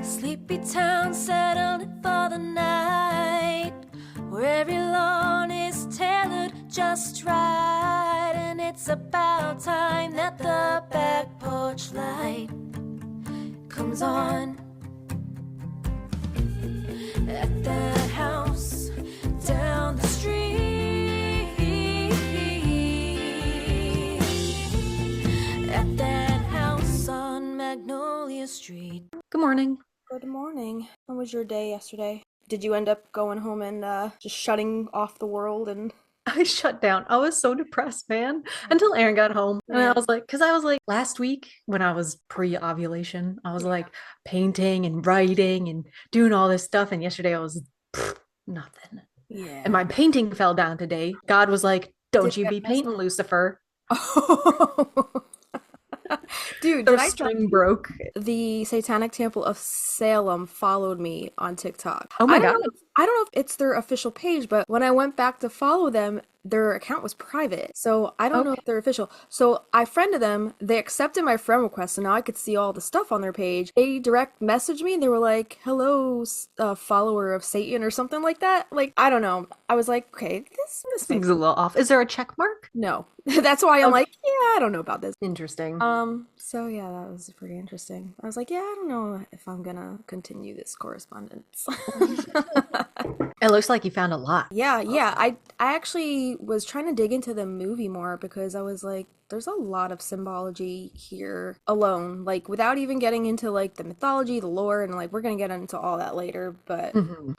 Sleepy town settling for the night, where every lawn is tailored just right, and it's about time that the back porch light comes on. At that house down the street, at that house on Magnolia Street. Good morning. Good morning. How was your day yesterday? Did you end up going home and just shutting off the world and... I shut down. I was so depressed, man, until Aaron got home. And I was like, because I was like, last week when I was pre-ovulation, I was like painting and writing and doing all this stuff. And yesterday I was nothing. Yeah. And my painting fell down today. God was like, don't Did you you be get painting, Lucifer. Dude, The string broke. The Satanic Temple of Salem followed me on TikTok. Oh my God. I don't know if it's their official page, but when I went back to follow them, their account was private. So I don't know if they're official. So I friended them. They accepted my friend request, so now I could see all the stuff on their page. They direct messaged me. They were like, hello, follower of Satan or something like that. Like, I don't know. I was like, okay, this Things a little off. Is there a check mark? No. That's why I'm like, yeah, I don't know about this. Interesting. So yeah, that was pretty interesting. I was like, yeah, I don't know if I'm gonna continue this correspondence. It looks like you found a lot. Yeah. I actually was trying to dig into the movie more because I was like, there's a lot of symbology here alone, like without even getting into like the mythology, the lore, and like we're gonna get into all that later, but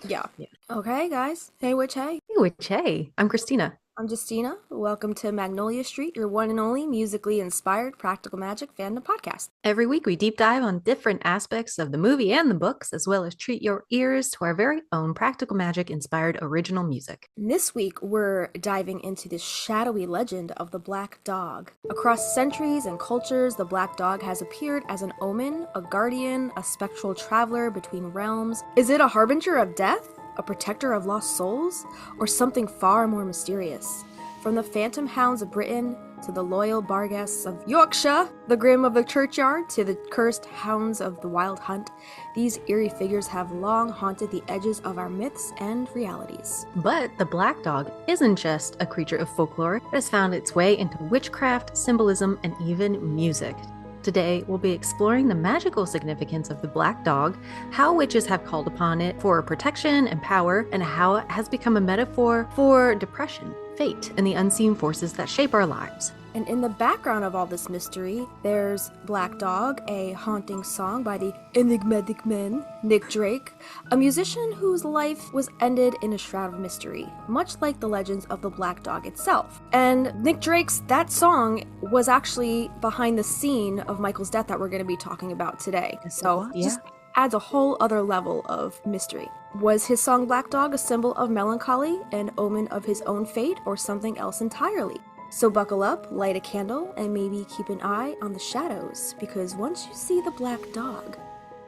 yeah. Okay, guys. Hey, Witch, hey. Hey, Witch, hey. I'm Christina. I'm Justina. Welcome to Magnolia Street, your one and only musically inspired practical magic fandom podcast. Every week we deep dive on different aspects of the movie and the books, as well as treat your ears to our very own practical magic inspired original music. This week we're diving into the shadowy legend of the Black Dog. Across centuries and cultures, the Black Dog has appeared as an omen, a guardian, a spectral traveler between realms. Is it a harbinger of death? A protector of lost souls, or something far more mysterious? From the phantom hounds of Britain to the loyal Barghest of Yorkshire, the grim of the churchyard to the cursed hounds of the wild hunt, these eerie figures have long haunted the edges of our myths and realities. But the Black Dog isn't just a creature of folklore. It has found its way into witchcraft, symbolism, and even music. Today, we'll be exploring the magical significance of the Black Dog, how witches have called upon it for protection and power, and how it has become a metaphor for depression, fate, and the unseen forces that shape our lives. And in the background of all this mystery, there's Black Dog, a haunting song by the enigmatic man, Nick Drake, a musician whose life was ended in a shroud of mystery, much like the legends of the Black Dog itself. And Nick Drake's That Song was actually behind the scene of Michael's death that we're going to be talking about today. So just adds a whole other level of mystery. Was his song Black Dog a symbol of melancholy, an omen of his own fate, or something else entirely? So buckle up, light a candle, and maybe keep an eye on the shadows, because once you see the Black Dog,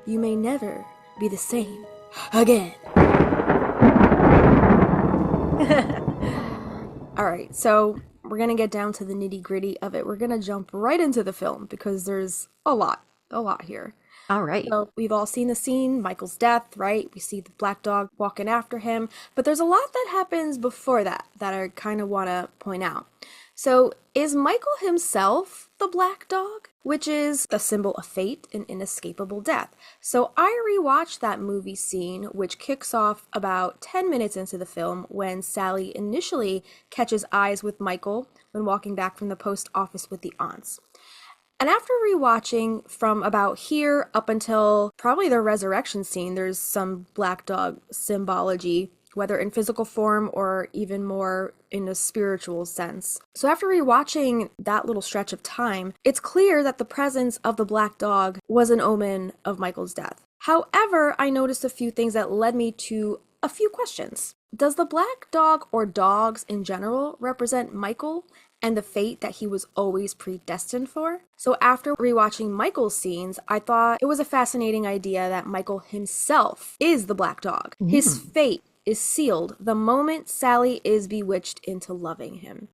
you may never be the same again. Alright, so we're gonna get down to the nitty-gritty of it. We're gonna jump right into the film, because there's a lot here. All right. So we've all seen the scene, Michael's death, right? We see the Black Dog walking after him, but there's a lot that happens before that I kind of want to point out. So is Michael himself the Black Dog, which is the symbol of fate and inescapable death? So I rewatched that movie scene, which kicks off about 10 minutes into the film when Sally initially catches eyes with Michael when walking back from the post office with the aunts. And after rewatching from about here up until probably the resurrection scene, there's some Black Dog symbology, whether in physical form or even more in a spiritual sense. So after rewatching that little stretch of time, it's clear that the presence of the Black Dog was an omen of Michael's death. However, I noticed a few things that led me to a few questions. Does the Black Dog, or dogs in general, represent Michael and the fate that he was always predestined for? So after rewatching Michael's scenes, I thought it was a fascinating idea that Michael himself is the Black Dog. His fate is sealed the moment Sally is bewitched into loving him.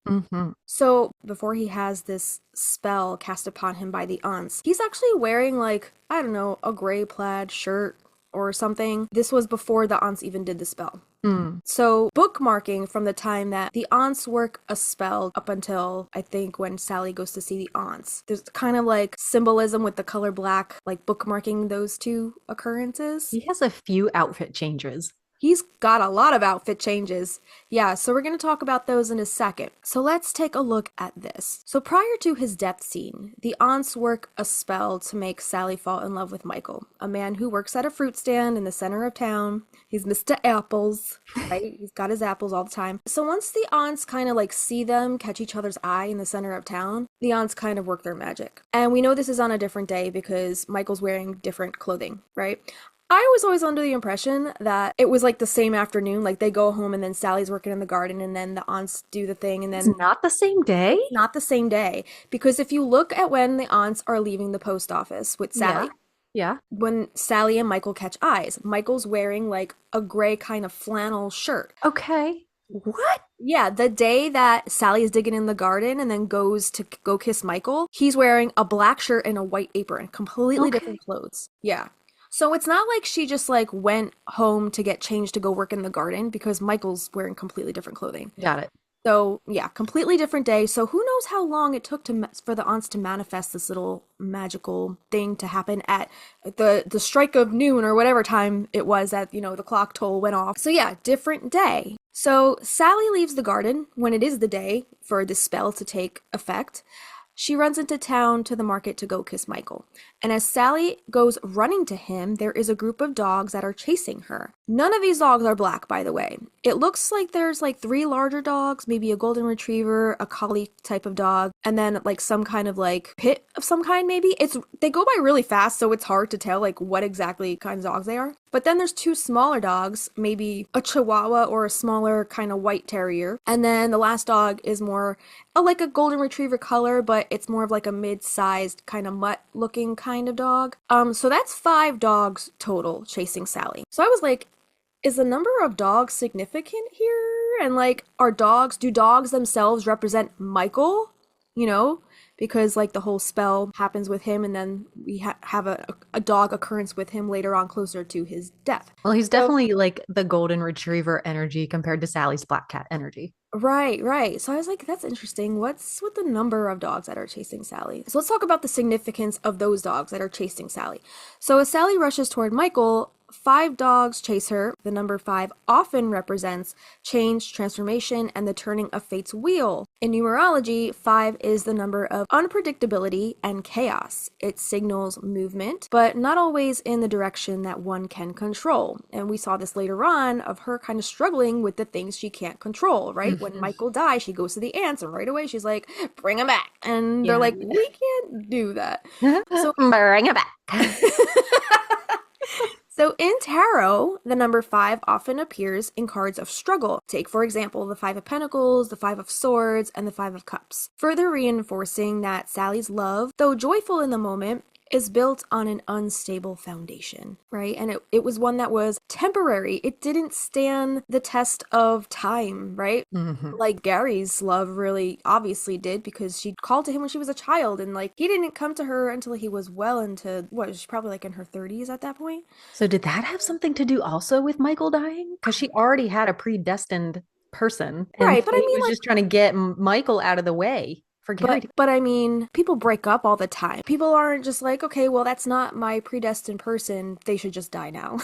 So before he has this spell cast upon him by the aunts, he's actually wearing, like, I don't know, a gray plaid shirt, or something. This was before the aunts even did the spell. Mm. So bookmarking from the time that the aunts work a spell up until I think when Sally goes to see the aunts. There's kind of like symbolism with the color black, like bookmarking those two occurrences. He has a few outfit changes. He's got a lot of outfit changes. Yeah, so we're going to talk about those in a second. So let's take a look at this. So prior to his death scene, the aunts work a spell to make Sally fall in love with Michael, a man who works at a fruit stand in the center of town. He's Mr. Apples, right? He's got his apples all the time. So once the aunts kind of like see them catch each other's eye in the center of town, the aunts kind of work their magic. And we know this is on a different day because Michael's wearing different clothing, right? I was always under the impression that it was like the same afternoon, like they go home and then Sally's working in the garden and then the aunts do the thing and then... It's not the same day? Not the same day. Because if you look at when the aunts are leaving the post office with Sally, yeah. When Sally and Michael catch eyes, Michael's wearing like a gray kind of flannel shirt. Okay. What? Yeah, the day that Sally is digging in the garden and then goes to go kiss Michael, he's wearing a black shirt and a white apron, completely different clothes. Yeah. So it's not like she just like went home to get changed to go work in the garden because Michael's wearing completely different clothing. Got it. So yeah, completely different day. So who knows how long it took for the aunts to manifest this little magical thing to happen at the strike of noon or whatever time it was that, you know, the clock toll went off. So yeah, different day. So Sally leaves the garden when it is the day for this spell to take effect. She runs into town to the market to go kiss Michael. And as Sally goes running to him, there is a group of dogs that are chasing her. None of these dogs are black, by the way. It looks like there's like 3 larger dogs, maybe a golden retriever, a collie type of dog, and then like some kind of like pit of some kind maybe. They go by really fast, so it's hard to tell like what exactly kinds of dogs they are. But then there's 2 smaller dogs, maybe a chihuahua or a smaller kind of white terrier. And then the last dog is more like a golden retriever color, but it's more of like a mid-sized kind of mutt-looking kind of dog. So that's 5 dogs total chasing Sally. So I was like, is the number of dogs significant here? And like, do dogs themselves represent Michael? You know? Because like the whole spell happens with him and then we have a dog occurrence with him later on closer to his death. Well, he's definitely like the golden retriever energy compared to Sally's black cat energy. Right. So I was like, that's interesting. What's with the number of dogs that are chasing Sally? So let's talk about the significance of those dogs that are chasing Sally. So as Sally rushes toward Michael, 5 dogs chase her. The number 5 often represents change, transformation, and the turning of fate's wheel. In numerology, 5 is the number of unpredictability and chaos. It signals movement, but not always in the direction that one can control. And we saw this later on of her kind of struggling with the things she can't control, right? When Michael dies, she goes to the aunts and right away she's like, bring him back. And they're like, we can't do that. So bring him back. So in tarot, the number 5 often appears in cards of struggle. Take, for example, the 5 of Pentacles, the 5 of Swords, and the 5 of Cups. Further reinforcing that Sally's love, though joyful in the moment, is built on an unstable foundation, right? And it was one that was temporary. It didn't stand the test of time, right? Mm-hmm. Like Gary's love really obviously did because she called to him when she was a child and like he didn't come to her until he was well into, she's probably like in her 30s at that point. So did that have something to do also with Michael dying? Because she already had a predestined person. And right, but I mean, was just trying to get Michael out of the way. But I mean, people break up all the time. People aren't just like, okay, well, that's not my predestined person. They should just die now.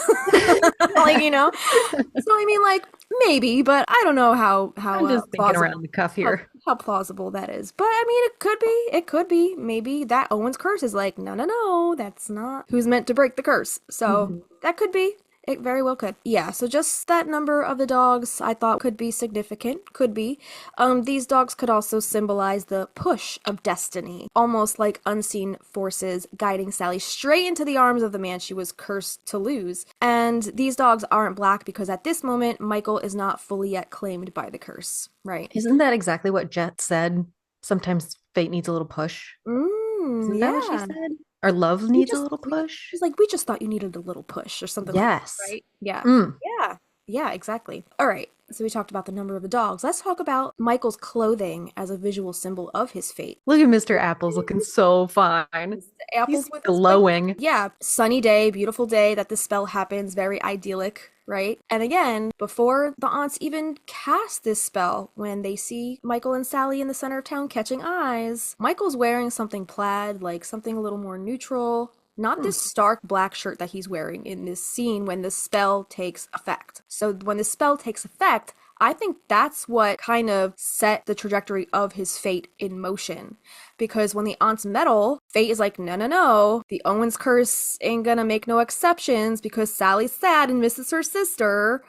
Like, you know? So, I mean, like, maybe, but I don't know how I'm just thinking around the cuff here. How plausible that is. But, I mean, it could be. Maybe that Owens curse is like, no, that's not who's meant to break the curse. So, that could be. It very well could. Yeah, so just that number of the dogs I thought could be significant. Could be. These dogs could also symbolize the push of destiny. Almost like unseen forces guiding Sally straight into the arms of the man she was cursed to lose. And these dogs aren't black because at this moment, Michael is not fully yet claimed by the curse, right? Isn't that exactly what Jet said? Sometimes fate needs a little push. Isn't that what she said? Or love needs a little push? She's like, we just thought you needed a little push or something like that, right? Yeah. Yeah, exactly. All right. So we talked about the number of the dogs. Let's talk about Michael's clothing as a visual symbol of his fate. Look at Mr. Apples looking so fine. He's Apples with his white. glowing. Yeah, sunny day, beautiful day that the spell happens, very idyllic, right? And again, before the aunts even cast this spell, when they see Michael and Sally in the center of town catching eyes, Michael's wearing something plaid, like something a little more neutral. Not this stark black shirt that he's wearing in this scene when the spell takes effect. So when the spell takes effect, I think that's what kind of set the trajectory of his fate in motion. Because when the aunts meddle, fate is like, no, no, no. The Owens curse ain't gonna make no exceptions because Sally's sad and misses her sister.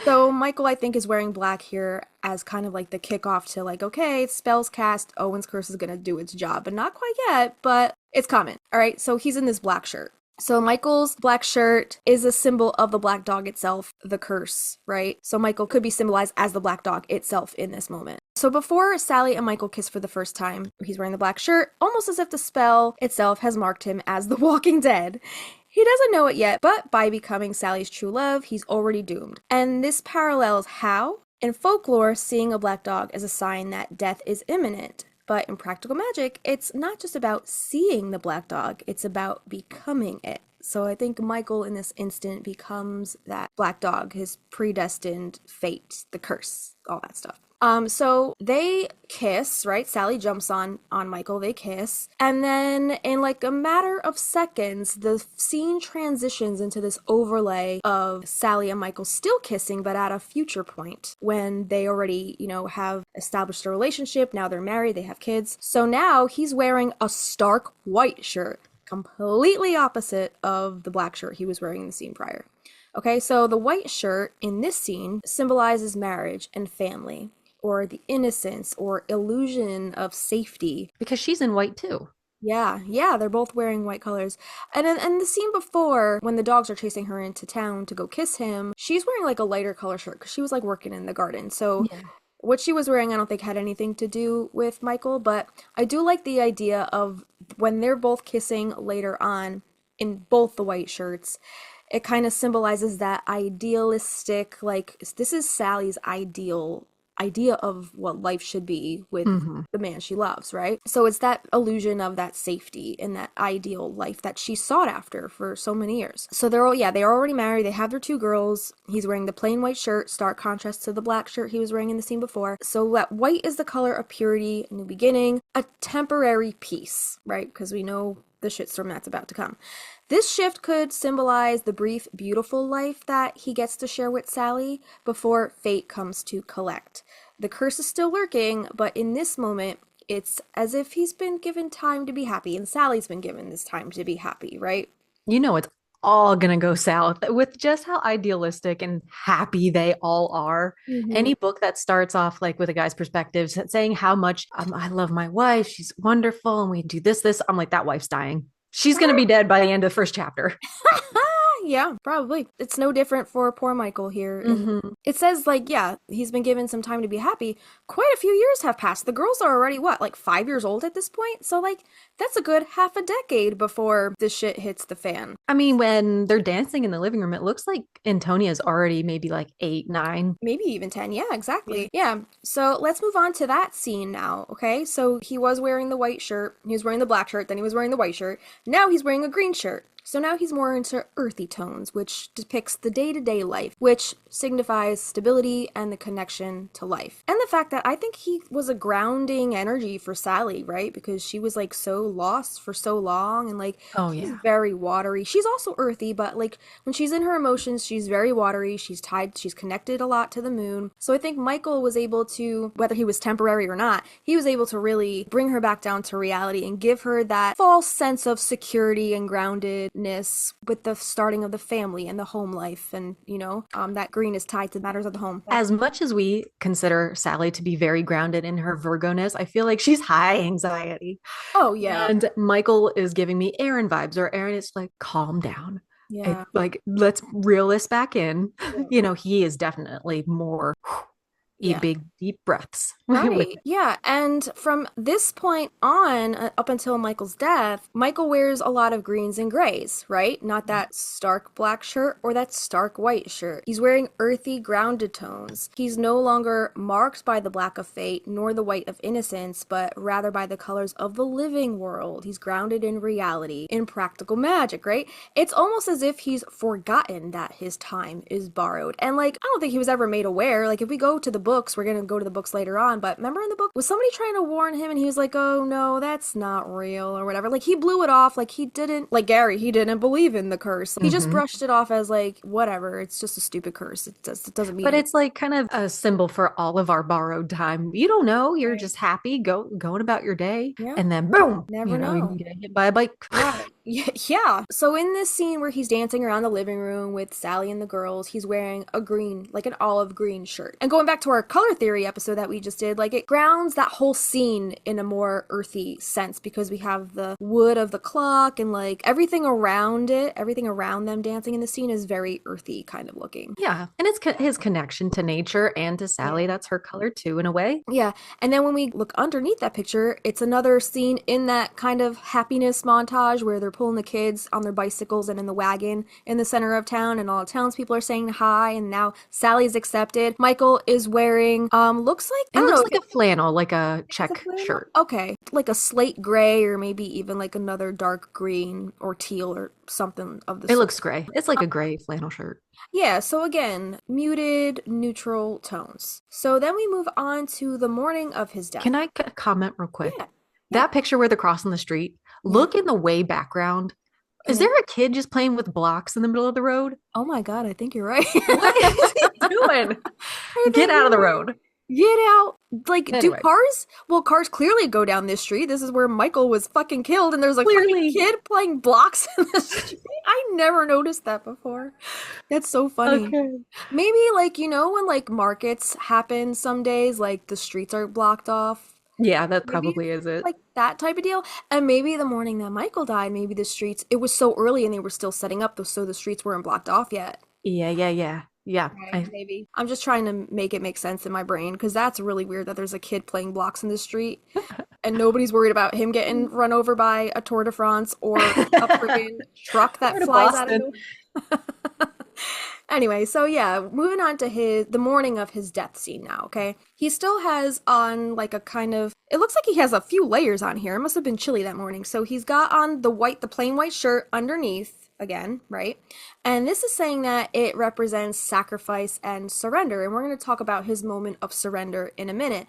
So Michael, I think, is wearing black here as kind of like the kickoff to like, okay, spells cast, Owens curse is gonna do its job, but not quite yet, but it's coming. All right, so he's in this black shirt. So Michael's black shirt is a symbol of the black dog itself, the curse, right? So Michael could be symbolized as the black dog itself in this moment. So before Sally and Michael kiss for the first time, he's wearing the black shirt, almost as if the spell itself has marked him as the Walking Dead. He doesn't know it yet, but by becoming Sally's true love, he's already doomed. And this parallels how? In folklore, seeing a black dog is a sign that death is imminent. But in practical magic, it's not just about seeing the black dog, it's about becoming it. So I think Michael in this instant becomes that black dog, his predestined fate, the curse, all that stuff. So they kiss, right? Sally jumps on Michael, they kiss. And then in like a matter of seconds, the scene transitions into this overlay of Sally and Michael still kissing, but at a future point when they already, have established a relationship. Now they're married, they have kids. So now he's wearing a stark white shirt, completely opposite of the black shirt he was wearing in the scene prior. Okay, so the white shirt in this scene symbolizes marriage and family, or the innocence or illusion of safety. Because she's in white too. Yeah, they're both wearing white colors. And in the scene before, when the dogs are chasing her into town to go kiss him, she's wearing like a lighter color shirt because she was like working in the garden. So what she was wearing, I don't think had anything to do with Michael, but I do like the idea of when they're both kissing later on in both the white shirts, it kind of symbolizes that idealistic, like, this is Sally's idea of what life should be with the man she loves, right? So it's that illusion of that safety and that ideal life that she sought after for so many years. So they're already married. They have their 2 girls. He's wearing the plain white shirt, stark contrast to the black shirt he was wearing in the scene before. So that white is the color of purity, a new beginning, a temporary peace, right? Because we know the shitstorm that's about to come. This shift could symbolize the brief, beautiful life that he gets to share with Sally before fate comes to collect. The curse is still lurking, but in this moment, it's as if he's been given time to be happy, and Sally's been given this time to be happy, right? It's all gonna go south with just how idealistic and happy they all are. Any book that starts off like with a guy's perspective, saying how much I love my wife, she's wonderful, and we do this, I'm like, that wife's dying. She's gonna be dead by the end of the first chapter. Yeah, probably. It's no different for poor Michael here. And it says, like, he's been given some time to be happy. Quite a few years have passed. The girls are already, 5 years old at this point? So, that's a good half a decade before this shit hits the fan. I mean, when they're dancing in the living room, it looks like Antonia's already maybe 8, 9. Maybe even 10. Yeah, exactly. Yeah. So let's move on to that scene now, okay? So he was wearing the white shirt. He was wearing the black shirt. Then he was wearing the white shirt. Now he's wearing a green shirt. So now he's more into earthy tones, which depicts the day-to-day life, which signifies stability and the connection to life. And the fact that I think he was a grounding energy for Sally, right? Because she was so lost for so long and she's very watery. She's also earthy, but when she's in her emotions, she's very watery. She's connected a lot to the moon. So I think Michael was able to, whether he was temporary or not, he was able to really bring her back down to reality and give her that false sense of security and grounded with the starting of the family and the home life, and that green is tied to matters of the home. As much as we consider Sally to be very grounded in her Virgo-ness, I feel like she's high anxiety. Oh yeah. And Michael is giving me Aaron vibes, or Aaron is calm down. Yeah. Let's reel this back in. He is definitely more big deep breaths. with Right. Yeah. And from this point on, up until Michael's death, Michael wears a lot of greens and grays, right? Not that stark black shirt or that stark white shirt. He's wearing earthy, grounded tones. He's no longer marked by the black of fate nor the white of innocence, but rather by the colors of the living world. He's grounded in reality, in practical magic, right? It's almost as if he's forgotten that his time is borrowed. And like, I don't think he was ever made aware. Like, if we go to the books, we're going to go to the books later on. But remember in the book, was somebody trying to warn him and he was like, oh no, that's not real or whatever. Like he blew it off. Like he didn't, like Gary, he didn't believe in the curse. He just brushed it off as like, whatever, it's just a stupid curse. It doesn't mean But it. it's like kind of a symbol for all of our borrowed time. You don't know. You're Right. just happy, going about your day, Yeah. and then boom, Never know. you get hit by a bike. Right. Yeah. So in this scene where he's dancing around the living room with Sally and the girls, he's wearing a green, like an olive green shirt. And going back to our color theory episode that we just did, like it grounds that whole scene in a more earthy sense because we have the wood of the clock and like everything around it, everything around them dancing in the scene is very earthy kind of looking. Yeah, and it's his connection to nature and to Sally. That's her color too, in a way. Yeah. And then when we look underneath that picture, it's another scene in that kind of happiness montage where they're pulling the kids on their bicycles and in the wagon in the center of town, and all the townspeople are saying hi, and now Sally's accepted. Michael is wearing looks like I It don't looks know, like a flannel, like a it's a check flannel? shirt. Okay. Like a slate gray or maybe even like another dark green or teal or something of the It sort. looks gray. It's like a gray flannel shirt. Yeah, so again, muted, neutral tones. So then we move on to the morning of his death. Can I comment real quick? Yeah. That picture where they're crossing the street, look in the way background. Is there a kid just playing with blocks in the middle of the road? Oh my God, I think you're right. What is he doing? Get out of the road. Get out. Like, Anyway. do cars? Well, cars clearly go down this street. This is where Michael was fucking killed, and there's a Clearly. fucking kid playing blocks in the street. I never noticed that before. That's so funny. Okay. Maybe, like, you know, when, like, markets happen some days, like, the streets are blocked off. Yeah, that Maybe probably is it. like that type of deal. And maybe the morning that Michael died, maybe the streets, it was so early and they were still setting up, so the streets weren't blocked off yet. Yeah. Right, maybe. I'm just trying to make it make sense in my brain because that's really weird that there's a kid playing blocks in the street and nobody's worried about him getting run over by a Tour de France or a freaking truck that Or to flies out of Boston. nowhere. Anyway, so yeah, moving on to the morning of his death scene now, okay? He still has on like a kind of, it looks like he has a few layers on here. It must have been chilly that morning. So he's got on the plain white shirt underneath again, right? And this is saying that it represents sacrifice and surrender. And we're going to talk about his moment of surrender in a minute.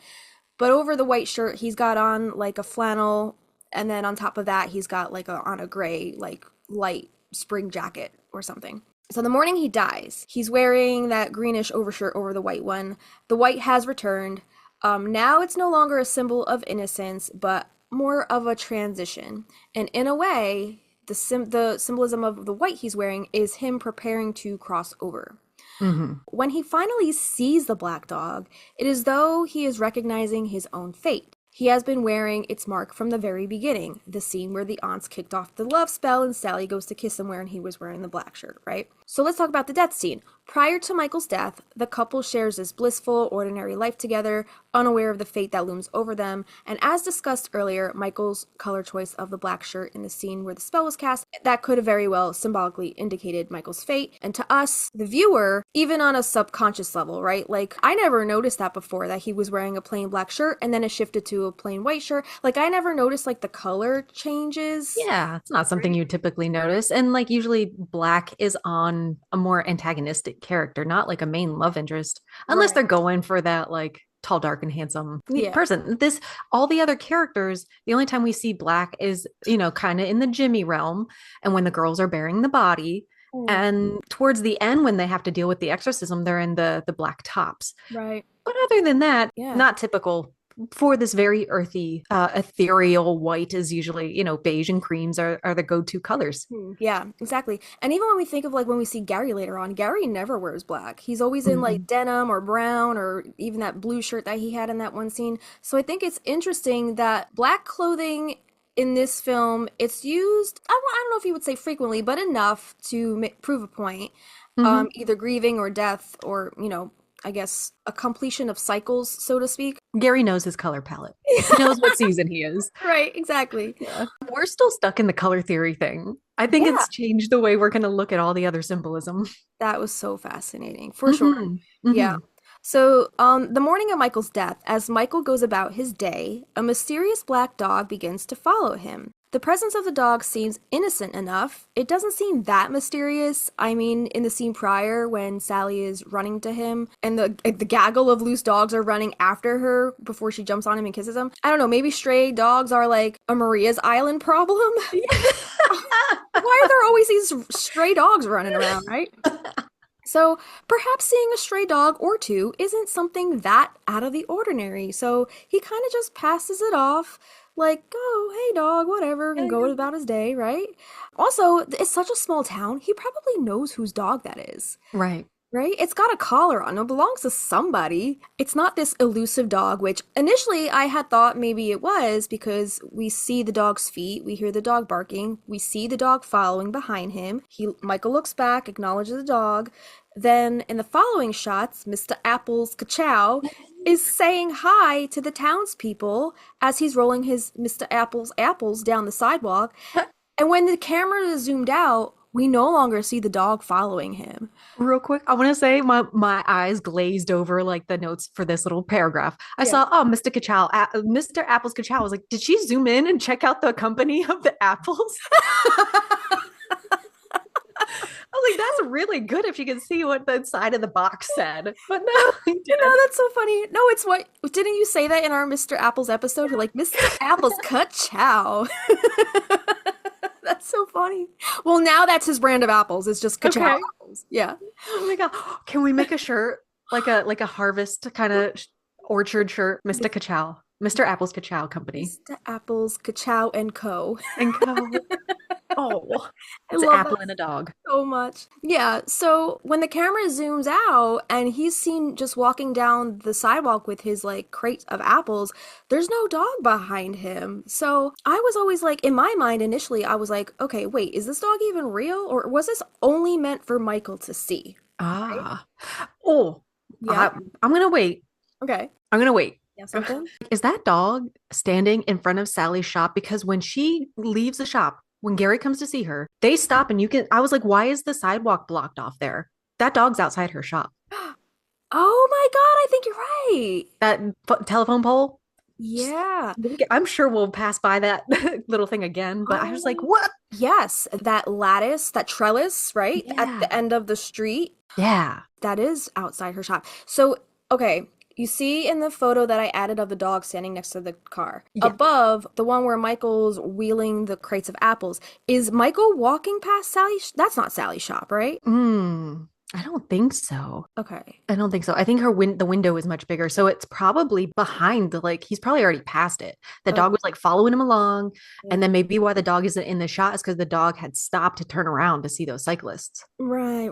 But over the white shirt, he's got on like a flannel. And then on top of that, he's got like on a gray, like light spring jacket or something. So the morning he dies, he's wearing that greenish overshirt over the white one. The white has returned. Now it's no longer a symbol of innocence, but more of a transition. And in a way, the symbolism of the white he's wearing is him preparing to cross over. Mm-hmm. When he finally sees the black dog, it is though he is recognizing his own fate. He has been wearing its mark from the very beginning, the scene where the aunts kicked off the love spell and Sally goes to kiss him when he was wearing the black shirt, right? So let's talk about the death scene. Prior to Michael's death, the couple shares this blissful, ordinary life together, unaware of the fate that looms over them. And as discussed earlier, Michael's color choice of the black shirt in the scene where the spell was cast, that could have very well symbolically indicated Michael's fate. And to us, the viewer, even on a subconscious level, right? Like, I never noticed that before, that he was wearing a plain black shirt and then it shifted to a plain white shirt. Like, I never noticed, like, the color changes. Yeah, it's not something you typically notice. And like usually black is on a more antagonistic character, not like a main love interest, unless Right. they're going for that like tall, dark, and handsome Yeah. person. All the other characters, the only time we see black is, kind of in the Jimmy realm and when the girls are bearing the body. And towards the end, when they have to deal with the exorcism, they're in the black tops. Right. But other than that, Yeah. not typical. For this very earthy, ethereal white is usually, beige and creams are the go-to colors. Yeah, exactly. And even when we think of like when we see Gary later on, Gary never wears black. He's always in like denim or brown or even that blue shirt that he had in that one scene. So I think it's interesting that black clothing in this film, it's used, I don't know if you would say frequently, but enough to prove a point. Either grieving or death or, I guess, a completion of cycles, so to speak. Gary knows his color palette. He knows what season he is. Right, exactly. Yeah. We're still stuck in the color theory thing. I think Yeah. it's changed the way we're going to look at all the other symbolism. That was so fascinating, for sure. Mhm. Yeah. Mhm. So, the morning of Michael's death, as Michael goes about his day, a mysterious black dog begins to follow him. The presence of the dog seems innocent enough. It doesn't seem that mysterious. I mean, in the scene prior, when Sally is running to him and the gaggle of loose dogs are running after her before she jumps on him and kisses him. I don't know, maybe stray dogs are like a Maria's Island problem? Why are there always these stray dogs running around, right? So perhaps seeing a stray dog or two isn't something that out of the ordinary. So he kind of just passes it off like, oh, hey dog, whatever, and go about his day, right? Also, it's such a small town. He probably knows whose dog that is. Right. Right? It's got a collar on. It belongs to somebody. It's not this elusive dog, which initially I had thought maybe it was because we see the dog's feet, we hear the dog barking, we see the dog following behind him. Michael looks back, acknowledges the dog. Then in the following shots, Mr. Apples Kachow is saying hi to the townspeople as he's rolling his Mr. Apples apples down the sidewalk. And when the camera is zoomed out, we no longer see the dog following him. Real quick, I want to say my eyes glazed over like the notes for this little paragraph. I saw, oh, Mr. Kachow, Mr. Apples Kachow. I was like, did she zoom in and check out the company of the apples? I was like, that's really good if you can see what the side of the box said. But no, he didn't. No, that's so funny. No, it's what didn't you say that in our Mr. Apples episode? You're like, Mr. Apples Kachow. That's so funny. Well, now that's his brand of apples. It's just Kachow apples. Yeah. Oh my god. Can we make a shirt like a harvest kind of orchard shirt? Mr. Kachow. Mr. Apples Kachow Company. Mr. Apples Kachow and Co. And co. Oh, it's an apple and a dog. So much. Yeah. So when the camera zooms out and he's seen just walking down the sidewalk with his like crate of apples, there's no dog behind him. So I was always like, in my mind initially, I was like, okay, wait, is this dog even real? Or was this only meant for Michael to see? Ah. Right? Oh, yeah. I'm going to wait. Okay. I'm going to wait. Yeah, something? Is that dog standing in front of Sally's shop? Because when she leaves the shop, when Gary comes to see her, they stop and I was like, why is the sidewalk blocked off there? That dog's outside her shop. Oh my God, I think you're right. That telephone pole? Yeah. I'm sure we'll pass by that little thing again, but I was like, what? Yes, that lattice, that trellis, right? Yeah. At the end of the street. Yeah. That is outside her shop. So, okay. You see in the photo that I added of the dog standing next to the car, above the one where Michael's wheeling the crates of apples, is Michael walking past Sally's? That's not Sally's shop, right? I don't think so. Okay. I don't think so. I think the window is much bigger. So it's probably behind he's probably already past it. The dog was like following him along. Yeah. And then maybe why the dog isn't in the shot is because the dog had stopped to turn around to see those cyclists. Right.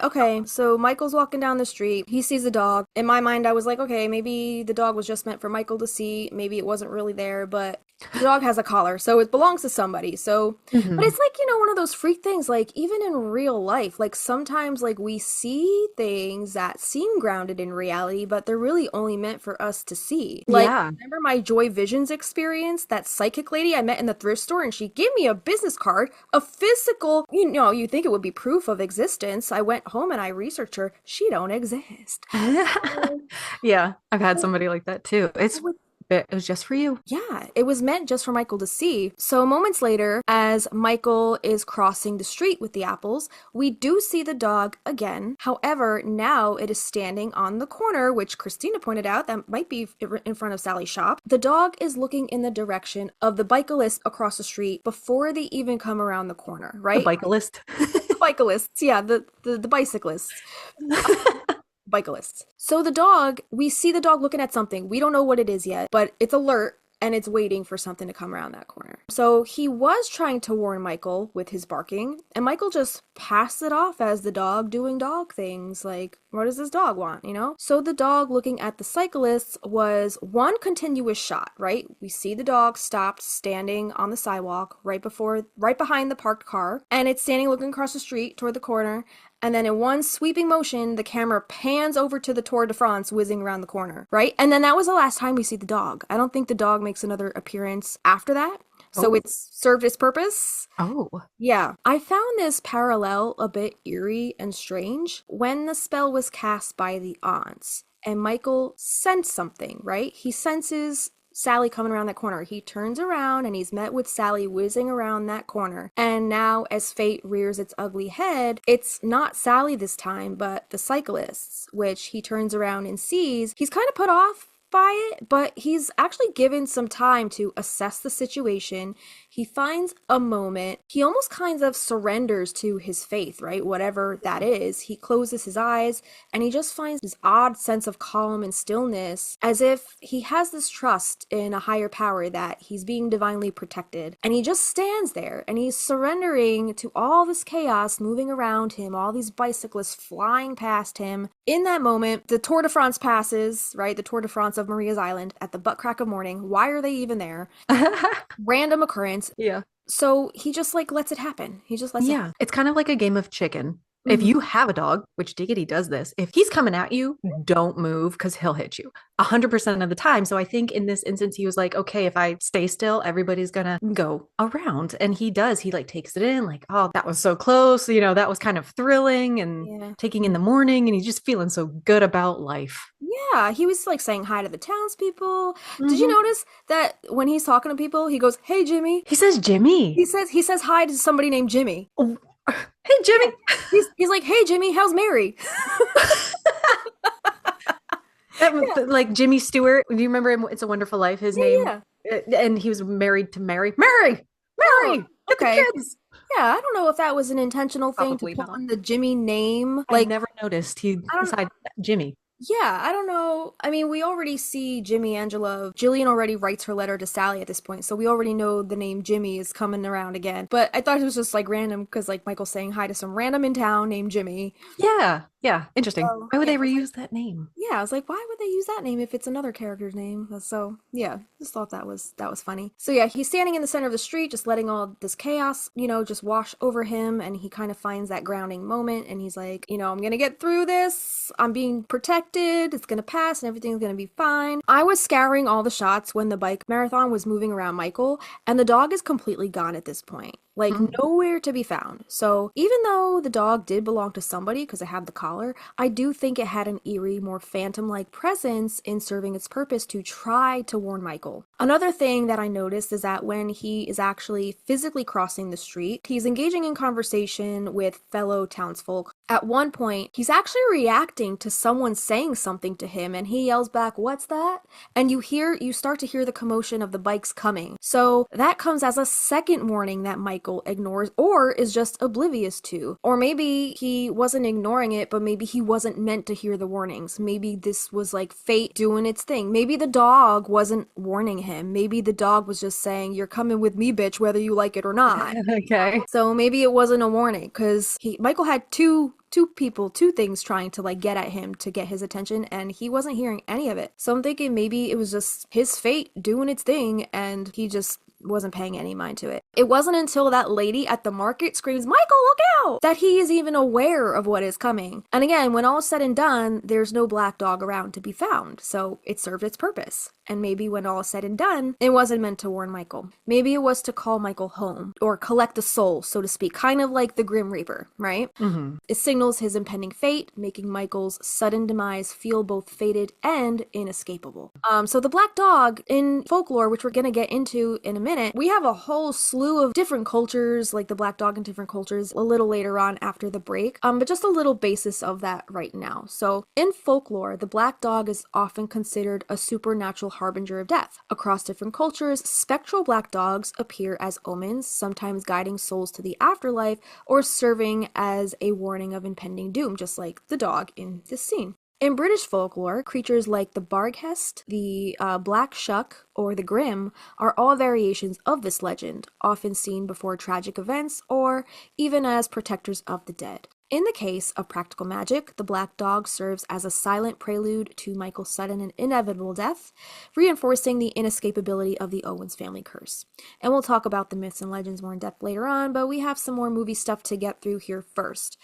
Okay. So Michael's walking down the street. He sees the dog. In my mind, I was like, okay, maybe the dog was just meant for Michael to see. Maybe it wasn't really there, but the dog has a collar, so it belongs to somebody. So, but it's like, one of those freak things, like even in real life, like sometimes like we see things that seem grounded in reality, but they're really only meant for us to see. Like, remember my Joy Visions experience? That psychic lady I met in the thrift store, and she gave me a business card, a physical, you think it would be proof of existence. I went home and I researched her. She don't exist. Yeah, I've had somebody like that too. It was just for you. Yeah, it was meant just for Michael to see. So moments later, as Michael is crossing the street with the apples, we do see the dog again. However, now it is standing on the corner, which Christina pointed out that might be in front of Sally's shop. The dog is looking in the direction of the bicyclist across the street before they even come around the corner, right? The bicyclist? The bicyclists, yeah, the bicyclists. Bicyclists. So we see the dog looking at something. We don't know what it is yet, but it's alert and it's waiting for something to come around that corner. So he was trying to warn Michael with his barking, and Michael just passed it off as the dog doing dog things. Like, what does this dog want, So the dog looking at the cyclists was one continuous shot, right? We see the dog stopped standing on the sidewalk right behind the parked car, and it's standing looking across the street toward the corner. And then in one sweeping motion, the camera pans over to the Tour de France whizzing around the corner, right? And then that was the last time we see the dog. I don't think the dog makes another appearance after that. So it's served its purpose. Oh. Yeah. I found this parallel a bit eerie and strange. When the spell was cast by the Owens, and Michael sensed something, right? He senses Sally coming around that corner. He turns around and he's met with Sally whizzing around that corner. And now, as fate rears its ugly head, it's not Sally this time, but the cyclists, which he turns around and sees. He's kind of put off by it, but he's actually given some time to assess the situation. He finds a moment. He almost kind of surrenders to his faith, right? Whatever that is. He closes his eyes and he just finds this odd sense of calm and stillness, as if he has this trust in a higher power that he's being divinely protected. And he just stands there and he's surrendering to all this chaos moving around him, all these bicyclists flying past him. In that moment, the Tour de France passes, right? The Tour de France of Maria's Island at the butt crack of morning. Why are they even there? Random occurrence. Yeah. So he just like lets it happen. He just lets it happen. It's kind of like a game of chicken. If you have a dog, which Diggity does this, if he's coming at you, don't move because he'll hit you 100% of the time. So I think in this instance, he was like, okay, if I stay still, everybody's going to go around. And he does. He like takes it in like, oh, that was so close. You know, that was kind of thrilling and taking in the morning. And he's just feeling so good about life. Yeah, he was like saying hi to the townspeople. Did you notice that when he's talking to people, he goes, "Hey, Jimmy." He says Jimmy. He says hi to somebody named Jimmy. Oh. Hey, Jimmy. Yeah. He's like, "Hey, Jimmy, how's Mary?" Like Jimmy Stewart. Do you remember in It's a Wonderful Life? His name. Yeah. And he was married to Mary. Mary. Get the kids. Yeah, I don't know if that was an intentional thing to put on the Jimmy name. Like, I never noticed he decided Jimmy. Yeah, I don't know. I mean, we already see Jimmy Angela. Jillian already writes her letter to Sally at this point, so we already know the name Jimmy is coming around again. But I thought it was just like random because like Michael's saying hi to some random in town named Jimmy. Yeah, interesting. Why would they reuse that name? Yeah, I was like, why would they use that name if it's another character's name? So yeah, just thought that was funny. So yeah, he's standing in the center of the street, just letting all this chaos, just wash over him, and he kind of finds that grounding moment, and he's like, I'm gonna get through this. I'm being protected. It's gonna pass, and everything's gonna be fine. I was scouring all the shots when the bike marathon was moving around Michael, and the dog is completely gone at this point. Like, nowhere to be found. So even though the dog did belong to somebody because it had the collar, I do think it had an eerie, more phantom-like presence in serving its purpose to try to warn Michael. Another thing that I noticed is that when he is actually physically crossing the street, he's engaging in conversation with fellow townsfolk. At one point, he's actually reacting to someone saying something to him, and he yells back, "What's that?" And you start to hear the commotion of the bikes coming. So that comes as a second warning that Michael ignores or is just oblivious to. Or maybe he wasn't ignoring it, but maybe he wasn't meant to hear the warnings. Maybe this was like fate doing its thing. Maybe the dog wasn't warning him. Maybe the dog was just saying, "You're coming with me, bitch, whether you like it or not." Okay. So maybe it wasn't a warning because Michael had two things trying to like get at him to get his attention, and he wasn't hearing any of it. So I'm thinking maybe it was just his fate doing its thing and he just wasn't paying any mind to it. It wasn't until that lady at the market screams, "Michael, look out!" that he is even aware of what is coming. And again, when all is said and done, there's no black dog around to be found, so it served its purpose. And maybe when all is said and done, it wasn't meant to warn Michael. Maybe it was to call Michael home, or collect the soul, so to speak, kind of like the Grim Reaper, right? It signals his impending fate, making Michael's sudden demise feel both fated and inescapable. So the black dog in folklore, which we're gonna get into in a minute, we have a whole slew of different cultures, like the black dog in different cultures, a little later on after the break, but just a little basis of that right now. So in folklore, the black dog is often considered a supernatural harbinger of death. Across different cultures, spectral black dogs appear as omens, sometimes guiding souls to the afterlife or serving as a warning of impending doom, just like the dog in this scene. In British folklore, creatures like the Barghest, the Black Shuck, or the Grim are all variations of this legend, often seen before tragic events or even as protectors of the dead. In the case of practical magic, the black dog serves as a silent prelude to Michael's sudden and inevitable death, reinforcing the inescapability of the Owens family curse. And we'll talk about the myths and legends more in depth later on, but we have some more movie stuff to get through here first.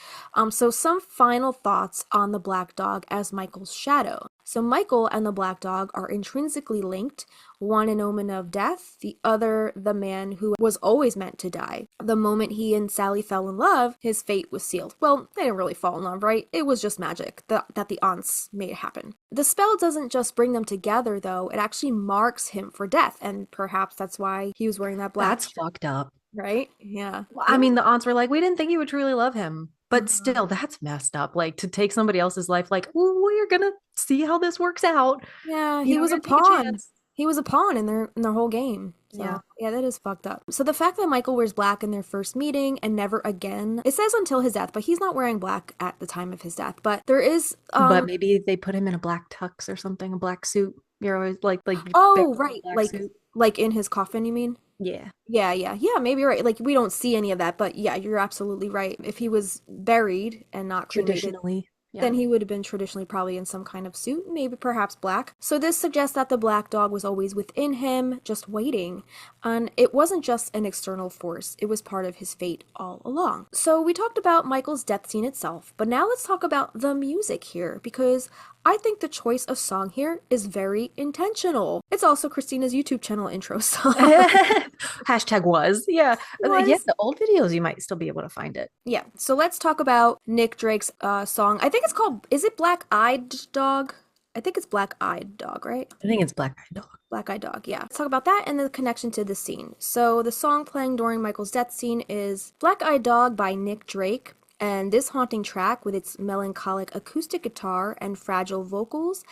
So some final thoughts on the black dog as Michael's shadow. So Michael and the black dog are intrinsically linked, one an omen of death, the other the man who was always meant to die. The moment he and Sally fell in love, his fate was sealed. Well, they didn't really fall in love, right? It was just magic that the aunts made happen. The spell doesn't just bring them together, though. It actually marks him for death, and perhaps that's why he was wearing that black That's fucked up. right? Yeah. Well, I mean, the aunts were like, we didn't think you would truly love him. But still, that's messed up. Like, to take somebody else's life, like, well, we're gonna see how this works out. Yeah, You he know, was we're a gonna take pawn. chance. He was a pawn in their whole game. So, yeah, that is fucked up. So the fact that Michael wears black in their first meeting and never again, it says until his death, but he's not wearing black at the time of his death. But there is But maybe they put him in a black tux or something, a black suit. You're always like oh, big right, black suit. like in his coffin, you mean? Yeah. Yeah, maybe you're right. Like we don't see any of that, but yeah, you're absolutely right. If he was buried and not cremated, Traditionally. Yeah. then he would have been traditionally probably in some kind of suit, maybe perhaps black. So this suggests that the black dog was always within him, just waiting. And it wasn't just an external force, it was part of his fate all along. So we talked about Michael's death scene itself, but now let's talk about the music here, because I think the choice of song here is very intentional. It's also Christina's YouTube channel intro song. Hashtag was. Yeah. Was. Yeah, the old videos, you might still be able to find it. Yeah, so let's talk about Nick Drake's song. I think it's called, is it Black Eyed Dog? I think it's Black Eyed Dog, right? I think it's Black Eyed Dog. Black Eyed Dog, yeah. Let's talk about that and the connection to the scene. So the song playing during Michael's death scene is Black Eyed Dog by Nick Drake. And this haunting track, with its melancholic acoustic guitar and fragile vocals,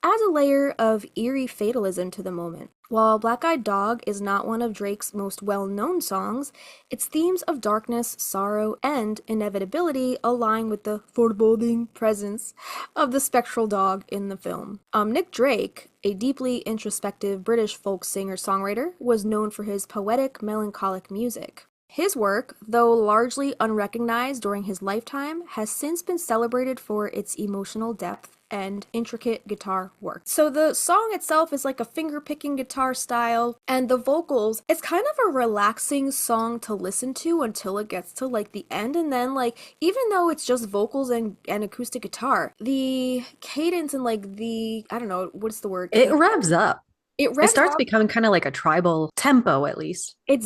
adds a layer of eerie fatalism to the moment. While Black Eyed Dog is not one of Drake's most well-known songs, its themes of darkness, sorrow, and inevitability align with the foreboding presence of the spectral dog in the film. Nick Drake, a deeply introspective British folk singer-songwriter, was known for his poetic, melancholic music. His work, though largely unrecognized during his lifetime, has since been celebrated for its emotional depth and intricate guitar work. So the song itself is like a finger-picking guitar style, and the vocals, it's kind of a relaxing song to listen to until it gets to like the end, and then like, even though it's just vocals and acoustic guitar, the cadence and like the, I don't know, what's the word? It revs up. It starts up. becoming kind of like a tribal tempo, at least. It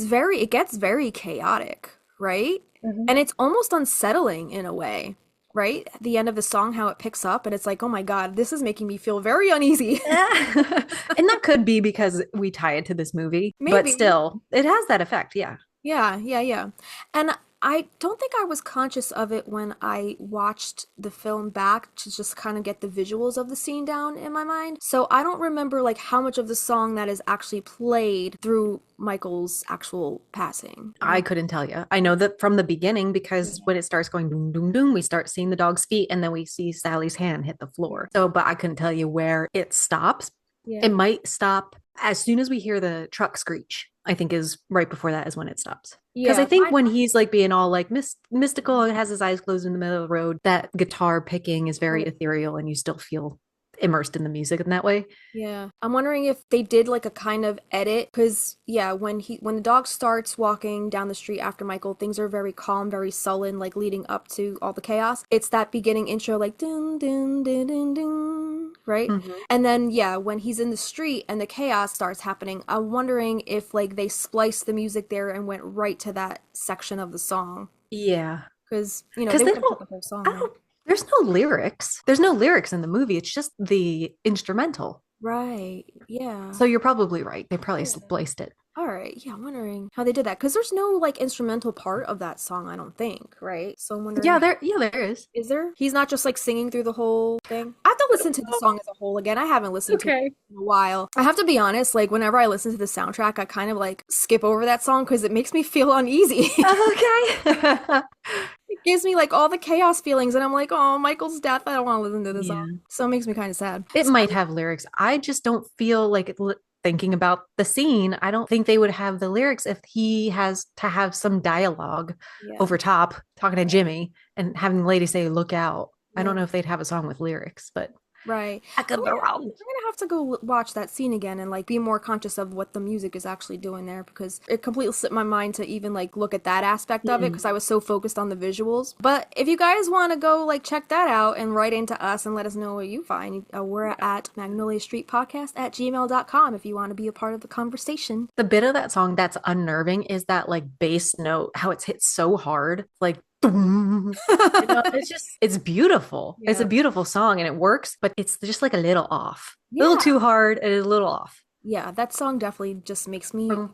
gets very chaotic, right? Mm-hmm. And it's almost unsettling in a way, right? At the end of the song, how it picks up, and it's like, oh my God, this is making me feel very uneasy. And that could be because we tie it to this movie, but Maybe. still, it has that effect, yeah. Yeah. And I don't think I was conscious of it when I watched the film back to just kind of get the visuals of the scene down in my mind. So I don't remember like how much of the song that is actually played through Michael's actual passing. I couldn't tell you. I know that from the beginning, because when it starts going doom, doom, doom, we start seeing the dog's feet, and then we see Sally's hand hit the floor. So, but I couldn't tell you where it stops. Yeah. It might stop as soon as we hear the truck screech. I think is right before that is when it stops. Because I think when he's like being all like mystical and has his eyes closed in the middle of the road, that guitar picking is very ethereal, and you still feel immersed in the music in that way. Yeah. I'm wondering if they did like a kind of edit, because yeah, when the dog starts walking down the street after Michael, things are very calm, very sullen, like leading up to all the chaos. It's that beginning intro like dun dun dun dun dun, right? Mm-hmm. And then yeah, when he's in the street and the chaos starts happening, I'm wondering if like they spliced the music there and went right to that section of the song. Yeah. Because you know, 'Cause they they wouldn't don't- put the whole song I there. don't- There's no lyrics. There's no lyrics in the movie. It's just the instrumental. Right. Yeah. So you're probably right. They probably spliced it. All right. Yeah, I'm wondering how they did that, because there's no like instrumental part of that song, I don't think, right? So I'm wondering. Yeah, there is. Is there? He's not just like singing through the whole thing. I have to listen to the song as a whole again. I haven't listened to it in a while. I have to be honest, like whenever I listen to the soundtrack, I kind of like skip over that song because it makes me feel uneasy. Okay. It gives me like all the chaos feelings, and I'm like, oh, Michael's death. I don't want to listen to this Yeah. song. So it makes me kind of sad. It might have lyrics. I just don't feel like thinking about the scene, I don't think they would have the lyrics if he has to have some dialogue Yeah. over top talking to Jimmy and having the lady say, look out. I don't Yeah. know if they'd have a song with lyrics, but Right. I could be wrong. I'm gonna have to go watch that scene again and like be more conscious of what the music is actually doing there, because it completely slipped my mind to even like look at that aspect of it because I was so focused on the visuals. But if you guys want to go like check that out and write into us and let us know what you find, we're at Magnolia Street Podcast at gmail.com if you want to be a part of the conversation. The bit of that song that's unnerving is that like bass note, how it's hit so hard, like boom. It's beautiful. It's a Yeah. beautiful song and it works, but it's just like a little off. A Yeah. little too hard and a little off. Yeah, that song definitely just makes me Boom.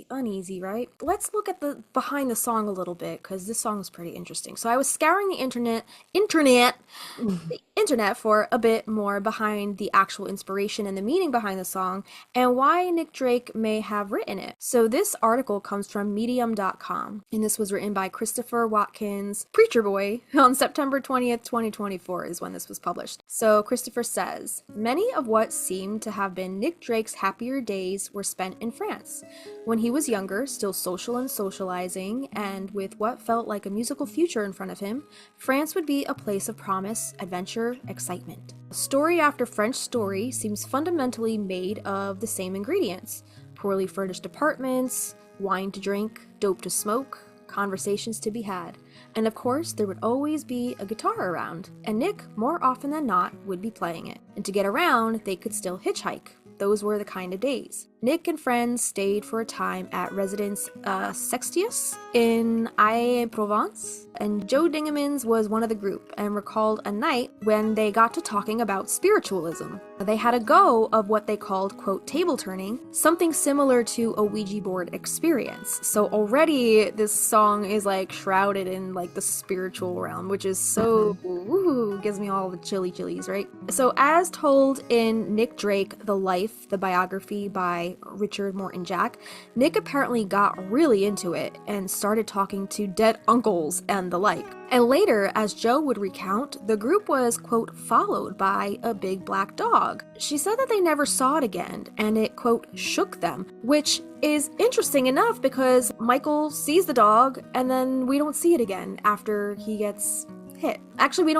uneasy, right? Let's look at the behind the song a little bit because this song is pretty interesting. So I was scouring the internet for a bit more behind the actual inspiration and the meaning behind the song and why Nick Drake may have written it. So this article comes from medium.com and this was written by Christopher Watkins, Preacher Boy, on September 20th, 2024 is when this was published. So Christopher says, many of what seemed to have been Nick Drake's happier days were spent in France. When he was younger, still social and socializing, and with what felt like a musical future in front of him, France would be a place of promise, adventure, excitement. Story after French story seems fundamentally made of the same ingredients: poorly furnished apartments, wine to drink, dope to smoke, conversations to be had. And of course, there would always be a guitar around, and Nick, more often than not, would be playing it. And to get around, they could still hitchhike. Those were the kind of days. Nick and friends stayed for a time at Residence Sextius in Aix-en-Provence, and Joe Dingemans was one of the group and recalled a night when they got to talking about spiritualism. They had a go of what they called, quote, table turning, something similar to a Ouija board experience. So already this song is like shrouded in like the spiritual realm, which is so, woohoo, gives me all the chilies, right? So as told in Nick Drake, The Life, the biography by Richard Morton Jack, Nick apparently got really into it and started talking to dead uncles and the like. And later, as Joe would recount, the group was, quote, followed by a big black dog. She said that they never saw it again, and it, quote, shook them, which is interesting enough because Michael sees the dog and then we don't see it again after he gets hit. Actually, we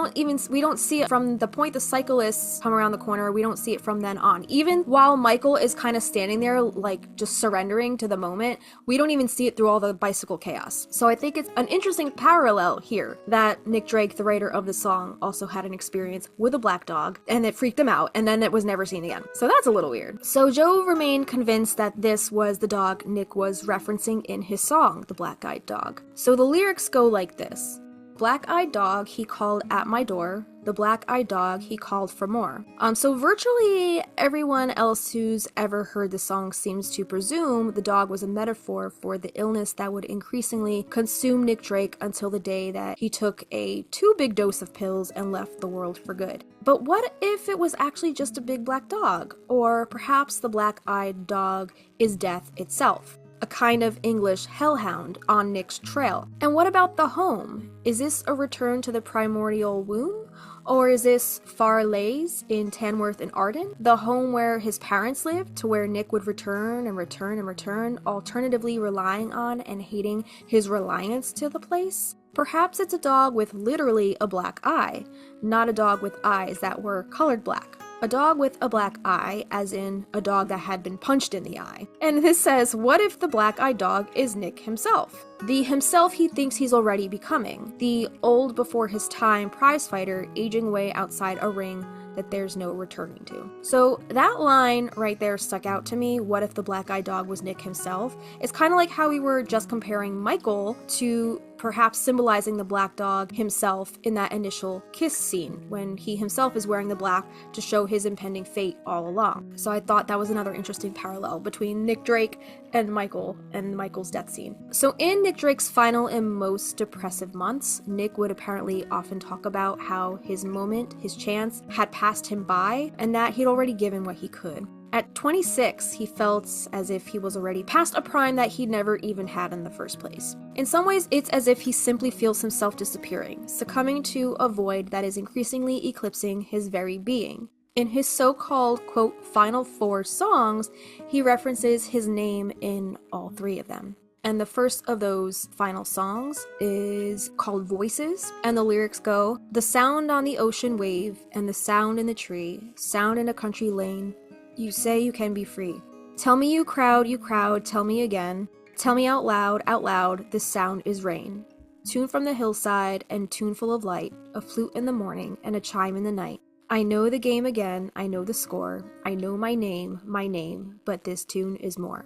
don't see it from the point the cyclists come around the corner. We don't see it from then on. Even while Michael is kind of standing there, like just surrendering to the moment, we don't even see it through all the bicycle chaos. So I think it's an interesting parallel here that Nick Drake, the writer of the song, also had an experience with a black dog and it freaked him out and then it was never seen again. So that's a little weird. So Joe remained convinced that this was the dog Nick was referencing in his song, The Black-Eyed Dog. So the lyrics go like this. Black-eyed dog he called at my door, the black-eyed dog he called for more. So virtually everyone else who's ever heard the song seems to presume the dog was a metaphor for the illness that would increasingly consume Nick Drake until the day that he took a too big dose of pills and left the world for good. But what if it was actually just a big black dog? Or perhaps the black-eyed dog is death itself, a kind of English hellhound on Nick's trail. And what about the home? Is this a return to the primordial womb? Or is this Farleigh in Tamworth and Arden, the home where his parents lived, to where Nick would return and return and return, alternatively relying on and hating his reliance to the place? Perhaps it's a dog with literally a black eye, not a dog with eyes that were colored black. A dog with a black eye, as in a dog that had been punched in the eye. And this says, what if the black-eyed dog is Nick himself? The himself he thinks he's already becoming. The old before his time prizefighter aging away outside a ring that there's no returning to. So that line right there stuck out to me. What if the black-eyed dog was Nick himself? It's kind of like how we were just comparing Michael to perhaps symbolizing the black dog himself in that initial kiss scene when he himself is wearing the black to show his impending fate all along. So I thought that was another interesting parallel between Nick Drake and Michael's death scene. So in Nick Drake's final and most depressive months, Nick would apparently often talk about how his moment, his chance, had passed him by and that he'd already given what he could. At 26, he felt as if he was already past a prime that he'd never even had in the first place. In some ways, it's as if he simply feels himself disappearing, succumbing to a void that is increasingly eclipsing his very being. In his so-called, quote, final 4 songs, he references his name in all 3 of them. And the first of those final songs is called Voices, and the lyrics go, "The sound on the ocean wave, and the sound in the tree, sound in a country lane, you say you can be free. Tell me you crowd, tell me again. Tell me out loud, this sound is rain. Tune from the hillside, and tune full of light, a flute in the morning, and a chime in the night. I know the game again, I know the score, I know my name, but this tune is more."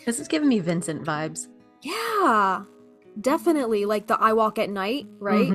This is giving me Vincent vibes. Yeah, definitely. Like the I Walk at Night, right?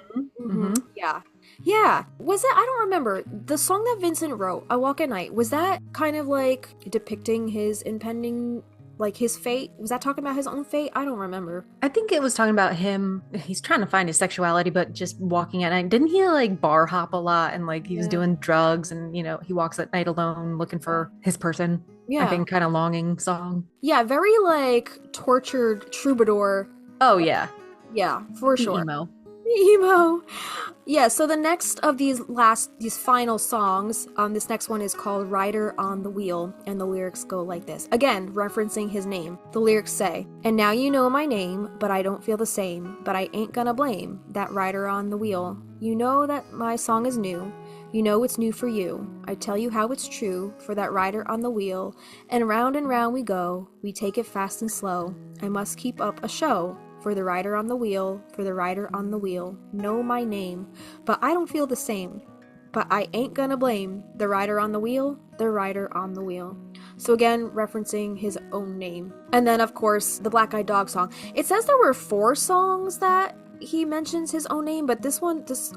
Yeah. Yeah. Was it? I don't remember. The song that Vincent wrote, I Walk at Night, was that kind of like depicting his impending, like his fate? Was that talking about his own fate? I don't remember. I think it was talking about him. He's trying to find his sexuality, but just walking at night. Didn't he like bar hop a lot and like he was doing drugs and, he walks at night alone looking for his person? Yeah. I think kind of longing song. Yeah, very like tortured troubadour. Oh, yeah. Yeah, for sure. Emo. Yeah, so the next of these final songs, this next one is called Rider on the Wheel, and the lyrics go like this. Again, referencing his name. The lyrics say, "And now you know my name, but I don't feel the same, but I ain't gonna blame that rider on the wheel. You know that my song is new. You know it's new for you. I tell you how it's true for that rider on the wheel. And round we go. We take it fast and slow. I must keep up a show for the rider on the wheel, for the rider on the wheel. Know my name, but I don't feel the same. But I ain't gonna blame the rider on the wheel, the rider on the wheel." So again, referencing his own name. And then, of course, the Black Eyed Dog song. It says there were 4 songs that he mentions his own name, but this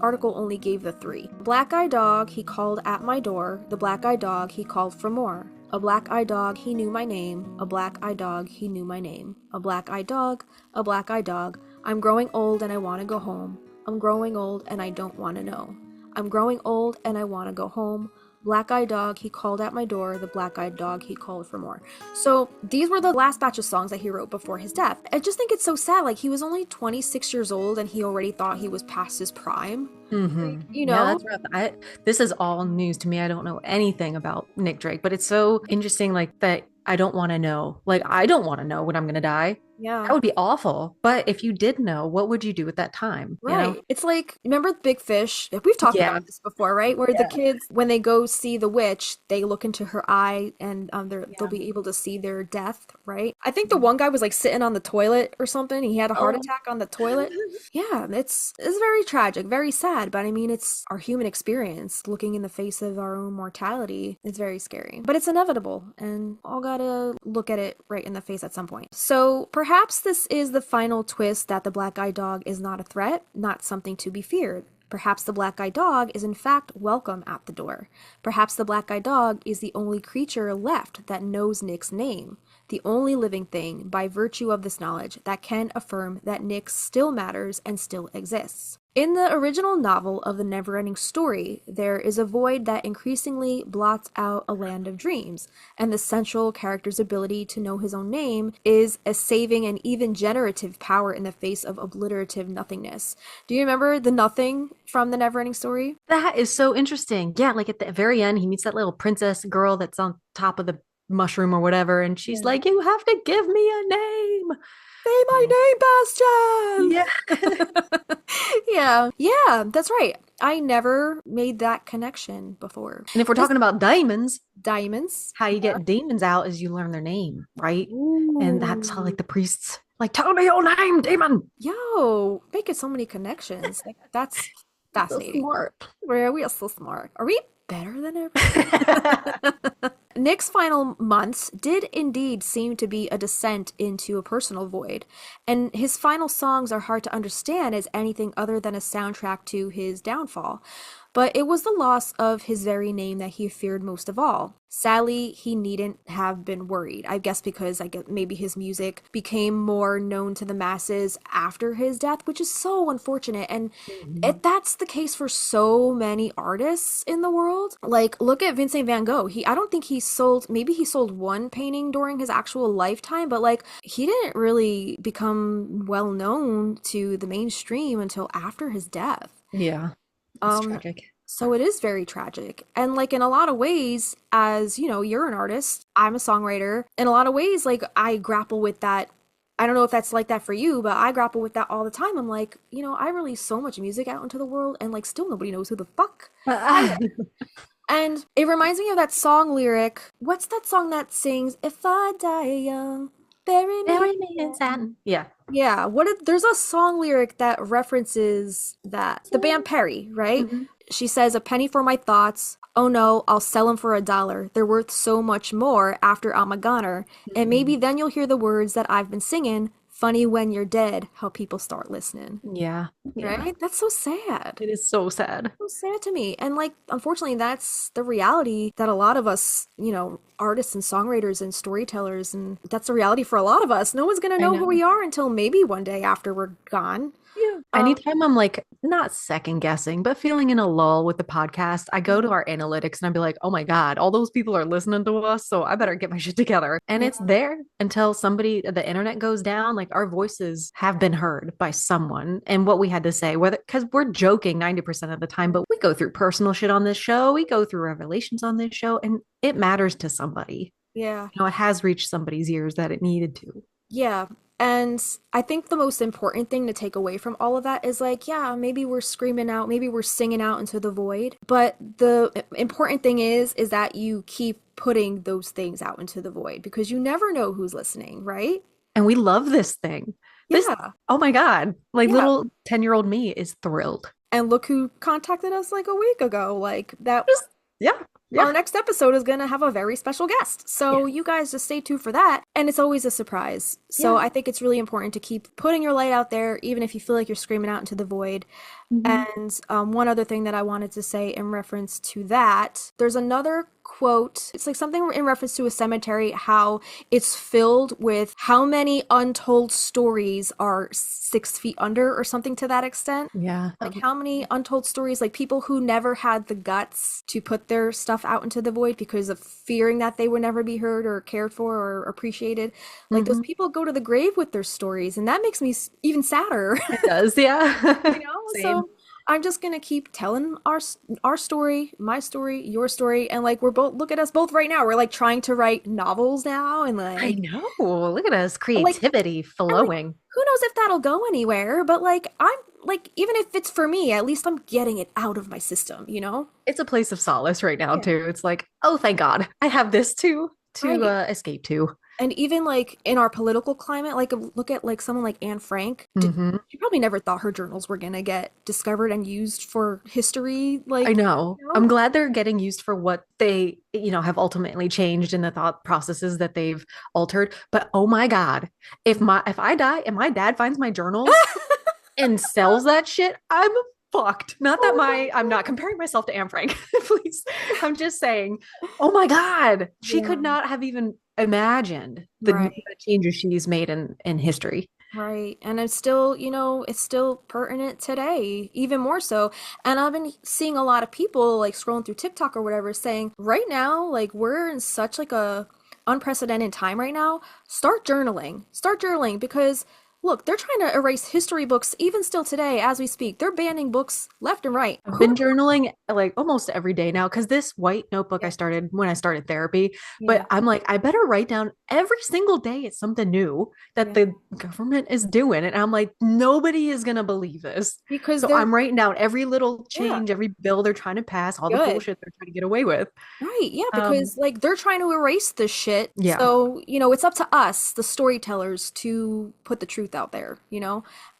article only gave the 3. Black Eyed Dog, he called at my door. The Black Eyed Dog, he called for more. A black eyed dog, he knew my name. A black eyed dog, he knew my name. A black eyed dog, a black eyed dog. I'm growing old and I want to go home. I'm growing old and I don't want to know. I'm growing old and I want to go home. Black-eyed dog, he called at my door. The black-eyed dog, he called for more. So these were the last batch of songs that he wrote before his death. I just think it's so sad. Like, he was only 26 years old and he already thought he was past his prime. Mm-hmm. You know? Yeah, that's rough. This is all news to me. I don't know anything about Nick Drake, but it's so interesting, like, that I don't want to know. Like, I don't want to know when I'm going to die. Yeah. That would be awful. But if you did know, what would you do at that time? Right. You know? It's like, remember Big Fish? We've talked about this before, right? Where the kids, when they go see the witch, they look into her eye and they'll be able to see their death, right? I think the one guy was like sitting on the toilet or something. He had a heart attack on the toilet. Yeah, it's very tragic, very sad. But I mean, it's our human experience looking in the face of our own mortality. It's very scary, but it's inevitable and all gotta look at it right in the face at some point. So perhaps this is the final twist that the black-eyed dog is not a threat, not something to be feared. Perhaps the black-eyed dog is in fact welcome at the door. Perhaps the black-eyed dog is the only creature left that knows Nick's name, the only living thing by virtue of this knowledge that can affirm that Nick still matters and still exists. In the original novel of the never-ending story, there is a void that increasingly blots out a land of dreams, and the central character's ability to know his own name is a saving and even generative power in the face of obliterative nothingness. Do you remember the nothing from the never-ending story? That is so interesting. Yeah, like at the very end, he meets that little princess girl that's on top of the mushroom or whatever, and she's like, "You have to give me a name. Say my name, Bastion!" Yeah, that's right. I never made that connection before. And if we're talking about diamonds, how you get demons out is you learn their name, right? Ooh. And that's how, like, the priests, like, tell me your name, demon. Yo, making so many connections. Like, that's fascinating. So smart. We are so smart. Are we better than ever? Nick's final months did indeed seem to be a descent into a personal void, and his final songs are hard to understand as anything other than a soundtrack to his downfall. But it was the loss of his very name that he feared most of all. Sadly, he needn't have been worried. I guess because maybe his music became more known to the masses after his death, which is so unfortunate. And that's the case for so many artists in the world. Like, look at Vincent van Gogh. I don't think he sold one painting during his actual lifetime, but like, he didn't really become well known to the mainstream until after his death. Yeah. It's tragic. So it is very tragic. And like in a lot of ways, as you know, you're an artist, I'm a songwriter. In a lot of ways, like I grapple with that. I don't know if that's like that for you, but I grapple with that all the time. I'm like, I release so much music out into the world and like still nobody knows who the fuck I am. And it reminds me of that song lyric. What's that song that sings, "If I die young, bury me"? Bury me in satin. Yeah. Yeah, there's a song lyric that references that. The band Perry, right? Mhm. She says, "A penny for my thoughts. Oh no, I'll sell them for $1. They're worth so much more after I'm a goner. And maybe then you'll hear the words that I've been singing. Funny when you're dead, how people start listening." Yeah. Yeah. Right? That's so sad. It is so sad. So sad to me. And like, unfortunately, that's the reality that a lot of us, artists and songwriters and storytellers, and that's the reality for a lot of us. No one's gonna I know who know. we are until maybe one day after we're gone. Yeah. Um, Anytime I'm like not second guessing, but feeling in a lull with the podcast, I go to our analytics and I'd be like, oh my God, all those people are listening to us. So I better get my shit together. And yeah, it's there until the internet goes down. Like our voices have been heard by someone and what we had to say, whether because we're joking 90% of the time, but we go through personal shit on this show. We go through revelations on this show and it matters to somebody. yeah. It has reached somebody's ears that it needed to. Yeah. And I think the most important thing to take away from all of that is like, yeah, maybe we're screaming out, maybe we're singing out into the void, but the important thing is that you keep putting those things out into the void because you never know who's listening, right? And we love this thing. This, Yeah. oh my God, like Yeah. little 10-year-old me is thrilled. And look who contacted us like a week ago. Like that Just, yeah, yeah, our next episode is going to have a very special guest. So yeah, you guys just stay tuned for that. And it's always a surprise. So yeah. I think it's really important to keep putting your light out there, even if you feel like you're screaming out into the void. Mhm. And one other thing that I wanted to say in reference to that, there's another quote. It's like something in reference to a cemetery, how it's filled with how many untold stories are 6 feet under or something to that extent. Yeah. Like how many untold stories, like people who never had the guts to put their stuff out into the void because of fearing that they would never be heard or cared for or appreciated. Like those Mhm. people go to the grave with their stories, and that makes me even sadder. It does, yeah. Same. So I'm just gonna keep telling our story, my story, your story, and like we're both look at us both right now. We're like trying to write novels now, and I know. Look at us, like creativity and like flowing. who knows if that'll go anywhere? But like I'm like even if it's for me, at least I'm getting it out of my system, you know? It's a place of solace right now Yeah. too. It's like, oh, thank God, I have this too to Right. escape to. And even like in our political climate, like look at like someone like Anne Frank. Hmm. She probably never thought her journals were gonna get discovered and used for history. I Like, know. you know? I'm glad they're getting used for what they, have ultimately changed in the thought processes that they've altered. But oh my God, if I die and my dad finds my journals and sells that shit, I'm fucked. Not that I'm not comparing myself to Anne Frank, please. I'm just saying, oh my God, she Yeah. could not have even imagined Right. the changes she's made in history. Right. And it's still, it's still pertinent today, even more so. And I've been seeing a lot of people like scrolling through TikTok or whatever saying right now, like we're in such like a unprecedented time right now. Start journaling. Start journaling because look, they're trying to erase history books even still today as we speak. They're banning books left and right. I've been journaling like almost every day now because this white notebook I Yeah. started when I started therapy. Yeah. But I'm like, I better write down every single day it's something new that Yeah. the government is doing. And I'm like, nobody is gonna believe this. Because So they're I'm writing down every little yeah, change, every bill they're trying to pass, all the good. bullshit they're trying to get away with. Right, yeah, Um, because like they're trying to erase this shit. yeah. So, it's up to us, the storytellers, to put the truth out there,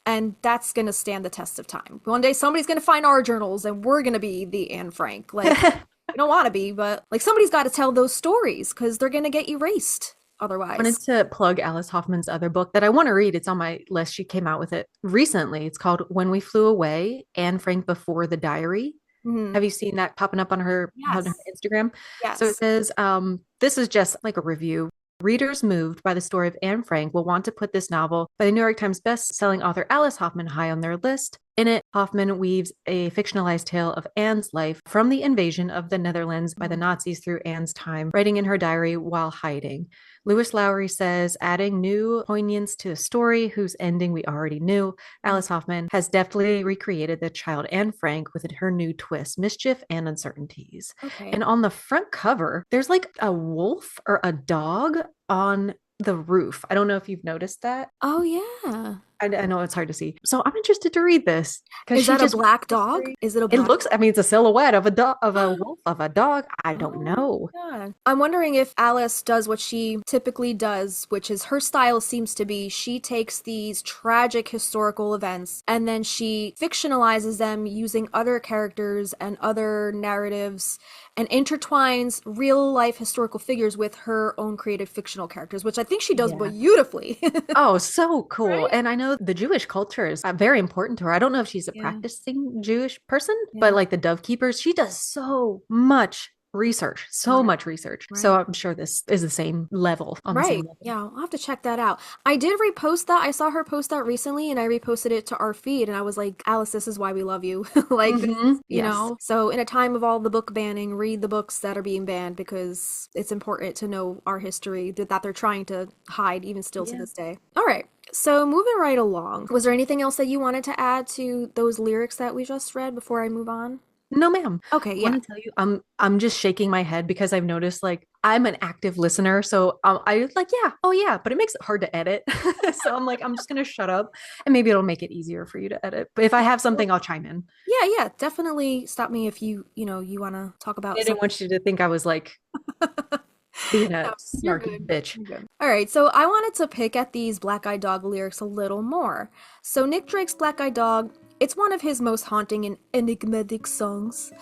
And that's gonna stand the test of time. One day somebody's gonna find our journals and we're gonna be the Anne Frank. Like, we don't want to be, but like somebody's got to tell those stories because they're gonna get erased I otherwise. wanted to plug Alice Hoffman's other book that I want to read. It's on my list. She came out with it recently. It's called When We Flew Away, Anne Frank Before the Diary. Mhm. Have you seen that popping up on her Yes, Instagram? So it yes. says, this is just like a review. Readers moved by the story of Anne Frank will want to put this novel by the New York Times best-selling author Alice Hoffman high on their list. In it, Hoffman weaves a fictionalized tale of Anne's life from the invasion of the Netherlands by the Nazis through Anne's time, writing in her diary while hiding. Lewis Lowry says, adding new poignance to a story whose ending we already knew, Alice Hoffman has deftly recreated the child Anne Frank with her new twist, mischief and uncertainties. Okay. And on the front cover, there's like a wolf or a dog on the roof. I don't know if you've noticed that. Oh, yeah. I know it's hard to see. So I'm interested to read this because Is she that a just black dog? Is it a it black looks, I mean, it's a silhouette of a dog, of a wolf, of a dog. I don't Oh, know. yeah. I'm wondering if Alice does what she typically does, which is her style seems to be she takes these tragic historical events and then she fictionalizes them using other characters and other narratives and intertwines real life historical figures with her own creative fictional characters, which I think she does Yeah. beautifully. Oh, so cool. Right? And I know the Jewish culture is very important to her. I don't know if she's a Yeah. practicing Jewish person, Yeah. but like the Dove Keepers, she does so much research, so Right. much research. So Right. I'm sure this is the same level, on the Right. same level. Yeah, I'll have to check that out. I did repost that. I saw her post that recently and I reposted it to our feed and I was like, Alice, this is why we love you. Like, this, you Yes. know? So in a time of all the book banning, read the books that are being banned because it's important to know our history that they're trying to hide even still to Yeah. this day. All right. So moving right along, was there anything else that you wanted to add to those lyrics that we just read before I move on? No, ma'am. Okay, I yeah. want to tell you, I'm just shaking my head because I've noticed like I'm an active listener, so I was like, yeah, oh yeah, but it makes it hard to edit. So I'm like, I'm just gonna shut up, and maybe it'll make it easier for you to edit. But if I have something, I'll chime in. Yeah, definitely stop me if you want to talk I about didn't something. want you to think I was like being a No, you're snarky good. bitch. You're good. All right, so I wanted to pick at these Black Eyed Dog lyrics a little more. So Nick Drake's Black Eyed Dog, it's one of his most haunting and enigmatic songs,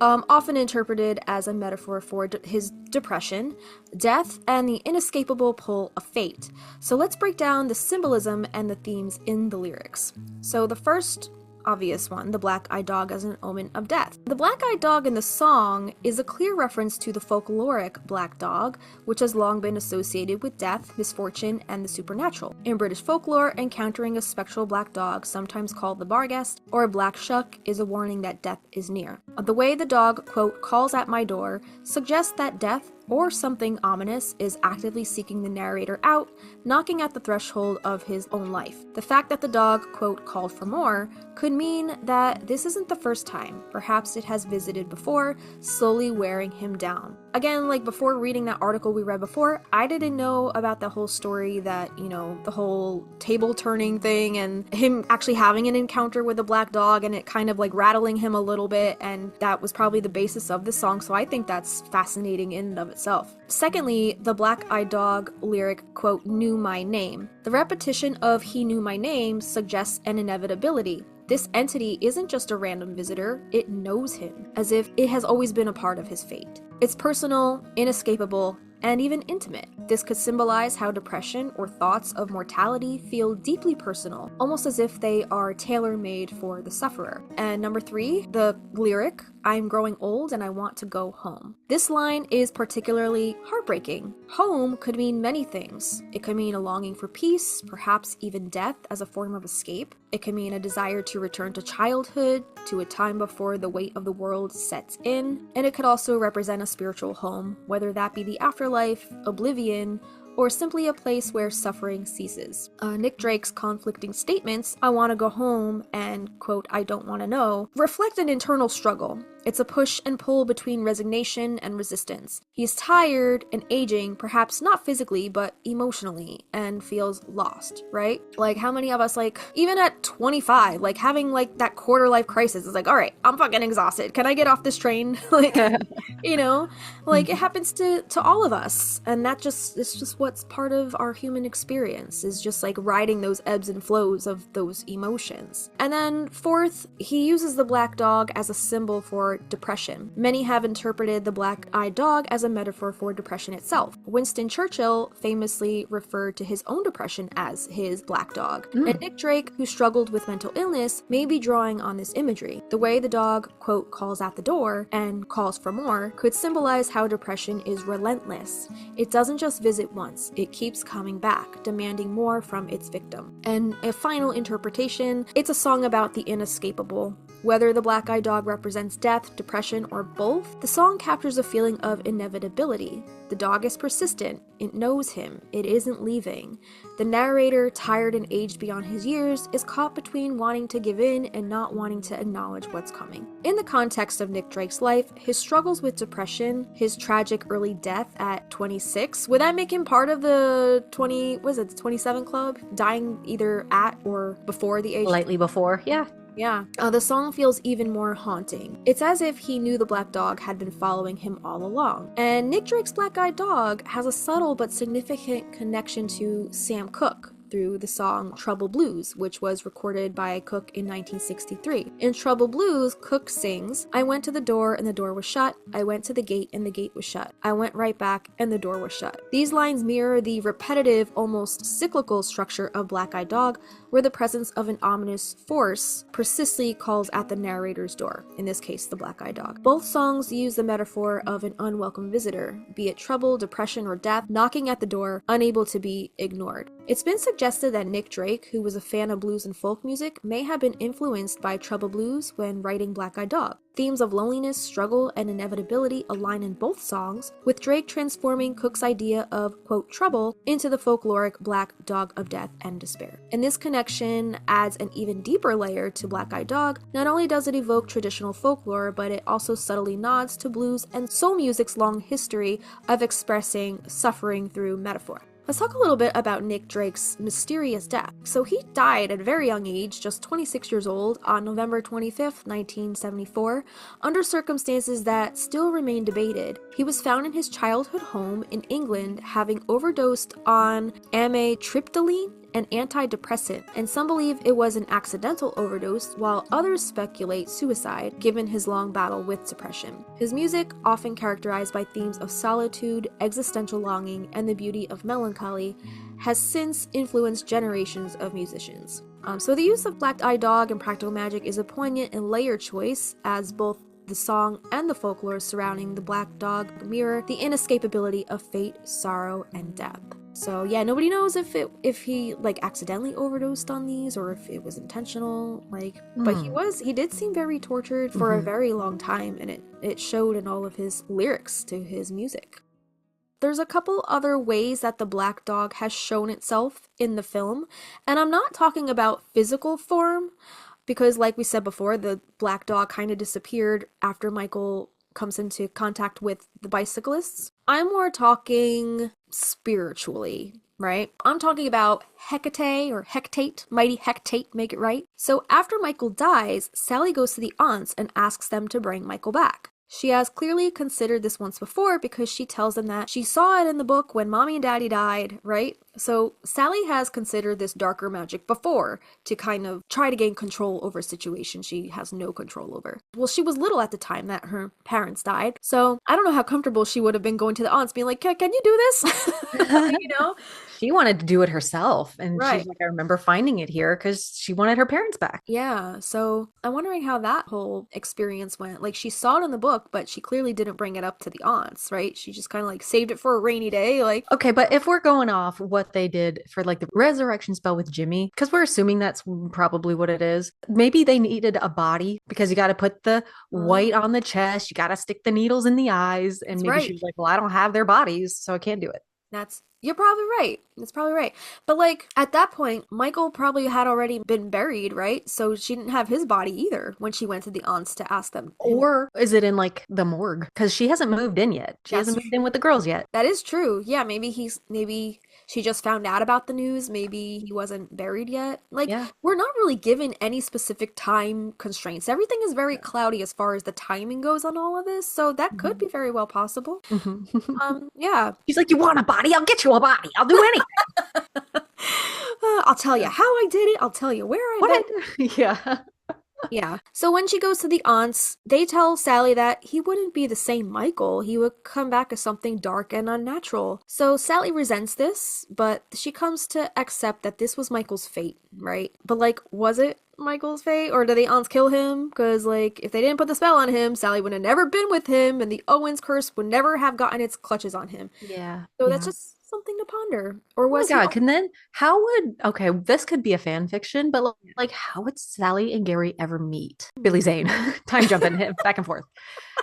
often interpreted as a metaphor for his depression, death, and the inescapable pull of fate. So let's break down the symbolism and the themes in the lyrics. So the first obvious one, the black-eyed dog as an omen of death. The black-eyed dog in the song is a clear reference to the folkloric black dog, which has long been associated with death, misfortune, and the supernatural. In British folklore, encountering a spectral black dog, sometimes called the Barghest, or a black shuck, is a warning that death is near. The way the dog, quote, calls at my door, suggests that death, or something ominous, is actively seeking the narrator out, knocking at the threshold of his own life. The fact that the dog, quote, called for more, could mean that this isn't the first time. Perhaps it has visited before, slowly wearing him down. Again, like before reading that article we read before, I didn't know about the whole story that, the whole table turning thing and him actually having an encounter with a black dog and it kind of like rattling him a little bit, and that was probably the basis of the song, so I think that's fascinating in and of itself. Secondly, the black-eyed dog lyric, quote, knew my name. The repetition of he knew my name suggests an inevitability. This entity isn't just a random visitor, it knows him, as if it has always been a part of his fate. It's personal, inescapable, and even intimate. This could symbolize how depression or thoughts of mortality feel deeply personal, almost as if they are tailor-made for the sufferer. And number 3, the lyric, I'm growing old and I want to go home. This line is particularly heartbreaking. Home could mean many things. It could mean a longing for peace, perhaps even death as a form of escape. It could mean a desire to return to childhood, to a time before the weight of the world sets in. And it could also represent a spiritual home, whether that be the afterlife, oblivion, or simply a place where suffering ceases. Nick Drake's conflicting statements, I want to go home, and, quote, I don't want to know, reflect an internal struggle. It's a push and pull between resignation and resistance. He's tired and aging, perhaps not physically, but emotionally, and feels lost, right? Like, how many of us, like, even at 25, like, having, like, that quarter-life crisis is like, all right, I'm fucking exhausted. Can I get off this train? Like, like, it happens to all of us, and it's just what's part of our human experience, is just, like, riding those ebbs and flows of those emotions. And then, fourth, he uses the black dog as a symbol for for depression. Many have interpreted the black-eyed dog as a metaphor for depression itself. Winston Churchill famously referred to his own depression as his black dog. And Nick Drake, who struggled with mental illness, may be drawing on this imagery. The way the dog, quote, calls at the door and calls for more could symbolize how depression is relentless. It doesn't just visit once, it keeps coming back, demanding more from its victim. And a final interpretation, it's a song about the inescapable. Whether the black-eyed dog represents death, depression, or both, the song captures a feeling of inevitability. The dog is persistent, it knows him, it isn't leaving. The narrator, tired and aged beyond his years, is caught between wanting to give in and not wanting to acknowledge what's coming. In the context of Nick Drake's life, his struggles with depression, his tragic early death at 26, would that make him part of the 27 club? Dying either at or before the age? Slightly before, yeah. Yeah. The song feels even more haunting. It's as if he knew the black dog had been following him all along. And Nick Drake's black-eyed dog has a subtle but significant connection to Sam Cooke through the song Trouble Blues, which was recorded by Cooke in 1963. In Trouble Blues, Cooke sings, "I went to the door and the door was shut. I went to the gate and the gate was shut. I went right back and the door was shut." These lines mirror the repetitive, almost cyclical structure of Black-Eyed Dog, where the presence of an ominous force persistently calls at the narrator's door, in this case, the black-eyed dog. Both songs use the metaphor of an unwelcome visitor, be it trouble, depression, or death, knocking at the door, unable to be ignored. It's been suggested that Nick Drake, who was a fan of blues and folk music, may have been influenced by Trouble Blues when writing Black-Eyed Dog. Themes of loneliness, struggle, and inevitability align in both songs, with Drake transforming Cooke's idea of, quote, trouble into the folkloric black dog of death and despair. And this connection adds an even deeper layer to Black-Eyed Dog. Not only does it evoke traditional folklore, but it also subtly nods to blues and soul music's long history of expressing suffering through metaphor. Let's talk a little bit about Nick Drake's mysterious death. So he died at a very young age, just 26 years old, on November 25th, 1974, under circumstances that still remain debated. He was found in his childhood home in England, having overdosed on amitriptyline, an antidepressant, and some believe it was an accidental overdose, while others speculate suicide, given his long battle with depression. His music, often characterized by themes of solitude, existential longing, and the beauty of melancholy, has since influenced generations of musicians. So the use of Black-Eyed Dog and Practical Magic is a poignant and layered choice, as both the song and the folklore surrounding the black dog mirror the inescapability of fate, sorrow, and death. So yeah, nobody knows if he like accidentally overdosed on these or if it was intentional, but he did seem very tortured for a very long time, and it showed in all of his lyrics to his music. There's a couple other ways that the black dog has shown itself in the film, and I'm not talking about physical form, because like we said before, the black dog kind of disappeared after Michael comes into contact with the bicyclists. I'm more talking spiritually, right? I'm talking about Hecate or Hectate, mighty Hectate, make it right. So after Michael dies, Sally goes to the aunts and asks them to bring Michael back. She has clearly considered this once before because she tells them that she saw it in the book when mommy and daddy died, right? So Sally has considered this darker magic before to kind of try to gain control over a situation she has no control over. Well, she was little at the time that her parents died, so I don't know how comfortable she would have been going to the aunts being like, can you do this? You know? She wanted to do it herself, and Right. she's like, I remember finding it here because she wanted her parents back. Yeah, so I'm wondering how that whole experience went. Like, she saw it in the book, but she clearly didn't bring it up to the aunts, right? She just kind of like saved it for a rainy day, like. Okay, but if we're going off what they did for like the resurrection spell with Jimmy, because we're assuming that's probably what it is, maybe they needed a body because you got to put the white on the chest, you got to stick the needles in the eyes, and maybe she was like, well, I don't have their bodies, so I can't do it. You're probably right. That's probably right. But like at that point, Michael probably had already been buried, right? So she didn't have his body either when she went to the aunts to ask them. Or is it in like the morgue? Because she hasn't moved in yet. She hasn't moved in with the girls yet. That is true. Yeah, maybe she just found out about the news. Maybe he wasn't buried yet. Like, we're not really given any specific time constraints. Everything is very cloudy as far as the timing goes on all of this. So that could be very well possible. Yeah. She's like, you want a body? I'll get you a body. I'll do anything. I'll tell you how I did it. I'll tell you where I did it. Yeah. Yeah. So when she goes to the aunts, they tell Sally that he wouldn't be the same Michael. He would come back as something dark and unnatural. So Sally resents this, but she comes to accept that this was Michael's fate, right? But like, was it Michael's fate? Or did the aunts kill him? Because like, if they didn't put the spell on him, Sally would have never been with him, and the Owens curse would never have gotten its clutches on him. Yeah. So that's Yeah. just something to ponder. Or Oh my was he? God, can then how would okay, this could be a fan fiction, but like how would Sally and Gary ever meet? Billy Zane. Time jumping him back and forth.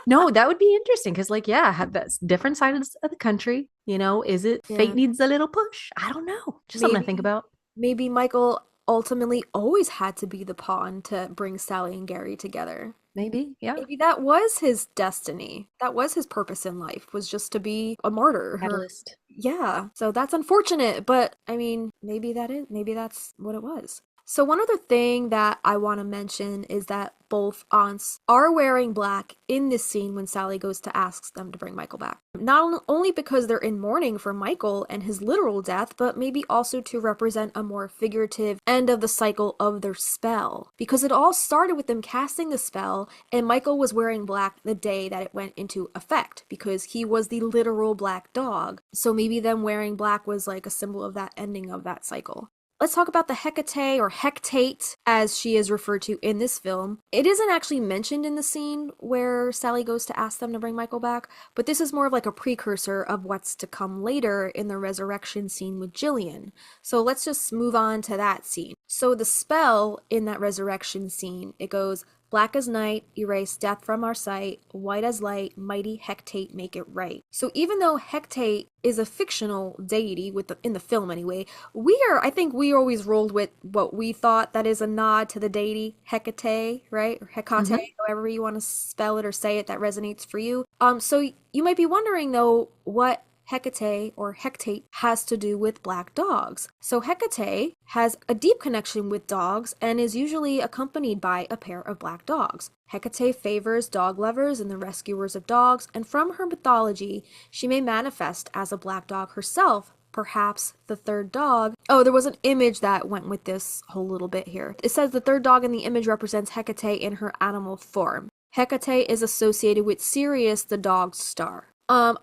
No, that would be interesting because like yeah, have that different sides of the country, is it Yeah. fate needs a little push? I don't know. Just something to think Maybe about. maybe Michael ultimately always had to be the pawn to bring Sally and Gary together. Maybe. Yeah. Maybe that was his destiny. That was his purpose in life, was just to be a martyr. Catalyst. Yeah. So that's unfortunate, but I mean, maybe that's what it was. So one other thing that I want to mention is that both aunts are wearing black in this scene when Sally goes to ask them to bring Michael back. Not only because they're in mourning for Michael and his literal death, but maybe also to represent a more figurative end of the cycle of their spell. Because it all started with them casting the spell, and Michael was wearing black the day that it went into effect, because he was the literal black dog. So maybe them wearing black was like a symbol of that ending of that cycle. Let's talk about the Hecate, or Hectate, as she is referred to in this film. It isn't actually mentioned in the scene where Sally goes to ask them to bring Michael back, but this is more of like a precursor of what's to come later in the resurrection scene with Jillian. So let's just move on to that scene. So the spell in that resurrection scene, it goes, "Black as night, erase death from our sight. White as light, mighty Hectate, make it right." So even though Hecate is a fictional deity in the film anyway, I think we always rolled with what we thought that is a nod to the deity Hecate, right? Or Hekate, Mhm. however you want to spell it or say it that resonates for you. So you might be wondering though, what Hecate or Hectate has to do with black dogs. So Hecate has a deep connection with dogs and is usually accompanied by a pair of black dogs. Hecate favors dog lovers and the rescuers of dogs, and from her mythology, she may manifest as a black dog herself, perhaps the third dog. Oh, there was an image that went with this whole little bit here. It says the third dog in the image represents Hecate in her animal form. Hecate is associated with Sirius, the dog's star.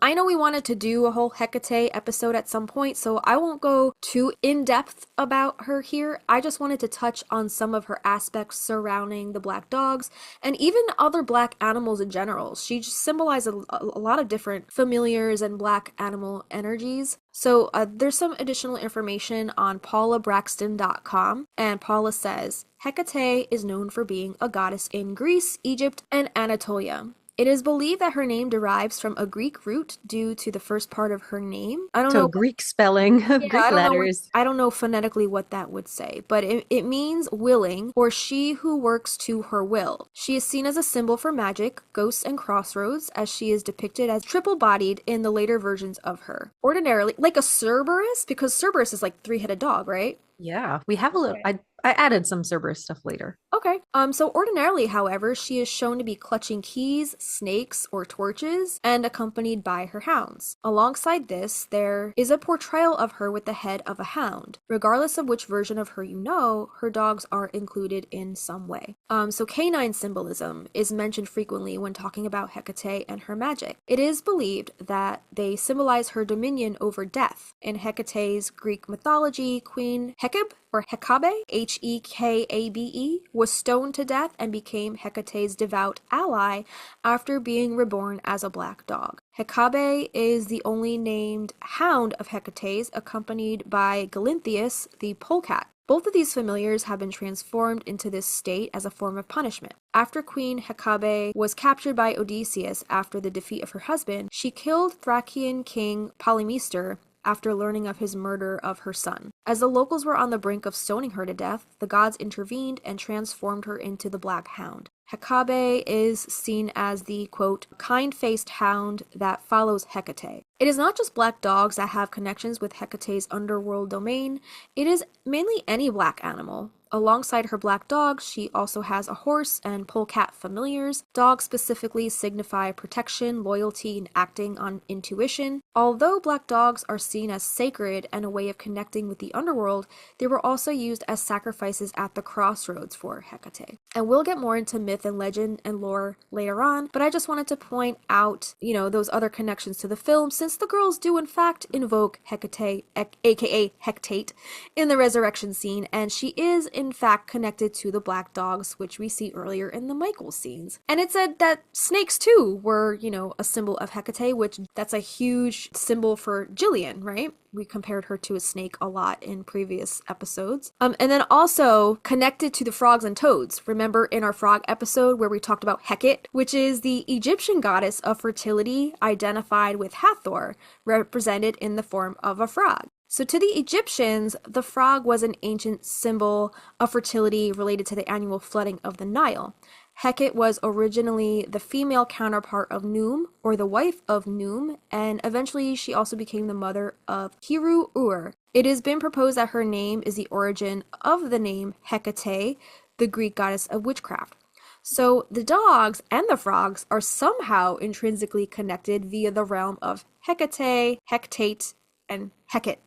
I know we wanted to do a whole Hecate episode at some point, so I won't go too in-depth about her here. I just wanted to touch on some of her aspects surrounding the black dogs and even other black animals in general. She just symbolizes a lot of different familiars and black animal energies. So there's some additional information on paulabraxton.com, and Paula says, Hecate is known for being a goddess in Greece, Egypt, and Anatolia. It is believed that her name derives from a Greek root due to the first part of her name. I don't So know. Greek spelling, Yeah, Greek letters. I don't know phonetically what that would say, but it means willing, or she who works to her will. She is seen as a symbol for magic, ghosts, and crossroads, as she is depicted as triple-bodied in the later versions of her. Ordinarily, like a Cerberus, because Cerberus is like three-headed dog, right? Yeah, we have a little. I added some Cerberus stuff later. Okay. So ordinarily, however, she is shown to be clutching keys, snakes, or torches, and accompanied by her hounds. Alongside this, there is a portrayal of her with the head of a hound. Regardless of which version of her you know, her dogs are included in some way. So canine symbolism is mentioned frequently when talking about Hecate and her magic. It is believed that they symbolize her dominion over death. In Hecate's Greek mythology, Queen Hecate, or Hekabe, Hekabe, was stoned to death and became Hecate's devout ally after being reborn as a black dog. Hekabe is the only named hound of Hecate's, accompanied by Galinthius, the polecat. Both of these familiars have been transformed into this state as a form of punishment. After Queen Hekabe was captured by Odysseus after the defeat of her husband, she killed Thracian king Polymestor after learning of his murder of her son. As the locals were on the brink of stoning her to death, the gods intervened and transformed her into the Black Hound. Hekabe is seen as the, quote, kind-faced hound that follows Hecate. It is not just black dogs that have connections with Hecate's underworld domain, it is mainly any black animal. Alongside her black dog, she also has a horse and polecat familiars. Dogs specifically signify protection, loyalty, and acting on intuition. Although black dogs are seen as sacred and a way of connecting with the underworld, they were also used as sacrifices at the crossroads for Hecate. And we'll get more into myth and legend and lore later on, but I just wanted to point out, those other connections to the film, since the girls do in fact invoke Hecate, aka Hectate, in the resurrection scene, and she is in fact connected to the black dogs, which we see earlier in the Michael scenes. And it said that snakes too were, a symbol of Hecate, which that's a huge symbol for Jillian, right? We compared her to a snake a lot in previous episodes. And then also connected to the frogs and toads. Remember in our frog episode where we talked about Hecate, which is the Egyptian goddess of fertility identified with Hathor, represented in the form of a frog. So to the Egyptians, the frog was an ancient symbol of fertility related to the annual flooding of the Nile. Hecate was originally the female counterpart of Noom, or the wife of Noom, and eventually she also became the mother of Heru-Ur. It has been proposed that her name is the origin of the name Hecate, the Greek goddess of witchcraft. So the dogs and the frogs are somehow intrinsically connected via the realm of Hecate, Hectate, and Hecate,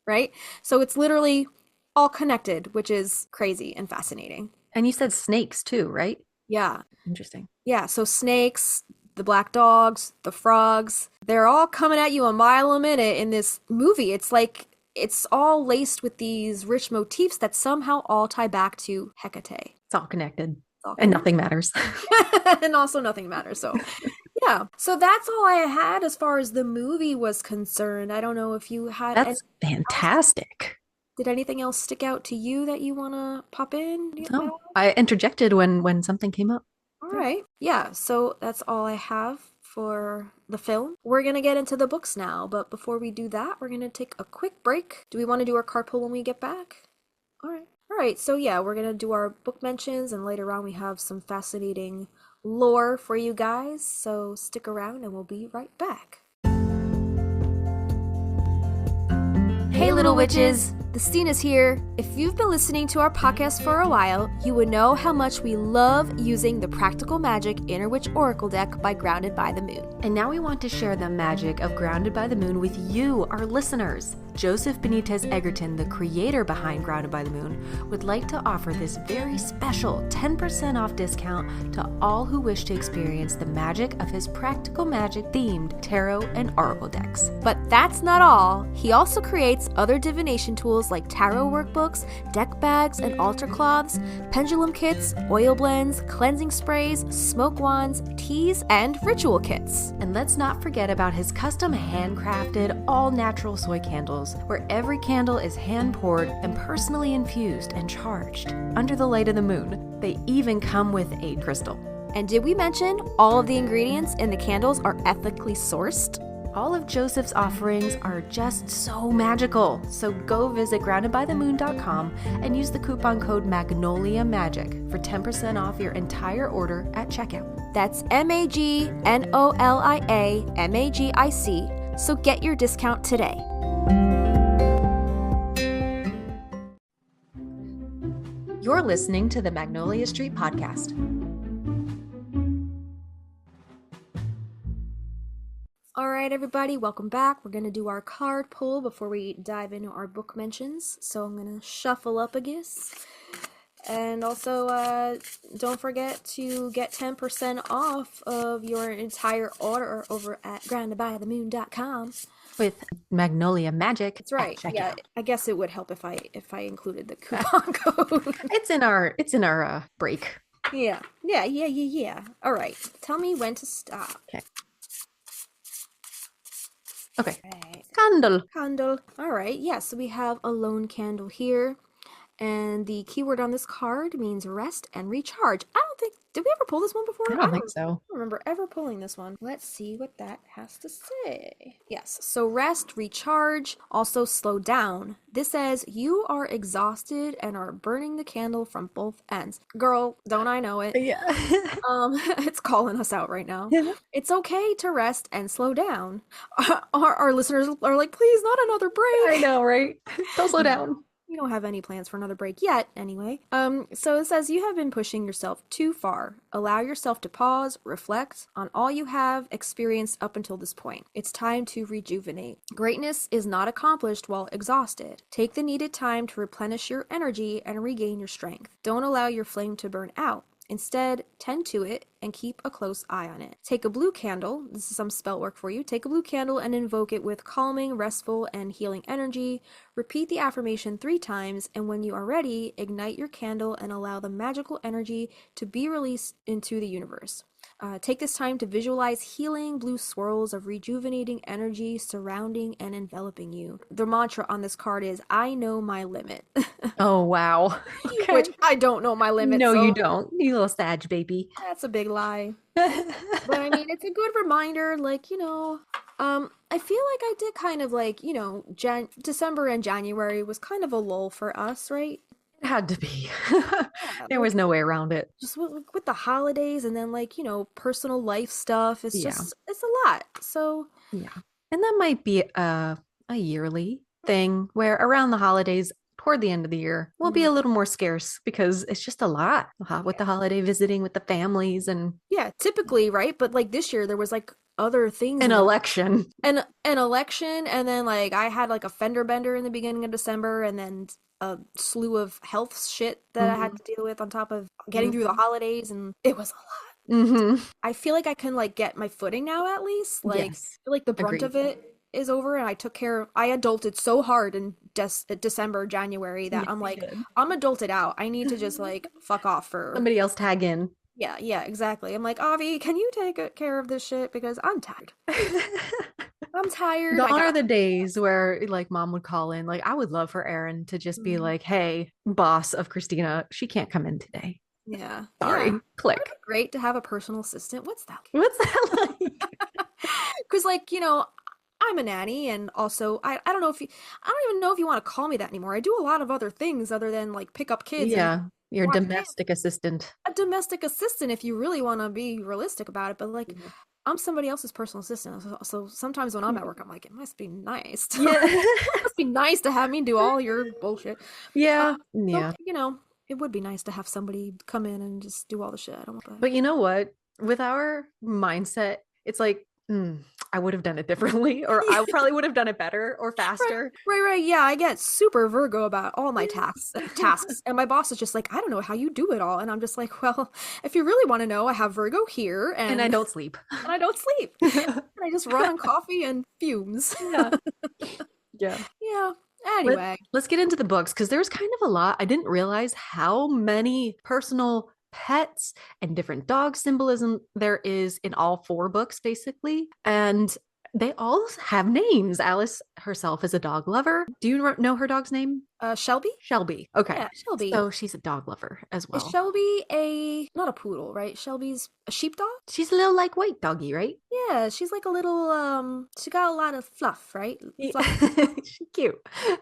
right? So it's literally all connected, which is crazy and fascinating. And you said snakes too, right? Yeah. Interesting. Yeah, so snakes, the black dogs, the frogs, they're all coming at you a mile a minute in this movie. It's like it's all laced with these rich motifs that somehow all tie back to Hecate. It's all connected. And nothing matters. And also nothing matters. So, yeah. So that's all I had as far as the movie was concerned. I don't know if you had. That's fantastic. Did anything else stick out to you that you want to pop in? No, I interjected when something came up. All right. Yeah. So that's all I have for the film. We're going to get into the books now. But before we do that, we're going to take a quick break. Do we want to do our card pull when we get back? All right. All right, so yeah, we're going to do our book mentions, and later on we have some fascinating lore for you guys, so stick around and we'll be right back. Hey little witches, the scene is here. If you've been listening to our podcast for a while, you would know how much we love using the Practical Magic Inner Witch Oracle deck by Grounded by the Moon. And now we want to share the magic of Grounded by the Moon with you, our listeners. Joseph Benitez Egerton, the creator behind Grounded by the Moon, would like to offer this very special 10% off discount to all who wish to experience the magic of his Practical Magic themed tarot and oracle decks. But that's not all. He also creates other divination tools like tarot workbooks, deck bags and altar cloths, pendulum kits, oil blends, cleansing sprays, smoke wands, teas, and ritual kits. And let's not forget about his custom handcrafted all-natural soy candles, where every candle is hand-poured and personally infused and charged under the light of the moon. They even come with a crystal. And did we mention all of the ingredients in the candles are ethically sourced? All of Joseph's offerings are just so magical. So go visit groundedbythemoon.com and use the coupon code Magnolia Magic for 10% off your entire order at checkout. That's MAGNOLIA MAGIC. So get your discount today. You're listening to the Magnolia Street Podcast. All right, everybody, welcome back. We're going to do our card pull before we dive into our book mentions. So I'm going to shuffle up a guess. And also, don't forget to get 10% off of your entire order over at groundedbythemoon.com. With Magnolia Magic. That's right. Yeah, I guess it would help if I included the coupon code. It's in our break. Yeah. All right. Tell me when to stop. Okay. Right. Candle. Candle. All right. Yeah. So we have a lone candle here, And the keyword on this card means rest and recharge. I don't think, did we ever pull this one before? I don't think so. I don't remember ever pulling this one. Let's see what that has to say. Yes, so rest, recharge, also slow down. This says you are exhausted and are burning the candle from both ends. Girl, don't I know it? Yeah. It's calling us out right now. It's okay to rest and slow down. Our listeners are like, please, not another break. I know, right? Don't slow down. We don't have any plans for another break yet, anyway. So it says you have been pushing yourself too far. Allow yourself to pause, reflect on all you have experienced up until this point. It's time to rejuvenate. Greatness is not accomplished while exhausted. Take the needed time to replenish your energy and regain your strength. Don't allow your flame to burn out. Instead, tend to it and keep a close eye on it. Take a blue candle. This is some spell work for you. Take a blue candle and invoke it with calming, restful, and healing energy. Repeat the affirmation 3 times, and when you are ready, ignite your candle and allow the magical energy to be released into the universe. Take this time to visualize healing blue swirls of rejuvenating energy surrounding and enveloping you. The mantra on this card is, I know my limit. Oh, wow. Okay. Which I don't know my limit. No, so you don't. You little Sag baby. That's a big lie. But I mean, it's a good reminder, like, I feel like I did kind of like, December and January was kind of a lull for us, right? It had to be. There was no way around it. Just with the holidays and then like, personal life stuff. It's just, it's a lot. So, yeah. And that might be a yearly thing where around the holidays, toward the end of the year, will be a little more scarce because it's just a lot with the holiday visiting with the families and yeah, typically, right? But like this year there was like other things. An election. An election, and then like I had like a fender bender in the beginning of December, and then a slew of health shit that I had to deal with on top of getting through the holidays, and it was a lot. I feel like I can like get my footing now at least. Like I feel like the brunt of it is over, and I adulted so hard in December, January that I'm like, I'm adulted out. I need to just like fuck off for somebody else tag in. Yeah, exactly. I'm like, Avi, can you take care of this shit? Because I'm tired. I'm tired. Gone are the days where like mom would call in. Like I would love for Erin to just be like, hey, boss of Christina, she can't come in today. Yeah. Sorry. Yeah. Click. It'd be great to have a personal assistant. What's that? What's that like? Because like, I'm a nanny, and also I don't even know if you want to call me that anymore. I do a lot of other things other than like pick up kids. Yeah. Your domestic assistant. A domestic assistant, if you really want to be realistic about it. But like, I'm somebody else's personal assistant. So sometimes when I'm at work, I'm like, it must be nice. It must be nice to have me do all your bullshit. Yeah. So, it would be nice to have somebody come in and just do all the shit. I don't want that. But you know what? With our mindset, it's like, I would have done it differently, or I probably would have done it better or faster. Right. Yeah, I get super Virgo about all my tasks, and my boss is just like, I don't know how you do it all, and I'm just like, well, if you really want to know, I have Virgo here, and I don't sleep, and I I just run on coffee and fumes. Yeah. Anyway, let's get into the books because there's kind of a lot. I didn't realize how many personal pets and different dog symbolism there is in all 4 books basically, and they all have names. Alice herself is a dog lover. Do you know her dog's name? Shelby. Okay. Yeah, Shelby. So she's a dog lover as well. Is Shelby not a poodle, right? Shelby's a sheepdog? She's a little like white doggy, right? Yeah, she's like a little she got a lot of fluff, right? She's cute.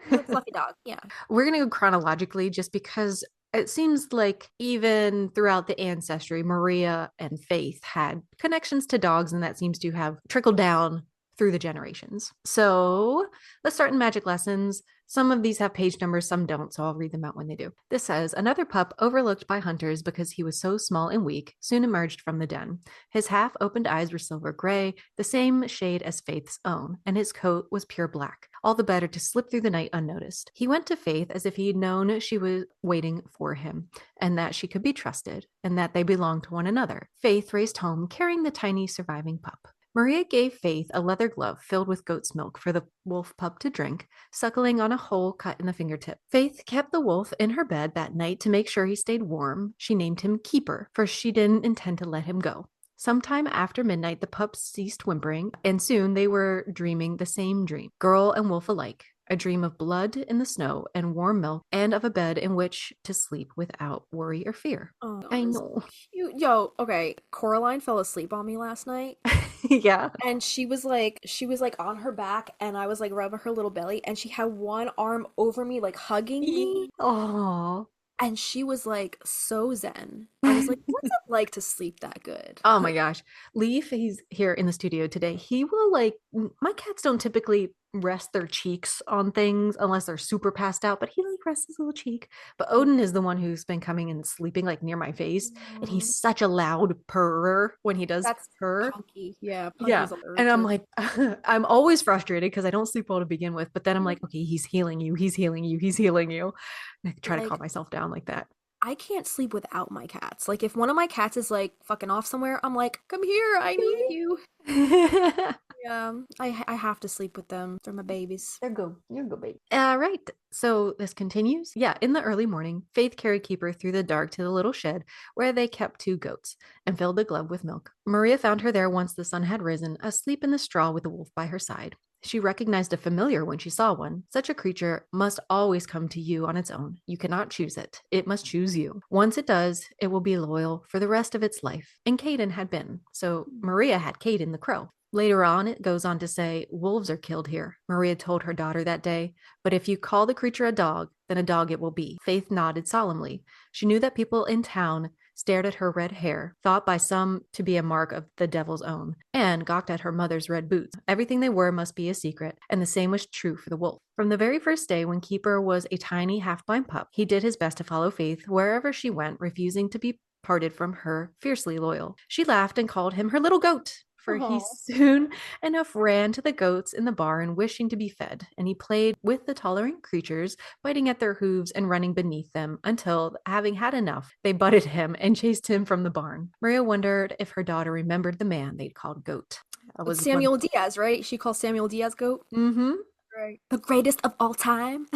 Fluffy dog. Yeah. We're gonna go chronologically just because it seems like even throughout the ancestry, Maria and Faith had connections to dogs, and that seems to have trickled down through the generations. So let's start in magic lessons. Some of these have page numbers, some don't, so I'll read them out when they do. This says, another pup overlooked by hunters because he was so small and weak soon emerged from the den. His half-opened eyes were silver gray, the same shade as Faith's own, and his coat was pure black, all the better to slip through the night unnoticed. He went to Faith as if he'd known she was waiting for him, and that she could be trusted, and that they belonged to one another. Faith raced home carrying the tiny surviving pup. Maria gave Faith a leather glove filled with goat's milk for the wolf pup to drink, suckling on a hole cut in the fingertip. Faith kept the wolf in her bed that night to make sure he stayed warm. She named him Keeper, for she didn't intend to let him go. Sometime after midnight, the pup ceased whimpering, and soon they were dreaming the same dream, girl and wolf alike. a dream of blood in the snow and warm milk, and of a bed in which to sleep without worry or fear. Oh, I that's know. cute. Yo, okay. Coraline fell asleep on me last night. Yeah. And she was like on her back and I was like rubbing her little belly and she had one arm over me like hugging me Oh. and she was like so zen. I was like, what's it like to sleep that good? Oh my gosh. Leaf, he's here in the studio today. He will my cats don't typically rest their cheeks on things unless they're super passed out, but he rests his little cheek. But Odin is the one who's been coming and sleeping like near my face. And Mm, he's such a loud purrer when he does that's purr. Punky. Yeah, Yeah. Punky's And I'm allergic. like, I'm always frustrated because I don't sleep well to begin with. But then I'm like, okay, he's healing you. He's healing you. He's healing you. And I try to calm Like, myself down like that. I can't sleep without my cats. Like, if one of my cats is like fucking off somewhere, I'm like, come here, I need you. Yeah, I have to sleep with them. They're my babies. You're go, babe. Right. So this continues. Yeah, in the early morning, Faith carried Keeper through the dark to the little shed where they kept 2 goats and filled the glove with milk. Maria found her there once the sun had risen, asleep in the straw with the wolf by her side. She recognized a familiar when she saw one. Such a creature must always come to you on its own. You cannot choose it. It must choose you. Once it does, it will be loyal for the rest of its life. And Caden had been. So Maria had Caden the crow. Later on, it goes on to say, wolves are killed here, Maria told her daughter that day. But if you call the creature a dog, then a dog it will be. Faith nodded solemnly. She knew that people in town stared at her red hair, thought by some to be a mark of the devil's own, and gawked at her mother's red boots. Everything they wore must be a secret, and the same was true for the wolf. From the very first day when Keeper was a tiny half-blind pup, he did his best to follow Faith wherever she went, refusing to be parted from her, fiercely loyal. She laughed and called him her little goat, for he Oh. soon enough ran to the goats in the barn wishing to be fed, and he played with the tolerant creatures, biting at their hooves and running beneath them until, having had enough, they butted him and chased him from the barn. Maria wondered if her daughter remembered the man they'd called Goat. That It's was one. Samuel Diaz, right? She calls Samuel Diaz goat. Mm-hmm. Right. The greatest of all time.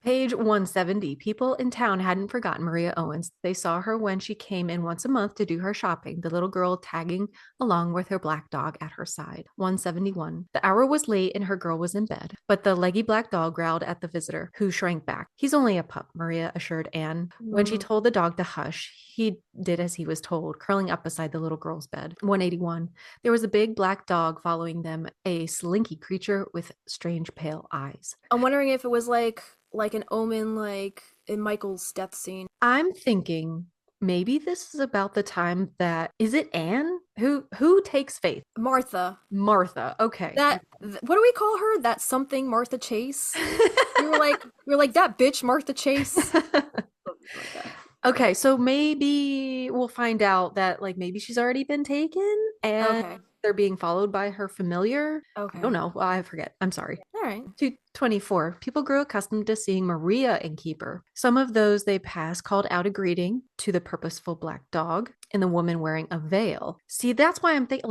Page 170. People in town hadn't forgotten Maria Owens. They saw her when she came in once a month to do her shopping, the little girl tagging along with her black dog at her side. 171. The hour was late and her girl was in bed, but the leggy black dog growled at the visitor, who shrank back. He's only a pup, Maria assured Anne. When she told the dog to hush, he did as he was told, curling up beside the little girl's bed. 181. There was a big black dog following them, a slinky creature with strange pale eyes. I'm wondering if it was like an omen, like in Michael's death scene. I'm thinking maybe this is about the time that is it Anne who takes Faith? Martha. Martha. Okay. What do we call her? That something Martha Chase. we were like that bitch Martha Chase. Something like that. Okay, so maybe we'll find out that maybe she's already been taken and Okay. they're being followed by her familiar. Okay. I don't know. I forget. I'm sorry. All right. 224. People grew accustomed to seeing Maria in Keeper. Some of those they passed called out a greeting to the purposeful black dog and the woman wearing a veil. See, that's why I'm thinking,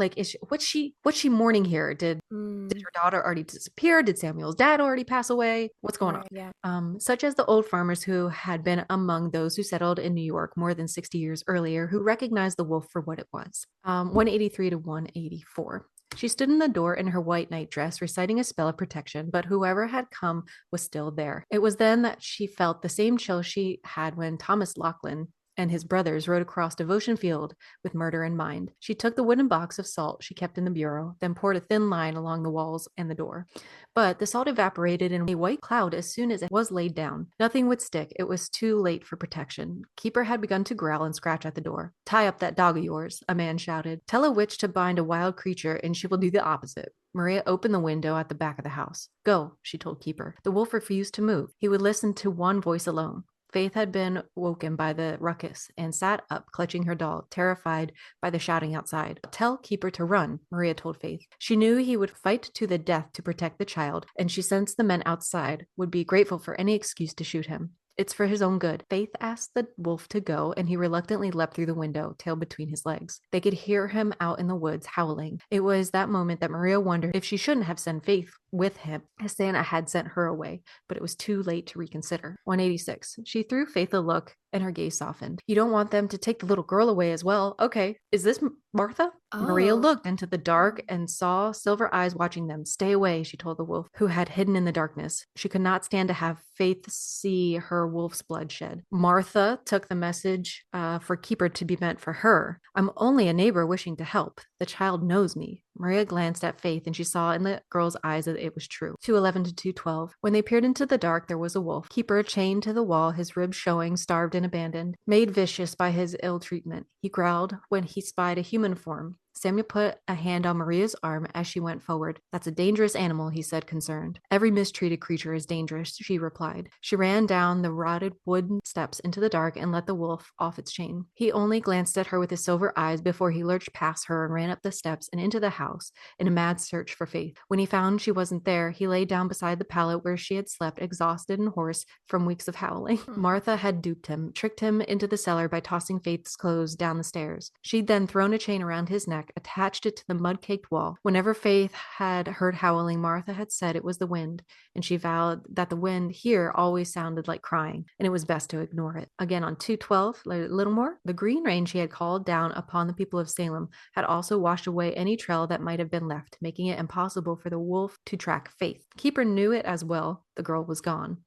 what's she mourning here? Did her daughter already disappear? Did Samuel's dad already pass away? What's going on? Yeah. Such as the old farmers who had been among those who settled in New York more than 60 years earlier, who recognized the wolf for what it was. 183 to 184. She stood in the door in her white nightdress, reciting a spell of protection, but whoever had come was still there. It was then that she felt the same chill she had when Thomas Laughlin and his brothers rode across Devotion Field with murder in mind. She took the wooden box of salt she kept in the bureau, then poured a thin line along the walls and the door. But the salt evaporated in a white cloud as soon as it was laid down. Nothing would stick. It was too late for protection. Keeper had begun to growl and scratch at the door. "Tie up that dog of yours," a man shouted. "Tell a witch to bind a wild creature and she will do the opposite." Maria opened the window at the back of the house. "Go," she told Keeper. The wolf refused to move. He would listen to one voice alone. Faith had been woken by the ruckus and sat up, clutching her doll, terrified by the shouting outside. "Tell Keeper to run," Maria told Faith. She knew he would fight to the death to protect the child, and she sensed the men outside would be grateful for any excuse to shoot him. It's for his own good. Faith asked the wolf to go, and he reluctantly leapt through the window, tail between his legs. They could hear him out in the woods, howling. It was that moment that Maria wondered if she shouldn't have sent Faith with him, as Santa had sent her away, but it was too late to reconsider. 186. She threw Faith a look, and her gaze softened. You don't want them to take the little girl away as well. Okay, is this Martha? Maria Oh. looked into the dark and saw silver eyes watching them. Stay away, she told the wolf, who had hidden in the darkness. She could not stand to have Faith see her wolf's blood shed. Martha took the message for Keeper to be meant for her. I'm only a neighbor wishing to help. The child knows me. Maria glanced at Faith, and she saw in the girl's eyes that it was true. 211 to 212. When they peered into the dark, there was a wolf. Keeper, chained to the wall, his ribs showing, starved and abandoned, made vicious by his ill treatment. He growled when he spied a human form. Samuel put a hand on Maria's arm as she went forward. That's a dangerous animal, he said, concerned. Every mistreated creature is dangerous, she replied. She ran down the rotted wooden steps into the dark and let the wolf off its chain. He only glanced at her with his silver eyes before he lurched past her and ran up the steps and into the house in a mad search for Faith. When he found she wasn't there, he lay down beside the pallet where she had slept, exhausted and hoarse from weeks of howling. Martha had duped him, tricked him into the cellar by tossing Faith's clothes down the stairs. She'd then thrown a chain around his neck, attached it to the mud-caked wall. Whenever Faith had heard howling, Martha had said it was the wind, and she vowed that the wind here always sounded like crying, and it was best to ignore it. Again, on 212, a little more, the green rain she had called down upon the people of Salem had also washed away any trail that might have been left, making it impossible for the wolf to track Faith. Keeper knew it as well. The girl was gone.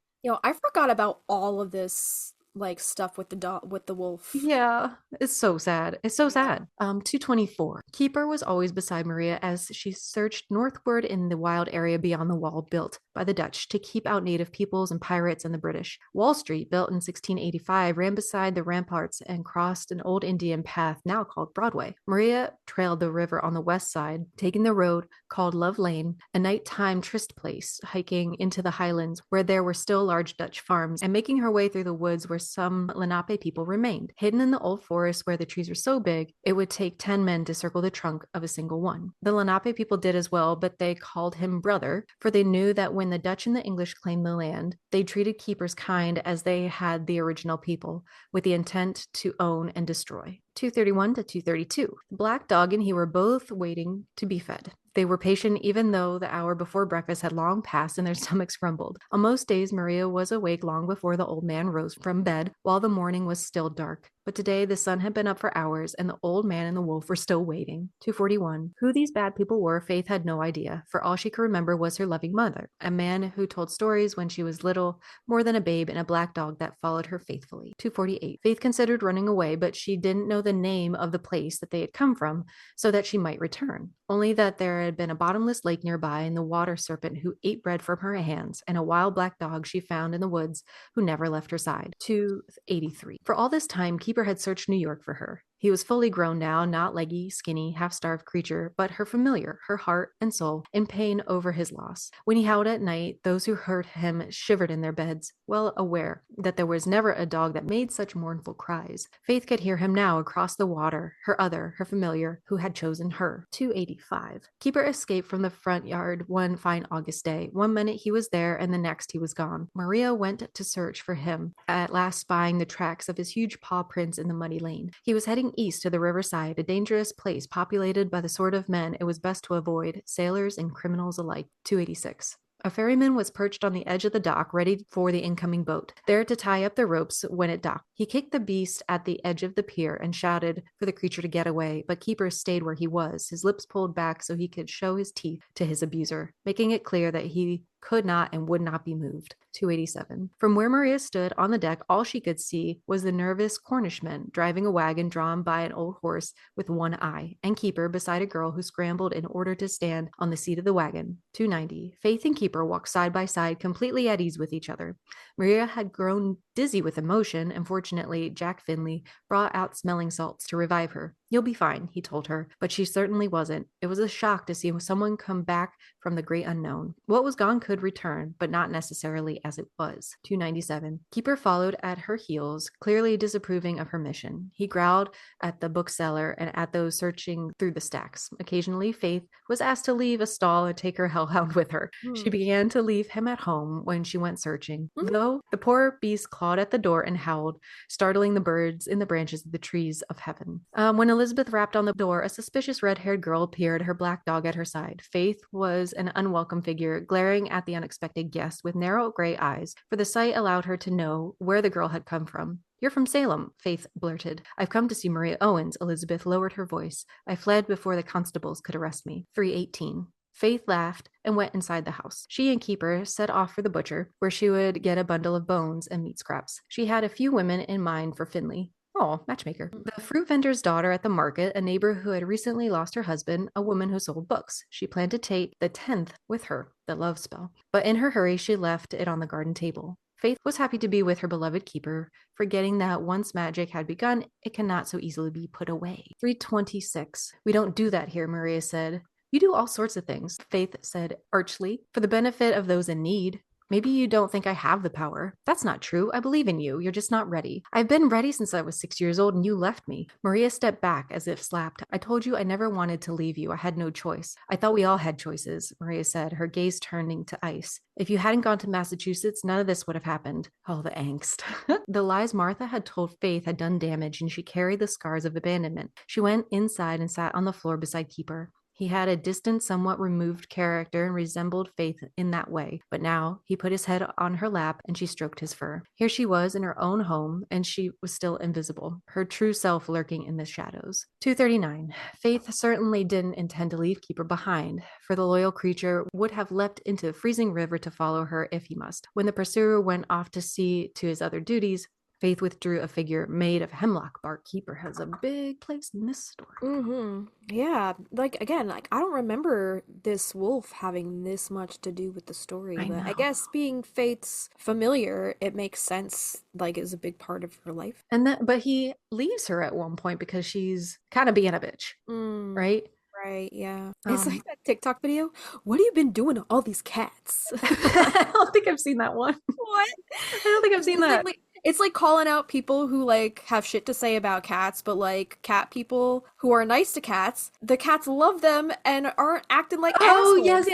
I forgot about all of this stuff with the wolf. Yeah, it's so sad. It's so sad. 224. Keeper was always beside Maria as she searched northward in the wild area beyond the wall built by the Dutch to keep out native peoples and pirates and the British. Wall Street, built in 1685, ran beside the ramparts and crossed an old Indian path now called Broadway. Maria trailed the river on the west side, taking the road called Love Lane, a nighttime tryst place, hiking into the highlands where there were still large Dutch farms, and making her way through the woods where some Lenape people remained. Hidden in the old forest where the trees were so big, it would take 10 men to circle the trunk of a single one. The Lenape people did as well, but they called him brother, for they knew that when the Dutch and the English claimed the land, they treated keepers kind as they had the original people, with the intent to own and destroy. 231 to 232. The black dog and he were both waiting to be fed. They were patient even though the hour before breakfast had long passed and their stomachs grumbled. On most days, Maria was awake long before the old man rose from bed, while the morning was still dark. But today the sun had been up for hours, and the old man and the wolf were still waiting. 241. Who these bad people were, Faith had no idea, for all she could remember was her loving mother, a man who told stories when she was little, more than a babe, and a black dog that followed her faithfully. 248. Faith considered running away, but she didn't know the name of the place that they had come from, so that she might return. Only that there had been a bottomless lake nearby, and the water serpent who ate bread from her hands, and a wild black dog she found in the woods who never left her side. 283. For all this time, Keeper had searched New York for her. He was fully grown now, not leggy, skinny, half-starved creature, but her familiar, her heart and soul, in pain over his loss. When he howled at night, those who heard him shivered in their beds, well aware that there was never a dog that made such mournful cries. Faith could hear him now across the water, her familiar, who had chosen her. 285. Keeper escaped from the front yard one fine August day. One minute he was there, and the next he was gone. Maria went to search for him, at last spying the tracks of his huge paw prints in the muddy lane. He was heading east to the riverside, a dangerous place populated by the sort of men it was best to avoid, sailors and criminals alike. 286. A ferryman was perched on the edge of the dock, ready for the incoming boat, there to tie up the ropes when it docked. He kicked the beast at the edge of the pier and shouted for the creature to get away, but Keeper stayed where he was, his lips pulled back so he could show his teeth to his abuser, making it clear that he could not and would not be moved. 287. From where Maria stood on the deck, all she could see was the nervous Cornishman driving a wagon drawn by an old horse with one eye, and Keeper beside a girl who scrambled in order to stand on the seat of the wagon. 290. Faith and Keeper walked side by side, completely at ease with each other. Maria had grown dizzy with emotion, and fortunately, Jack Finley brought out smelling salts to revive her. You'll be fine, he told her, but she certainly wasn't. It was a shock to see someone come back from the great unknown. What was gone could return, but not necessarily as it was. 297. Keeper followed at her heels, clearly disapproving of her mission. He growled at the bookseller and at those searching through the stacks. Occasionally, Faith was asked to leave a stall and take her hellhound with her. She began to leave him at home when she went searching, though the poor beast clawed at the door and howled, startling the birds in the branches of the trees of heaven. When a Elizabeth rapped on the door, a suspicious red-haired girl appeared, her black dog at her side. Faith was an unwelcome figure, glaring at the unexpected guest with narrow gray eyes, for the sight allowed her to know where the girl had come from. You're from Salem, Faith blurted. I've come to see Maria Owens. Elizabeth lowered her voice. I fled before the constables could arrest me. 318. Faith laughed and went inside the house. She and Keeper set off for the butcher, where she would get a bundle of bones and meat scraps. She had a few women in mind for Finley. Oh, matchmaker. The fruit vendor's daughter at the market, a neighbor who had recently lost her husband, a woman who sold books. She planned to take the 10th with her, the love spell. But in her hurry, she left it on the garden table. Faith was happy to be with her beloved Keeper, forgetting that once magic had begun, it cannot so easily be put away. 326. We don't do that here, Maria said. You do all sorts of things, Faith said archly, for the benefit of those in need. Maybe you don't think I have the power. That's not true. I believe in you. You're just not ready. I've been ready since I was 6 years old and you left me. Maria stepped back as if slapped. I told you I never wanted to leave you. I had no choice. I thought we all had choices, Maria said, her gaze turning to ice. If you hadn't gone to Massachusetts, none of this would have happened. Oh, the angst. The lies Martha had told Faith had done damage and she carried the scars of abandonment. She went inside and sat on the floor beside Keeper. He had a distant, somewhat removed character and resembled Faith in that way, but now he put his head on her lap and she stroked his fur. Here she was in her own home, and she was still invisible, her true self lurking in the shadows. 239. Faith certainly didn't intend to leave Keeper behind, for the loyal creature would have leapt into the freezing river to follow her if he must. When the pursuer went off to see to his other duties, Faith withdrew a figure made of hemlock bark. Keeper has a big place in this story. Yeah, again, I don't remember this wolf having this much to do with the story, but I guess being Faith's familiar, it makes sense, is a big part of her life. But he leaves her at one point because she's kind of being a bitch, right? Right, yeah. It's like that TikTok video. What have you been doing to all these cats? I don't think I've seen that one. What? I don't think I've seen that. It's like calling out people who have shit to say about cats, but cat people who are nice to cats, the cats love them and aren't acting like assholes. Oh, yes.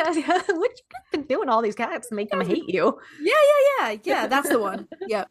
What you've been doing all these cats to make them hate you. Yeah, that's the one. Yeah.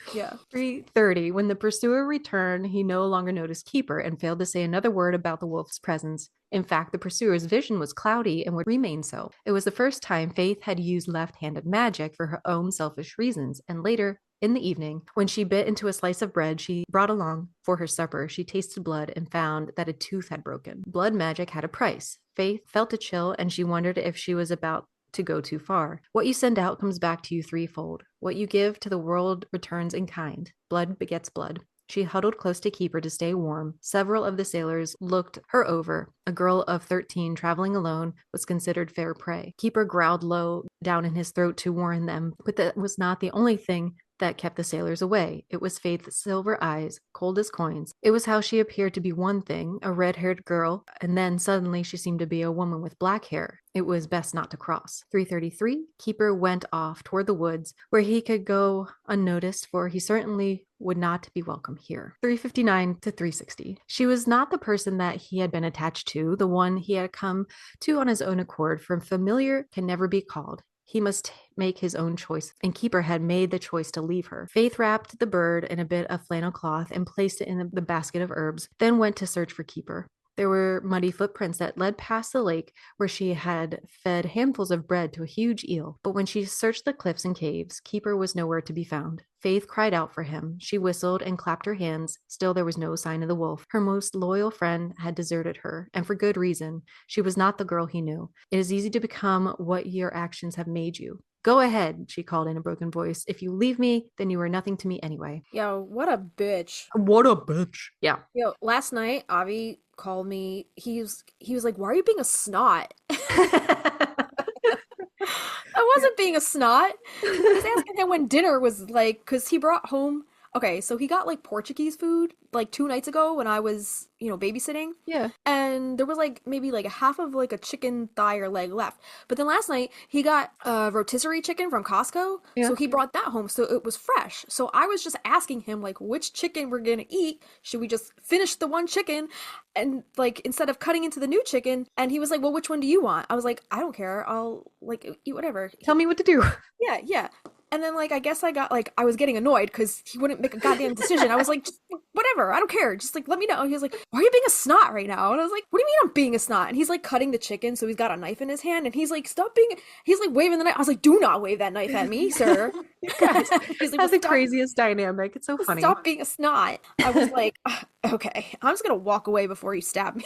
330. When the pursuer returned, he no longer noticed Keeper and failed to say another word about the wolf's presence. In fact, the pursuer's vision was cloudy and would remain so. It was the first time Faith had used left-handed magic for her own selfish reasons, and later, in the evening, when she bit into a slice of bread she brought along for her supper, she tasted blood and found that a tooth had broken. Blood magic had a price. Faith felt a chill, and she wondered if she was about to go too far. What you send out comes back to you threefold. What you give to the world returns in kind. Blood begets blood. She huddled close to Keeper to stay warm. Several of the sailors looked her over. A girl of 13 traveling alone was considered fair prey. Keeper growled low down in his throat to warn them, but that was not the only thing that kept the sailors away. It was Faith's silver eyes, cold as coins. It was how she appeared to be one thing, a red-haired girl, and then suddenly she seemed to be a woman with black hair. It was best not to cross. 333, Keeper went off toward the woods, where he could go unnoticed, for he certainly would not be welcome here. 359 to 360. She was not the person that he had been attached to, the one he had come to on his own accord, for familiar can never be called. He must make his own choice, and Keeper had made the choice to leave her. Faith wrapped the bird in a bit of flannel cloth and placed it in the basket of herbs, then went to search for Keeper. There were muddy footprints that led past the lake where she had fed handfuls of bread to a huge eel, but when she searched the cliffs and caves, Keeper was nowhere to be found. Faith cried out for him. She whistled and clapped her hands. Still there was no sign of the wolf. Her most loyal friend had deserted her, and for good reason. She was not the girl he knew. It is easy to become what your actions have made you. Go ahead, she called in a broken voice. If you leave me, then you are nothing to me anyway. Yo, what a bitch. What a bitch. Yeah. Yo, last night, Avi called me. He was like, why are you being a snot? I wasn't being a snot. I was asking him when dinner was because he brought home. Okay, so he got Portuguese food 2 nights ago when I was, babysitting. Yeah. And there was maybe a half of a chicken thigh or leg left. But then last night he got rotisserie chicken from Costco. Yeah. So he brought that home. So it was fresh. So I was just asking him which chicken we're going to eat. Should we just finish the one chicken and instead of cutting into the new chicken? And he was like, well, which one do you want? I was like, I don't care. I'll eat whatever. Tell me what to do. Yeah. And then, like, I guess I was getting annoyed because he wouldn't make a goddamn decision. I was like, just, whatever, I don't care. Just, like, let me know. And he was like, why are you being a snot right now? And I was like, what do you mean I'm being a snot? And he's, like, cutting the chicken, so he's got a knife in his hand, and he's like, he's, like, waving the knife. I was like, do not wave that knife at me, sir. Guys, He's like, that's the craziest dynamic. It's so funny. Stop being a snot. I was like, okay, I'm just gonna walk away before you stab me.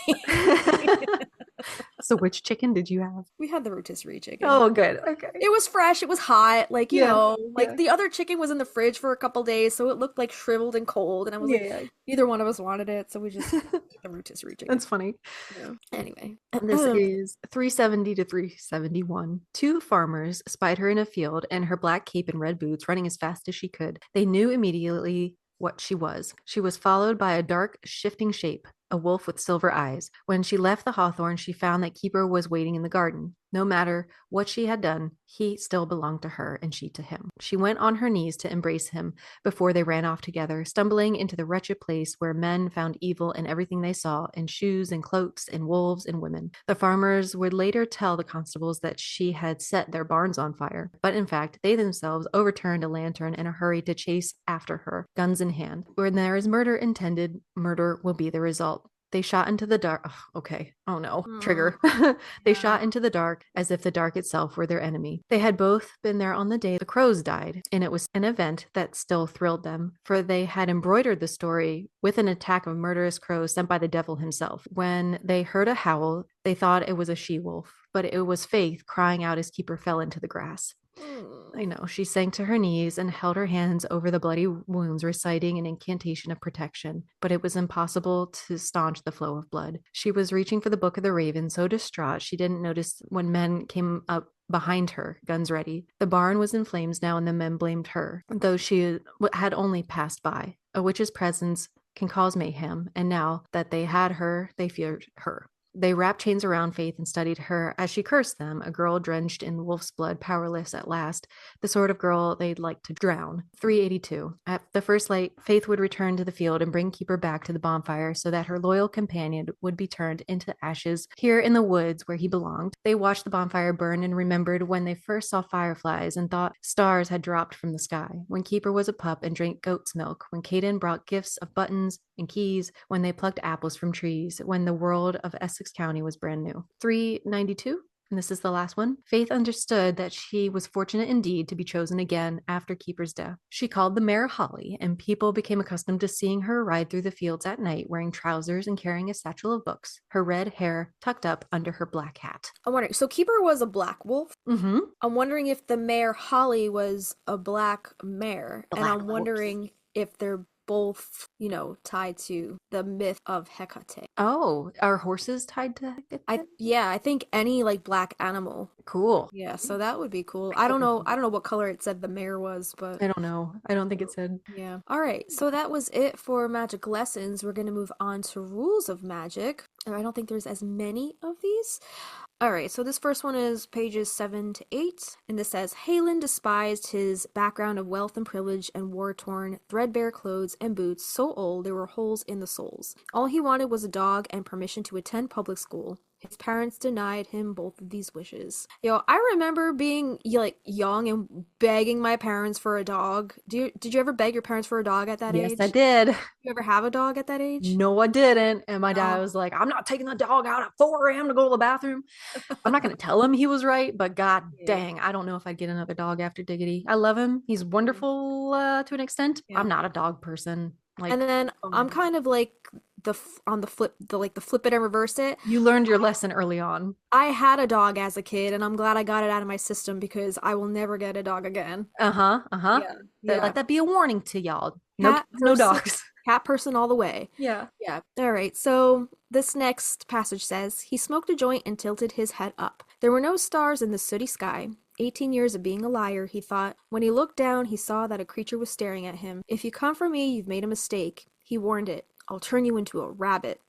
So which chicken did you have? We had the rotisserie chicken. Oh, good. Okay. It was fresh. It was hot. Like, you Yeah, know, like yeah. the other chicken was in the fridge for a couple days, so it looked like shriveled and cold. And I was Yeah. like, neither one of us wanted it, so we just ate the rotisserie chicken. That's funny. Yeah. Anyway, This is 370 to 371. Two farmers spied her in a field in her black cape and red boots, running as fast as she could. They knew immediately what she was. She was followed by a dark, shifting shape, a wolf with silver eyes. When she left the hawthorn, she found that Keeper was waiting in the garden. No matter what she had done, he still belonged to her and she to him. She went on her knees to embrace him before they ran off together, stumbling into the wretched place where men found evil in everything they saw, in shoes and cloaks and wolves and women. The farmers would later tell the constables that she had set their barns on fire, but in fact, they themselves overturned a lantern in a hurry to chase after her, guns in hand. When there is murder intended, murder will be the result. They shot into the dark. Oh, okay. Oh no. Trigger. They shot into the dark as if the dark itself were their enemy. They had both been there on the day the crows died, and it was an event that still thrilled them, for they had embroidered the story with an attack of murderous crows sent by the devil himself. When they heard a howl, they thought it was a she-wolf, but it was Faith crying out as Keeper fell into the grass. I know. She sank to her knees and held her hands over the bloody wounds, reciting an incantation of protection, but it was impossible to staunch the flow of blood. She was reaching for the Book of the Raven, so distraught she didn't notice when men came up behind her, guns ready. The barn was in flames now, and the men blamed her, though she had only passed by. A witch's presence can cause mayhem, and now that they had her, they feared her. They wrapped chains around Faith and studied her as she cursed them, a girl drenched in wolf's blood, powerless at last, the sort of girl they'd like to drown. 382. At the first light, Faith would return to the field and bring Keeper back to the bonfire so that her loyal companion would be turned into ashes here in the woods where he belonged. They watched the bonfire burn and remembered when they first saw fireflies and thought stars had dropped from the sky, when Keeper was a pup and drank goat's milk, when Caden brought gifts of buttons and keys, when they plucked apples from trees, when the world of Essex County was brand new. 392. And this is the last one. Faith understood that she was fortunate indeed to be chosen again after Keeper's death. She called the mare Holly, and people became accustomed to seeing her ride through the fields at night wearing trousers and carrying a satchel of books, her red hair tucked up under her black hat. I'm wondering, so Keeper was a black wolf? Mm-hmm. I'm wondering if the mare Holly was a black mare. Black and I'm wolves. wondering if they're both, you know, tied to the myth of Hecate. Oh, are horses tied to Hecate? I think any like black animal. Cool. Yeah, so that would be cool. I don't know what color it said the mare was, but I don't know. I don't think it said. yeah. All right, so that was it for magic lessons. We're going to move on to rules of magic. And I don't think there's as many of these. All right, so this first one is pages 7 to 8, and this says, Halen despised his background of wealth and privilege and war-torn, threadbare clothes and boots so old there were holes in the soles. All he wanted was a dog and permission to attend public school. His parents denied him both of these wishes. Yo, I remember being like young and begging my parents for a dog. Did you ever beg your parents for a dog at that age? Yes, I did. Did you ever have a dog at that age? No, I didn't. And my dad was like, I'm not taking the dog out at 4 a.m. to go to the bathroom. I'm not going to tell him he was right, but god dang, I don't know if I'd get another dog after Diggity. I love him. He's wonderful to an extent. Yeah. I'm not a dog person. Like, and then I'm kind of like the flip it and reverse it. You learned your lesson early on. I had a dog as a kid, and I'm glad I got it out of my system because I will never get a dog again. Yeah. Let that be a warning to y'all. No dogs. Cat person all the way. Yeah. All right. So this next passage says, he smoked a joint and tilted his head up. There were no stars in the sooty sky. 18 years of being a liar, he thought. When he looked down, he saw that a creature was staring at him. If you come for me, you've made a mistake. He warned it. I'll turn you into a rabbit.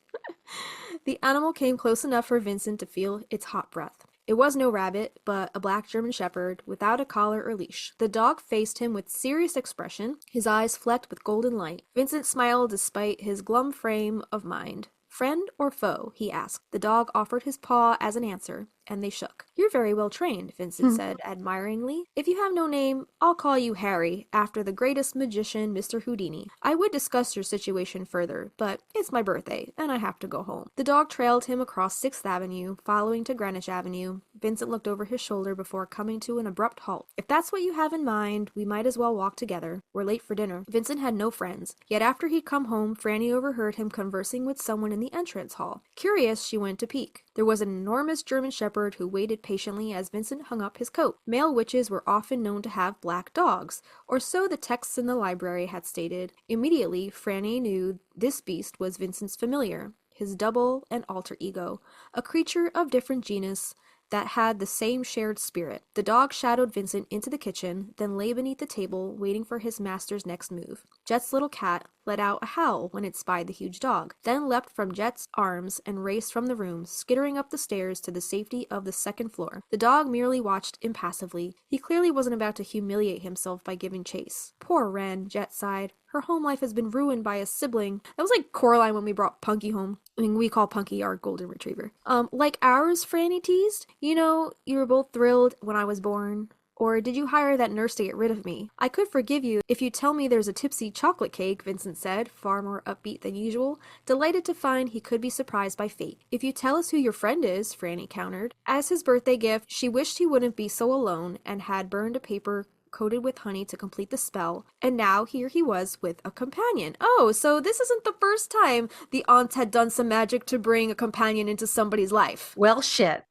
The animal came close enough for Vincent to feel its hot breath. It was no rabbit, but a black German shepherd without a collar or leash. The dog faced him with serious expression, his eyes flecked with golden light. Vincent smiled despite his glum frame of mind. Friend or foe? He asked. The dog offered his paw as an answer. and they shook. "You're very well trained," Vincent said admiringly. "If you have no name, I'll call you Harry, after the greatest magician, Mr. Houdini. I would discuss your situation further, but it's my birthday, and I have to go home." The dog trailed him across 6th Avenue, following to Greenwich Avenue. Vincent looked over his shoulder before coming to an abrupt halt. "If that's what you have in mind, we might as well walk together. We're late for dinner." Vincent had no friends, yet after he'd come home, Franny overheard him conversing with someone in the entrance hall. Curious, she went to peek. There was an enormous German shepherd who waited patiently as Vincent hung up his coat. Male witches were often known to have black dogs, or so the texts in the library had stated. Immediately, Franny knew this beast was Vincent's familiar, his double and alter ego, a creature of different genus that had the same shared spirit. The dog shadowed Vincent into the kitchen, then lay beneath the table, waiting for his master's next move. Jet's little cat let out a howl when it spied the huge dog, then leapt from Jet's arms and raced from the room, skittering up the stairs to the safety of the 2nd floor. The dog merely watched impassively. He clearly wasn't about to humiliate himself by giving chase. "Poor Wren," Jet sighed. "Her home life has been ruined by a sibling." That was like Coraline when we brought Punky home. I mean, we call Punky our golden retriever. Like ours, Franny teased. "You know, you were both thrilled when I was born. Or did you hire that nurse to get rid of me? I could forgive you if you tell me there's a tipsy chocolate cake," Vincent said, far more upbeat than usual, delighted to find he could be surprised by fate. "If you tell us who your friend is," Franny countered. As his birthday gift, she wished he wouldn't be so alone, and had burned a paper coated with honey to complete the spell, and now here he was with a companion. Oh, so this isn't the first time the aunt had done some magic to bring a companion into somebody's life. Well, shit.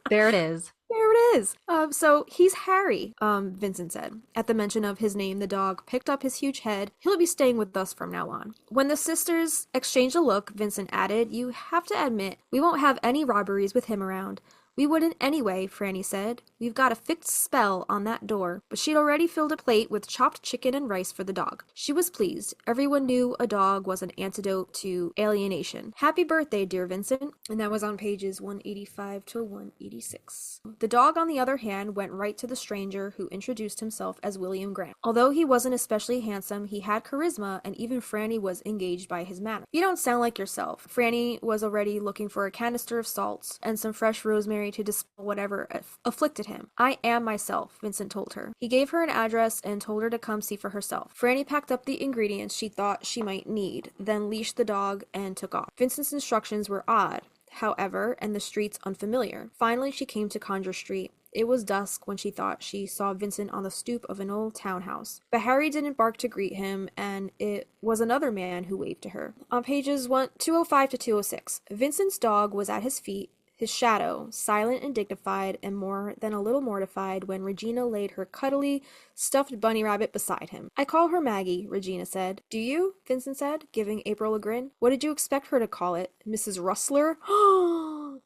There it is. There it is. So he's Harry, Vincent said. At the mention of his name, the dog picked up his huge head. "He'll be staying with us from now on." When the sisters exchanged a look, Vincent added, "You have to admit, we won't have any robberies with him around." "We wouldn't anyway," Franny said. "We've got a fixed spell on that door." But she'd already filled a plate with chopped chicken and rice for the dog. She was pleased. Everyone knew a dog was an antidote to alienation. "Happy birthday, dear Vincent." And that was on pages 185 to 186. The dog, on the other hand, went right to the stranger, who introduced himself as William Grant. Although he wasn't especially handsome, he had charisma, and even Franny was engaged by his manner. "You don't sound like yourself." Franny was already looking for a canister of salts and some fresh rosemary to dispel whatever afflicted him. "I am myself," Vincent told her. He gave her an address and told her to come see for herself. Franny packed up the ingredients she thought she might need, then leashed the dog and took off. Vincent's instructions were odd, however, and the streets unfamiliar. Finally, she came to Conjure Street. It was dusk when she thought she saw Vincent on the stoop of an old townhouse. But Harry didn't bark to greet him, and it was another man who waved to her. On pages 205 to 206, Vincent's dog was at his feet, his shadow, silent and dignified, and more than a little mortified when Regina laid her cuddly, stuffed bunny rabbit beside him. "I call her Maggie," Regina said. "Do you?" Vincent said, giving April a grin. "What did you expect her to call it? Mrs. Rustler?"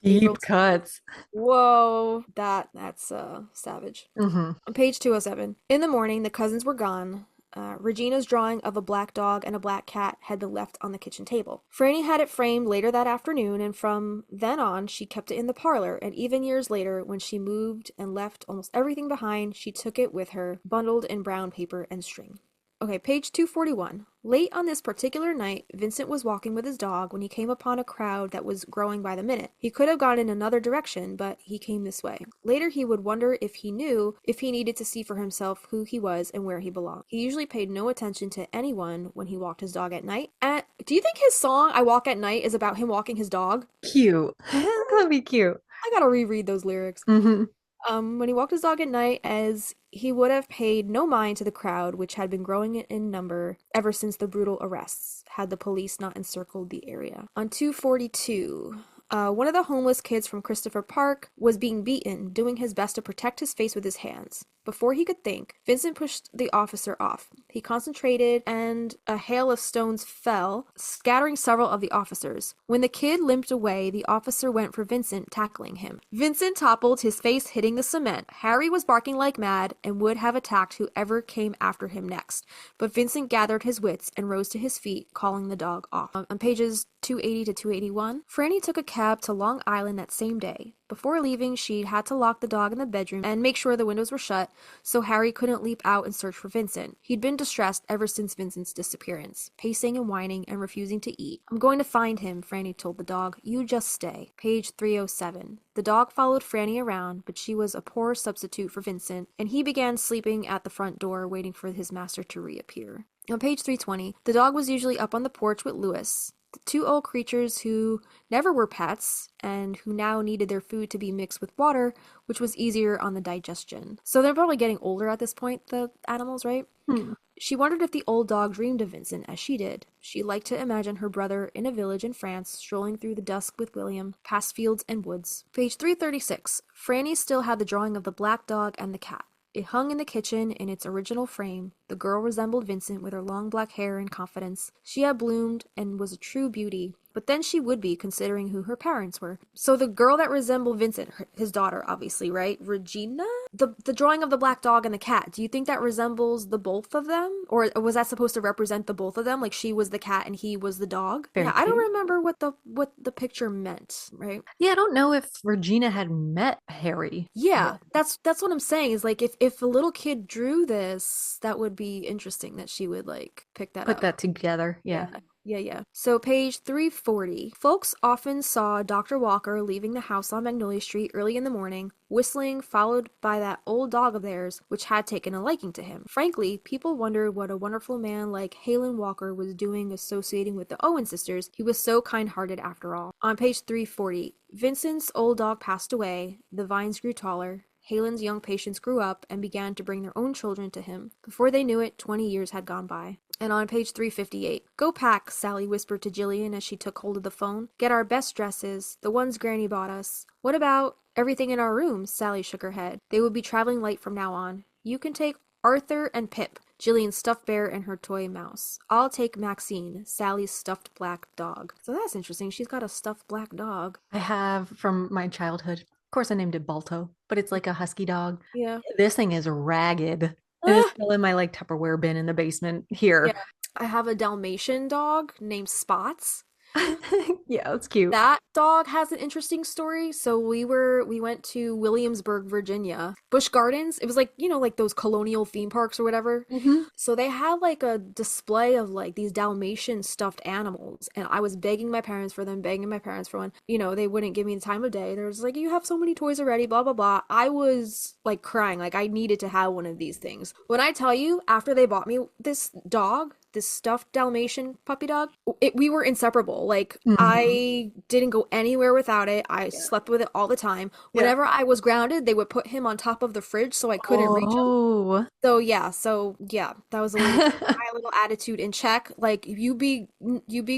Deep cuts. Whoa, that's savage. Mm-hmm. On page 207. In the morning, the cousins were gone. Regina's drawing of a black dog and a black cat had been left on the kitchen table. Franny had it framed later that afternoon, and from then on she kept it in the parlor, and even years later, when she moved and left almost everything behind, she took it with her, bundled in brown paper and string. Okay, page 241. Late on this particular night, Vincent was walking with his dog when he came upon a crowd that was growing by the minute. He could have gone in another direction, but he came this way. Later, he would wonder if he knew if he needed to see for himself who he was and where he belonged. He usually paid no attention to anyone when he walked his dog at night. Do you think his song, "I Walk at Night," is about him walking his dog? Cute. That'd be cute. I gotta reread those lyrics. Mm-hmm. When he walked his dog at night, as he would have paid no mind to the crowd, which had been growing in number ever since the brutal arrests, had the police not encircled the area. On 242, one of the homeless kids from Christopher Park was being beaten, doing his best to protect his face with his hands. Before he could think, Vincent pushed the officer off. He concentrated, and a hail of stones fell, scattering several of the officers. When the kid limped away, the officer went for Vincent, tackling him. Vincent toppled, his face hitting the cement. Harry was barking like mad and would have attacked whoever came after him next. But Vincent gathered his wits and rose to his feet, calling the dog off. On pages 280 to 281, Franny took a cab to Long Island that same day. Before leaving, she had to lock the dog in the bedroom and make sure the windows were shut so Harry couldn't leap out and search for Vincent. He'd been distressed ever since Vincent's disappearance, pacing and whining and refusing to eat. "I'm going to find him," Franny told the dog. "You just stay." Page 307. The dog followed Franny around, but she was a poor substitute for Vincent, and he began sleeping at the front door, waiting for his master to reappear. On page 320, the dog was usually up on the porch with Lewis, the two old creatures who never were pets and who now needed their food to be mixed with water, which was easier on the digestion. So they're probably getting older at this point, the animals, right? She wondered if the old dog dreamed of Vincent as she did. She liked to imagine her brother in a village in France, strolling through the dusk with William, past fields and woods. Page 336. Franny still had the drawing of the black dog and the cat. It hung in the kitchen in its original frame. The girl resembled Vincent with her long black hair and confidence. She had bloomed and was a true beauty, but then she would be, considering who her parents were. So the girl that resembled Vincent, his daughter, obviously, right? Regina? The drawing of the black dog and the cat, do you think that resembles the both of them? Or was that supposed to represent the both of them? Like she was the cat and he was the dog? Very I don't cute. remember what the picture meant, right? Yeah, I don't know if Regina had met Harry. Yeah, that's what I'm saying is like if a little kid drew this, that would be interesting that she would like pick that Put up. that together. Yeah. Yeah. So page 340. Folks often saw Dr. Walker leaving the house on Magnolia Street early in the morning, whistling, followed by that old dog of theirs, which had taken a liking to him. Frankly, people wondered what a wonderful man like Halen Walker was doing associating with the Owens sisters. He was so kind-hearted after all. On page 340, Vincent's old dog passed away. The vines grew taller. Halen's young patients grew up and began to bring their own children to him. Before they knew it, 20 years had gone by. And on page 358, "Go pack," Sally whispered to Jillian as she took hold of the phone. "Get our best dresses, the ones Granny bought us." "What about everything in our rooms?" Sally shook her head. "They will be traveling light from now on. You can take Arthur and Pip, Jillian's stuffed bear and her toy mouse. I'll take Maxine, Sally's stuffed black dog." So that's interesting. She's got a stuffed black dog. I have from my childhood. Of course, I named it Balto, but it's like a husky dog. Yeah. This thing is ragged. It is still in my like Tupperware bin in the basement here. Yeah. I have a Dalmatian dog named Spots. Yeah, that's cute. That dog has an interesting story. So we went to Williamsburg, Virginia. Busch Gardens. It was like, like those colonial theme parks or whatever. Mhm. So they had like a display of like these Dalmatian stuffed animals. And I was begging my parents for one. They wouldn't give me the time of day. They was like, "You have so many toys already, blah, blah, blah." I was like crying. Like I needed to have one of these things. When I tell you, after they bought me this dog, this stuffed Dalmatian puppy dog, we were inseparable. Like I didn't go anywhere without it. I slept with it all the time. Whenever I was grounded, they would put him on top of the fridge so I couldn't reach him. Oh. So yeah, that was my little attitude in check. Like you be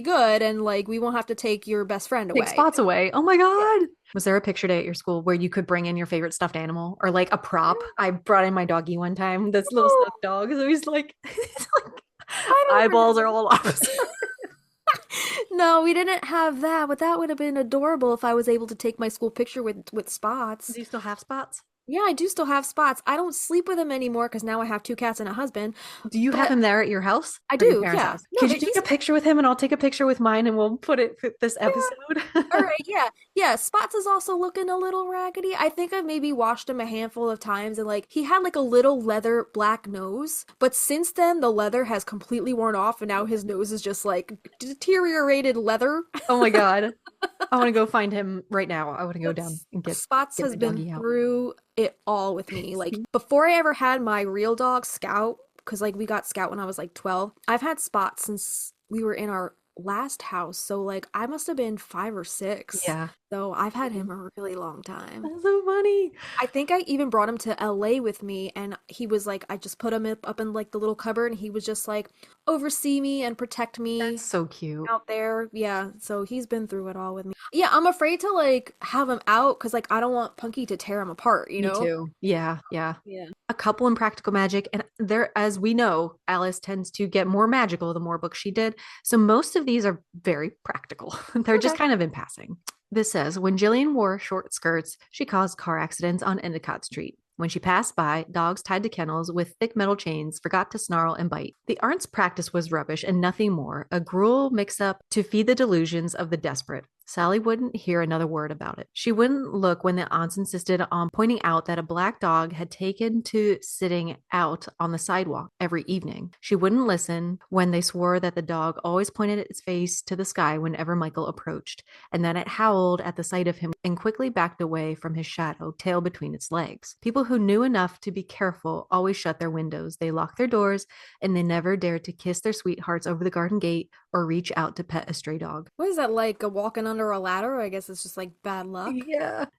good, and like we won't have to take your best friend away. Take Spots away. Oh my God. Was there a picture day at your school where you could bring in your favorite stuffed animal or like a prop? I brought in my doggy one time, this little stuffed dog. So he's like, eyeballs are all opposite. No, we didn't have that, but that would have been adorable if I was able to take my school picture with Spots. Do you still have Spots? Yeah, I do still have Spots. I don't sleep with him anymore because now I have 2 cats and a husband. Do you have him there at your house? I Or your do, parents' yeah. house? No, Could you but take he's- a picture with him and I'll take a picture with mine and we'll put it with this episode? All right, yeah. Spots is also looking a little raggedy. I think I've maybe washed him a handful of times, and like he had like a little leather black nose, but since then the leather has completely worn off, and now his nose is just like deteriorated leather. Oh my God. I want to go find him right now. I want to go down and get Spots has the doggy been out. through it all with me. Like before I ever had my real dog Scout, because like we got Scout when I was like 12. I've had Spots since we were in our last house, so like I must have been 5 or 6. Yeah. So I've had him a really long time. That's so funny. I think I even brought him to LA with me, and he was like, I just put him up in like the little cupboard, and he was just like oversee me and protect me That's so cute. out there. Yeah, so he's been through it all with me. Yeah, I'm afraid to like have him out because like I don't want Punky to tear him apart, you know? Me too. Yeah. Yeah. A couple in practical magic, and there, as we know, Alice tends to get more magical the more books she did. So most of these are very practical. They're just Okay. kind of in passing. This says, when Jillian wore short skirts, she caused car accidents on Endicott Street. When she passed by, dogs tied to kennels with thick metal chains forgot to snarl and bite. The aunt's practice was rubbish and nothing more, a gruel mix-up to feed the delusions of the desperate. Sally wouldn't hear another word about it. She wouldn't look when the aunts insisted on pointing out that a black dog had taken to sitting out on the sidewalk every evening. She wouldn't listen when they swore that the dog always pointed its face to the sky whenever Michael approached, and that it howled at the sight of him and quickly backed away from his shadow, tail between its legs. People who knew enough to be careful always shut their windows. They locked their doors, and they never dared to kiss their sweethearts over the garden gate or reach out to pet a stray dog. What is that, like a walking under a ladder? I guess it's just like bad luck.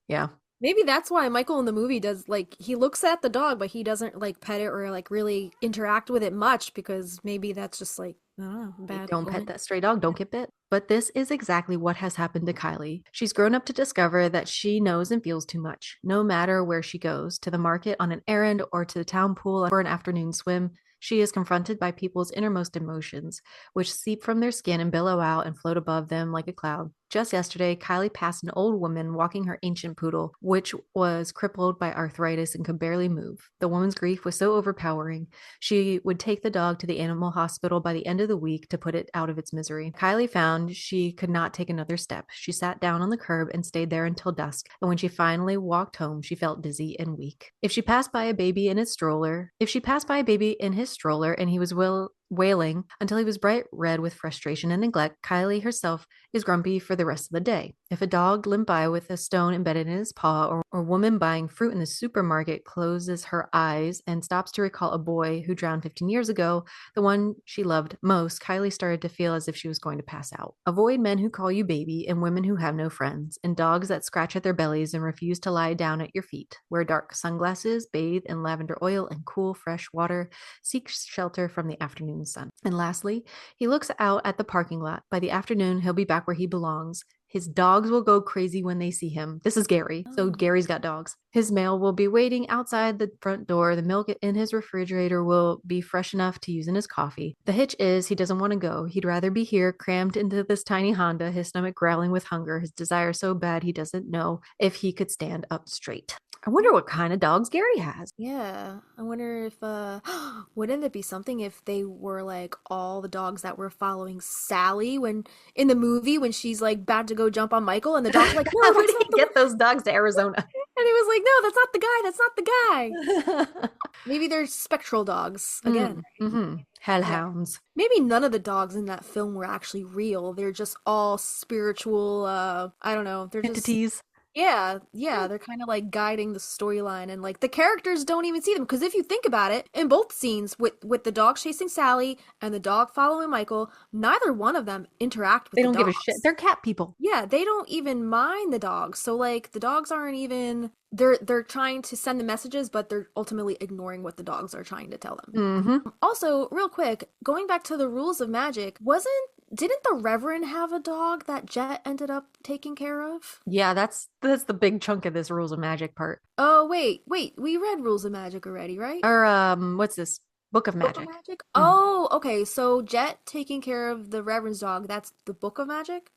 Yeah. Maybe that's why Michael in the movie does, like, he looks at the dog, but he doesn't, like, pet it or, like, really interact with it much, because maybe that's just, like, I don't know, bad. Don't pet that stray dog, don't get bit. But this is exactly what has happened to Kylie. She's grown up to discover that she knows and feels too much. No matter where she goes, to the market on an errand or to the town pool for an afternoon swim, she is confronted by people's innermost emotions, which seep from their skin and billow out and float above them like a cloud. Just yesterday, Kylie passed an old woman walking her ancient poodle, which was crippled by arthritis and could barely move. The woman's grief was so overpowering, she would take the dog to the animal hospital by the end of the week to put it out of its misery. Kylie found she could not take another step. She sat down on the curb and stayed there until dusk, and when she finally walked home, she felt dizzy and weak. If she passed by a baby in his stroller and he was wailing until he was bright red with frustration and neglect, Kylie herself is grumpy for the rest of the day. If a dog limped by with a stone embedded in his paw, or a woman buying fruit in the supermarket closes her eyes and stops to recall a boy who drowned 15 years ago, the one she loved most, Kylie started to feel as if she was going to pass out. Avoid men who call you baby and women who have no friends, and dogs that scratch at their bellies and refuse to lie down at your feet. Wear dark sunglasses, bathe in lavender oil and cool, fresh water, seek shelter from the afternoon sun. And lastly, he looks out at the parking lot. By the afternoon, he'll be back where he belongs. His dogs will go crazy when they see him. This is Gary. So Gary's got dogs. His mail will be waiting outside the front door. The milk in his refrigerator will be fresh enough to use in his coffee. The hitch is he doesn't want to go. He'd rather be here, crammed into this tiny Honda, his stomach growling with hunger, his desire so bad he doesn't know if he could stand up straight. I wonder what kind of dogs Gary has. Yeah, I wonder if, wouldn't it be something if they were, like, all the dogs that were following Sally when, in the movie, when she's, like, about to go jump on Michael, and the dog's like, no, How that's did not he the get those dogs to Arizona? And he was like, no, that's not the guy, that's not the guy. Maybe they're spectral dogs, again. Hellhounds. Maybe none of the dogs in that film were actually real. They're just all spiritual, I don't know, they're just... Entities. Yeah, they're kind of like guiding the storyline, and like the characters don't even see them, because if you think about it, in both scenes with the dog chasing Sally and the dog following Michael, neither one of them interact with They the don't give dogs. a shit. They're cat people. Yeah, they don't even mind the dogs. So like the dogs aren't even they're trying to send the messages, but they're ultimately ignoring what the dogs are trying to tell them. Also, real quick, going back to the rules of magic, didn't the Reverend have a dog that Jet ended up taking care of? Yeah, that's the big chunk of this rules of magic part. Oh, wait, we read Rules of Magic already, right? Or what's this? Book of Magic. Book of Magic? Oh, okay, so Jet taking care of the Reverend's dog, that's the Book of Magic?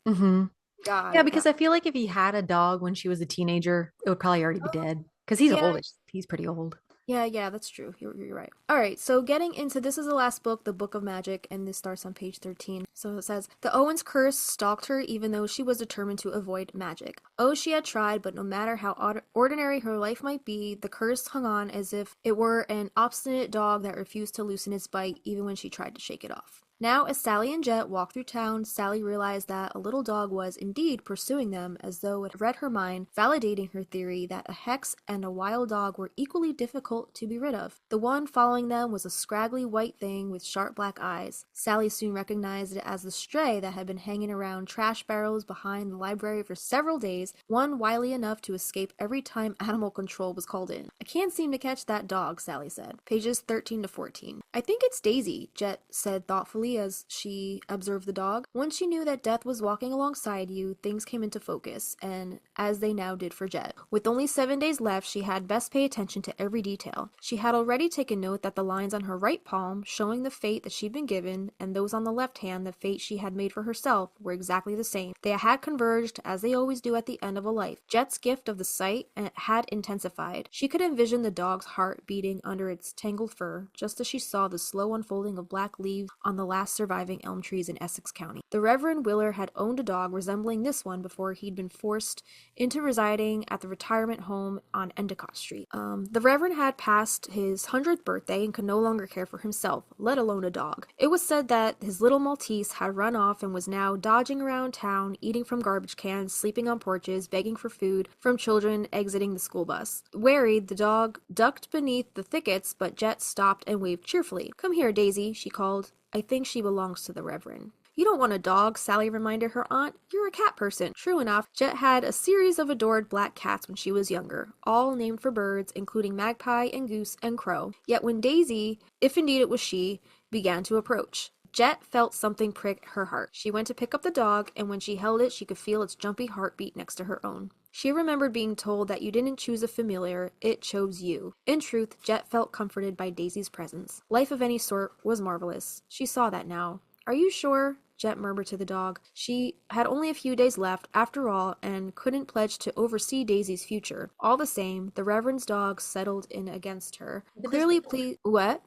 Yeah, because I feel like if he had a dog when she was a teenager, it would probably already be dead. Because he's old. He's pretty old. Yeah, that's true. You're right. All right, so getting into this is the last book, The Book of Magic, and this starts on page 13. So it says, the Owens curse stalked her even though she was determined to avoid magic. Oh, she had tried, but no matter how ordinary her life might be, the curse hung on as if it were an obstinate dog that refused to loosen its bite even when she tried to shake it off. Now, as Sally and Jet walked through town, Sally realized that a little dog was indeed pursuing them, as though it read her mind, validating her theory that a hex and a wild dog were equally difficult to be rid of. The one following them was a scraggly white thing with sharp black eyes. Sally soon recognized it as the stray that had been hanging around trash barrels behind the library for several days, one wily enough to escape every time animal control was called in. I can't seem to catch that dog, Sally said. Pages 13 to 14. I think it's Daisy, Jet said thoughtfully, slowly as she observed the dog. Once she knew that Death was walking alongside you, things came into focus, and as they now did for Jet. With only 7 days left, she had best pay attention to every detail. She had already taken note that the lines on her right palm, showing the fate that she'd been given, and those on the left hand, the fate she had made for herself, were exactly the same. They had converged, as they always do at the end of a life. Jet's gift of the sight had intensified. She could envision the dog's heart beating under its tangled fur, just as she saw the slow unfolding of black leaves on the last surviving elm trees in Essex County. The Reverend Willer had owned a dog resembling this one before he'd been forced into residing at the retirement home on Endicott Street. The Reverend had passed his 100th birthday and could no longer care for himself, let alone a dog. It was said that his little Maltese had run off and was now dodging around town, eating from garbage cans, sleeping on porches, begging for food from children exiting the school bus. Wary, the dog ducked beneath the thickets, but Jet stopped and waved cheerfully. "Come here, Daisy," she called. "I think she belongs to the Reverend." "You don't want a dog," Sally reminded her aunt. "You're a cat person." True enough, Jet had a series of adored black cats when she was younger, all named for birds, including magpie and goose and crow. Yet when Daisy, if indeed it was she, began to approach, Jet felt something prick her heart. She went to pick up the dog, and when she held it, she could feel its jumpy heartbeat next to her own. She remembered being told that you didn't choose a familiar, it chose you. In truth, Jet felt comforted by Daisy's presence. Life of any sort was marvelous. She saw that now. "Are you sure?" Jet murmured to the dog. She had only a few days left, after all, and couldn't pledge to oversee Daisy's future. All the same, the Reverend's dog settled in against her. Clearly pleased. What?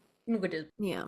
Yeah.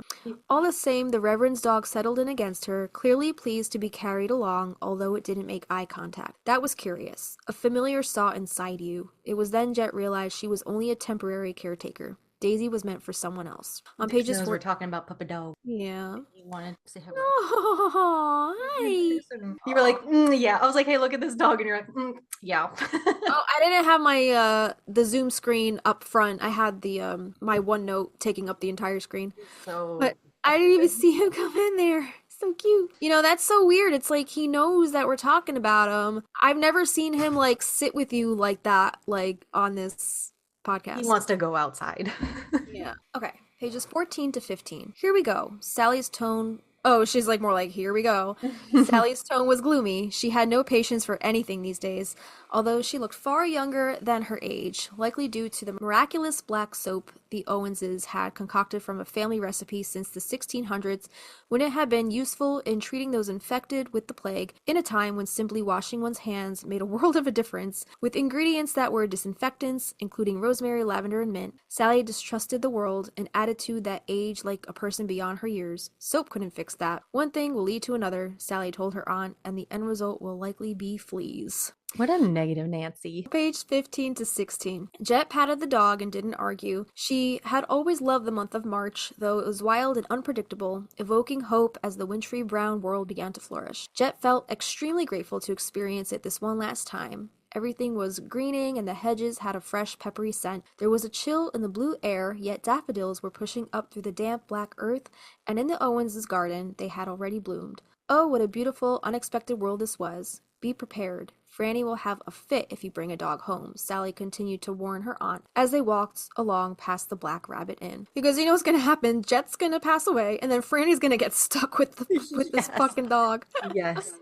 All the same, the Reverend's dog settled in against her, clearly pleased to be carried along, although it didn't make eye contact. That was curious. A familiar saw inside you. It was then Jet realized she was only a temporary caretaker. Daisy was meant for someone else. On pages 4, we're talking about Papa Dog. Yeah. You wanted to say hi. Oh, hi. You were like, yeah. I was like, hey, look at this dog, and you're like, yeah. Oh, I didn't have my the Zoom screen up front. I had the my OneNote taking up the entire screen. But I didn't even see him come in there. So cute. You know, that's so weird. It's like he knows that we're talking about him. I've never seen him like sit with you like that, like on this podcast. He wants to go outside. Yeah. Okay. Pages 14 to 15. Here we go. Sally's tone. Oh, she's like more like, here we go. Sally's tone was gloomy. She had no patience for anything these days, although she looked far younger than her age, likely due to the miraculous black soap the Owenses had concocted from a family recipe since the 1600s, when it had been useful in treating those infected with the plague, in a time when simply washing one's hands made a world of a difference. With ingredients that were disinfectants, including rosemary, lavender, and mint, Sally distrusted the world, an attitude that aged like a person beyond her years. Soap couldn't fix that. One thing will lead to another, Sally told her aunt, and the end result will likely be fleas. What a negative Nancy. Page 15 to 16. Jet patted the dog and didn't argue. She had always loved the month of March, though it was wild and unpredictable, evoking hope as the wintry brown world began to flourish. Jet felt extremely grateful to experience it this one last time. Everything was greening and the hedges had a fresh, peppery scent. There was a chill in the blue air, yet daffodils were pushing up through the damp black earth, and in the Owens' garden they had already bloomed. Oh, what a beautiful, unexpected world this was. Be prepared. Franny will have a fit if you bring a dog home, Sally continued to warn her aunt as they walked along past the Black Rabbit Inn. Because you know what's going to happen? Jet's going to pass away, and then Franny's going to get stuck with this fucking dog. Yes.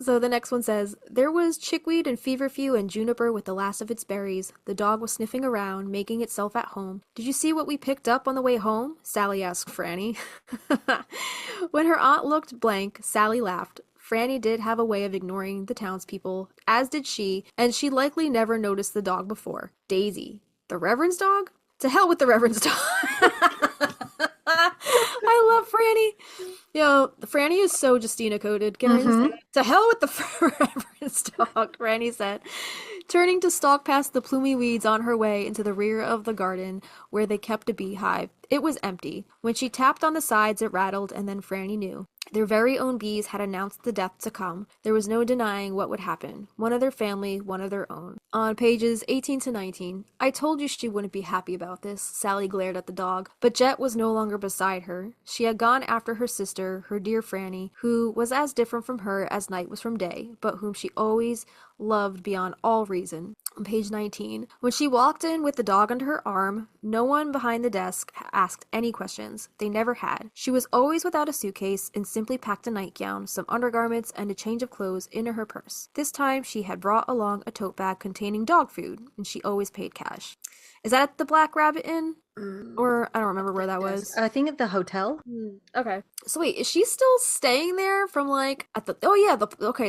So the next one says, there was chickweed and feverfew and juniper with the last of its berries. The dog was sniffing around, making itself at home. Did you see what we picked up on the way home? Sally asked Franny. When her aunt looked blank, Sally laughed. Franny did have a way of ignoring the townspeople, as did she, and she likely never noticed the dog before. Daisy. The Reverend's dog? To hell with the Reverend's dog. I love Franny. You know, Franny is so Justina coded. Can I just say that? To hell with the Reverend's dog, Franny said, turning to stalk past the plumy weeds on her way into the rear of the garden where they kept a beehive. It was empty. When she tapped on the sides, it rattled, and then Franny knew. Their very own bees had announced the death to come. There was no denying what would happen. One of their family, one of their own. On pages 18 to 19, I told you she wouldn't be happy about this, Sally glared at the dog. But Jet was no longer beside her. She had gone after her sister, her dear Franny, who was as different from her as night was from day, but whom she always loved beyond all reason. On page 19, when she walked in with the dog under her arm, no one behind the desk asked any questions. They never had. She was always without a suitcase and simply packed a nightgown, some undergarments, and a change of clothes into her purse. This time, she had brought along a tote bag containing dog food, and she always paid cash. Is that at the Black Rabbit Inn? Or I don't remember where that was. I think at the hotel. Okay. So wait, is she still staying there from like at the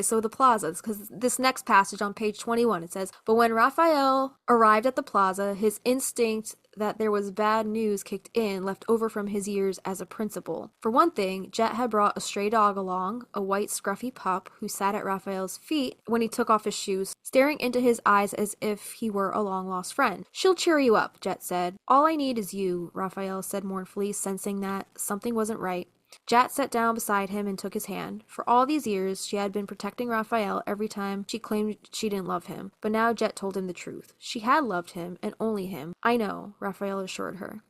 so the plazas, because this next passage on page 21 it says, but when Raphael arrived at the plaza, his instinct that there was bad news kicked in, left over from his years as a principal. For one thing, Jet had brought a stray dog along, a white scruffy pup who sat at Raphael's feet when he took off his shoes, staring into his eyes as if he were a long-lost friend. She'll cheer you up, Jet said. All I need is you, Raphael said mournfully, sensing that something wasn't right. Jet sat down beside him and took his hand. For all these years, she had been protecting Raphael every time she claimed she didn't love him. But now Jet told him the truth. She had loved him, and only him. I know, Raphael assured her.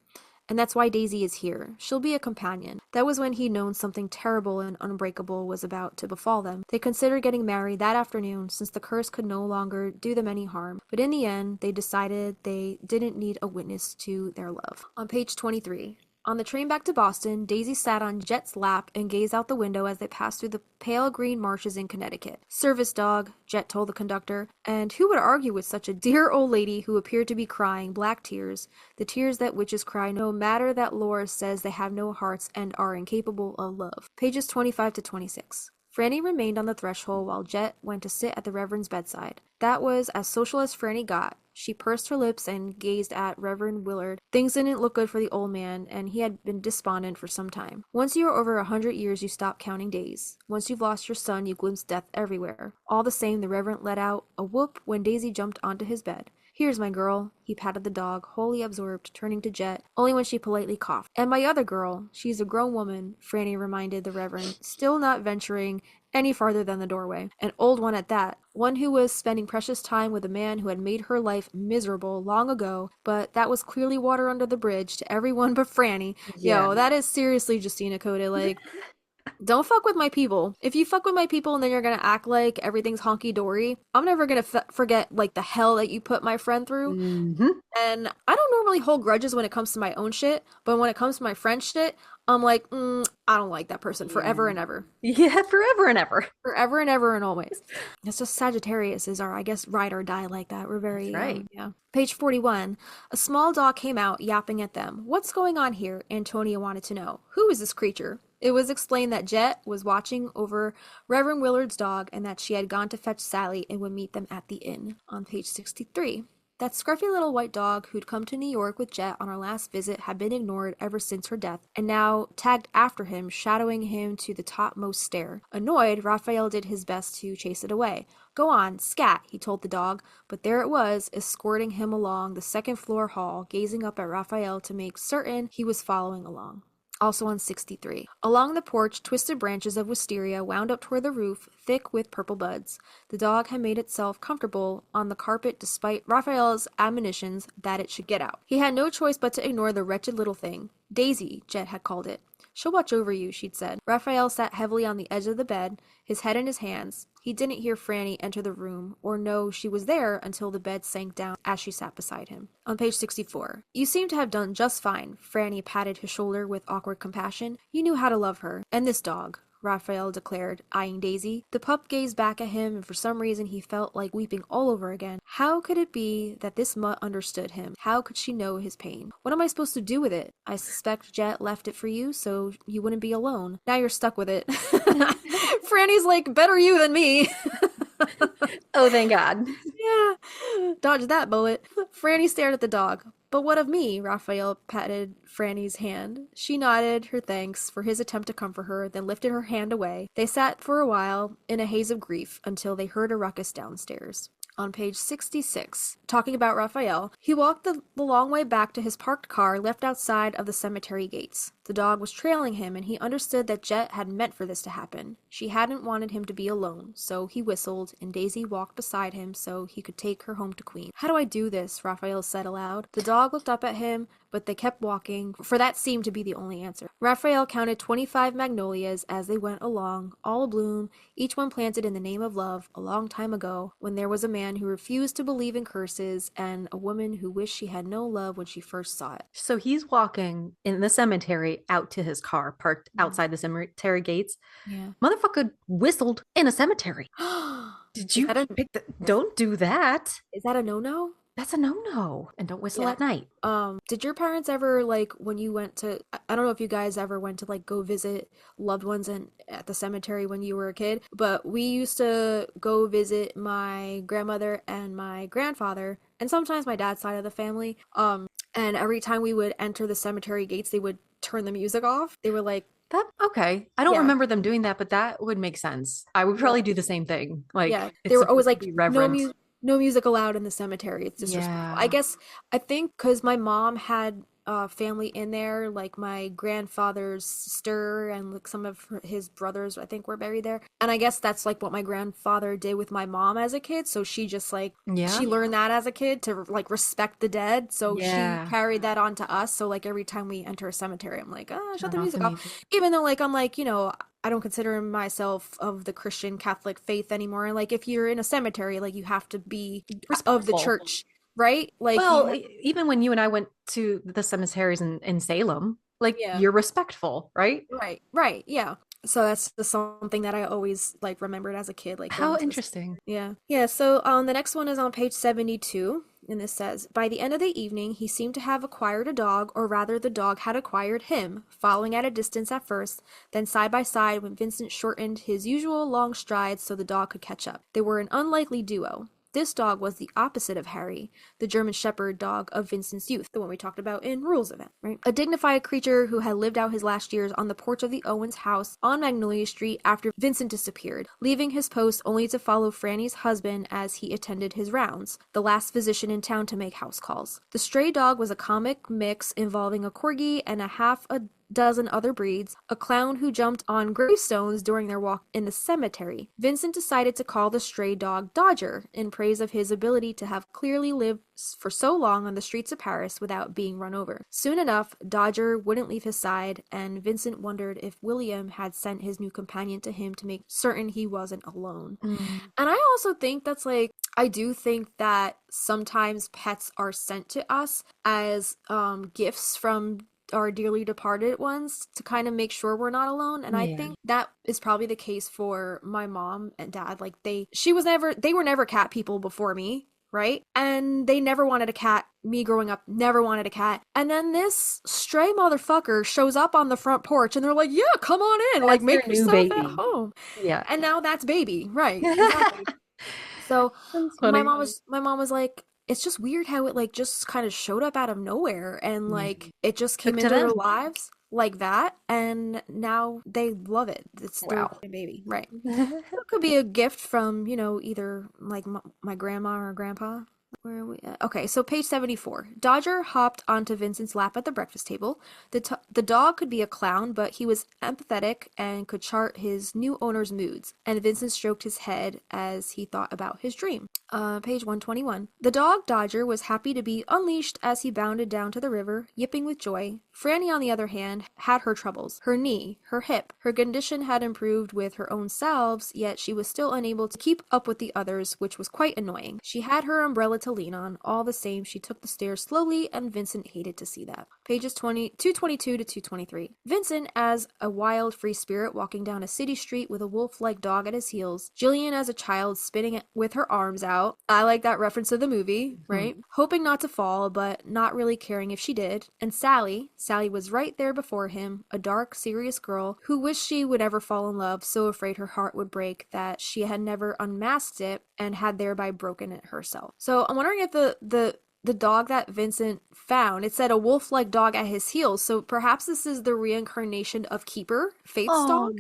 And that's why Daisy is here. She'll be a companion. That was when he'd known something terrible and unbreakable was about to befall them. They considered getting married that afternoon, since the curse could no longer do them any harm. But in the end, they decided they didn't need a witness to their love. On page 23. On the train back to Boston, Daisy sat on Jet's lap and gazed out the window as they passed through the pale green marshes in Connecticut. Service dog, Jet told the conductor, and who would argue with such a dear old lady who appeared to be crying black tears, the tears that witches cry no matter that lore says they have no hearts and are incapable of love. Pages 25 to 26. Franny remained on the threshold while Jet went to sit at the Reverend's bedside. That was as social as Franny got. She pursed her lips and gazed at Reverend Willard. Things didn't look good for the old man, and he had been despondent for some time. Once you are over 100 years, you stop counting days. Once you've lost your son, you glimpse death everywhere. All the same, the Reverend let out a whoop when Daisy jumped onto his bed. Here's my girl. He patted the dog, wholly absorbed, turning to Jet, only when she politely coughed. And my other girl. She's a grown woman, Franny reminded the Reverend, still not venturing any farther than the doorway. An old one at that. One who was spending precious time with a man who had made her life miserable long ago, but that was clearly water under the bridge to everyone but Franny. Yeah. Yo, that is seriously Justina Code. Like, don't fuck with my people. If you fuck with my people and then you're gonna act like everything's honky-dory, I'm never gonna forget, like, the hell that you put my friend through. And I don't normally hold grudges when it comes to my own shit, but when it comes to my friend's shit, I'm like, I don't like that person forever and ever. Yeah, forever and ever. Forever and ever and always. It's just Sagittarius is our, I guess, ride or die like that. We're very, right. Yeah. Page 41. A small dog came out, yapping at them. What's going on here? Antonia wanted to know. Who is this creature? It was explained that Jet was watching over Reverend Willard's dog and that she had gone to fetch Sally and would meet them at the inn. On page 63. That scruffy little white dog who'd come to New York with Jet on her last visit had been ignored ever since her death, and now tagged after him, shadowing him to the topmost stair. Annoyed, Raphael did his best to chase it away. Go on, scat, he told the dog, but there it was, escorting him along the second-floor hall, gazing up at Raphael to make certain he was following along. Also on 63. Along the porch, twisted branches of wisteria wound up toward the roof, thick with purple buds. The dog had made itself comfortable on the carpet despite Raphael's admonitions that it should get out. He had no choice but to ignore the wretched little thing. Daisy, Jet had called it. She'll watch over you, she'd said. Raphael sat heavily on the edge of the bed, his head in his hands. He didn't hear Franny enter the room or know she was there until the bed sank down as she sat beside him. On page 64. You seem to have done just fine, Franny patted his shoulder with awkward compassion. You knew how to love her. And this dog, Raphael declared, eyeing Daisy. The pup gazed back at him, and for some reason he felt like weeping all over again. How could it be that this mutt understood him? How could she know his pain? What am I supposed to do with it? I suspect Jet left it for you so you wouldn't be alone. Now you're stuck with it. Franny's like, better you than me. Oh, thank God. Yeah. Dodge that bullet. Franny stared at the dog. But what of me? Raphael patted Franny's hand. She nodded her thanks for his attempt to comfort her, then lifted her hand away. They sat for a while in a haze of grief until they heard a ruckus downstairs. On page 66, talking about Raphael, he walked the long way back to his parked car left outside of the cemetery gates. The dog was trailing him, and he understood that Jet had meant for this to happen. She hadn't wanted him to be alone, so he whistled, and Daisy walked beside him so he could take her home to Queen. How do I do this? Raphael said aloud. The dog looked up at him, but they kept walking, for that seemed to be the only answer. Raphael counted 25 magnolias as they went along, all abloom, each one planted in the name of love, a long time ago, when there was a man who refused to believe in curses, and a woman who wished she had no love when she first saw it. So he's walking in the cemetery out to his car, parked outside the cemetery gates. Yeah. Motherfucker whistled in a cemetery. Did you pick the... Don't do that. Is that a no-no? That's a no-no. And don't whistle at night. Did your parents ever, like, when you went to, I don't know if you guys ever went to, like, go visit loved ones at the cemetery when you were a kid, but we used to go visit my grandmother and my grandfather, and sometimes my dad's side of the family, and every time we would enter the cemetery gates, they would turn the music off. They were like, okay. I don't remember them doing that, but that would make sense. I would probably do the same thing. Like, they were always like, reverent. No music allowed in the cemetery. It's disrespectful. I think because my mom had family in there, like my grandfather's sister and like some of his brothers, I think, were buried there. And I guess that's like what my grandfather did with my mom as a kid. So she just like, she learned that as a kid to like respect the dead. So she carried that on to us. So like every time we enter a cemetery, I'm like, shut the music off. Even though like, I'm like, you know, I don't consider myself of the Christian Catholic faith anymore. And like, if you're in a cemetery, like you have to be respectful of the church, right? Like, well, even when you and I went to the cemeteries in Salem, like you're respectful, right? Right. Yeah. So that's just something that I always like remembered as a kid. Like, how interesting. Yeah. So the next one is on page 72. And this says, by the end of the evening, he seemed to have acquired a dog, or rather the dog had acquired him, following at a distance at first, then side by side when Vincent shortened his usual long strides so the dog could catch up. They were an unlikely duo. This dog was the opposite of Harry, the German Shepherd dog of Vincent's youth, the one we talked about in Rules Event, right? A dignified creature who had lived out his last years on the porch of the Owens house on Magnolia Street after Vincent disappeared, leaving his post only to follow Franny's husband as he attended his rounds, the last physician in town to make house calls. The stray dog was a comic mix involving a corgi and a dozen other breeds, a clown who jumped on gravestones during their walk in the cemetery. Vincent decided to call the stray dog Dodger in praise of his ability to have clearly lived for so long on the streets of Paris without being run over. Soon enough, Dodger wouldn't leave his side, and Vincent wondered if William had sent his new companion to him to make certain he wasn't alone. And I also think that's like, I do think that sometimes pets are sent to us as gifts from our dearly departed ones to kind of make sure we're not alone. And I think that is probably the case for my mom and dad. Like they were never cat people before me, right? And they never wanted a cat. Me growing up never wanted a cat. And then this stray motherfucker shows up on the front porch and they're like, yeah, come on in. That's like make yourself baby. at home. Yeah. And now that's baby. Right. Exactly. So my mom was like, it's just weird how it like just kind of showed up out of nowhere and like it just came into their lives like that, and now they love it. It's their baby, right? It could be a gift from, you know, either like my grandma or grandpa. Where are we at? Okay, so page 74. Dodger hopped onto Vincent's lap at the breakfast table. The dog could be a clown, but he was empathetic and could chart his new owner's moods, and Vincent stroked his head as he thought about his dream. Page 121. The dog Dodger was happy to be unleashed as he bounded down to the river, yipping with joy. Franny, on the other hand, had her troubles. Her knee, her hip. Her condition had improved with her own salves, yet she was still unable to keep up with the others, which was quite annoying. She had her umbrella to lean on. All the same, she took the stairs slowly, and Vincent hated to see that. Pages 222 to 223. Vincent as a wild free spirit walking down a city street with a wolf-like dog at his heels. Jillian as a child spinning with her arms out. I like that reference to the movie, right? Hoping not to fall, but not really caring if she did. And Sally was right there before him, a dark, serious girl who wished she would ever fall in love, so afraid her heart would break that she had never unmasked it and had thereby broken it herself. So I'm wondering if the dog that Vincent found, it said a wolf-like dog at his heels, so perhaps this is the reincarnation of Keeper, Faith's dog?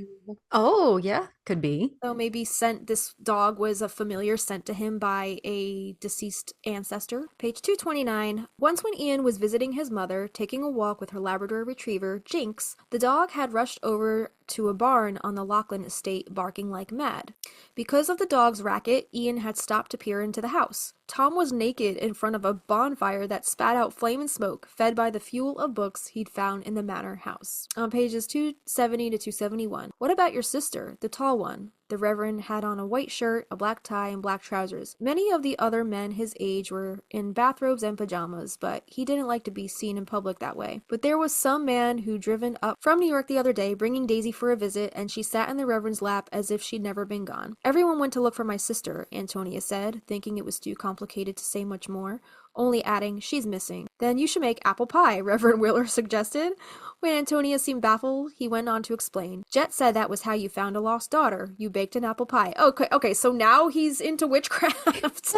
Oh, yeah. Could be. So maybe this dog was a familiar sent to him by a deceased ancestor. Page 229. Once when Ian was visiting his mother, taking a walk with her Labrador retriever, Jinx, the dog had rushed over to a barn on the Lachlan estate barking like mad. Because of the dog's racket, Ian had stopped to peer into the house. Tom was naked in front of a bonfire that spat out flame and smoke, fed by the fuel of books he'd found in the manor house. On pages 270 to 271. What about your sister, the tall one? The Reverend had on a white shirt, a black tie, and black trousers. Many of the other men his age were in bathrobes and pajamas, but he didn't like to be seen in public that way. But there was some man who'd driven up from New York the other day, bringing Daisy for a visit, and she sat in the Reverend's lap as if she'd never been gone. Everyone went to look for my sister, Antonia said, thinking it was too complicated to say much more, only adding, she's missing. Then you should make apple pie, Reverend Wheeler suggested. When Antonia seemed baffled, he went on to explain. Jet said that was how you found a lost daughter. You baked an apple pie. Okay, so now he's into witchcraft.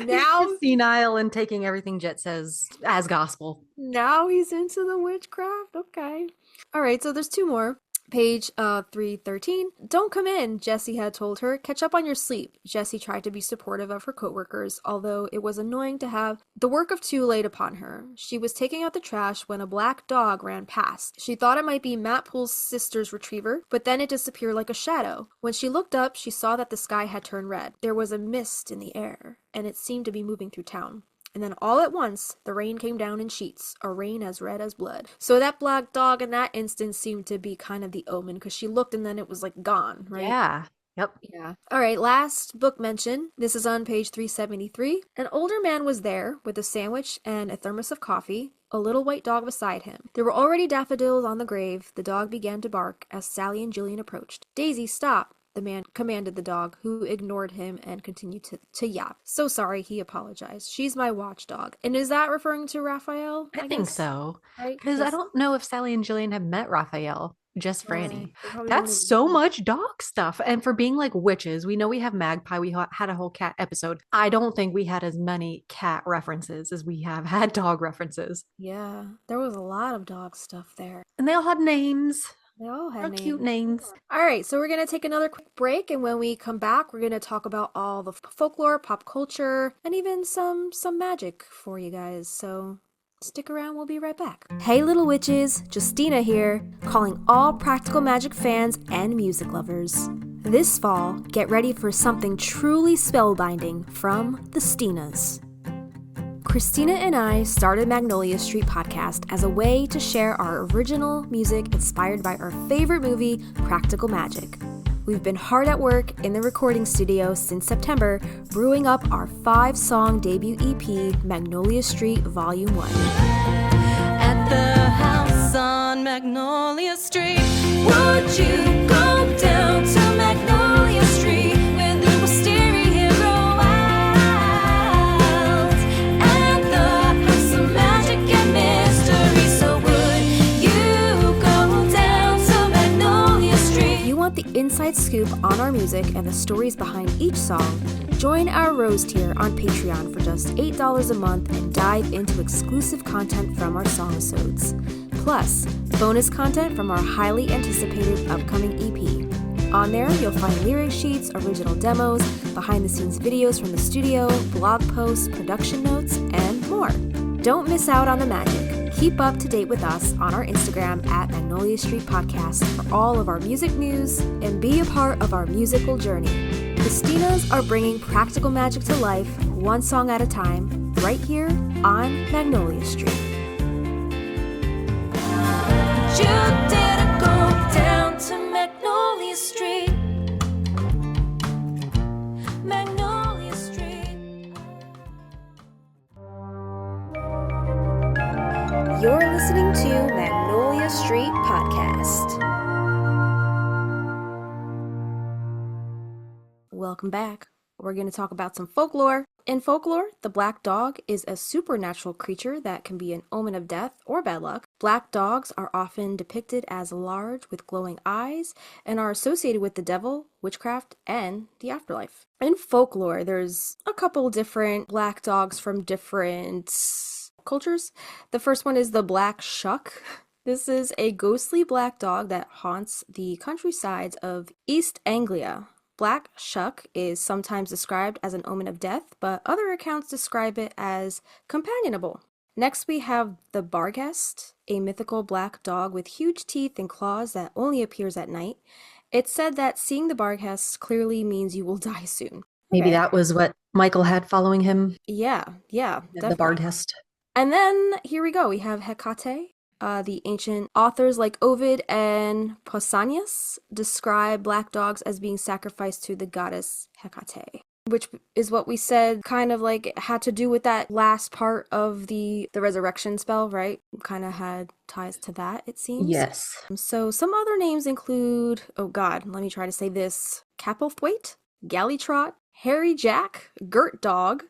Now he's senile and taking everything Jet says as gospel. Now he's into the witchcraft? Okay. All right, so there's two more. Page 313. Don't come in, Jessie had told her. Catch up on your sleep. Jessie tried to be supportive of her coworkers, although it was annoying to have the work of two laid upon her. She was taking out the trash when a black dog ran past. She thought it might be Matt Pool's sister's retriever, but then it disappeared like a shadow. When she looked up, she saw that the sky had turned red. There was a mist in the air, and it seemed to be moving through town. And then all at once, the rain came down in sheets, a rain as red as blood. So that black dog in that instance seemed to be kind of the omen, because she looked and then it was like gone, right? Yeah. Yep. Yeah. All right, last book mention. This is on page 373. An older man was there with a sandwich and a thermos of coffee, a little white dog beside him. There were already daffodils on the grave. The dog began to bark as Sally and Jillian approached. Daisy, stop. The man commanded the dog, who ignored him and continued to yap. So sorry, he apologized. She's my watchdog. And is that referring to Raphael? I think so. Right? Because I don't know if Sally and Jillian have met Raphael, just Franny. Probably That's so much dog stuff. And for being like witches, we know we have Magpie. We had a whole cat episode. I don't think we had as many cat references as we have had dog references. Yeah, there was a lot of dog stuff there. And they all had names. They all had names. Cute names. All right, so we're going to take another quick break, and when we come back, we're going to talk about all the folklore, pop culture, and even some magic for you guys. So stick around, we'll be right back. Hey little witches, Justina here, calling all practical magic fans and music lovers. This fall, get ready for something truly spellbinding from the Stinas. Christina and I started Magnolia Street Podcast as a way to share our original music inspired by our favorite movie, Practical Magic. We've been hard at work in the recording studio since September, brewing up our 5-song debut EP, Magnolia Street Volume 1. At the house on Magnolia Street, would you go down to Magnolia Street with the wisteria roll out? At the house of magic and mystery, so would you go down to Magnolia Street? You want the inside scoop on our music and the stories behind each song? Join our Rose tier on Patreon for just $8 a month and dive into exclusive content from our songisodes. Plus, bonus content from our highly anticipated upcoming EP. On there, you'll find lyric sheets, original demos, behind-the-scenes videos from the studio, blog posts, production notes, and more. Don't miss out on the magic. Keep up to date with us on our Instagram at Magnolia Street Podcast for all of our music news and be a part of our musical journey. The Stinas are bringing practical magic to life, one song at a time, right here on Magnolia Street. You didn't go down to Magnolia Street. Magnolia Street. You're listening to Magnolia Street Podcast. Welcome back. We're going to talk about some folklore. In folklore, the black dog is a supernatural creature that can be an omen of death or bad luck. Black dogs are often depicted as large with glowing eyes and are associated with the devil, witchcraft, and the afterlife. In folklore, there's a couple different black dogs from different cultures. The first one is the black shuck. This is a ghostly black dog that haunts the countrysides of East Anglia. Black Shuck is sometimes described as an omen of death, but other accounts describe it as companionable. Next, we have the Barghest, a mythical black dog with huge teeth and claws that only appears at night. It's said that seeing the Barghest clearly means you will die soon. Maybe Okay. that was what Michael had following him, Yeah, the definitely. bard test. And then here we go. We have Hecate. The ancient authors like Ovid and Pausanias describe black dogs as being sacrificed to the goddess Hecate, which is what we said kind of like had to do with that last part of the resurrection spell, right? Kind of had ties to that, it seems. Yes. So some other names include, oh God, let me try to say this: Capelthwaite, Gallytrot, Harry Jack, Girt Dog,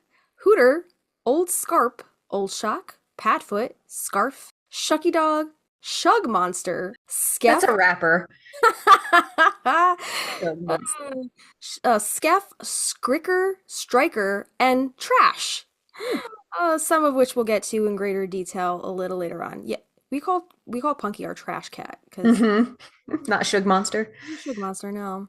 Hooter, Old Scarp, Old Shock, Padfoot, Scarf, Shucky Dog, Shug Monster, That's Skeff, a rapper. Shug Monster. Skeff, Skricker, Striker, and Trash. Some of which we'll get to in greater detail a little later on. Yeah, we call Punky our trash cat because Hmm. Not Shug Monster. Shug Monster, no.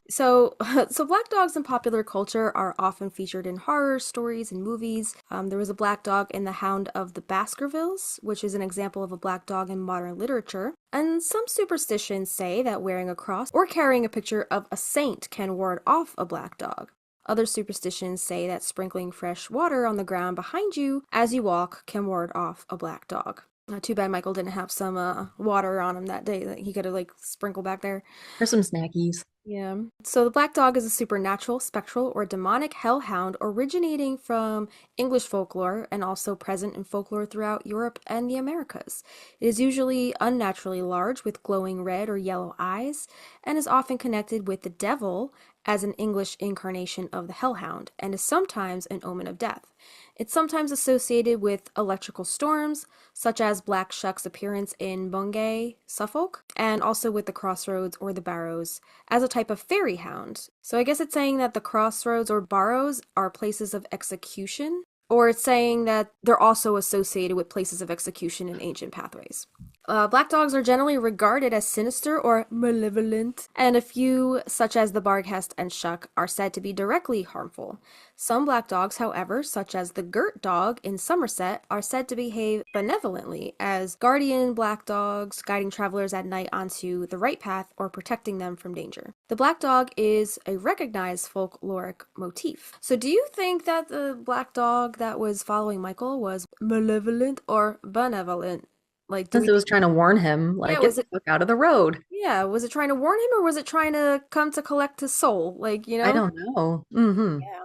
So, so black dogs in popular culture are often featured in horror stories and movies. There was a black dog in The Hound of the Baskervilles, which is an example of a black dog in modern literature. And some superstitions say that wearing a cross or carrying a picture of a saint can ward off a black dog. Other superstitions say that sprinkling fresh water on the ground behind you as you walk can ward off a black dog. Too bad Michael didn't have some water on him that day that he could have like sprinkled back there. Or some snackies. Yeah. So the black dog is a supernatural, spectral, or demonic hellhound originating from English folklore and also present in folklore throughout Europe and the Americas. It is usually unnaturally large with glowing red or yellow eyes and is often connected with the devil as an English incarnation of the hellhound and is sometimes an omen of death. It's sometimes associated with electrical storms, such as Black Shuck's appearance in Bungay, Suffolk, and also with the crossroads or the barrows as a type of fairy hound. So I guess it's saying that the crossroads or barrows are places of execution, or it's saying that they're also associated with places of execution in ancient pathways. Black dogs are generally regarded as sinister or malevolent, and a few, such as the Barghest and Shuck, are said to be directly harmful. Some black dogs, however, such as the Girt Dog in Somerset, are said to behave benevolently as guardian black dogs, guiding travelers at night onto the right path or protecting them from danger. The black dog is a recognized folkloric motif. So do you think that the black dog that was following Michael was malevolent or benevolent? Like, do Since we it was think, trying to warn him, yeah, like, get was the it, fuck out of the road. yeah, was it trying to warn him or was it trying to come to collect his soul? Like, you I know? don't know. Hmm. Yeah.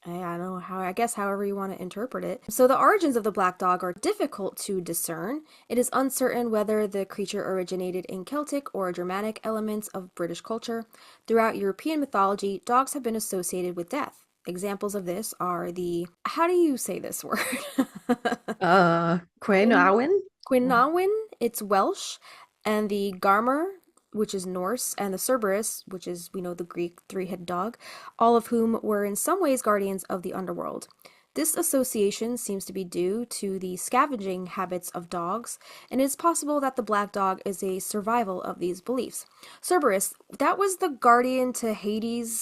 I don't know how, I guess however you want to interpret it. So the origins of the black dog are difficult to discern. It is uncertain whether the creature originated in Celtic or Germanic elements of British culture. Throughout European mythology, dogs have been associated with death. Examples of this are the, how do you say this word? Quenawin? Gwynawyn, it's Welsh, and the Garmr, which is Norse, and the Cerberus, which is, we know, the Greek three-headed dog, all of whom were in some ways guardians of the underworld. This association seems to be due to the scavenging habits of dogs, and it is possible that the black dog is a survival of these beliefs. Cerberus, that was the guardian to Hades'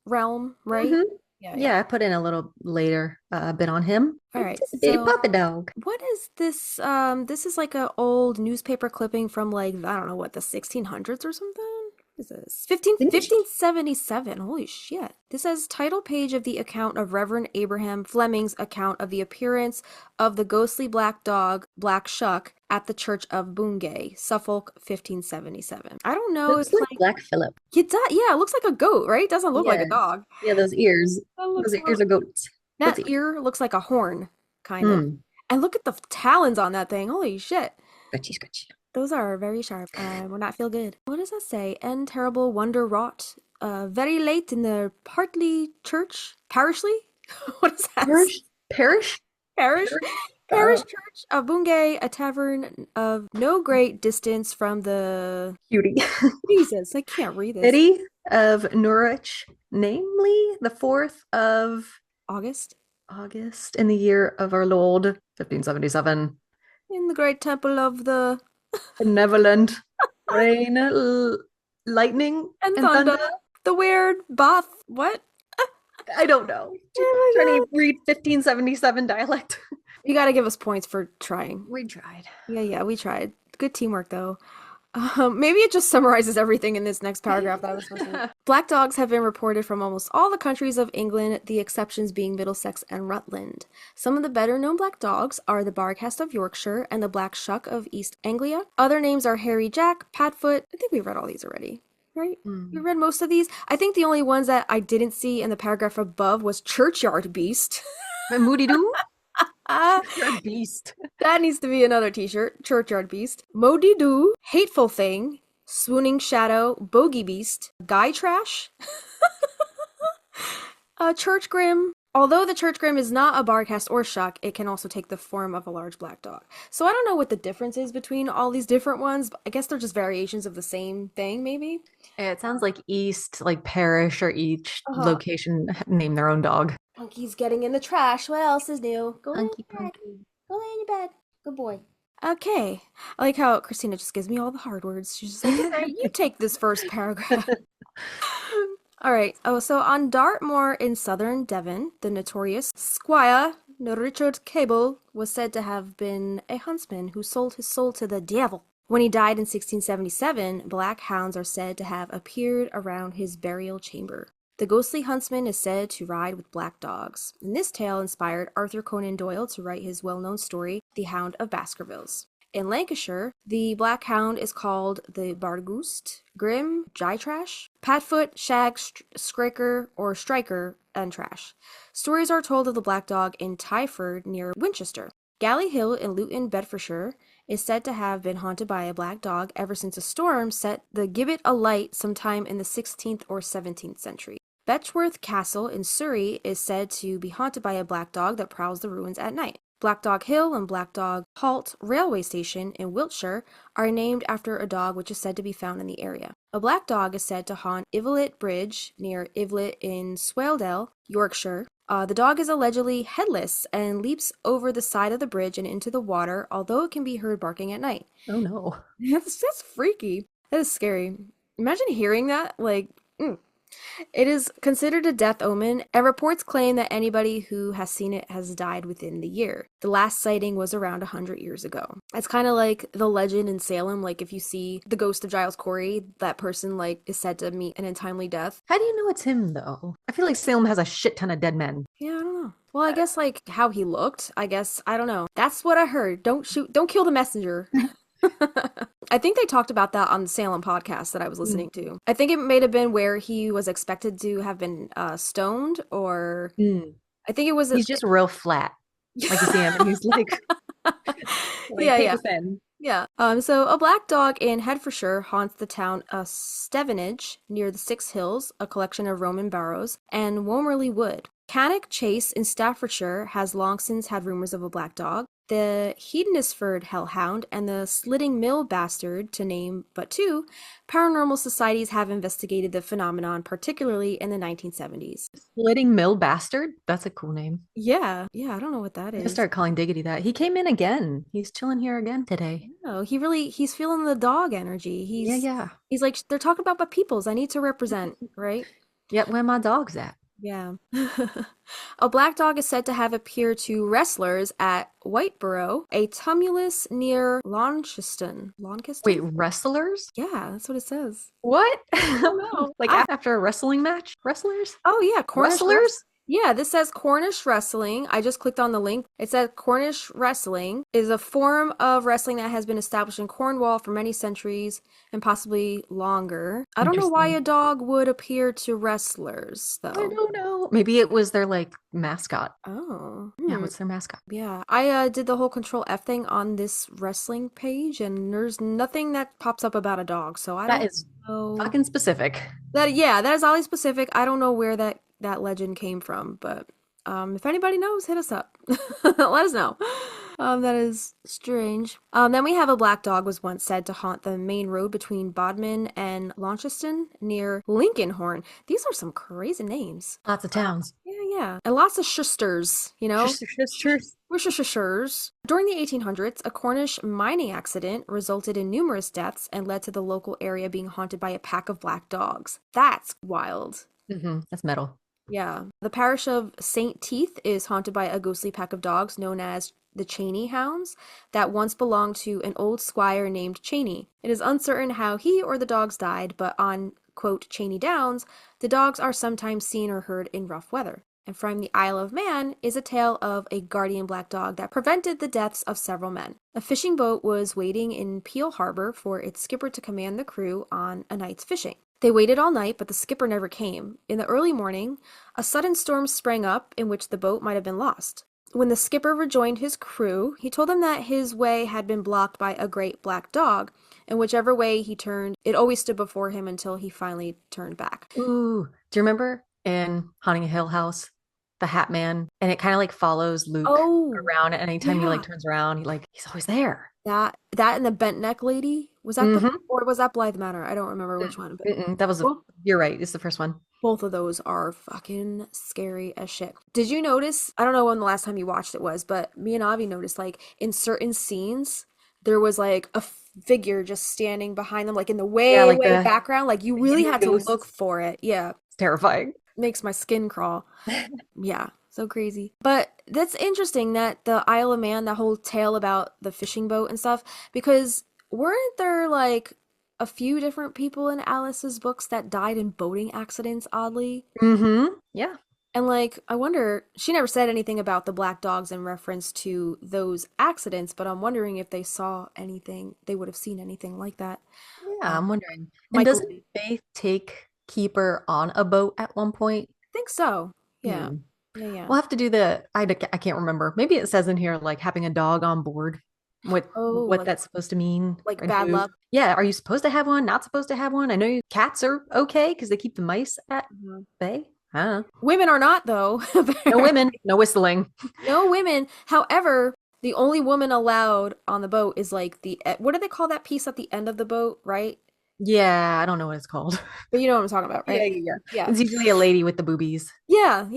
realm, right? Hmm. Yeah, yeah. Yeah, I put in a little later bit on him. All It's right, just a bitty so puppy dog. what is this? This is like a old newspaper clipping from like, I don't know what, the 1600s or something? What is this? 1577. Holy shit. This says title page of the account of Reverend Abraham Fleming's account of the appearance of the ghostly black dog, Black Shuck, at the Church of Bungay, Suffolk, 1577. I don't know Looks if like like Black Phillip. it does, yeah, it looks like a goat, right? It doesn't look like Yeah. a dog. Yeah, those ears. That looks Those ears are goats. Goat's that ears. ear looks like a horn, kind of. Hmm. And look at the talons on that thing. Holy shit. Scratchy, scratchy. Those are very sharp and will not feel good. What does that say? End terrible wonder wrought. Very late in the partly church. Parishly? What does that say? Parish? Parish? Parish? Parish? Parish church of Bungay, a tavern of no great distance from the. Cutie. Jesus, I can't read this. City of Norwich, namely the 4th of August? August in the year of our Lord, 1577. In the great temple of the Benevolent. Rain, lightning, and and thunder, thunder. the weird bath. What? I don't know. Oh my Trying god! to read 1577 dialect. You got to give us points for trying. We tried. Yeah, we tried. Good teamwork, though. Maybe it just summarizes everything in this next paragraph that I was supposed to. Black dogs have been reported from almost all the countries of England, the exceptions being Middlesex and Rutland. Some of the better known black dogs are the Barcast of Yorkshire and the Black Shuck of East Anglia. Other names are Hairy Jack, Padfoot. I think we've read all these already, right? We read most of these. I think the only ones that I didn't see in the paragraph above was Churchyard Beast. Moody Doo? Ah, You're a beast. that needs to be another t-shirt. Churchyard Beast. Modi Doo, Hateful Thing, Swooning Shadow, Bogey Beast, Guy Trash, Church Grim. Although the Church Grim is not a barcast or shuck, it can also take the form of a large black dog. So I don't know what the difference is between all these different ones, but I guess they're just variations of the same thing, maybe? It sounds like east, like parish or each Uh-huh. location name their own dog. Punky's getting in the trash. What else is new? Go in Punky your bed. punky. Go in your bed. Good boy. Okay. I like how Christina just gives me all the hard words. She's just like, all right, you take this first paragraph. All right. Oh, so on Dartmoor in southern Devon, the notorious Squire Richard Cable was said to have been a huntsman who sold his soul to the devil. When he died in 1677, black hounds are said to have appeared around his burial chamber. The ghostly huntsman is said to ride with black dogs, and this tale inspired Arthur Conan Doyle to write his well-known story, The Hound of Baskervilles. In Lancashire, the black hound is called the Bargoost, Grim, Gytrash, Padfoot, Shag, Skriker, or Striker, and Trash. Stories are told of the black dog in Tyford near Winchester. Galley Hill in Luton, Bedfordshire, is said to have been haunted by a black dog ever since a storm set the gibbet alight sometime in the 16th or 17th century. Betchworth Castle in Surrey is said to be haunted by a black dog that prowls the ruins at night. Black Dog Hill and Black Dog Halt railway station in Wiltshire are named after a dog which is said to be found in the area. A black dog is said to haunt Ivelet Bridge near Ivelet in Swaledale, Yorkshire. The dog is allegedly headless and leaps over the side of the bridge and into the water, although it can be heard barking at night. Oh no. That's freaky. That is scary. Imagine hearing that. It is considered a death omen, and reports claim that anybody who has seen it has died within the year. The last sighting was around 100 years ago. It's kind of like the legend in Salem, like if you see the ghost of Giles Corey, that person is said to meet an untimely death. How do you know it's him though? I feel like Salem has a shit ton of dead men. Yeah, I don't know. Well, I guess how he looked, I don't know. That's what I heard. Don't kill the messenger. I think they talked about that on the Salem podcast that I was listening to. I think it may have been where he was expected to have been stoned, or I think it was. He's just real flat. Like you see him, and he's like yeah. thin. Yeah. So a black dog in Hertfordshire haunts the town of Stevenage near the Six Hills, a collection of Roman barrows, and Womerley Wood. Cannock Chase in Staffordshire has long since had rumors of a black dog. The Hedonisford Hellhound and the Slitting Mill Bastard, to name but two, paranormal societies have investigated the phenomenon, particularly in the 1970s. Slitting Mill Bastard? That's a cool name. Yeah, I don't know what that I'm is. gonna start calling Diggity that. He came in again. He's chilling here again today. No, he's feeling the dog energy. Yeah. He's like, they're talking about my peoples. I need to represent, right? Yep, where my dog's at. Yeah. A black dog is said to have appeared to wrestlers at Whiteborough, a tumulus near Launceston. Wait, wrestlers? Yeah, that's what it says. What? I don't know. Like after a wrestling match? Wrestlers? Oh, yeah. Cornish Wrestlers? Yeah, this says Cornish wrestling. I just clicked on the link. It says Cornish wrestling is a form of wrestling that has been established in Cornwall for many centuries and possibly longer. I don't know why a dog would appear to wrestlers, though. I don't know. Maybe it was their mascot. Oh. Yeah, what's their mascot? Yeah, I did the whole Control F thing on this wrestling page, and there's nothing that pops up about a dog, so I don't know. That is fucking specific. That is oddly specific. I don't know where that legend came from, but if anybody knows, hit us up. Let us know. That is strange. Then we have a black dog was once said to haunt the main road between Bodmin and Launceston near Lincolnhorn. These are some crazy names. Lots of towns. Yeah. And lots of shusters, you know? Shusters. Worcestershires. During the 1800s, a Cornish mining accident resulted in numerous deaths and led to the local area being haunted by a pack of black dogs. That's wild. That's metal. Yeah. The parish of St. Teith is haunted by a ghostly pack of dogs known as the Cheney Hounds that once belonged to an old squire named Cheney. It is uncertain how he or the dogs died, but on, quote, Cheney Downs, the dogs are sometimes seen or heard in rough weather. And from the Isle of Man is a tale of a guardian black dog that prevented the deaths of several men. A fishing boat was waiting in Peel Harbor for its skipper to command the crew on a night's fishing. They waited all night, but the skipper never came. In the early morning, a sudden storm sprang up in which the boat might have been lost. When the skipper rejoined his crew, he told them that his way had been blocked by a great black dog, and whichever way he turned, it always stood before him until he finally turned back. Ooh, do you remember in Haunting a Hill House, the Hat Man, and it kind of like follows Luke around, and anytime he like turns around, he's always there. That and the bent neck lady, was that or was that Blythe Manor? I don't remember which one. But that was you're right. It's the first one. Both of those are fucking scary as shit. Did you notice? I don't know when the last time you watched it was, but me and Avi noticed like in certain scenes there was like a figure just standing behind them, like in the way background. Like you really had to look for it. Yeah, it's terrifying. Makes my skin crawl. Yeah. So crazy. But that's interesting that the Isle of Man, that whole tale about the fishing boat and stuff, because weren't there like a few different people in Alice's books that died in boating accidents, oddly? Yeah. And like, I wonder, she never said anything about the black dogs in reference to those accidents, but I'm wondering if they saw anything, they would have seen anything like that. Yeah, I'm wondering. And doesn't Faith take Keeper on a boat at one point? I think so. Yeah. Yeah. We'll have to do I can't remember. Maybe it says in here like having a dog on board. What like, that's supposed to mean? Like bad luck. Yeah. Are you supposed to have one? Not supposed to have one? I know cats are okay because they keep the mice at bay. I don't know. Women are not though. No women. No whistling. No women. However, the only woman allowed on the boat is like what do they call that piece at the end of the boat? Right. Yeah, I don't know what it's called. But you know what I'm talking about, right? Yeah. It's usually a lady with the boobies. Yeah.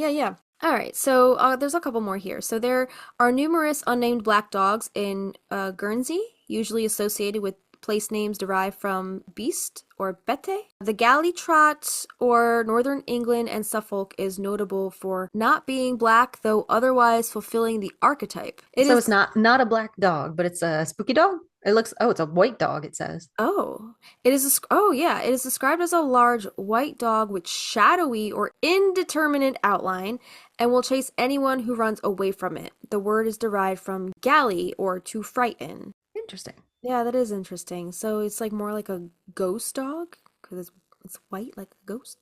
All right, so there's a couple more here. So there are numerous unnamed black dogs in Guernsey, usually associated with place names derived from beast or bete. The galley trot or northern England and Suffolk is notable for not being black, though otherwise fulfilling the archetype. It's not a black dog, but it's a spooky dog. It looks, it's a white dog, it says. It is described as a large white dog with shadowy or indeterminate outline and will chase anyone who runs away from it. The word is derived from galley or to frighten. Interesting. Yeah, that is interesting. So it's like more like a ghost dog because it's white like a ghost.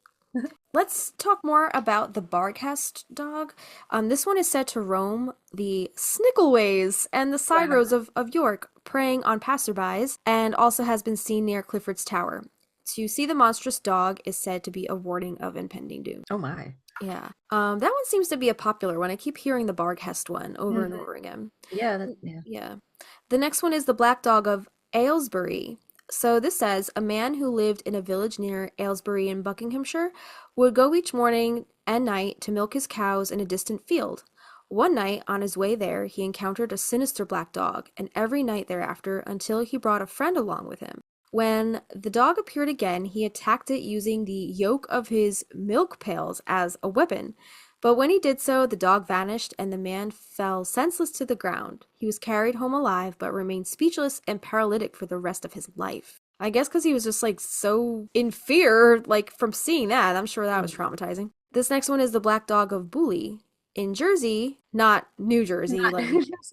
Let's talk more about the Barghest dog. This one is said to roam the Snickleways and the side roads of York, preying on passerbys, and also has been seen near Clifford's Tower. To see the monstrous dog is said to be a warning of impending doom. Oh my. Yeah. That one seems to be a popular one. I keep hearing the Barghest one over and over again. Yeah. The next one is the Black Dog of Aylesbury. So this says, a man who lived in a village near Aylesbury in Buckinghamshire would go each morning and night to milk his cows in a distant field. One night, on his way there, he encountered a sinister black dog, and every night thereafter until he brought a friend along with him. When the dog appeared again, he attacked it using the yoke of his milk pails as a weapon. But when he did so, the dog vanished and the man fell senseless to the ground. He was carried home alive, but remained speechless and paralytic for the rest of his life. I guess because he was just like so in fear, like from seeing that. I'm sure that was traumatizing. This next one is the Black Dog of Bully. In Jersey, not New Jersey,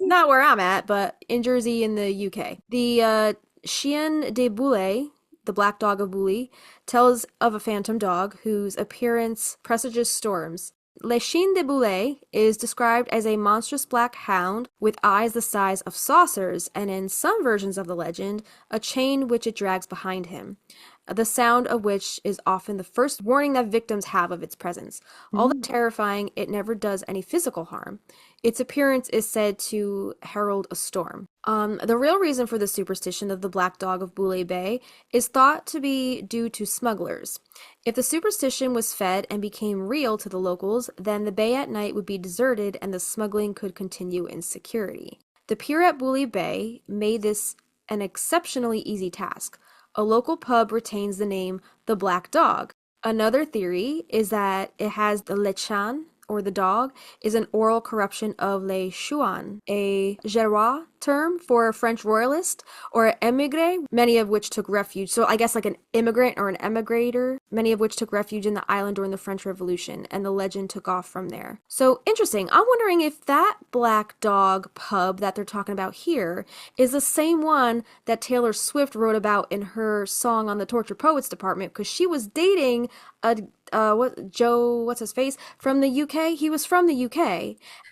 not where I'm at, but in Jersey in the UK. The Chien de Boule, the Black Dog of Bully, tells of a phantom dog whose appearance presages storms. Le Chien de Boule is described as a monstrous black hound with eyes the size of saucers, and in some versions of the legend, a chain which it drags behind him. the sound of which is often the first warning that victims have of its presence. Although terrifying, it never does any physical harm. Its appearance is said to herald a storm. The real reason for the superstition of the black dog of Boulay Bay is thought to be due to smugglers. If the superstition was fed and became real to the locals, then the bay at night would be deserted and the smuggling could continue in security. The pier at Boulay Bay made this an exceptionally easy task. A local pub retains the name the Black Dog. Another theory is that it has the lechan, or the dog, is an oral corruption of le chouan, a Gerois term for a French royalist, or émigré, many of which took refuge. So I guess like an immigrant or an emigrator, many of which took refuge in the island during the French Revolution, and the legend took off from there. So interesting. I'm wondering if that Black Dog pub that they're talking about here is the same one that Taylor Swift wrote about in her song on the Tortured Poets Department, because she was dating what's his face from the UK. He was from the UK.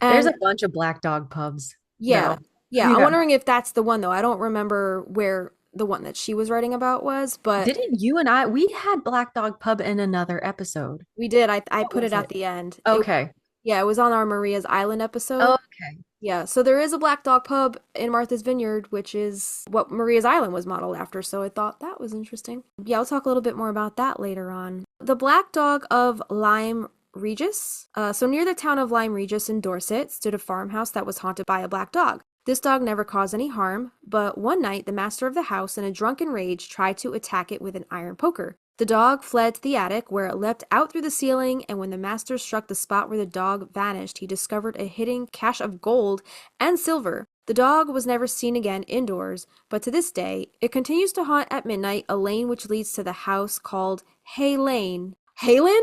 And There's a bunch of Black Dog pubs. yeah. now. Yeah, I'm wondering if that's the one though. I don't remember where the one that she was writing about was, but Didn't you and I, we had Black Dog Pub in another episode. we did. I What put was it at it? the end. Okay. Yeah, it was on our Maria's Island episode. Okay. Yeah, so there is a Black Dog pub in Martha's Vineyard, which is what Maria's Island was modeled after, so I thought that was interesting. Yeah, I'll talk a little bit more about that later on. The Black Dog of Lyme Regis. So near the town of Lyme Regis in Dorset stood a farmhouse that was haunted by a black dog. This dog never caused any harm, but one night the master of the house, in a drunken rage, tried to attack it with an iron poker. The dog fled to the attic, where it leapt out through the ceiling, and when the master struck the spot where the dog vanished, he discovered a hidden cache of gold and silver. The dog was never seen again indoors, but to this day, it continues to haunt at midnight a lane which leads to the house called Hay Lane. Halen?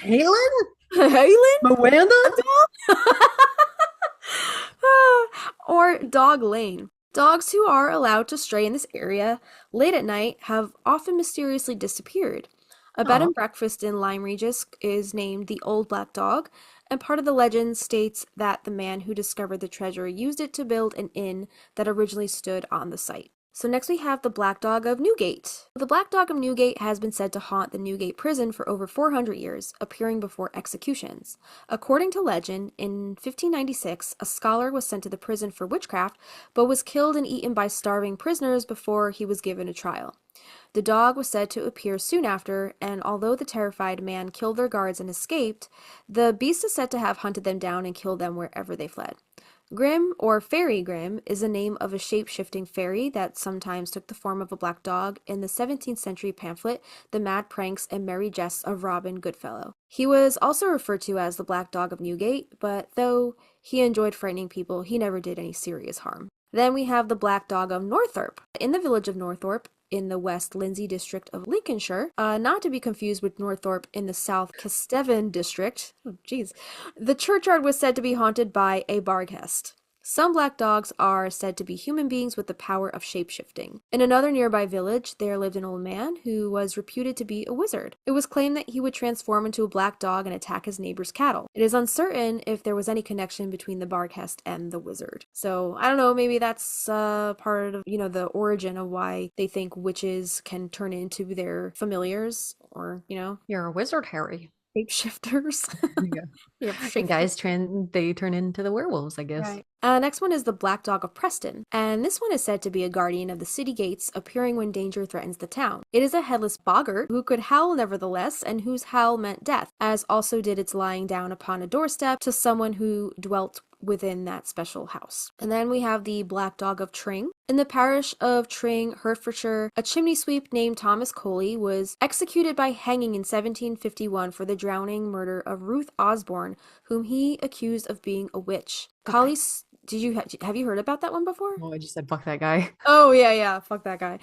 Halen? Halen? Miranda? Or Dog Lane. Dogs who are allowed to stray in this area late at night have often mysteriously disappeared. A bed and breakfast in Lyme Regis is named the Old Black Dog, and part of the legend states that the man who discovered the treasure used it to build an inn that originally stood on the site. So next we have the Black Dog of Newgate. The Black Dog of Newgate has been said to haunt the Newgate prison for over 400 years, appearing before executions. According to legend, in 1596, a scholar was sent to the prison for witchcraft, but was killed and eaten by starving prisoners before he was given a trial. The dog was said to appear soon after, and although the terrified man killed their guards and escaped, the beast is said to have hunted them down and killed them wherever they fled. Grim, or Fairy Grim, is the name of a shape-shifting fairy that sometimes took the form of a black dog in the 17th century pamphlet, The Mad Pranks and Merry Jests of Robin Goodfellow. He was also referred to as the Black Dog of Newgate, but though he enjoyed frightening people, he never did any serious harm. Then we have the Black Dog of Northorpe. In the village of Northorpe, in the West Lindsey district of Lincolnshire, not to be confused with Northorpe in the South Kesteven district. Oh, geez. The churchyard was said to be haunted by a Barghest. Some black dogs are said to be human beings with the power of shape-shifting. In another nearby village, there lived an old man who was reputed to be a wizard. It was claimed that he would transform into a black dog and attack his neighbor's cattle. It is uncertain if there was any connection between the Barghest and the wizard. So, I don't know, maybe that's part of, the origin of why they think witches can turn into their familiars, or, You're a wizard, Harry. shapeshifters. Yeah. And guys they turn into the werewolves, I guess. Right. Next one is the Black Dog of Preston, and this one is said to be a guardian of the city gates, appearing when danger threatens the town. It is a headless boggart who could howl nevertheless, and whose howl meant death, as also did its lying down upon a doorstep to someone who dwelt within that special house. And then we have the Black Dog of Tring. In the parish of Tring, Hertfordshire, a chimney sweep named Thomas Coley was executed by hanging in 1751 for the drowning murder of Ruth Osborne, whom he accused of being a witch. Coley's have you heard about that one before? Oh, I just said fuck that guy. Oh, yeah, fuck that guy.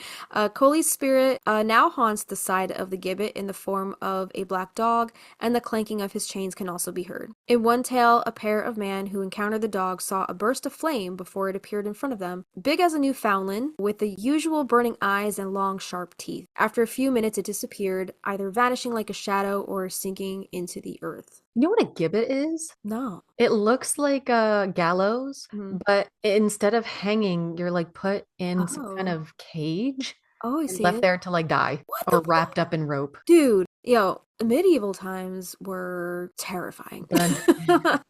Coley's spirit now haunts the side of the gibbet in the form of a black dog, and the clanking of his chains can also be heard. In one tale, a pair of men who encountered the dog saw a burst of flame before it appeared in front of them, big as a Newfoundland, with the usual burning eyes and long, sharp teeth. After a few minutes, it disappeared, either vanishing like a shadow or sinking into the earth. You know what a gibbet is? No. It looks like a gallows, Mhm. but instead of hanging, you're like put in some kind Oh. of cage. Oh, I and see left it. there to like die What or the wrapped up in rope. Dude, yo, medieval times were terrifying. Done.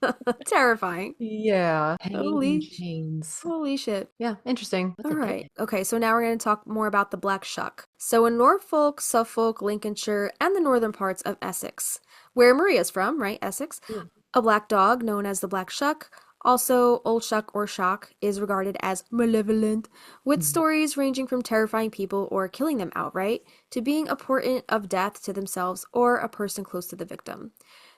Terrifying. Yeah, hanging in Holy, chains. holy shit. Yeah, interesting. What's All a right. dick? Okay, so now we're going to talk more about the Black Shuck. So in Norfolk, Suffolk, Lincolnshire, and the northern parts of Essex, where Maria's from, right? Essex, Mm. a black dog known as the Black Shuck, also Old Shuck or Shock, is regarded as malevolent, with Mhm. stories ranging from terrifying people or killing them outright to being a portent of death to themselves or a person close to the victim.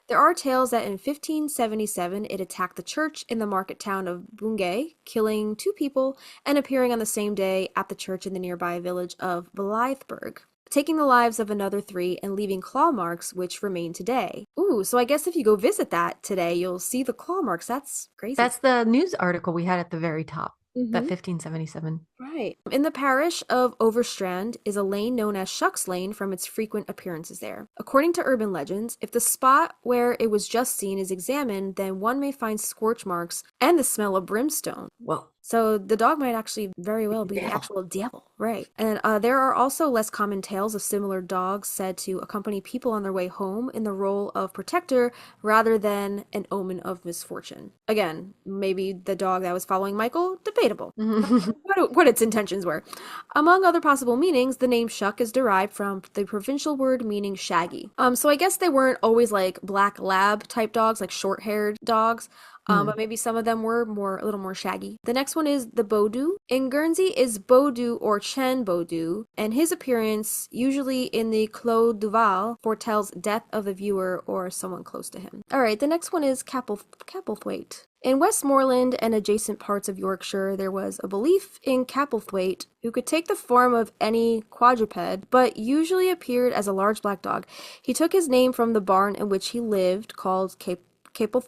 There are tales that in 1577 it attacked the church in the market town of Bungay, killing 2 people and appearing on the same day at the church in the nearby village of Blytheburg, taking the lives of another 3 and leaving claw marks which remain today. Ooh, so I guess if you go visit that today, you'll see the claw marks. That's crazy. That's the news article we had at the very top. That Mm-hmm. 1577. Right. In the parish of Overstrand is a lane known as Shuck's Lane from its frequent appearances there. According to urban legends, if the spot where it was just seen is examined, then one may find scorch marks and the smell of brimstone. Whoa. So the dog might actually very well be the Yeah. actual devil, right? And there are also less common tales of similar dogs said to accompany people on their way home in the role of protector rather than an omen of misfortune. Again, maybe the dog that was following Michael, debatable. What its intentions were. Among other possible meanings, the name Shuck is derived from the provincial word meaning shaggy. So I guess they weren't always like black lab type dogs, like short-haired dogs. But maybe some of them were a little more shaggy. The next one is the Bodu. In Guernsey is Bodu or Chen Bodu, and his appearance, usually in the Clos du Val, foretells death of the viewer or someone close to him. All right, the next one is Capelthwaite. In Westmoreland and adjacent parts of Yorkshire, there was a belief in Capelthwaite, who could take the form of any quadruped, but usually appeared as a large black dog. He took his name from the barn in which he lived, called Capel.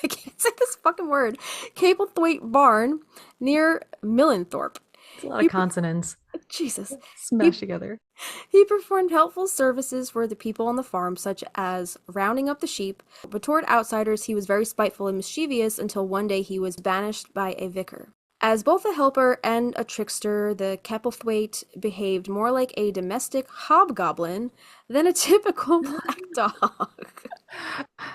I can't say this fucking word. Capelthwaite Barn near Millenthorpe. It's a lot of consonants Jesus. smashed together. He performed helpful services for the people on the farm, such as rounding up the sheep, but toward outsiders he was very spiteful and mischievous until one day he was banished by a vicar. As both a helper and a trickster, the Capelthwaite behaved more like a domestic hobgoblin than a typical black dog.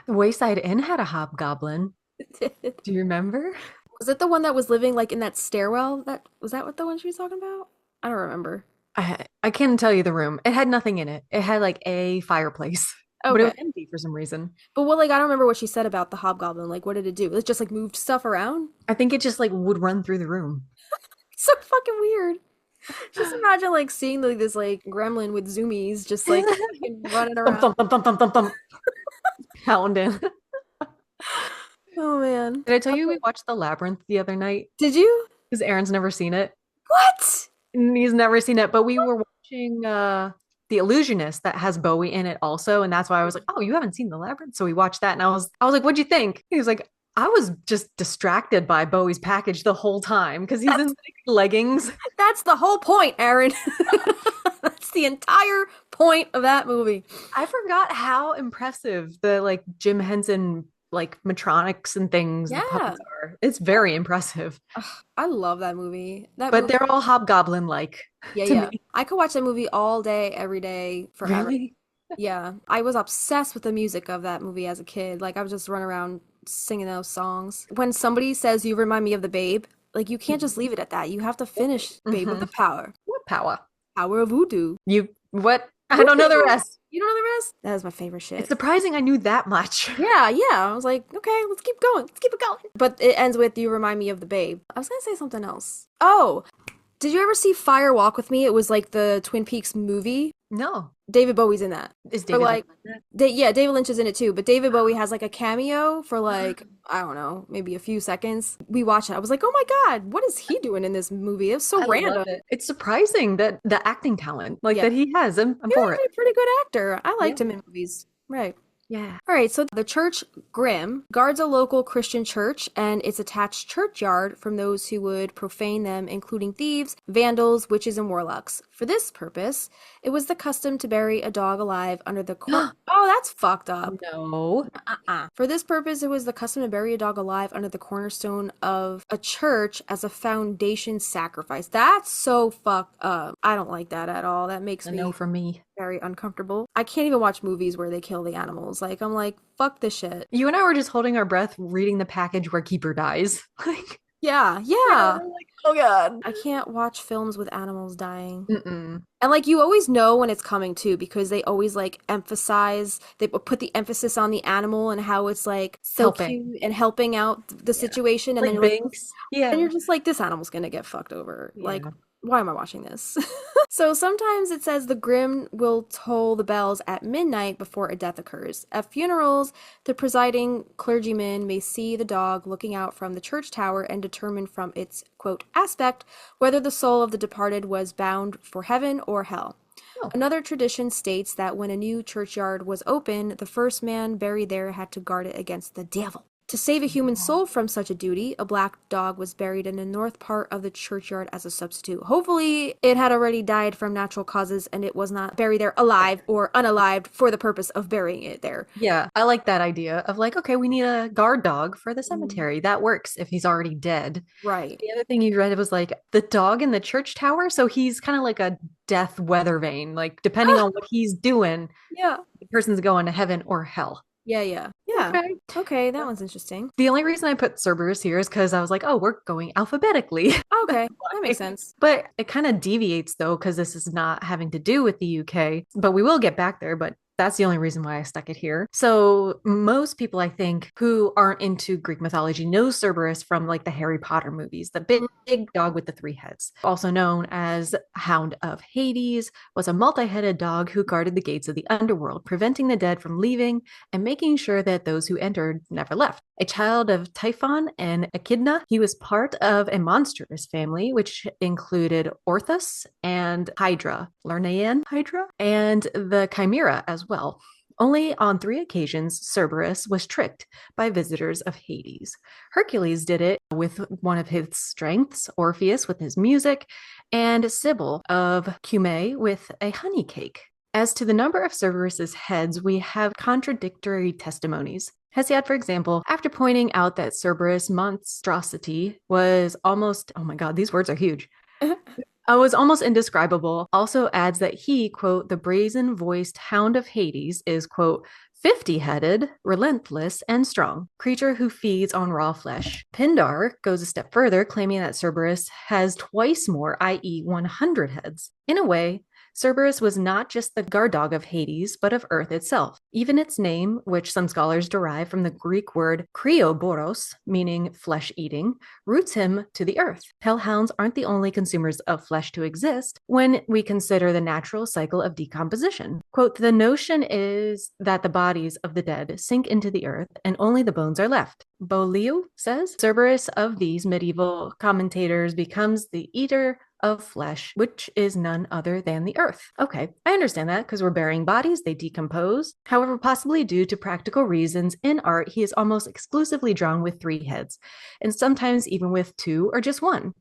The Wayside Inn had a hobgoblin. Do you remember? Was it the one that was living like in that stairwell? Was that what the one she was talking about? I don't remember. I can't tell you the room. It had nothing in it. It had like a fireplace, but it was Okay. empty for some reason. But what, like, I don't remember what she said about the hobgoblin. Like, what did it do? It just like moved stuff around? I think it just like would run through the room. So fucking weird. Just imagine like seeing like this like gremlin with zoomies just like fucking running Thump, around. thump, thump, thump, thump, thump, thump. Pounding. Oh man. Did I tell you we watched The Labyrinth the other night? Did you? Because Aaron's never seen it. What? And he's never seen it, but we were watching The Illusionist that has Bowie in it also, and that's why I was like, "Oh, you haven't seen The Labyrinth?" So we watched that, and I was like, "What'd you think?" He was like, "I was just distracted by Bowie's package the whole time because he's in like, leggings." That's the whole point, Aaron. That's the entire point of that movie. I forgot how impressive the like Jim Henson like Matronics and things, the puppets are. It's very impressive. Ugh, I love that movie. That But movie, they're all hobgoblin like yeah, to yeah. me. I could watch that movie all day, every day, forever. Really? Yeah, I was obsessed with the music of that movie as a kid. Like I would just run around singing those songs. When somebody says you remind me of the Babe, like you can't just leave it at that. You have to finish Babe with the power. What power? Power of voodoo. You what? I don't know the rest. You don't know the rest? That is my favorite shit. It's surprising I knew that much. Yeah, yeah. I was like, okay, let's keep going. Let's keep it going. But it ends with you remind me of the Babe. I was gonna say something else. Oh, did you ever see Fire Walk with Me? It was like the Twin Peaks movie. No. David Bowie's in that. Is Or David like, Lynch in it? yeah, David Lynch is in it too. But David Bowie has like a cameo for like, I don't know, maybe a few seconds. We watched it. I was like, oh my God, what is he doing in this movie? It was so I random. love it. It's surprising that the acting talent like Yeah. that he has. I'm He for was it. a pretty good actor. I liked Yeah. him in movies. Right. Yeah. All right, so the church Grim guards a local Christian church and its attached churchyard from those who would profane them, including thieves, vandals, witches, and warlocks. For this purpose, it was the custom to bury a dog alive under the Oh, that's fucked up. No. For this purpose, it was the custom to bury a dog alive under the cornerstone of a church as a foundation sacrifice. That's so fucked up. I don't like that at all. That makes A me no for me. very uncomfortable. I can't even watch movies where they kill the animals. Like, I'm like, fuck this shit. You and I were just holding our breath reading the package where Keeper dies. Like, Yeah, yeah, yeah. we're like, oh god. I can't watch films with animals dying. Mm-mm. And like you always know when it's coming too because they always like emphasize they put the emphasis on the animal and how it's like so Helping. cute and helping out the situation and Like then you're like Binks. then Yeah. you're just like this animal's gonna get fucked over. Like Yeah. why am I watching this? So sometimes it says the Grim will toll the bells at midnight before a death occurs. At funerals, the presiding clergyman may see the dog looking out from the church tower and determine from its, quote, aspect whether the soul of the departed was bound for heaven or hell. Oh. Another tradition states that when a new churchyard was opened, the first man buried there had to guard it against the devil. To save a human soul from such a duty, a black dog was buried in the north part of the churchyard as a substitute. Hopefully, it had already died from natural causes and it was not buried there alive or unalived for the purpose of burying it there. Yeah, I like that idea of like, okay, we need a guard dog for the cemetery. That works if he's already dead. Right. The other thing you read was like the dog in the church tower. So he's kind of like a death weather vane. Like, depending on what he's doing, Yeah. the person's going to heaven or hell. Yeah, yeah. Yeah. Okay. Okay, that one's interesting. The only reason I put Cerberus here is because I was like, oh, we're going alphabetically. Okay, that makes sense. But it kind of deviates though, because this is not having to do with the UK. But we will get back there. But that's the only reason why I stuck it here. So most people, I think, who aren't into Greek mythology know Cerberus from like the Harry Potter movies, the big dog with the three heads, also known as Hound of Hades, was a multi-headed dog who guarded the gates of the underworld, preventing the dead from leaving and making sure that those who entered never left. A child of Typhon and Echidna, he was part of a monstrous family, which included Orthus and Hydra, Lernaean Hydra, and the Chimera as well. Only on 3 occasions, Cerberus was tricked by visitors of Hades. Hercules did it with one of his strengths, Orpheus with his music, and Sybil of Cumae with a honey cake. As to the number of Cerberus's heads, we have contradictory testimonies. Hesiod, for example, after pointing out that Cerberus' monstrosity was almost, oh my god, these words are huge, was almost indescribable, also adds that he, quote, the brazen-voiced hound of Hades is, quote, 50-headed, relentless, and strong, creature who feeds on raw flesh. Pindar goes a step further, claiming that Cerberus has twice more, i.e. 100 heads. In a way, Cerberus was not just the guard dog of Hades, but of Earth itself. Even its name, which some scholars derive from the Greek word krioboros, meaning flesh-eating, roots him to the earth. Hellhounds aren't the only consumers of flesh to exist when we consider the natural cycle of decomposition. Quote, the notion is that the bodies of the dead sink into the earth and only the bones are left. Beaulieu says, Cerberus of these medieval commentators becomes the eater of flesh, which is none other than the earth. Okay, I understand that because we're burying bodies, they decompose. However, possibly due to practical reasons, in art, he is almost exclusively drawn with 3 heads, and sometimes even with 2 or just 1.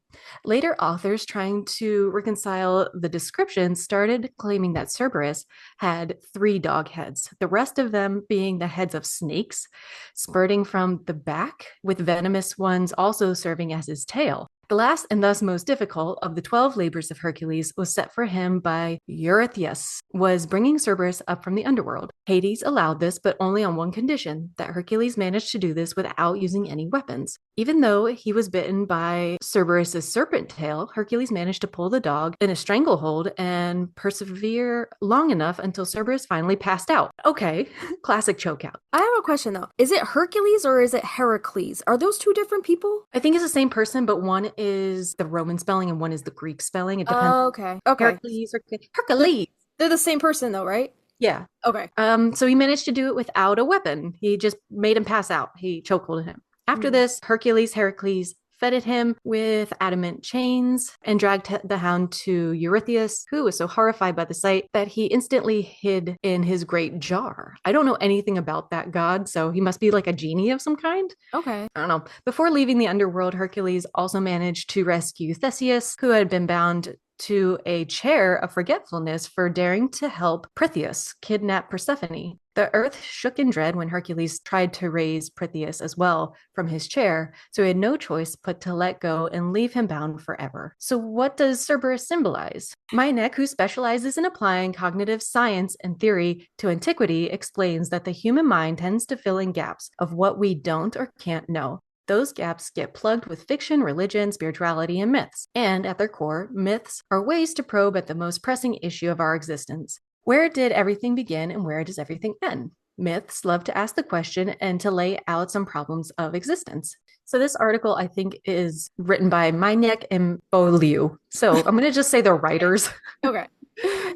Later authors trying to reconcile the descriptions started claiming that Cerberus had 3 dog heads, the rest of them being the heads of snakes, spurting from the back, with venomous ones also serving as his tail. The last and thus most difficult of the 12 labors of Hercules was set for him by Eurystheus, was bringing Cerberus up from the underworld. Hades allowed this, but only on one condition, that Hercules managed to do this without using any weapons. Even though he was bitten by Cerberus's serpent tail, Hercules managed to pull the dog in a stranglehold and persevere long enough until Cerberus finally passed out. Okay, classic chokeout. I have a question though. Is it Hercules or is it Heracles? Are those 2 different people? I think it's the same person, but one is the Roman spelling and one is the Greek spelling. It depends. Oh, okay. Okay. Hercules or Hercules. They're the same person though, right? Yeah. Okay. So he managed to do it without a weapon. He just made him pass out. He chokeholded him. After this, Hercules, Heracles fetted him with adamant chains, and dragged the hound to Eurystheus, who was so horrified by the sight that he instantly hid in his great jar. I don't know anything about that god, so he must be like a genie of some kind. Okay. I don't know. Before leaving the underworld, Hercules also managed to rescue Theseus, who had been bound to a chair of forgetfulness for daring to help Prithous kidnap Persephone. The earth shook in dread when Hercules tried to raise Prithous as well from his chair, so he had no choice but to let go and leave him bound forever. So what does Cerberus symbolize? Meinecke, who specializes in applying cognitive science and theory to antiquity, explains that the human mind tends to fill in gaps of what we don't or can't know. Those gaps get plugged with fiction, religion, spirituality, and myths. And at their core, myths are ways to probe at the most pressing issue of our existence. Where did everything begin and where does everything end? Myths love to ask the question and to lay out some problems of existence. So this article, I think, is written by Meinecke and Beaulieu. So I'm going to just say they're writers. Okay.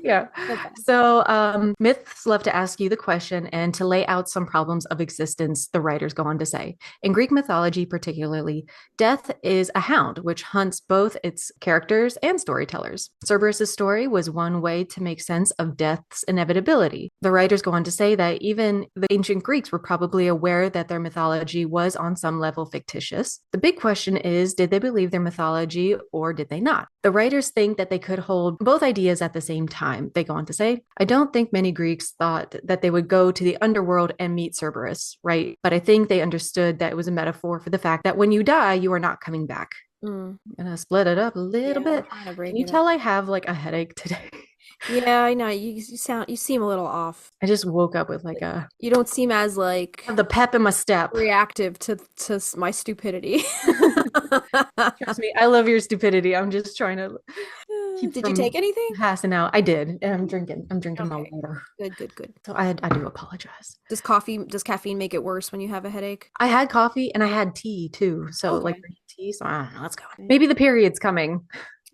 Yeah. Okay. So myths love to ask you the question and to lay out some problems of existence, the writers go on to say. In Greek mythology, particularly, death is a hound, which hunts both its characters and storytellers. Cerberus' story was one way to make sense of death's inevitability. The writers go on to say that even the ancient Greeks were probably aware that their mythology was on some level fictitious. The big question is, did they believe their mythology or did they not? The writers think that they could hold both ideas at the same time. They go on to say, I don't think many Greeks thought that they would go to the underworld and meet Cerberus, right? But I think they understood that it was a metaphor for the fact that when you die, you are not coming back. I'm gonna split it up a little bit. Can you tell I have like a headache today? Yeah, I know. You seem a little off. I just woke up with like You don't seem as like the pep in my step. reactive to my stupidity. Trust me, I love your stupidity. I'm just trying to keep Did you take anything? passing out. I did. And I'm drinking my Okay. water. Good. So I do apologize. Does caffeine make it worse when you have a headache? I had coffee and I had tea too. So Okay. like tea. So I don't know. Let's go. Maybe the period's coming.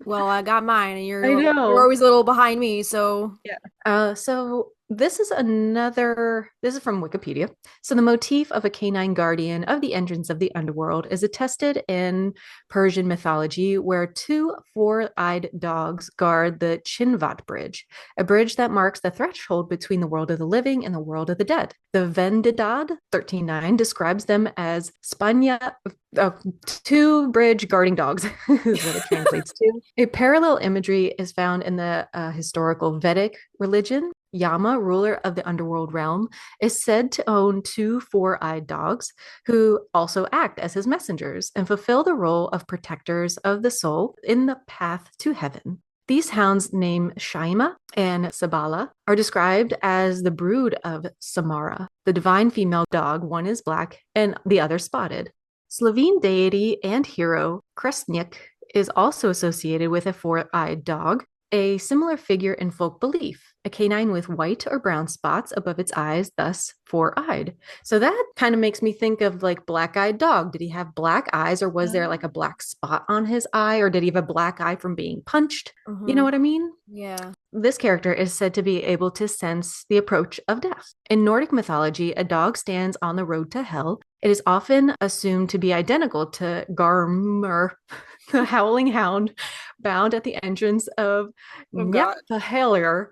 Well, I got mine, and I know. you're always a little behind me, so Yeah. So this is from Wikipedia. So the motif of a canine guardian of the entrance of the underworld is attested in Persian mythology, where two four-eyed dogs guard the Chinvat Bridge, a bridge that marks the threshold between the world of the living and the world of the dead. The Vendidad 13.9 describes them as Spanya, two bridge guarding dogs, is what it translates to. A parallel imagery is found in the historical Vedic religion. Yama, ruler of the underworld realm, is said to own two four-eyed dogs who also act as his messengers and fulfill the role of protectors of the soul in the path to heaven. These hounds, named Shaima and Sabala, are described as the brood of Samara, the divine female dog. One is black and the other spotted. Slovene deity and hero Kresnik is also associated with a four-eyed dog, a similar figure in folk belief, a canine with white or brown spots above its eyes, thus four-eyed. So that kind of makes me think of like black-eyed dog. Did he have black eyes, or was there like a black spot on his eye, or did he have a black eye from being punched? You know what I mean? Yeah. This character is said to be able to sense the approach of death. In Nordic mythology, a dog stands on the road to hell. It is often assumed to be identical to Garmr, the howling hound, bound at the entrance of Njaarpahalier.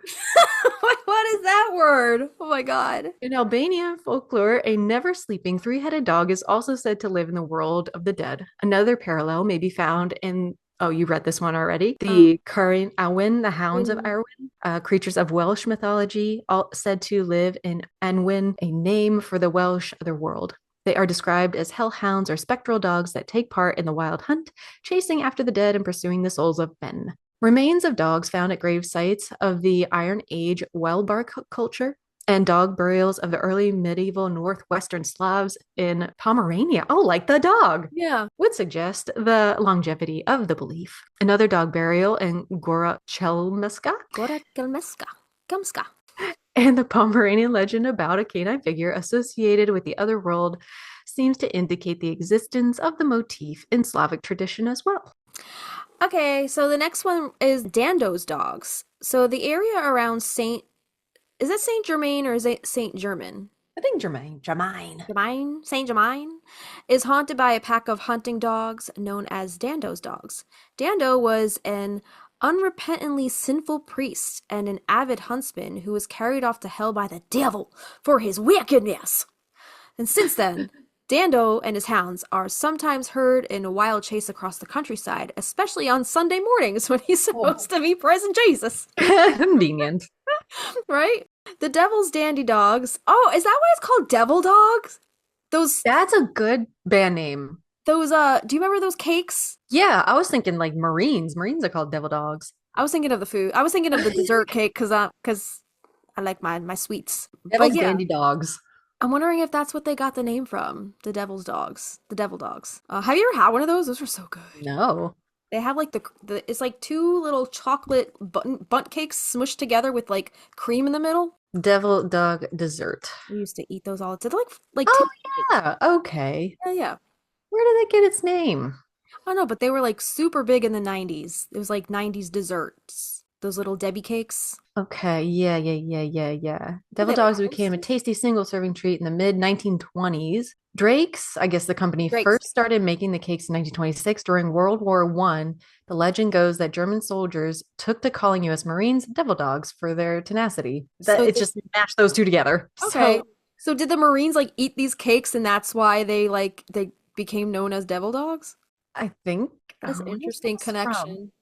What is that word? Oh my god. In Albanian folklore, a never sleeping three-headed dog is also said to live in the world of the dead. Another parallel may be found in you read this one already. The current Owens, the hounds of Arwen, creatures of Welsh mythology, all said to live in Anwen, a name for the Welsh otherworld. They are described as hellhounds or spectral dogs that take part in the wild hunt, chasing after the dead and pursuing the souls of men. Remains of dogs found at grave sites of the Iron Age Welbark culture and dog burials of the early medieval northwestern Slavs in Pomerania, like the dog, would suggest the longevity of the belief. Another dog burial in Gorachelmeska and the Pomeranian legend about a canine figure associated with the other world seems to indicate the existence of the motif in Slavic tradition as well. Okay, so the next one is Dando's dogs. So the area around is that Saint Germain or is it Saint Germain? I think Jermaine. Jermaine. Germain, Saint Germain, is haunted by a pack of hunting dogs known as Dando's dogs. Dando was an unrepentantly sinful priest and an avid huntsman who was carried off to hell by the devil for his wickedness. And since then, Dando and his hounds are sometimes heard in a wild chase across the countryside, especially on Sunday mornings when he's supposed to be present Jesus. Convenient. Right? The Devil's Dandy Dogs. Oh, is that why it's called Devil Dogs? Those That's a good band name. do you remember those cakes? Yeah, I was thinking like Marines. Marines are called devil dogs. I was thinking of the food. I was thinking of the dessert cake because I like my sweets. Devil's But yeah, dandy dogs. I'm wondering if that's what they got the name from. The Devil's Dogs. The Devil Dogs. Have you ever had one of those? Those were so good. No. They have like the it's like two little chocolate bunt cakes smushed together with like cream in the middle. Devil dog dessert. We used to eat those all the time. They're like Oh, tidbits. yeah. Okay. Yeah, yeah. Where did it get its name? I don't know, but they were like super big in the 90s. It was like 90s desserts. Those little Debbie cakes. Okay. Yeah. Devil They were dogs became a tasty single-serving treat in the mid 1920s. Drake's, I guess the company Drake's. first started making the cakes in 1926 during World War One. The legend goes that German soldiers took to calling U.S. Marines devil dogs for their tenacity. That So it's just mashed those two together. okay. So So did the Marines like eat these cakes and that's why they became known as devil dogs? I think That's an where does interesting this from? connection.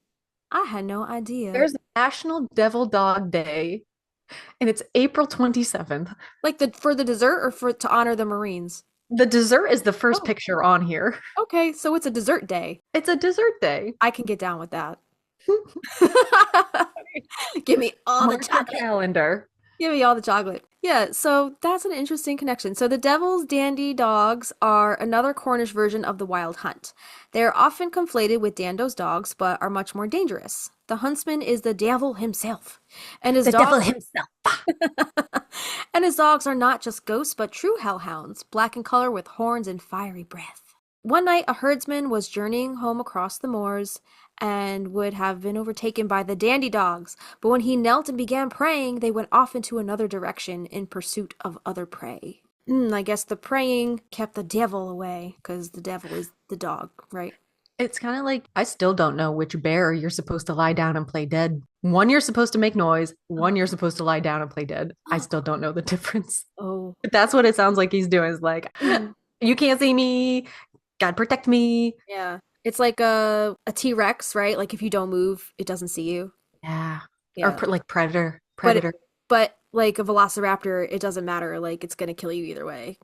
I had no idea. There's National Devil Dog Day, and it's April 27th. Like for the dessert or for to honor the Marines? The dessert is the first Oh, picture on here. okay, so it's a dessert day. It's a dessert day. I can get down with that. Give me all the Mark your chocolate. calendar. Give me all the chocolate. Yeah, so that's an interesting connection. So the Devil's Dandy Dogs are another Cornish version of the Wild Hunt. They are often conflated with Dando's dogs, but are much more dangerous. The huntsman is the devil himself, and his The devil dogs himself. and his dogs are not just ghosts, but true hellhounds, black in color with horns and fiery breath. One night, a herdsman was journeying home across the moors and would have been overtaken by the dandy dogs, but when he knelt and began praying, they went off into another direction in pursuit of other prey. I guess the praying kept the devil away, because the devil is the dog, right? It's kind of like I still don't know which bear you're supposed to lie down and play dead. One you're supposed to make noise, one you're supposed to lie down and play dead. I still don't know the difference. Oh. But that's what it sounds like he's doing. Is like, you can't see me. God protect me. Yeah. It's like a T-Rex, right? Like if you don't move, it doesn't see you. Yeah. Yeah. Or like predator. But Predator. but like a velociraptor, it doesn't matter. Like it's gonna kill you either way.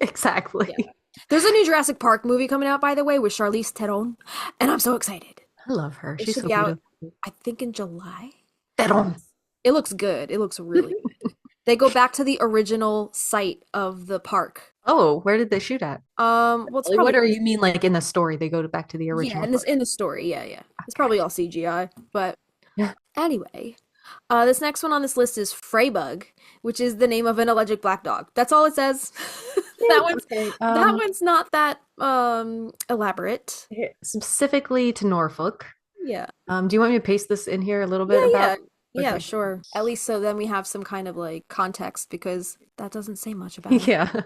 Exactly. Yeah. There's a new Jurassic Park movie coming out, by the way, with Charlize Theron, and I'm so excited. I love her. It She's should so be out, beautiful. I think, in July. Theron. It looks good. It looks really good. They go back to the original site of the park. Oh, where did they shoot at? Well, it's What probably or you mean like in the story? They go back to the original. in the story. Yeah. It's probably all CGI, but Yeah. anyway. This next one on this list is Freybug, which is the name of an alleged black dog. That's all it says. Okay. That one's not that elaborate. Specifically to Norfolk. Yeah. Do you want me to paste this in here a little bit Yeah, about? yeah, Okay. sure. At least so then we have some kind of like context because that doesn't say much about it. Yeah.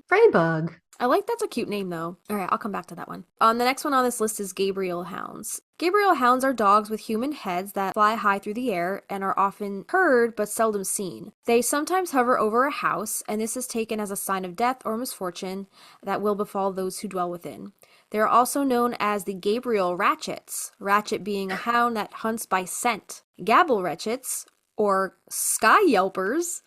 Freybug. I like that's a cute name though. All right, I'll come back to that one. The next one on this list is Gabriel Hounds. Gabriel Hounds are dogs with human heads that fly high through the air and are often heard but seldom seen. They sometimes hover over a house, and this is taken as a sign of death or misfortune that will befall those who dwell within. They are also known as the Gabriel Ratchets, Ratchet being a hound that hunts by scent. Gabble Ratchets, or Sky Yelpers,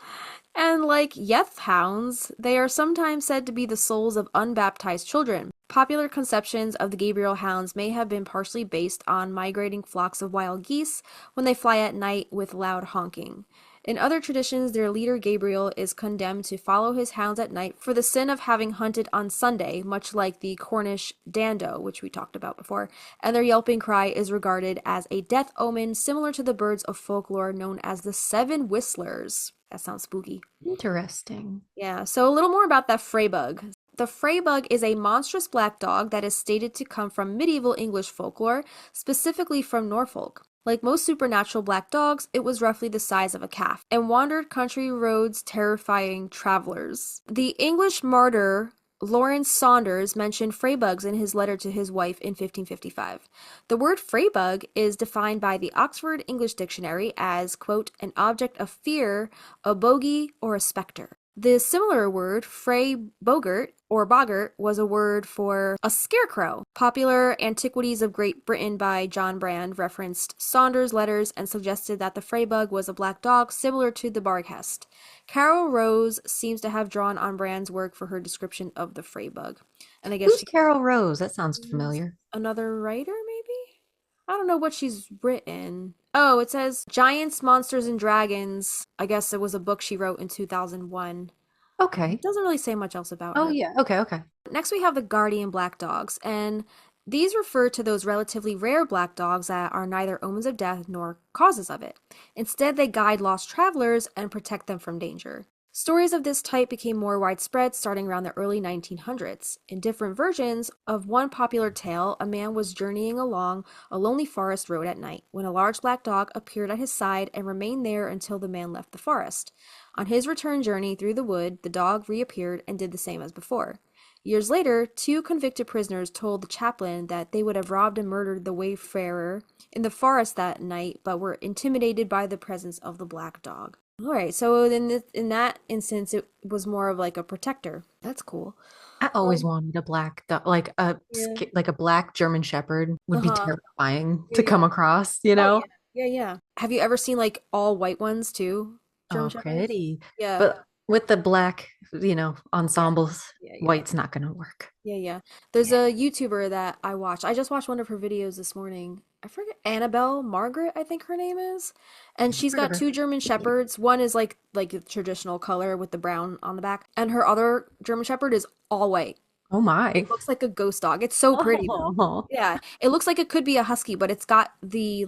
and like Yeth Hounds, they are sometimes said to be the souls of unbaptized children. Popular conceptions of the Gabriel Hounds may have been partially based on migrating flocks of wild geese when they fly at night with loud honking. In other traditions, their leader Gabriel is condemned to follow his hounds at night for the sin of having hunted on Sunday, much like the Cornish dando, which we talked about before, and their yelping cry is regarded as a death omen similar to the birds of folklore known as the Seven Whistlers. That sounds spooky. Interesting. Yeah, so a little more about that Freybug. The Freybug is a monstrous black dog that is stated to come from medieval English folklore, specifically from Norfolk. Like most supernatural black dogs, it was roughly the size of a calf and wandered country roads terrifying travelers. The English martyr Lawrence Saunders mentioned freybugs in his letter to his wife in 1555. The word freybug is defined by the Oxford English Dictionary as, quote, an object of fear, a bogey, or a specter. The similar word, frey bogart, or boggart, was a word for a scarecrow. Popular Antiquities of Great Britain by John Brand referenced Saunders' letters and suggested that the freybug was a black dog similar to the barghest. Carol Rose seems to have drawn on Brand's work for her description of the freybug. And I guess Who's Carol Rose? That sounds familiar. another writer, maybe? I don't know what she's written. Oh, it says Giants, Monsters, and Dragons. I guess it was a book she wrote in 2001. Okay. It doesn't really say much else about Oh, her. yeah. Okay, okay. Next, we have the guardian black dogs, and these refer to those relatively rare black dogs that are neither omens of death nor causes of it. Instead, they guide lost travelers and protect them from danger. Stories of this type became more widespread starting around the early 1900s. In different versions of one popular tale, a man was journeying along a lonely forest road at night when a large black dog appeared at his side and remained there until the man left the forest. On his return journey through the wood, the dog reappeared and did the same as before. Years later, 2 convicted prisoners told the chaplain that they would have robbed and murdered the wayfarer in the forest that night, but were intimidated by the presence of the black dog. All right, so in that instance, it was more of like a protector. That's cool. I always wanted a black dog, like a Yeah. like a black German Shepherd would be Uh-huh. terrifying Yeah, to yeah. come across, you Oh, know? yeah. Yeah, yeah. Have you ever seen like all white ones too? German Oh, Shepherds? pretty. Yeah. But with the black, Yeah. ensembles, Yeah, yeah. white's not gonna work. Yeah, yeah. There's a YouTuber that I watch. I just watched one of her videos this morning. I forget Annabelle Margaret, I think her name is. And she's Heard of got her. 2 German Shepherds. One is like a traditional color with the brown on the back, and her other German Shepherd is all white. Oh my. It looks like a ghost dog. It's so pretty though. Oh. Yeah. It looks like it could be a husky, but it's got the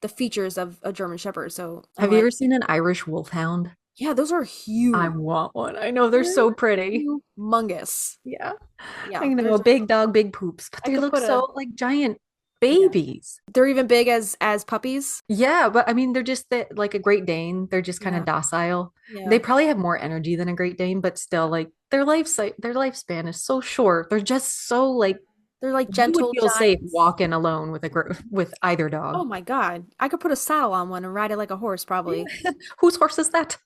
features of a German Shepherd. So I'm Have you like, ever seen an Irish wolfhound? yeah, those are I huge. want one. I know they're They're so pretty. humongous. Yeah. I Yeah, know a there's big dog, big poops, but I they could look put a so like giant yeah. babies. They're even big as puppies. Yeah, but I mean, they're just like a Great Dane. They're just kind of Yeah. docile. They Yeah. probably have more energy than a Great Dane, but still, like their lifespan is so short. They're just so like They're like you would gentle feel safe giants. walking alone with with either dog. Oh my God. I could put a saddle on one and ride it like a horse, probably. Yeah. Whose horse is that?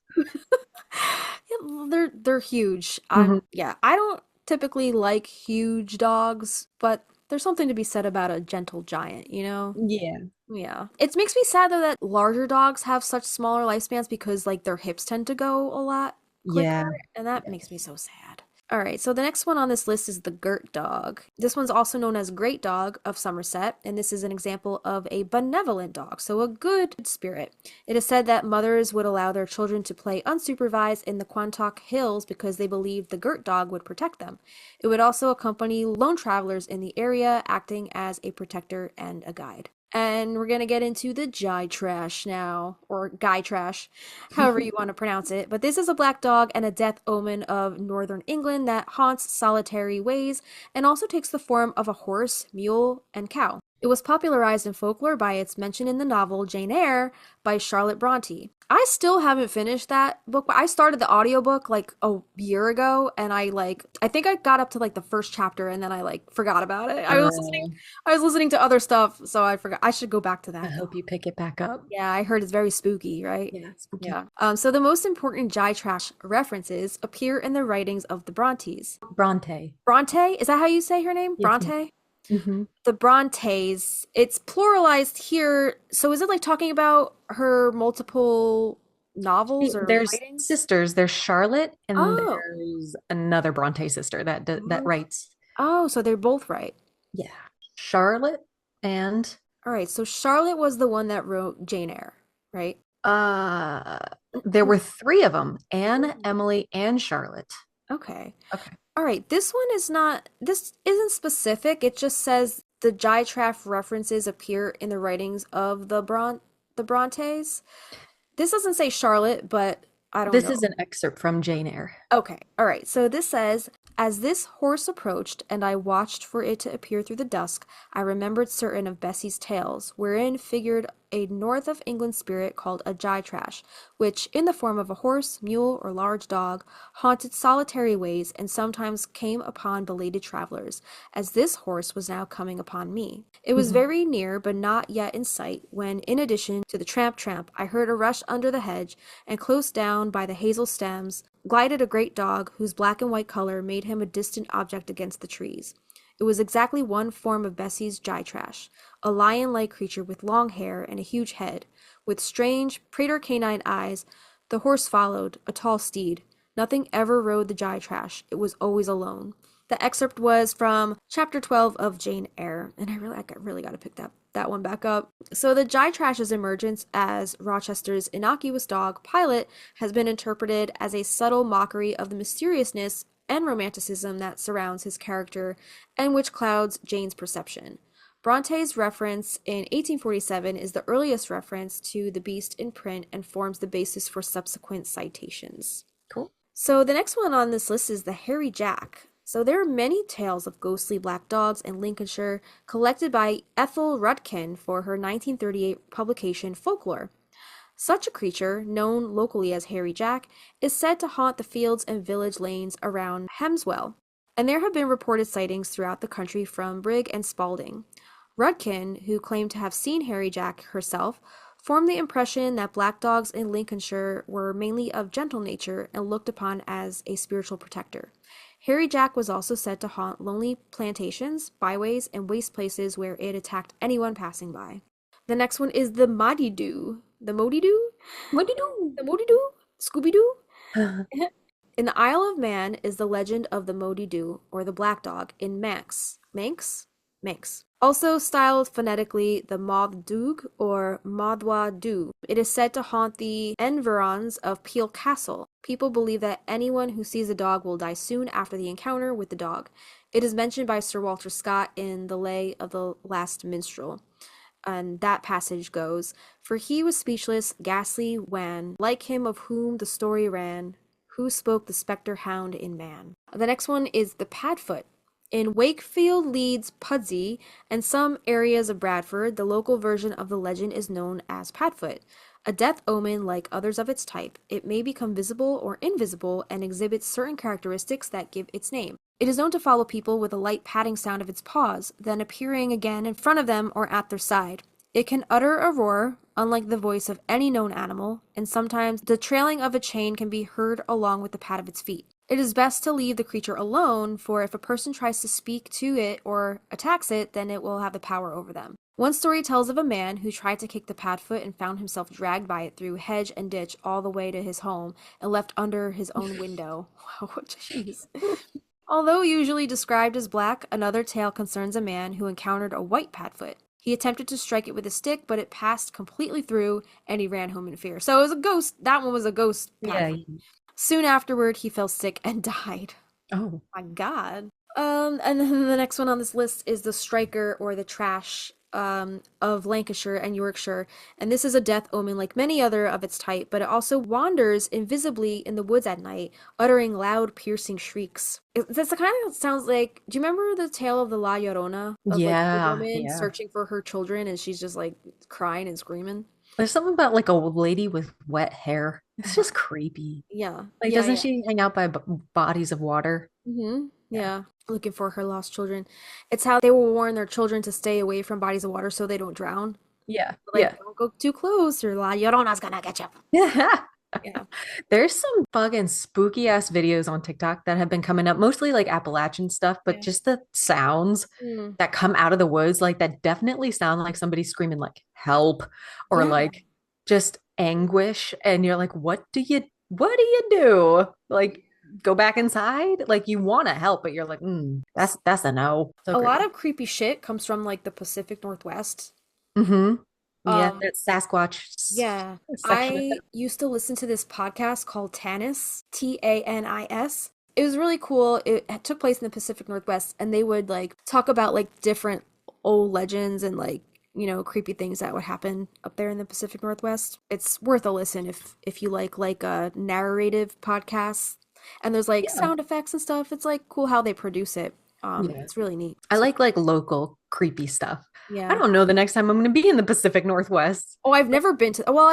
Yeah, they're huge. Mhm. I don't typically like huge dogs, but there's something to be said about a gentle giant, you know? Yeah. Yeah. It makes me sad though that larger dogs have such smaller lifespans because like their hips tend to go a lot quicker, Yeah. and that makes me so sad. All right, so the next one on this list is the Gert dog. This one's also known as Great Dog of Somerset, and this is an example of a benevolent dog, so a good spirit. It is said that mothers would allow their children to play unsupervised in the Quantock Hills because they believed the Gert dog would protect them. It would also accompany lone travelers in the area, acting as a protector and a guide. And we're going to get into the Jai Trash now, or Guy Trash, however you want to pronounce it. But this is a black dog and a death omen of northern England that haunts solitary ways and also takes the form of a horse, mule, and cow. It was popularized in folklore by its mention in the novel Jane Eyre by Charlotte Bronte. I still haven't finished that book, but I started the audiobook like a year ago, and I think I got up to like the first chapter and then I like forgot about it. I was listening to other stuff, so I forgot. I should go back to I that hope though. you pick it back up. Yeah, I heard it's very spooky, right? Yeah, spooky. Yeah. So the most important Jai Trash references appear in the writings of the Brontes. Bronte. Bronte, is that how you say her name? Yes. Bronte? Mm-hmm. The Brontes, it's pluralized here. So is it like talking about her multiple novels or There's writings? sisters. There's Charlotte, and Oh. there's another Bronte sister that writes. Oh, so they're both right. Yeah, Charlotte and All right, so Charlotte was the one that wrote Jane Eyre, right? uh, there were 3 of them: Anne, Emily, and Charlotte. Okay. Okay. All right, this isn't specific. It just says the Jai Traff references appear in the writings of the Brontes. This doesn't say Charlotte, but I don't This know. is an excerpt from Jane Eyre. Okay, all right. So this says, as this horse approached, and I watched for it to appear through the dusk, I remembered certain of Bessie's tales, wherein figured a north of England spirit called a Gytrash, which, in the form of a horse, mule, or large dog, haunted solitary ways and sometimes came upon belated travelers, as this horse was now coming upon me. It was very near, but not yet in sight, when, in addition to the tramp tramp, I heard a rush under the hedge, and close down by the hazel stems glided a great dog whose black and white color made him a distant object against the trees. It was exactly one form of Bessie's Gytrash, a lion-like creature with long hair and a huge head, with strange, pretercanine eyes. The horse followed, a tall steed. Nothing ever rode the Gytrash. It was always alone. The excerpt was from chapter 12 of Jane Eyre, and I really got to pick that one back up. So the Gytrash's emergence as Rochester's innocuous dog, Pilot, has been interpreted as a subtle mockery of the mysteriousness and romanticism that surrounds his character and which clouds Jane's perception. Bronte's reference in 1847 is the earliest reference to the beast in print and forms the basis for subsequent citations. Cool. So the next one on this list is the Hairy Jack. So there are many tales of ghostly black dogs in Lincolnshire collected by Ethel Rudkin for her 1938 publication Folklore. Such a creature, known locally as Hairy Jack, is said to haunt the fields and village lanes around Hemswell, and there have been reported sightings throughout the country from Brigg and Spalding. Rudkin, who claimed to have seen Hairy Jack herself, formed the impression that black dogs in Lincolnshire were mainly of gentle nature and looked upon as a spiritual protector. Hairy Jack was also said to haunt lonely plantations, byways, and waste places where it attacked anyone passing by. The next one is the Modidoo. The Modidoo? Modidoo. The Modidoo? Scooby-Doo? In the Isle of Man is the legend of the Modidoo, or the black dog, in Manx. Manx? Manx. Also styled phonetically the Modd Doog or Modwa Doo. It is said to haunt the environs of Peel Castle. People believe that anyone who sees a dog will die soon after the encounter with the dog. It is mentioned by Sir Walter Scott in The Lay of the Last Minstrel. And that passage goes, "For he was speechless, ghastly, wan, like him of whom the story ran, who spoke the spectre hound in man." The next one is the Padfoot. In Wakefield, Leeds, Pudsey, and some areas of Bradford, the local version of the legend is known as Padfoot. A death omen like others of its type, it may become visible or invisible and exhibits certain characteristics that give its name. It is known to follow people with a light patting sound of its paws, then appearing again in front of them or at their side. It can utter a roar, unlike the voice of any known animal, and sometimes the trailing of a chain can be heard along with the pat of its feet. It is best to leave the creature alone, for if a person tries to speak to it or attacks it, then it will have the power over them. One story tells of a man who tried to kick the Padfoot and found himself dragged by it through hedge and ditch all the way to his home and left under his own window. Wow, jeez. Although usually described as black, another tale concerns a man who encountered a white Padfoot. He attempted to strike it with a stick, but it passed completely through, and he ran home in fear. So it was a ghost. That one was a ghost Padfoot. Yeah. Soon afterward, he fell sick and died. Oh. My God. And then the next one on this list is the Striker, or the Trash, of Lancashire and Yorkshire. And this is a death omen like many other of its type, but it also wanders invisibly in the woods at night, uttering loud, piercing shrieks. That's the kind of sounds like, do you remember the tale of the La Llorona? Of, like, the woman searching for her children, and she's just like crying and screaming? There's something about like a lady with wet hair. It's just creepy. Yeah. Like, doesn't she hang out by bodies of water? Mm-hmm. Yeah. Looking for her lost children. It's how they will warn their children to stay away from bodies of water so they don't drown. Yeah. Like, don't go too close or La Llorona's gonna get you. Yeah. Yeah. There's some fucking spooky ass videos on TikTok that have been coming up, mostly like Appalachian stuff, but just the sounds that come out of the woods, like that definitely sound like somebody screaming like help or like just anguish. And you're like, what do you do? Like, go back inside? Like, you want to help, but you're like, that's a no. So a lot of creepy shit comes from like the Pacific Northwest. Mm-hmm. Yeah, that Sasquatch. Yeah. I used to listen to this podcast called Tanis, Tanis. It was really cool. It took place in the Pacific Northwest, and they would like talk about like different old legends and like, you know, creepy things that would happen up there in the Pacific Northwest. It's worth a listen if you like a narrative podcast. And there's like sound effects and stuff. It's like cool how they produce it. Yeah. It's really neat. I like local creepy stuff. I Yeah. don't know the next time I'm going to be in the Pacific Northwest. Oh, I've never been to, well,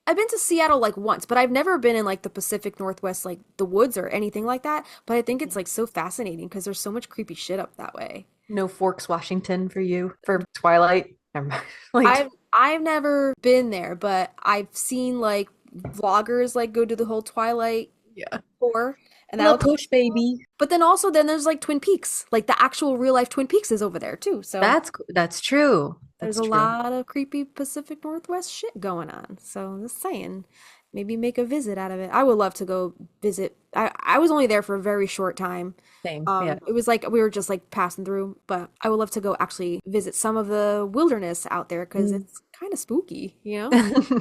I've been to Seattle like once, but I've never been in like the Pacific Northwest, like the woods or anything like that. But I think it's like so fascinating because there's so much creepy shit up that way. No Forks, Washington for you for Twilight. Never mind. Like, I've never been there, but I've seen like vloggers like go to the whole Twilight yeah. tour, and that Little looks push baby. but then also then there's like Twin Peaks. Like the actual real life Twin Peaks is over there too. So That's true. there's That's a true. lot of creepy Pacific Northwest shit going on. So I'm just saying, maybe make a visit out of it. I would love to go visit. I was only there for a very short time. Same. Yeah. It was like we were just like passing through, but I would love to go actually visit some of the wilderness out there because Mm. it's kind of spooky, you know?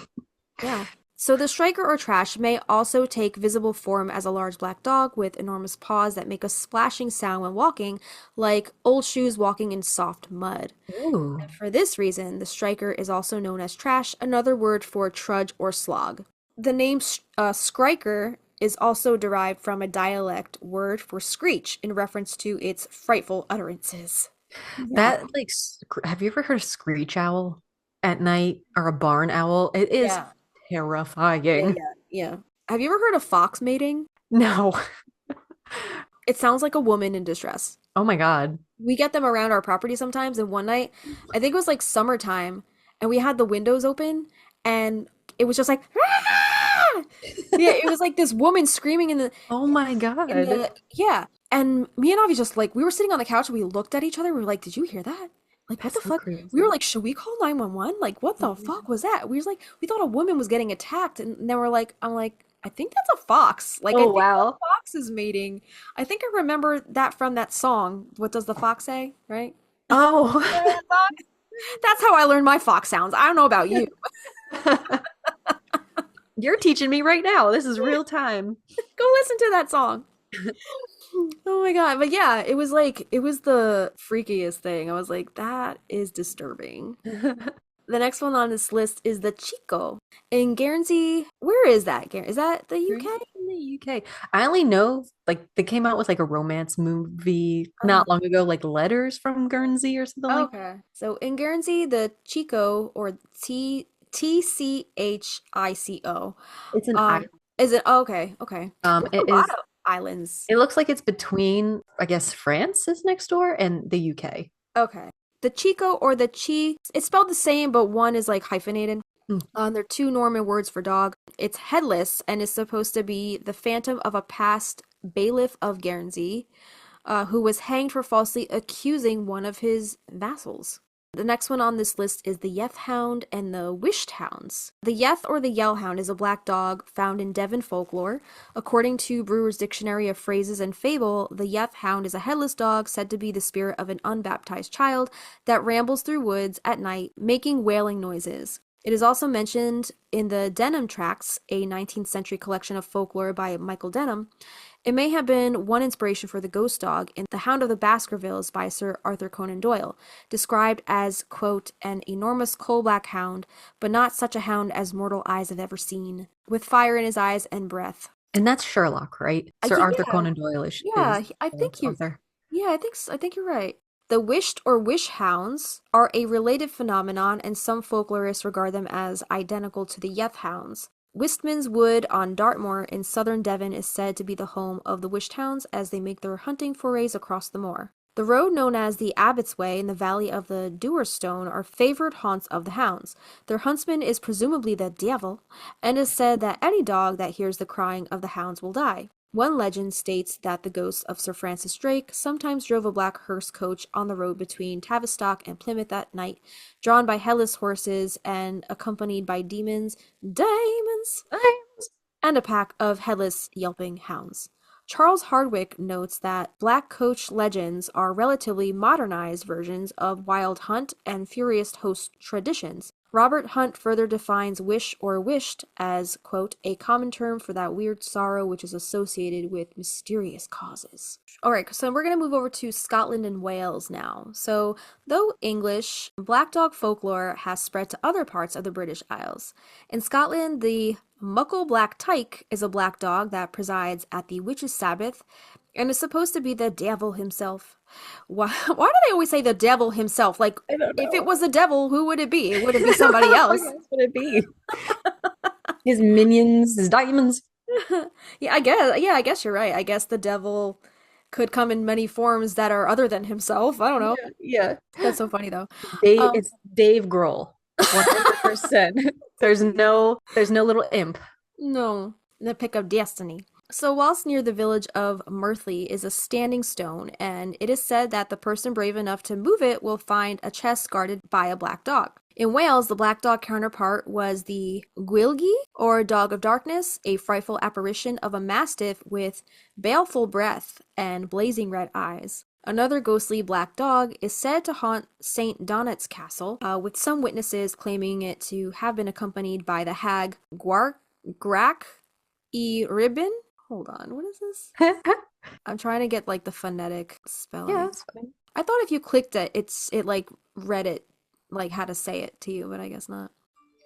Yeah. So the striker or trash may also take visible form as a large black dog with enormous paws that make a splashing sound when walking, like old shoes walking in soft mud. Ooh. And for this reason, the striker is also known as trash, another word for trudge or slog. The name skriker is also derived from a dialect word for screech in reference to its frightful utterances. Yeah. That have you ever heard a screech owl at night or a barn owl? It is Yeah. Yeah, terrifying. yeah, yeah. Have you ever heard of fox mating? No. It sounds like a woman in distress. Oh my God. We get them around our property sometimes, and one night, I think it was like summertime, and we had the windows open, and it was just like, "Ah!" Yeah, it was like this woman screaming Oh my God. yeah. And me and Avi just like, we were sitting on the couch and we looked at each other and we were like, did you hear that? Like, what That's the so fuck? We were crazy. like, should we call 911? Like, what the fuck was that? We was like, we thought a woman was getting attacked. And then we're like, I'm like, I think that's a fox. Like, I Oh think the wow. fox is mating. I think I remember that from that song. What does the fox say? Right? Oh. Remember that song? That's how I learned my fox sounds. I don't know about you. You're teaching me right now. This is real time. Go listen to that song. Oh my God. But yeah, it was like, it was the freakiest thing. I was like, that is disturbing. The next one on this list is the Chico in Guernsey. Where is that? Is that the UK? In the UK. I only know like they came out with like a romance movie Uh-huh. not long ago, like Letters from Guernsey or something like that. Okay. So in Guernsey, the Chico or Tchico, It's an um, island. is it? Oh, okay, okay. There's It a lot is of islands. it looks like it's between, I guess, France is next door and the UK. Okay. The Chico or the Chi, it's spelled the same, but one is like hyphenated. Mm. They're two Norman words for dog. It's headless and is supposed to be the phantom of a past bailiff of Guernsey, who was hanged for falsely accusing one of his vassals. The next one on this list is the Yeth Hound and the Wished Hounds. The Yeth or the Yellhound is a black dog found in Devon folklore. According to Brewer's Dictionary of Phrases and Fable, the Yeth Hound is a headless dog said to be the spirit of an unbaptized child that rambles through woods at night, making wailing noises. It is also mentioned in the Denham Tracts, a 19th century collection of folklore by Michael Denham. It may have been one inspiration for the ghost dog in The Hound of the Baskervilles by Sir Arthur Conan Doyle, described as, quote, an enormous coal-black hound, but not such a hound as mortal eyes have ever seen, with fire in his eyes and breath. And that's Sherlock, right? Sir Yeah, Arthur Conan Doyle yeah, is I the think you, author. yeah, I think you're right. The wished or wish hounds are a related phenomenon, and some folklorists regard them as identical to the Yeth hounds. Wistman's Wood on Dartmoor in southern Devon is said to be the home of the wished hounds as they make their hunting forays across the moor. The road known as the Abbot's Way in the valley of the Doerstone are favored haunts of the hounds. Their huntsman is presumably the devil, and is said that any dog that hears the crying of the hounds will die. One legend states that the ghost of Sir Francis Drake sometimes drove a black hearse coach on the road between Tavistock and Plymouth at night, drawn by headless horses and accompanied by demons, and a pack of headless yelping hounds. Charles Hardwick notes that black coach legends are relatively modernized versions of Wild Hunt and Furious Host traditions. Robert Hunt further defines wish or wished as, quote, a common term for that weird sorrow which is associated with mysterious causes. All right, so we're going to move over to Scotland and Wales now. So, though English, black dog folklore has spread to other parts of the British Isles. In Scotland, the Muckle Black Tyke is a black dog that presides at the Witches' Sabbath And it's supposed to be the devil himself. Why do they always say the devil himself? Like, I don't if it know. was the devil, who would it be? It wouldn't be somebody else. What else would it be? His minions, his diamonds. Yeah, I guess. Yeah, I guess you're right. I guess the devil could come in many forms that are other than himself. I don't know. Yeah, That's so funny though. Dave, Um, it's Dave Grohl, 100%. There's no little imp. no, the pick of destiny. So, whilst near the village of Mirthly is a standing stone, and it is said that the person brave enough to move it will find a chest guarded by a black dog. In Wales, the black dog counterpart was the Gwilgi, or dog of darkness, a frightful apparition of a mastiff with baleful breath and blazing red eyes. Another ghostly black dog is said to haunt St. Donat's castle, with some witnesses claiming it to have been accompanied by the hag Grak E. Ribbon. Hold on, what is this? I'm trying to get like the phonetic spelling. Yeah, that's fine. I thought if you clicked it, it like read it like how to say it to you, but I guess not.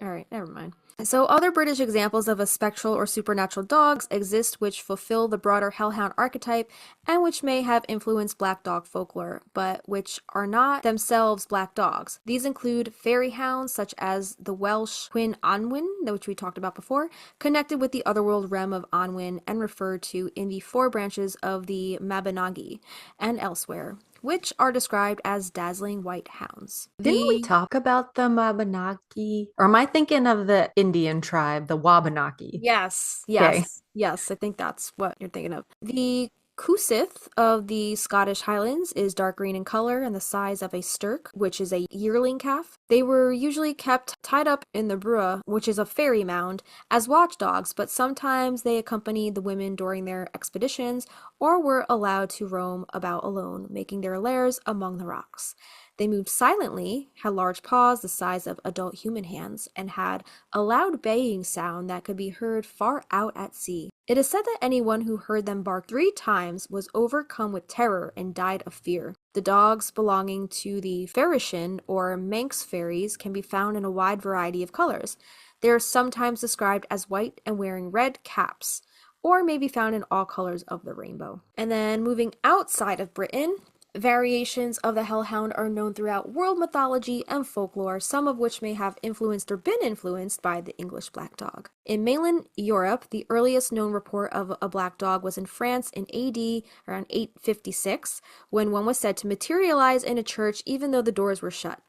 All right, never mind. So, other British examples of a spectral or supernatural dogs exist which fulfill the broader hellhound archetype and which may have influenced black dog folklore, but which are not themselves black dogs. These include fairy hounds, such as the Welsh Cwyn Anwyn, which we talked about before, connected with the otherworld realm of Anwyn and referred to in the four branches of the Mabinogi and elsewhere, which are described as dazzling white hounds. Didn't we talk about the Wabanaki? Or am I thinking of the Indian tribe, the Wabanaki? Yes, Okay. yes, I think that's what you're thinking of. The Coosith of the Scottish Highlands is dark green in color and the size of a stirk, which is a yearling calf. They were usually kept tied up in the brua, which is a fairy mound, as watchdogs, but sometimes they accompanied the women during their expeditions or were allowed to roam about alone, making their lairs among the rocks. They moved silently, had large paws the size of adult human hands, and had a loud baying sound that could be heard far out at sea. It is said that anyone who heard them bark 3 times was overcome with terror and died of fear. The dogs belonging to the Farishin or Manx fairies can be found in a wide variety of colors. They are sometimes described as white and wearing red caps, or may be found in all colors of the rainbow. And then moving outside of Britain, variations of the hellhound are known throughout world mythology and folklore, some of which may have influenced or been influenced by the English black dog. In mainland Europe, the earliest known report of a black dog was in France in AD around 856, when one was said to materialize in a church even though the doors were shut.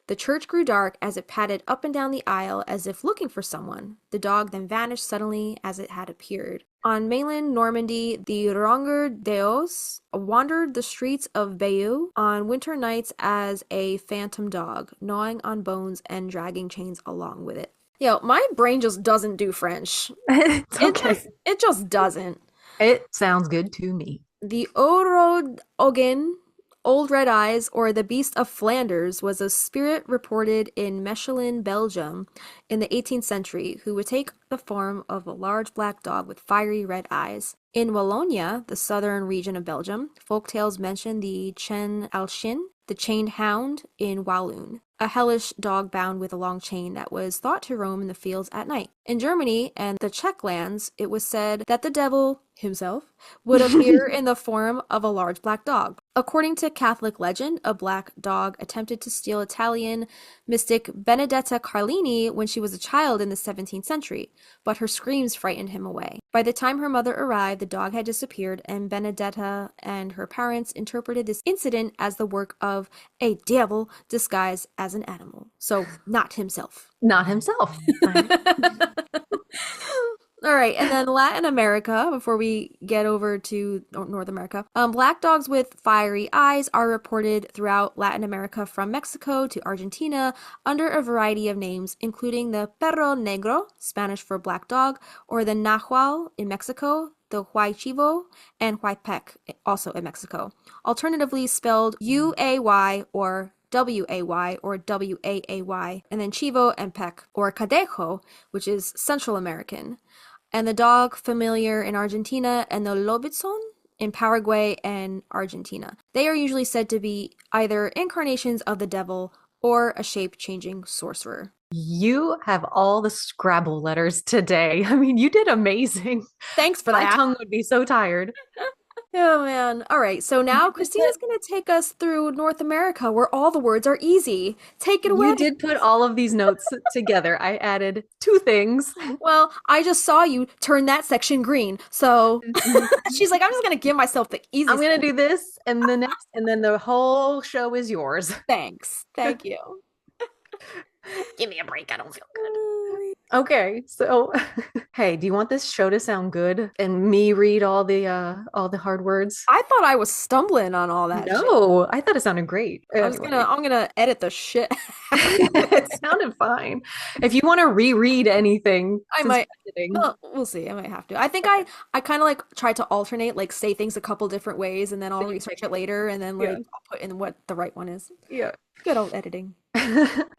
The church grew dark as it padded up and down the aisle as if looking for someone. The dog then vanished suddenly as it had appeared. On mainland Normandy, the Ronger Deos wandered the streets of Bayeux on winter nights as a phantom dog, gnawing on bones and dragging chains along with it. Yo, my brain just doesn't do French. It's okay. It just doesn't. It sounds good to me. The Orod Ogen, Old Red Eyes, or the Beast of Flanders, was a spirit reported in Mechelen, Belgium, in the 18th century, who would take the form of a large black dog with fiery red eyes. In Wallonia, the southern region of Belgium, folktales mention the Chen Alshin, the chained hound in Walloon, a hellish dog bound with a long chain that was thought to roam in the fields at night. In Germany and the Czech lands, it was said that the devil himself would appear in the form of a large black dog. According to Catholic legend, a black dog attempted to steal Italian mystic Benedetta Carlini when she was a child in the 17th century, but her screams frightened him away. By the time her mother arrived, the dog had disappeared, and Benedetta and her parents interpreted this incident as the work of a devil disguised as an animal. So, not himself. Not himself. All right, and then Latin America, before we get over to North America, black dogs with fiery eyes are reported throughout Latin America from Mexico to Argentina under a variety of names, including the perro negro, Spanish for black dog, or the nahual in Mexico, the huaychivo, and huaypec, also in Mexico. Alternatively spelled UAY or WAY or WAAY, and then chivo and pec, or cadejo, which is Central American, and the dog familiar in Argentina, and the lobizón in Paraguay and Argentina. They are usually said to be either incarnations of the devil or a shape-changing sorcerer. You have all the Scrabble letters today. I mean, you did amazing. Thanks for My that. tongue would be so tired. Oh man. All right. So now Christina's going to take us through North America where all the words are easy. Take it away. You did put all of these notes together. I added two things. Well, I just saw you turn that section green. So she's like, I'm just going to give myself the I'm easiest. gonna do this and the next, and then the whole show is yours. Thanks. Thank you. Give me a break. I don't feel good. Okay, so hey, do you want this show to sound good and me read all the hard words? I thought I was stumbling on all that shit. No, I thought it sounded great. Anyway. I'm gonna edit the shit. It sounded fine. If you want to reread anything, I since might. we're editing, Well, we'll see. I might have to. I think I kind of like try to alternate, like say things a couple different ways, and then I'll Then you research it later, and then like yeah. I'll put in what the right one is. Yeah. Good old editing.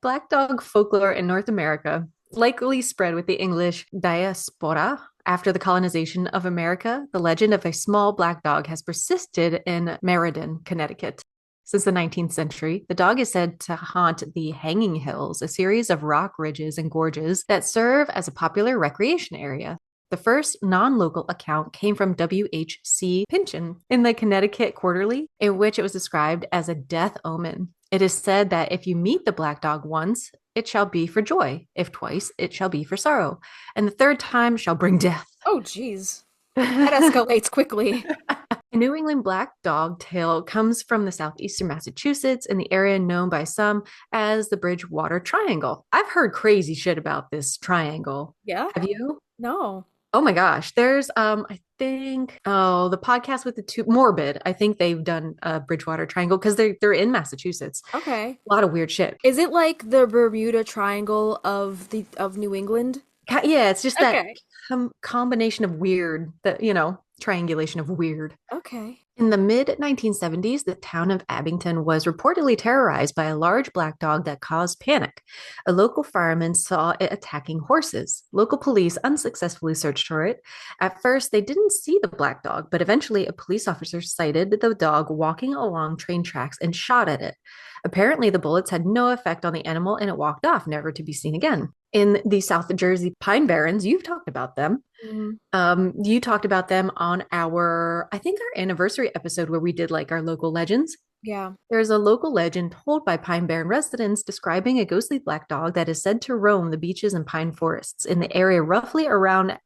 Black dog folklore in North America likely spread with the English diaspora. After the colonization of America, the legend of a small black dog has persisted in Meriden, Connecticut. Since the 19th century, the dog is said to haunt the Hanging Hills, a series of rock ridges and gorges that serve as a popular recreation area. The first non-local account came from W.H.C. Pynchon in the Connecticut Quarterly, in which it was described as a death omen. It is said that if you meet the black dog once, it shall be for joy. If twice, it shall be for sorrow. And the third time shall bring death. Oh, geez. That escalates quickly. A New England black dog tale comes from the southeastern Massachusetts in the area known by some as the Bridgewater Triangle. I've heard crazy shit about this triangle. Yeah? Have you? No. Oh my gosh. There's I think the podcast with the two Morbid. I think they've done a Bridgewater Triangle because they're in Massachusetts. Okay. A lot of weird shit. Is it like the Bermuda Triangle of New England? Yeah, it's just that Okay. combination of weird, triangulation of weird. Okay. In the mid 1970s, the town of Abington was reportedly terrorized by a large black dog that caused panic. A local fireman saw it attacking horses. Local police unsuccessfully searched for it. At first, they didn't see the black dog, but eventually a police officer sighted the dog walking along train tracks and shot at it. Apparently, the bullets had no effect on the animal and it walked off, never to be seen again. In the South Jersey Pine Barrens, you've talked about them. You talked about them on I think our anniversary episode where we did like our local legends. Yeah. There's a local legend told by Pine Barren residents describing a ghostly black dog that is said to roam the beaches and pine forests in the area roughly around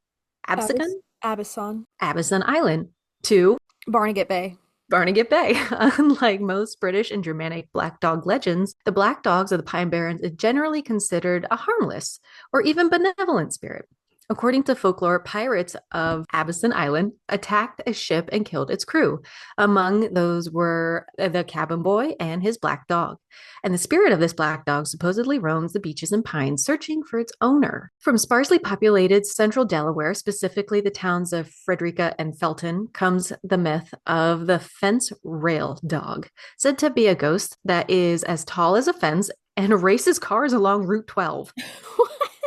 Abison. Abison Island to Barnegat Bay. Barnegat Bay. Unlike most British and Germanic black dog legends, the black dogs of the Pine Barrens is generally considered a harmless or even benevolent spirit. According to folklore, pirates of Abison Island attacked a ship and killed its crew. Among those were the cabin boy and his black dog. And the spirit of this black dog supposedly roams the beaches and pines searching for its owner. From sparsely populated central Delaware, specifically the towns of Frederica and Felton, comes the myth of the fence rail dog, said to be a ghost that is as tall as a fence and races cars along Route 12.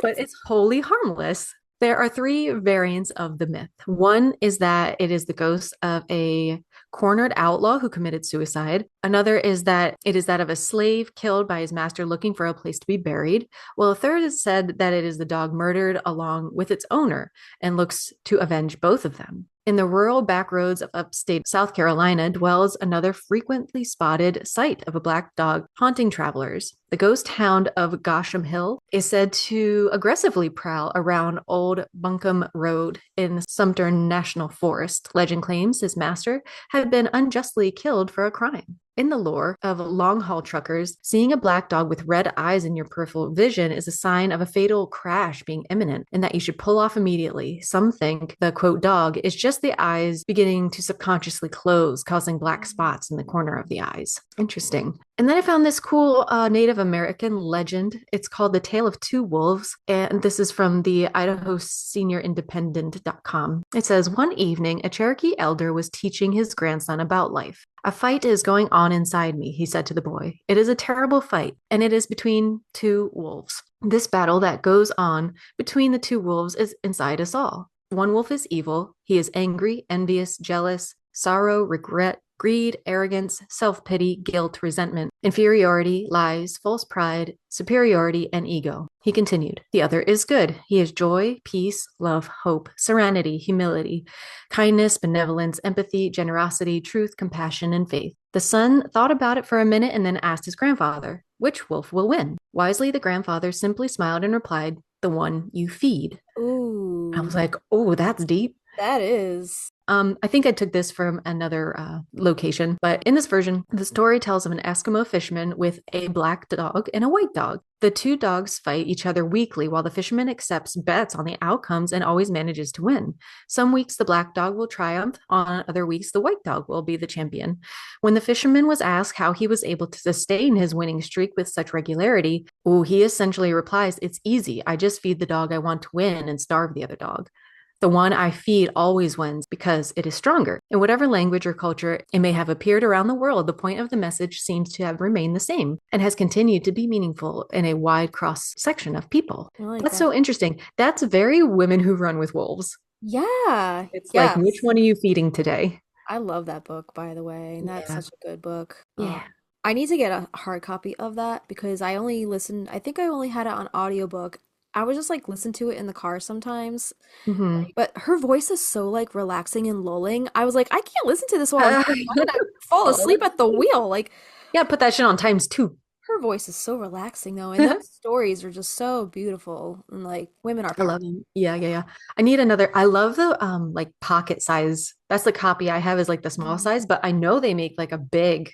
But it's wholly harmless. There are three variants of the myth. One is that it is the ghost of a cornered outlaw who committed suicide. Another is that it is that of a slave killed by his master looking for a place to be buried. Well, a third is said that it is the dog murdered along with its owner and looks to avenge both of them. In the rural backroads of upstate South Carolina dwells another frequently spotted sight of a black dog haunting travelers. The ghost hound of Gosham Hill is said to aggressively prowl around Old Buncombe Road in Sumter National Forest. Legend claims his master had been unjustly killed for a crime. In the lore of long haul truckers, seeing a black dog with red eyes in your peripheral vision is a sign of a fatal crash being imminent and that you should pull off immediately. Some think the quote dog is just the eyes beginning to subconsciously close, causing black spots in the corner of the eyes. Interesting. And then I found this cool Native American legend. It's called The Tale of Two Wolves. And this is from the Idaho Senior Independent.com. It says, one evening, a Cherokee elder was teaching his grandson about life. A fight is going on inside me, he said to the boy. It is a terrible fight, and it is between two wolves. This battle that goes on between the two wolves is inside us all. One wolf is evil. He is angry, envious, jealous, sorrow, regret, greed, arrogance, self-pity, guilt, resentment, inferiority, lies, false pride, superiority, and ego. He continued, the other is good. He is joy, peace, love, hope, serenity, humility, kindness, benevolence, empathy, generosity, truth, compassion, and faith. The son thought about it for a minute and then asked his grandfather, which wolf will win? Wisely, the grandfather simply smiled and replied, the one you feed. I was Ooh, like, oh, that's deep. that is. I think I took this from another location, but in this version, the story tells of an Eskimo fisherman with a black dog and a white dog. The two dogs fight each other weekly while the fisherman accepts bets on the outcomes and always manages to win. Some weeks the black dog will triumph, on other weeks the white dog will be the champion. When the fisherman was asked how he was able to sustain his winning streak with such regularity, he essentially replies, it's easy. I just feed the dog I want to win and starve the other dog. The one I feed always wins because it is stronger. In whatever language or culture it may have appeared around the world, the point of the message seems to have remained the same and has continued to be meaningful in a wide cross section of people. I like That's that. so interesting. That's very women who run with wolves. Yeah. It's like, Yes. which one are you feeding today? I love that book, by the way, and that's Yeah. such a good book. Yeah. I need to get a hard copy of that because I think I only had it on audiobook. I would just like listen to it in the car sometimes. Hmm. But her voice is so like relaxing and lulling. I was like, I can't listen to this while I'm driving. I'm gonna fall asleep at the wheel. Like Yeah, put that shit on times two. her voice is so relaxing though, and those stories are just so beautiful. And like women are I love powerful. them. Yeah, yeah, yeah. I need another. I love the like pocket size. That's the copy I have is like the small Mhm. size, but I know they make like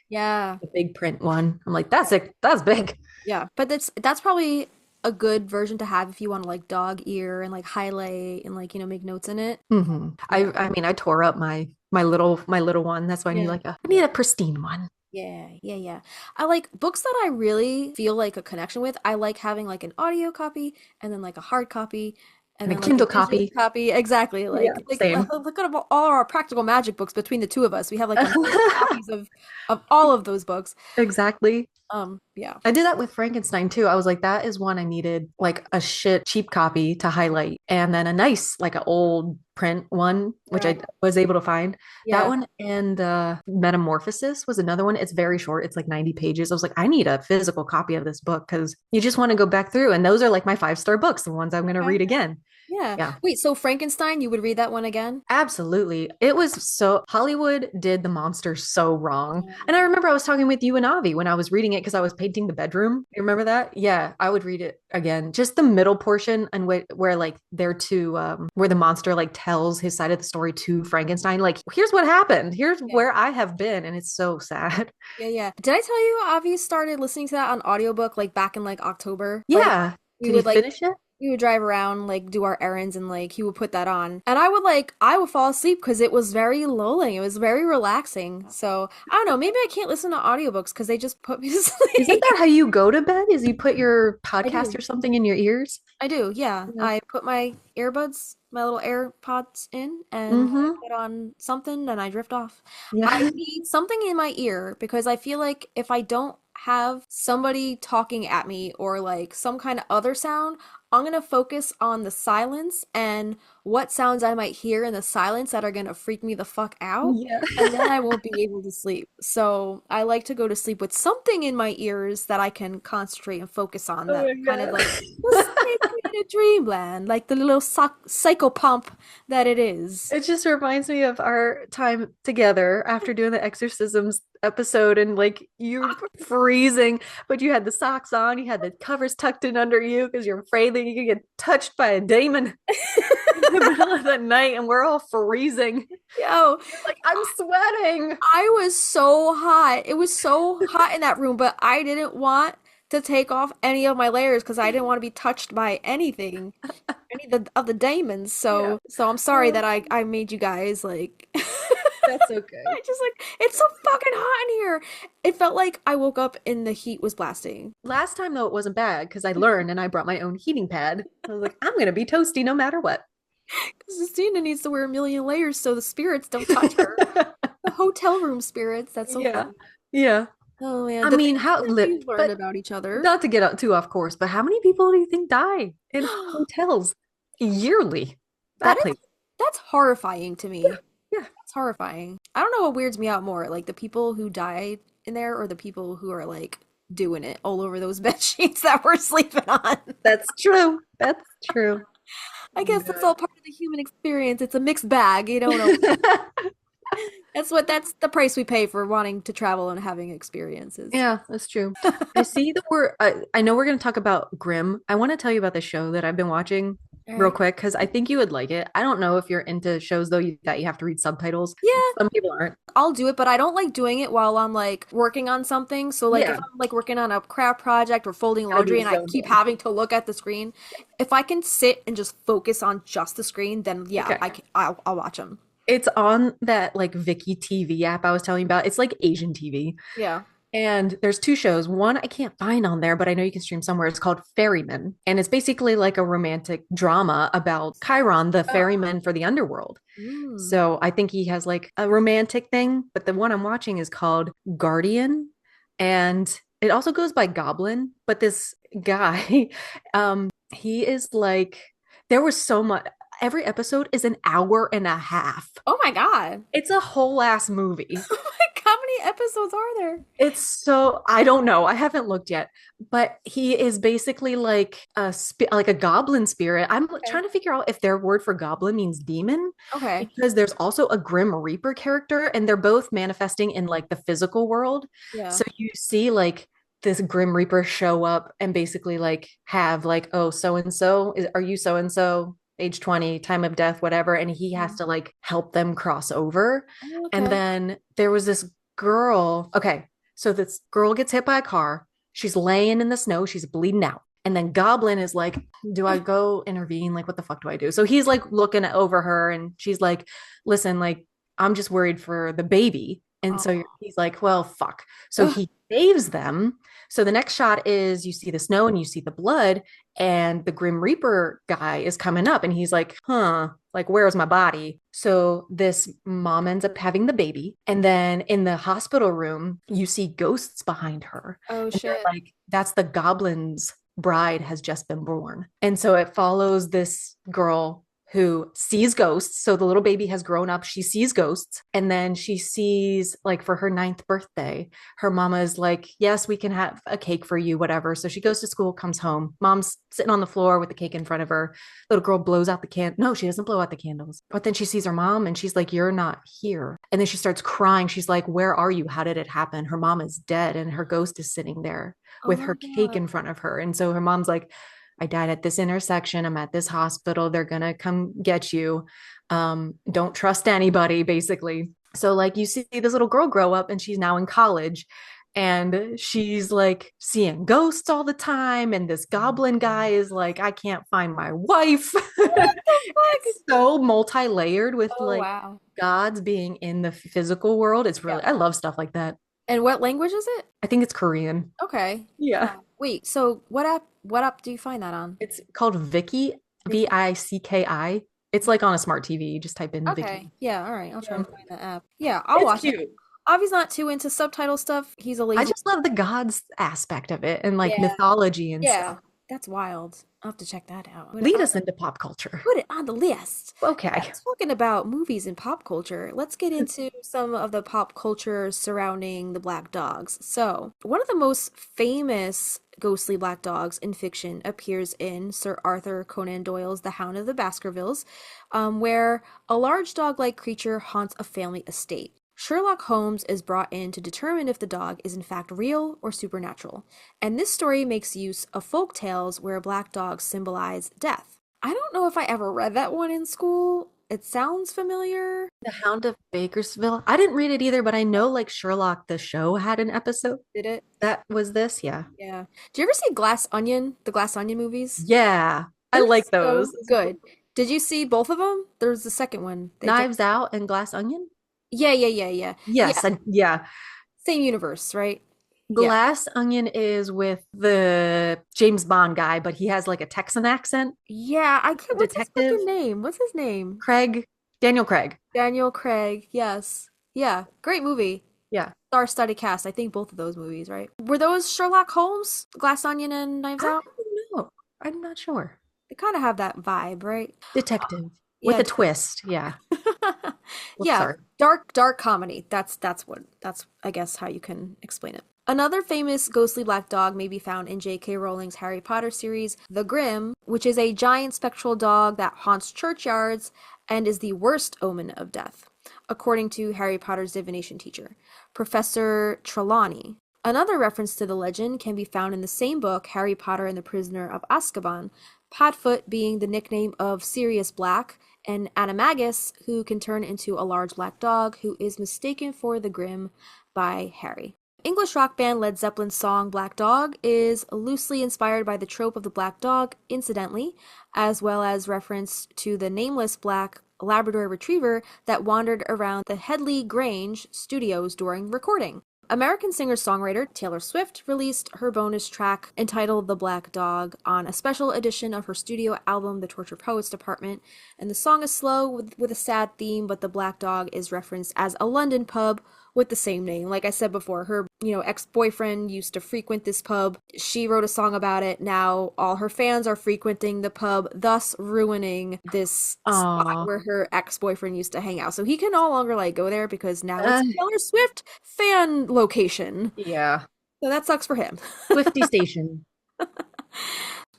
Yeah, a big print one. I'm like, that's it. That's big. yeah. But that's probably a good version to have if you want to like dog ear and like highlight and like make notes in it. Hmm. Yeah. I mean, I tore up my little one. That's why Yeah. I need a pristine one. Yeah, yeah, yeah. I like books that I really feel like a connection with. I like having like an audio copy and then like a hard copy and And a then like a Kindle digital copy. copy. Exactly. Yeah, Like same. look at all our practical magic books between the two of us. We have like a million copies of all of those books. Exactly. Yeah. I did that with Frankenstein too. I was like, that is one I needed like a shit cheap copy to highlight, and then a nice, like an old print one, which I Right. was able to find. That Yeah. one and Metamorphosis was another one. It's very short. It's like 90 pages. I was like, I need a physical copy of this book because you just want to go back through. And those are like my 5-star books, the ones I'm going to Okay. read again. Yeah. Yeah. Wait, so Frankenstein, you would read that one again? Absolutely. It was so Hollywood did the monster so wrong. Yeah. And I remember I was talking with you and Avi when I was reading it because I was painting the bedroom. You remember that? Yeah, I would read it again. Just the middle portion and where like they're to where the monster like tells his side of the story to Frankenstein. Like, here's what happened. Here's Yeah. where I have been. And it's so sad. Yeah, yeah. Did I tell you Avi started listening to that on audiobook like back in like October? Like Yeah. we Did he would like finish it? we would drive around, like do our errands, and like he would put that on. And I would fall asleep because it was very lulling. It was very relaxing. So I don't know, maybe I can't listen to audiobooks because they just put me to Isn't sleep. that how you go to bed? Is you put your I podcast do. or something in your ears? I do, yeah. Yeah. I put my earbuds, my little AirPods in, and I Mm-hmm. put on something and I drift off. I Yeah. need something in my ear because I feel like if I don't have somebody talking at me or like some kind of other sound, I'm gonna focus on the silence and what sounds I might hear in the silence that are gonna freak me the fuck out. Yeah. And then I won't be able to sleep. So I like to go to sleep with something in my ears that I can concentrate and focus on Oh that my kind of God. like just take me to dreamland, like the little psycho pump that it is. It just reminds me of our time together after doing the exorcisms episode and like you were freezing, but you had the socks on, you had the covers tucked in under you because you're afraid that you could get touched by a demon in the middle of the night and we're all freezing. Yo, Like, I'm sweating. I was so hot. It was so hot in that room, but I didn't want to take off any of my layers because I didn't want to be touched by anything, any of the demons. Yeah. So I'm sorry that I made you guys like That's okay. I just like it's so fucking hot in here. It felt like I woke up and the heat was blasting. Last time though, it wasn't bad because I learned and I brought my own heating pad. I was like, I'm gonna be toasty no matter what. Because Justina needs to wear a million layers so the spirits don't touch her. The hotel room spirits. That's so Yeah. funny. Yeah. Oh man, I the mean, things how that lit, we've learned but about each other. not to get too off course, but how many people do you think die in hotels yearly? That That place. is that's horrifying to me. Yeah. It's horrifying. I don't know what weirds me out more, like the people who died in there or the people who are like doing it all over those bed sheets that we're sleeping on. That's true. That's true. I Oh my guess that's all part of the human experience. It's a mixed bag. You don't know. God. That's the price we pay for wanting to travel and having experiences. Yeah, that's true. I see that I know we're going to talk about Grimm. I want to tell you about the show that I've been watching All real right. quick because I think you would like it. I don't know if you're into shows though that you have to read subtitles. Yeah, Some people aren't. I'll do it, but I don't like doing it while I'm like working on something. So like if Yeah, I'm like working on a craft project or folding gotta laundry be and I zoned keep in. having to look at the screen, if I can sit and just focus on just the screen, then yeah, Okay. I'll watch them. It's on that like Viki TV app I was telling you about. It's like Asian TV. Yeah. And there's two shows. One I can't find on there, but I know you can stream somewhere. It's called Ferryman. And it's basically like a romantic drama about Chiron, the Oh. ferryman for the underworld. Mm. So I think he has like a romantic thing, but the one I'm watching is called Guardian. And it also goes by Goblin, but this guy, he is like, there was so much, every episode is an hour and a half. Oh my God. It's a whole ass movie. Like, how many episodes are there? It's so I don't know. I haven't looked yet, but he is basically like like a goblin spirit. I'm Okay. trying to figure out if their word for goblin means demon Okay. because there's also a grim reaper character and they're both manifesting in like the physical world. Yeah. So you see like this grim reaper show up and basically like have like, oh, so and so, are you so and so, age 20, time of death, whatever, and he has Mhm. to like help them cross over. Oh, And okay. then there was this girl. Okay, so this girl gets hit by a car. She's laying in the snow. She's bleeding out. And then Goblin is like, do I go intervene? Like, what the fuck do I do? So he's like looking over her and she's like, listen, like, I'm just worried for the baby. And so Oh. he's like, well, fuck. So Ugh. he saves them. So the next shot is you see the snow and you see the blood, and the Grim Reaper guy is coming up and he's like, huh, like, where's my body? So this mom ends up having the baby. And then in the hospital room, you see ghosts behind her. Oh And they're shit. like, that's the goblin's bride has just been born. And so it follows this girl who sees ghosts. So the little baby has grown up. She sees ghosts. And then she sees, like, for her 9th birthday, her mama is like, yes, we can have a cake for you, whatever. So she goes to school, comes home. Mom's sitting on the floor with the cake in front of her. Little girl blows out the can. No, she doesn't blow out the candles. But then she sees her mom and she's like, you're not here. And then she starts crying. She's like, where are you? How did it happen? Her mom is dead and her ghost is sitting there Oh with my her cake God. in front of her. And so her mom's like, I died at this intersection. I'm at this hospital. They're going to come get you. Don't trust anybody, basically. So, like, you see this little girl grow up and she's now in college and she's like seeing ghosts all the time. And this goblin guy is like, I can't find my wife. What the fuck? It's so multi layered with Oh like wow. gods being in the physical world. It's Yeah. really, I love stuff like that. And what language is it? I think it's Korean. Okay. Yeah. Wait, so what app do you find that on? It's called Viki, Vicky? Vicki. It's like on a smart TV. You just type in Okay. Viki. Yeah, all right. I'll try Yeah. to find that app. Yeah, I'll It's watch it. cute. Avi's not too into subtitle stuff. He's a I lazy. just love the gods aspect of it and like Yeah. mythology and Yeah. stuff. That's wild. I'll have to check that out. Lead us into pop culture. Put it on the list. Okay. Talking about movies and pop culture, let's get into some of the pop culture surrounding the black dogs. So, one of the most famous ghostly black dogs in fiction appears in Sir Arthur Conan Doyle's The Hound of the Baskervilles, where a large dog-like creature haunts a family estate. Sherlock Holmes is brought in to determine if the dog is in fact real or supernatural, and this story makes use of folk tales where black dogs symbolize death. I don't know if I ever read that one in school. It sounds familiar. The Hound of Bakersville. I didn't read it either, but I know like Sherlock the show had an episode Did it? that was this. Yeah. Yeah. Do you ever see Glass Onion, the Glass Onion movies? Yeah. I They're like so those. good. Did you see both of them? There's the second one. Knives Out and Glass Onion. Yeah, yeah, yeah, yeah. Yes. Yeah, Yeah. same universe, right? Yeah. Glass Onion is with the James Bond guy, but he has like a Texan accent. Yeah, I can't. What's his Detective fucking name? What's his name? Daniel Craig. Daniel Craig. Yes. Yeah. Great movie. Yeah. Star-studded cast. I think both of those movies, right? Were those Sherlock Holmes, Glass Onion, and Knives I Out? don't know. I'm not sure. They kind of have that vibe, right? Detective. With Yeah, a twist. Yeah. Whoops, yeah, sorry. dark comedy. That's I guess how you can explain it. Another famous ghostly black dog may be found in J.K. Rowling's Harry Potter series, The Grim, which is a giant spectral dog that haunts churchyards and is the worst omen of death, according to Harry Potter's divination teacher, Professor Trelawney. Another reference to the legend can be found in the same book, Harry Potter and the Prisoner of Azkaban, Padfoot being the nickname of Sirius Black, and Animagus, who can turn into a large black dog who is mistaken for the Grim by Harry. English rock band Led Zeppelin's song Black Dog is loosely inspired by the trope of the black dog, incidentally, as well as reference to the nameless black Labrador retriever that wandered around the Headley Grange studios during recording. American singer-songwriter Taylor Swift released her bonus track entitled The Black Dog on a special edition of her studio album The Torture Poets Department, and the song is slow with a sad theme, but the Black Dog is referenced as a London pub with the same name. Like I said before, her, ex-boyfriend used to frequent this pub. She wrote a song about it. Now all her fans are frequenting the pub, thus ruining this spot where her ex-boyfriend used to hang out. So he can no longer go there because now it's Taylor Swift fan location. Yeah. So that sucks for him. Swifty Station.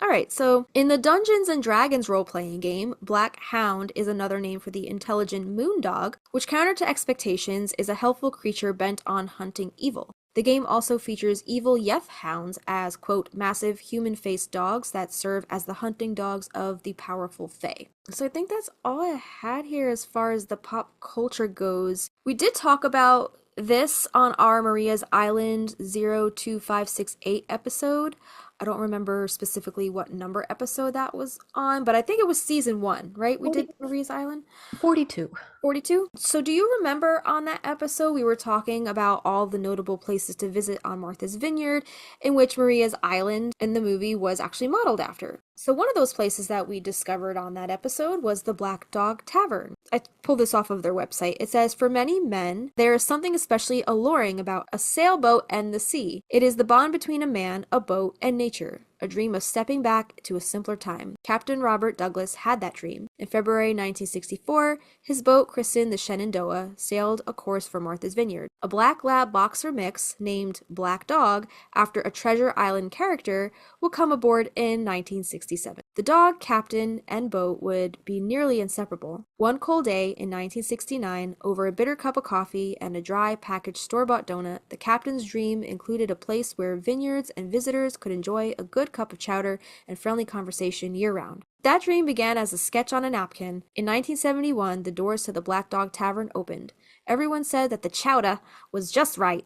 All right, so in the Dungeons and Dragons role-playing game, Black Hound is another name for the intelligent moon dog, which counter to expectations is a helpful creature bent on hunting evil. The game also features evil Yeth hounds as, quote, massive human-faced dogs that serve as the hunting dogs of the powerful Fae. So I think that's all I had here as far as the pop culture goes. We did talk about this on our Maria's Island 02568 episode. I don't remember specifically what number episode that was on, but I think it was season 1, right? We did Maria's Island? 42. 42? So do you remember on that episode we were talking about all the notable places to visit on Martha's Vineyard, in which Maria's Island in the movie was actually modeled after? So one of those places that we discovered on that episode was the Black Dog Tavern. I pulled this off of their website. It says, for many men, there is something especially alluring about a sailboat and the sea. It is the bond between a man, a boat, and nature. A dream of stepping back to a simpler time. Captain Robert Douglas had that dream. In February 1964, his boat, christened the Shenandoah, sailed a course for Martha's Vineyard. A black lab boxer mix named Black Dog, after a Treasure Island character, will come aboard in 1967. The dog, captain, and boat would be nearly inseparable. One cold day in 1969, over a bitter cup of coffee and a dry packaged store-bought donut, the captain's dream included a place where vineyards and visitors could enjoy a good cup of chowder and friendly conversation year-round. That dream began as a sketch on a napkin. In 1971, the doors to the Black Dog Tavern opened. Everyone said that the chowder was just right,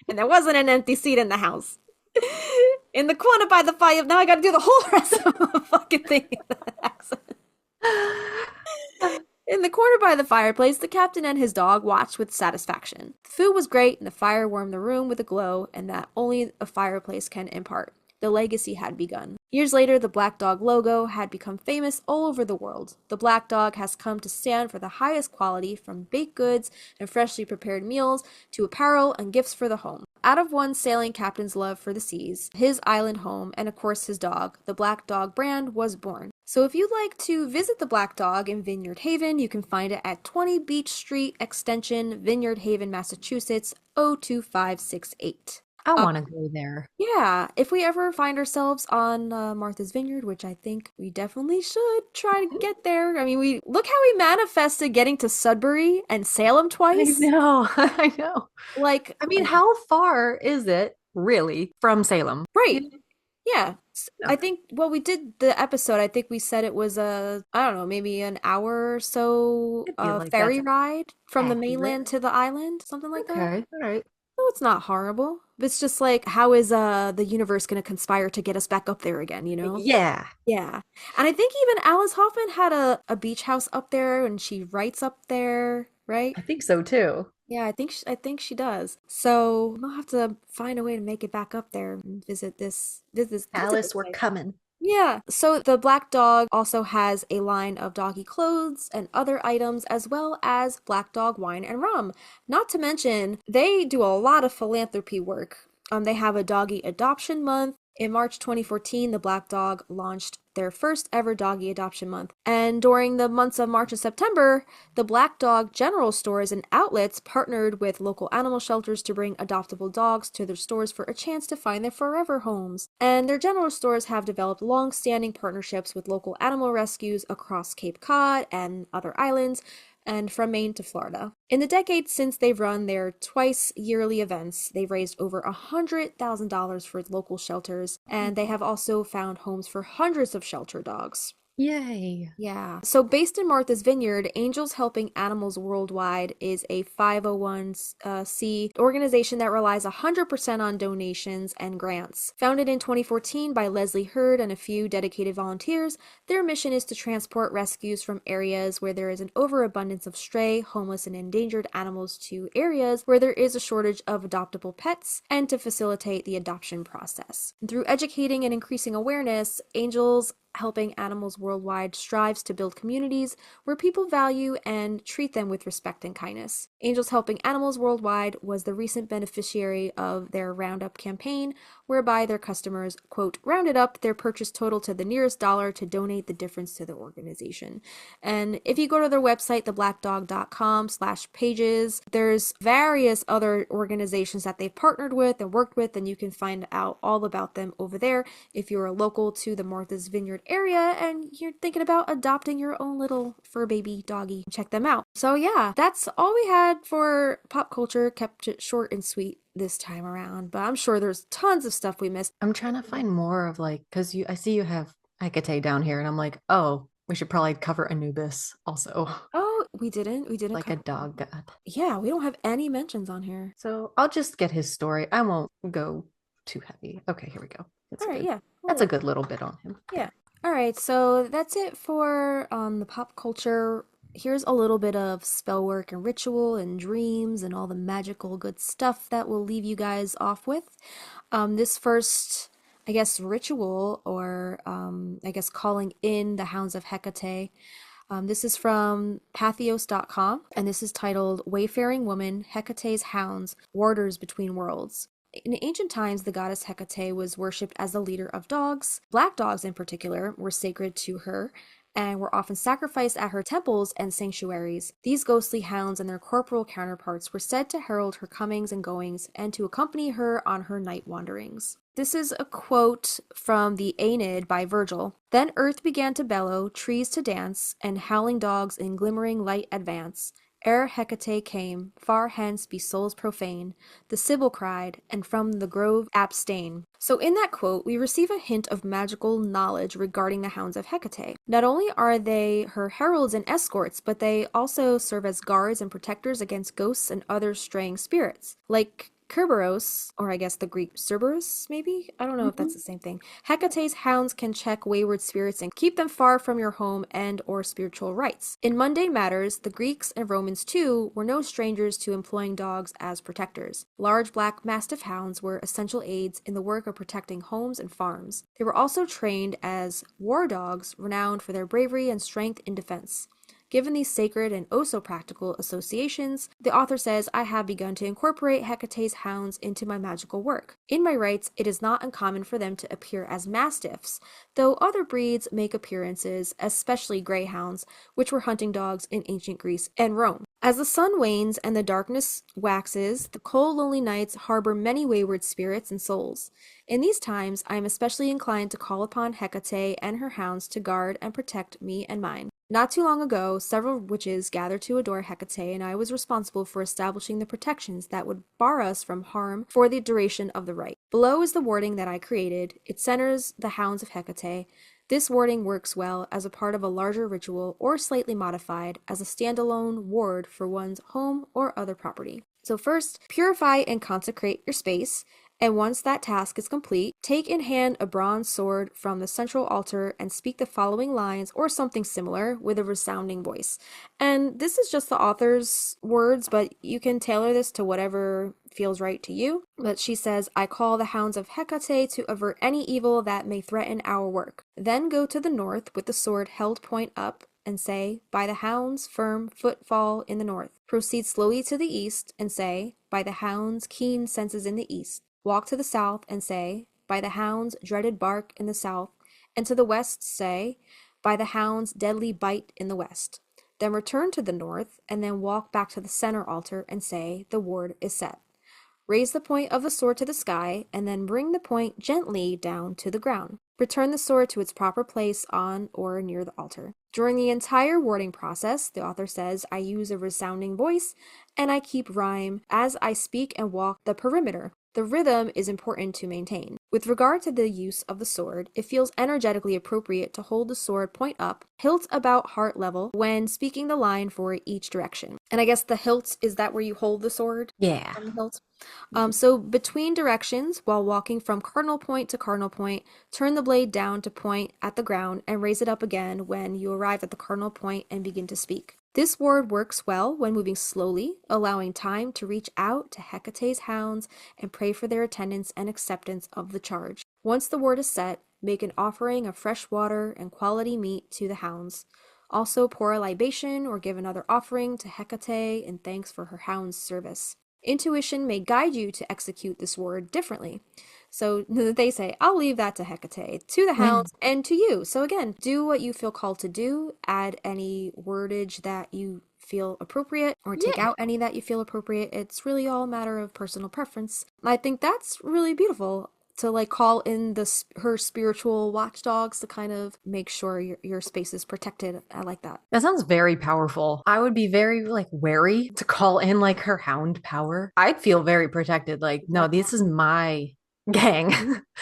and there wasn't an empty seat in the house. In the corner by the fire, now I gotta do the whole rest of the fucking thing in that accent. In the corner by the fireplace, the captain and his dog watched with satisfaction. The food was great, and the fire warmed the room with a glow, and that only a fireplace can impart. The legacy had begun. Years later, the Black Dog logo had become famous all over the world. The Black Dog has come to stand for the highest quality, from baked goods and freshly prepared meals to apparel and gifts for the home. Out of one sailing captain's love for the seas, his island home, and of course his dog, the Black Dog brand was born. So if you'd like to visit the Black Dog in Vineyard Haven, you can find it at 20 Beach Street Extension, Vineyard Haven, Massachusetts, 02568. I want to go there. Yeah, if we ever find ourselves on Martha's Vineyard, which I think we definitely should try to get there. I mean, look how we manifested getting to Sudbury and Salem twice. I know. I know. I mean, how far is it really from Salem? Right. Yeah. I think, we did the episode, I think we said it was I don't know, maybe an hour or so ferry ride from the mainland to the island, something like that. Okay, all right. No, it's not horrible. It's just how is the universe going to conspire to get us back up there again, you know? Yeah. Yeah. And I think even Alice Hoffman had a beach house up there, and she writes up there, right? I think so too. Yeah, I think she does. So we'll have to find a way to make it back up there and visit this. Alice, we're coming. Yeah. So the Black Dog also has a line of doggy clothes and other items, as well as Black Dog wine and rum. Not to mention, they do a lot of philanthropy work. They have a doggy adoption month. In March 2014, the Black Dog launched their first ever doggy adoption month. And during the months of March and September, the Black Dog general stores and outlets partnered with local animal shelters to bring adoptable dogs to their stores for a chance to find their forever homes. And their general stores have developed long-standing partnerships with local animal rescues across Cape Cod and other islands, and from Maine to Florida. In the decades since they've run their twice yearly events, they've raised over $100,000 for local shelters, and they have also found homes for hundreds of shelter dogs. Yay. Yeah. So based in Martha's Vineyard, Angels Helping Animals Worldwide is a 501c organization that relies 100% on donations and grants. Founded in 2014 by Leslie Hurd and a few dedicated volunteers, their mission is to transport rescues from areas where there is an overabundance of stray, homeless, and endangered animals to areas where there is a shortage of adoptable pets, and to facilitate the adoption process. And through educating and increasing awareness, Angels Helping Animals Worldwide strives to build communities where people value and treat them with respect and kindness. Angels Helping Animals Worldwide was the recent beneficiary of their Roundup campaign, whereby their customers, quote, rounded up their purchase total to the nearest dollar to donate the difference to the organization. And if you go to their website, theblackdog.com/pages, there's various other organizations that they've partnered with and worked with, and you can find out all about them over there if you're local to the Martha's Vineyard area and you're thinking about adopting your own little fur baby doggy. Check them out. So yeah, that's all we had for pop culture. Kept it short and sweet this time around, but I'm sure there's tons of stuff we missed. I'm trying to find more of like, because I see you have Hecate down here, and I'm like, oh, we should probably cover Anubis also. Oh, we didn't Like a dog god. Yeah, we don't have any mentions on here. So I'll just get his story. I won't go too heavy. Okay, here we go. All right, yeah. That's a good little bit on him. Yeah. All right, so that's it for the pop culture. Here's a little bit of spell work and ritual and dreams and all the magical good stuff that we'll leave you guys off with. This first, I guess, ritual, or I guess calling in the Hounds of Hekate. This is from pathos.com, and this is titled Wayfaring Woman, Hecate's Hounds, Warders Between Worlds. In ancient times, the goddess Hekate was worshipped as the leader of dogs. Black dogs in particular were sacred to her and were often sacrificed at her temples and sanctuaries. These ghostly hounds and their corporal counterparts were said to herald her comings and goings and to accompany her on her night wanderings. This is a quote from the Aeneid by Virgil. Then earth began to bellow, trees to dance, and howling dogs in glimmering light advance. Ere Hecate came, far hence be souls profane, the Sibyl cried, and from the grove abstain. So in that quote, we receive a hint of magical knowledge regarding the Hounds of Hecate. Not only are they her heralds and escorts, but they also serve as guards and protectors against ghosts and other straying spirits. Like Kerberos, or I guess the Greek Cerberus, maybe? I don't know if that's the same thing. Hecate's hounds can check wayward spirits and keep them far from your home and or spiritual rites. In mundane matters, the Greeks and Romans too were no strangers to employing dogs as protectors. Large black mastiff hounds were essential aids in the work of protecting homes and farms. They were also trained as war dogs, renowned for their bravery and strength in defense. Given these sacred and oh-so-practical associations, the author says, I have begun to incorporate Hecate's hounds into my magical work. In my rites, it is not uncommon for them to appear as mastiffs, though other breeds make appearances, especially greyhounds, which were hunting dogs in ancient Greece and Rome. As the sun wanes and the darkness waxes, the cold, lonely nights harbor many wayward spirits and souls. In these times, I am especially inclined to call upon Hecate and her hounds to guard and protect me and mine. Not too long ago, several witches gathered to adore Hecate, and I was responsible for establishing the protections that would bar us from harm for the duration of the rite. Below is the warding that I created. It centers the Hounds of Hecate. This warding works well as a part of a larger ritual or slightly modified as a standalone ward for one's home or other property. So first, purify and consecrate your space. And once that task is complete, take in hand a bronze sword from the central altar and speak the following lines or something similar with a resounding voice. And this is just the author's words, but you can tailor this to whatever feels right to you. But she says, I call the Hounds of Hecate to avert any evil that may threaten our work. Then go to the north with the sword held point up and say, by the hounds, firm footfall in the north. Proceed slowly to the east and say, by the hounds, keen senses in the east. Walk to the south and say, by the hounds' dreaded bark in the south, and to the west say, by the hounds' deadly bite in the west. Then return to the north, and then walk back to the center altar and say, the ward is set. Raise the point of the sword to the sky, and then bring the point gently down to the ground. Return the sword to its proper place on or near the altar. During the entire warding process, the author says, I use a resounding voice, and I keep rhyme as I speak and walk the perimeter. The rhythm is important to maintain. With regard to the use of the sword, it feels energetically appropriate to hold the sword point up, hilt about heart level, when speaking the line for each direction. And I guess the hilt, is that where you hold the sword? Yeah. On the hilt? So between directions, while walking from cardinal point to cardinal point, turn the blade down to point at the ground and raise it up again when you arrive at the cardinal point and begin to speak. This ward works well when moving slowly, allowing time to reach out to Hecate's hounds and pray for their attendance and acceptance of the charge. Once the ward is set, make an offering of fresh water and quality meat to the hounds. Also pour a libation or give another offering to Hecate in thanks for her hound's service. Intuition may guide you to execute this word differently. So they say, I'll leave that to Hecate, to the hounds, and to you. So again, do what you feel called to do. Add any wordage that you feel appropriate, or take out any that you feel appropriate. It's really all a matter of personal preference. I think that's really beautiful, to like call in her spiritual watchdogs to kind of make sure your space is protected. I like that. That sounds very powerful. I would be very like wary to call in like her hound power. I'd feel very protected. Like, no, this is my gang,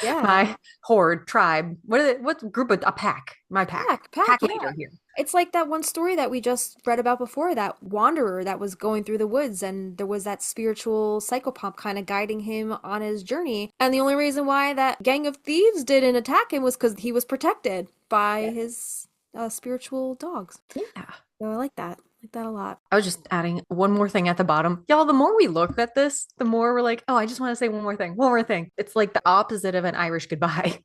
Yeah. my horde, tribe. What group of a pack? My pack leader here. It's like that one story that we just read about before, that wanderer that was going through the woods, and there was that spiritual psychopomp kind of guiding him on his journey. And the only reason why that gang of thieves didn't attack him was because he was protected by his spiritual dogs. Yeah. So I like that. I like that a lot. I was just adding one more thing at the bottom. Y'all, the more we look at this, the more we're like, oh, I just want to say one more thing. It's like the opposite of an Irish goodbye.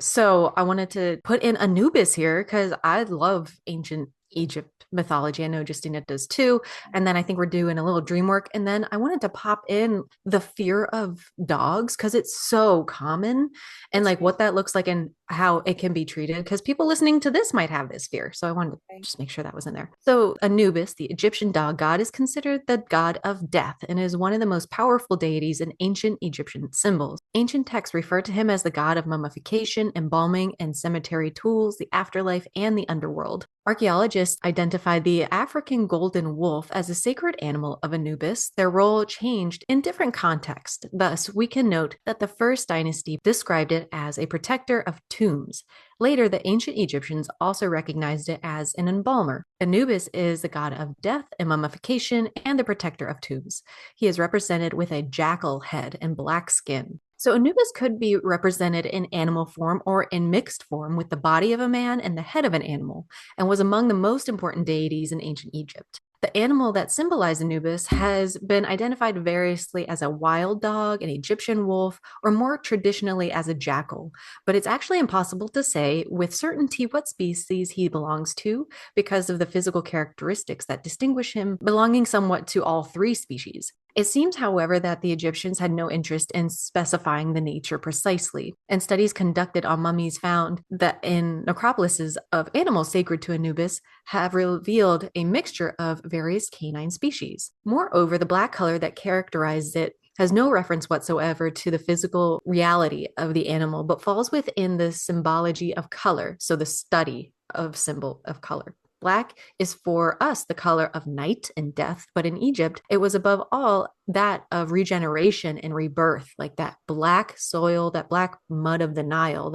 So I wanted to put in Anubis here because I love ancient Egypt mythology. I know Justina does too. And then I think we're doing a little dream work. And then I wanted to pop in the fear of dogs because it's so common, and like what that looks like and how it can be treated, because people listening to this might have this fear. So I wanted to just make sure that was in there. So Anubis, the Egyptian dog god, is considered the god of death and is one of the most powerful deities in ancient Egyptian symbols. Ancient texts refer to him as the god of mummification, embalming, and cemetery tools, the afterlife, and the underworld. Archaeologists identified the African golden wolf as a sacred animal of Anubis. Their role changed in different contexts. Thus, we can note that the first dynasty described it as a protector of tombs. Later, the ancient Egyptians also recognized it as an embalmer. Anubis is the god of death and mummification and the protector of tombs. He is represented with a jackal head and black skin. So Anubis could be represented in animal form or in mixed form with the body of a man and the head of an animal, and was among the most important deities in ancient Egypt. The animal that symbolized Anubis has been identified variously as a wild dog, an Egyptian wolf, or more traditionally as a jackal. But it's actually impossible to say with certainty what species he belongs to because of the physical characteristics that distinguish him, belonging somewhat to all three species. It seems, however, that the Egyptians had no interest in specifying the nature precisely, and studies conducted on mummies found that in necropolises of animals sacred to Anubis have revealed a mixture of various canine species. Moreover, the black color that characterized it has no reference whatsoever to the physical reality of the animal, but falls within the symbology of color, so the study of symbol of color. Black is for us the color of night and death, but in Egypt, it was above all that of regeneration and rebirth, like that black soil, that black mud of the Nile,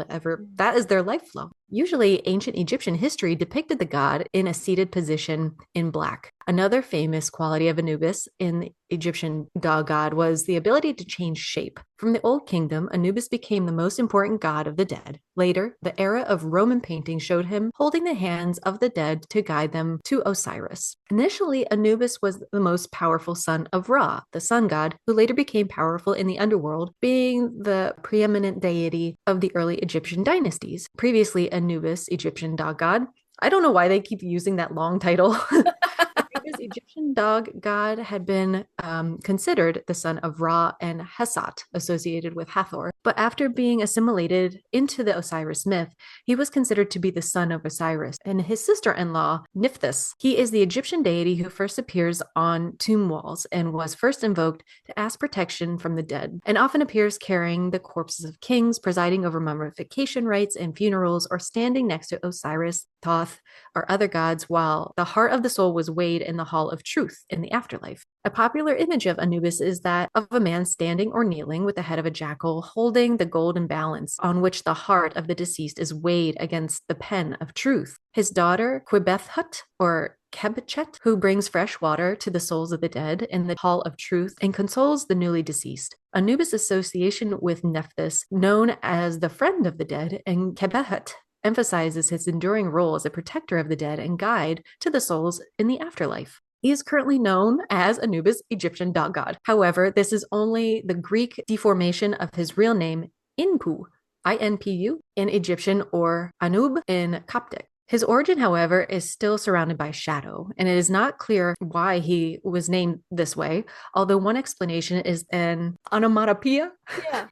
that is their life flow. Usually, ancient Egyptian history depicted the god in a seated position in black. Another famous quality of Anubis in the Egyptian dog god was the ability to change shape. From the Old Kingdom, Anubis became the most important god of the dead. Later, the era of Roman painting showed him holding the hands of the dead to guide them to Osiris. Initially, Anubis was the most powerful son of Ra, the sun god, who later became powerful in the underworld, being the preeminent deity of the early Egyptian dynasties. Previously, Anubis, Egyptian dog god. I don't know why they keep using that long title. I think This Egyptian dog god had been considered the son of Ra and Hesat, associated with Hathor. But after being assimilated into the Osiris myth, he was considered to be the son of Osiris and his sister-in-law, Nephthys. He is the Egyptian deity who first appears on tomb walls and was first invoked to ask protection from the dead, and often appears carrying the corpses of kings, presiding over mummification rites and funerals, or standing next to Osiris, Thoth, or other gods, while the heart of the soul was weighed in the hall of truth in the afterlife. A popular image of Anubis is that of a man standing or kneeling with the head of a jackal, holding the golden balance on which the heart of the deceased is weighed against the pen of truth. His daughter, Quebethut, or Kebchet, who brings fresh water to the souls of the dead in the hall of truth and consoles the newly deceased. Anubis' association with Nephthys, known as the friend of the dead, and Kebechet, emphasizes his enduring role as a protector of the dead and guide to the souls in the afterlife. He is currently known as Anubis, Egyptian dog god. However, this is only the Greek deformation of his real name, Inpu, I-N-P-U, in Egyptian, or Anub in Coptic. His origin, however, is still surrounded by shadow, and it is not clear why he was named this way, although one explanation is an onomatopoeia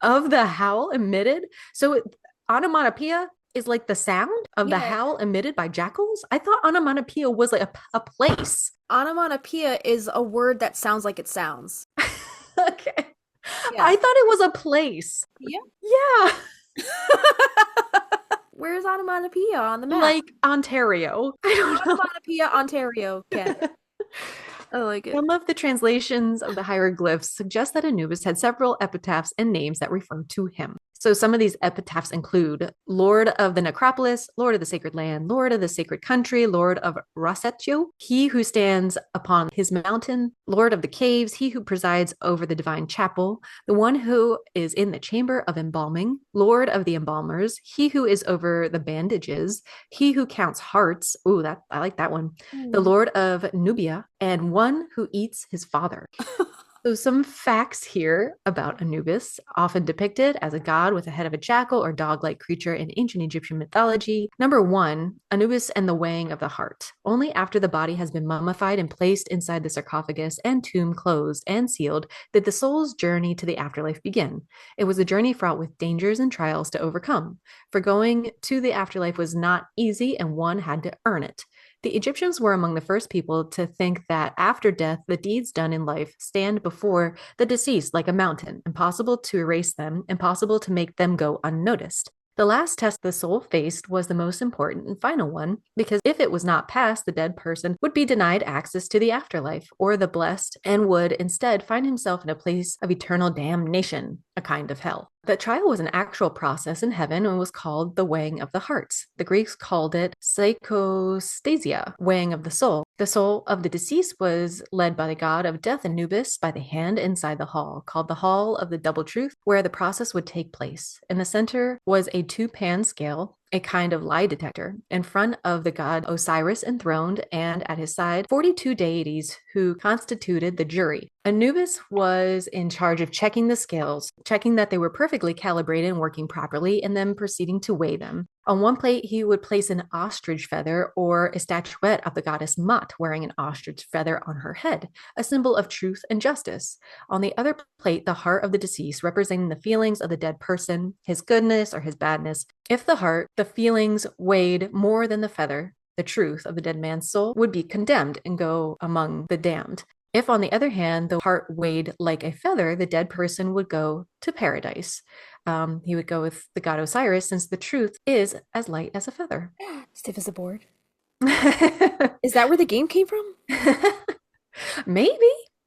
of the howl emitted. So onomatopoeia is like the sound of the howl emitted by jackals. I thought onomatopoeia was like a place. Onomatopoeia is a word that sounds like it sounds. Okay. Yeah. I thought it was a place. Yeah. Yeah. Where's onomatopoeia on the map? Like Ontario. I don't know. Onomatopoeia, Ontario. Okay. I like it. Some of the translations of the hieroglyphs suggest that Anubis had several epitaphs and names that refer to him. So some of these epitaphs include Lord of the Necropolis, Lord of the Sacred Land, Lord of the Sacred Country, Lord of Rosetio, he who stands upon his mountain, Lord of the Caves, he who presides over the divine chapel, the one who is in the chamber of embalming, Lord of the embalmers, he who is over the bandages, he who counts hearts, ooh, that I like that one, the Lord of Nubia, and one who eats his father. So some facts here about Anubis, often depicted as a god with the head of a jackal or dog-like creature in ancient Egyptian mythology. Number 1, Anubis and the weighing of the heart. Only after the body has been mummified and placed inside the sarcophagus and tomb closed and sealed did the soul's journey to the afterlife begin. It was a journey fraught with dangers and trials to overcome, for going to the afterlife was not easy and one had to earn it. The Egyptians were among the first people to think that after death, the deeds done in life stand before the deceased like a mountain, impossible to erase them, impossible to make them go unnoticed. The last test the soul faced was the most important and final one, because if it was not passed, the dead person would be denied access to the afterlife, or the blessed, and would instead find himself in a place of eternal damnation, a kind of hell. The trial was an actual process in heaven and was called the weighing of the hearts. The Greeks called it psychostasia, weighing of the soul. The soul of the deceased was led by the god of death Anubis by the hand inside the hall, called the Hall of the Double Truth, where the process would take place. In the center was a 2-pan scale, a kind of lie detector, in front of the god Osiris enthroned, and at his side 42 deities who constituted the jury. Anubis was in charge of checking the scales, checking that they were perfectly calibrated and working properly, and then proceeding to weigh them. On one plate, he would place an ostrich feather or a statuette of the goddess Mut wearing an ostrich feather on her head, a symbol of truth and justice. On the other plate, the heart of the deceased, representing the feelings of the dead person, his goodness or his badness. If the heart, the feelings weighed more than the feather, the truth of the dead man's soul would be condemned and go among the damned. If, on the other hand, the heart weighed like a feather, the dead person would go to paradise. He would go with the god Osiris, since the truth is as light as a feather. Stiff as a board. Is that where the game came from? Maybe.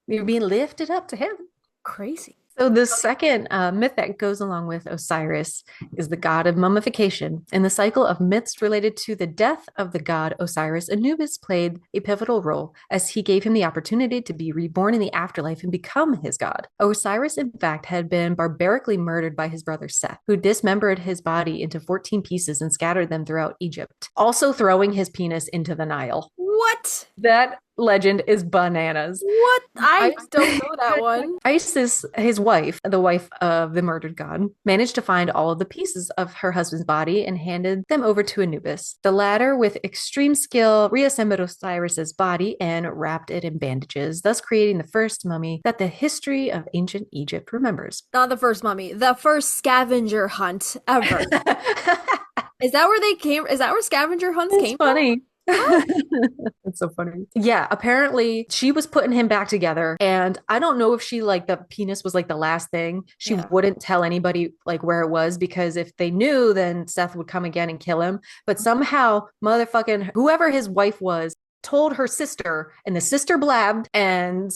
You're being lifted up to heaven. Crazy. So the second myth that goes along with Osiris is the god of mummification. In the cycle of myths related to the death of the god Osiris, Anubis played a pivotal role, as he gave him the opportunity to be reborn in the afterlife and become his god. Osiris, in fact, had been barbarically murdered by his brother Seth, who dismembered his body into 14 pieces and scattered them throughout Egypt, also throwing his penis into the Nile. What? That legend is bananas. What? I I don't know that one. Isis, his wife, the wife of the murdered god, managed to find all of the pieces of her husband's body and handed them over to Anubis. The latter, with extreme skill, reassembled Osiris's body and wrapped it in bandages, thus creating the first mummy that the history of ancient Egypt remembers. Not the first mummy, the first scavenger hunt ever. Is that where they came? Is that where scavenger hunts It's came funny. from? It's so funny. Yeah, apparently she was putting him back together. And I don't know if she like the penis was like the last thing. She Yeah. wouldn't tell anybody like where it was because if they knew, then Seth would come again and kill him. But somehow, motherfucking whoever his wife was told her sister, and the sister blabbed, and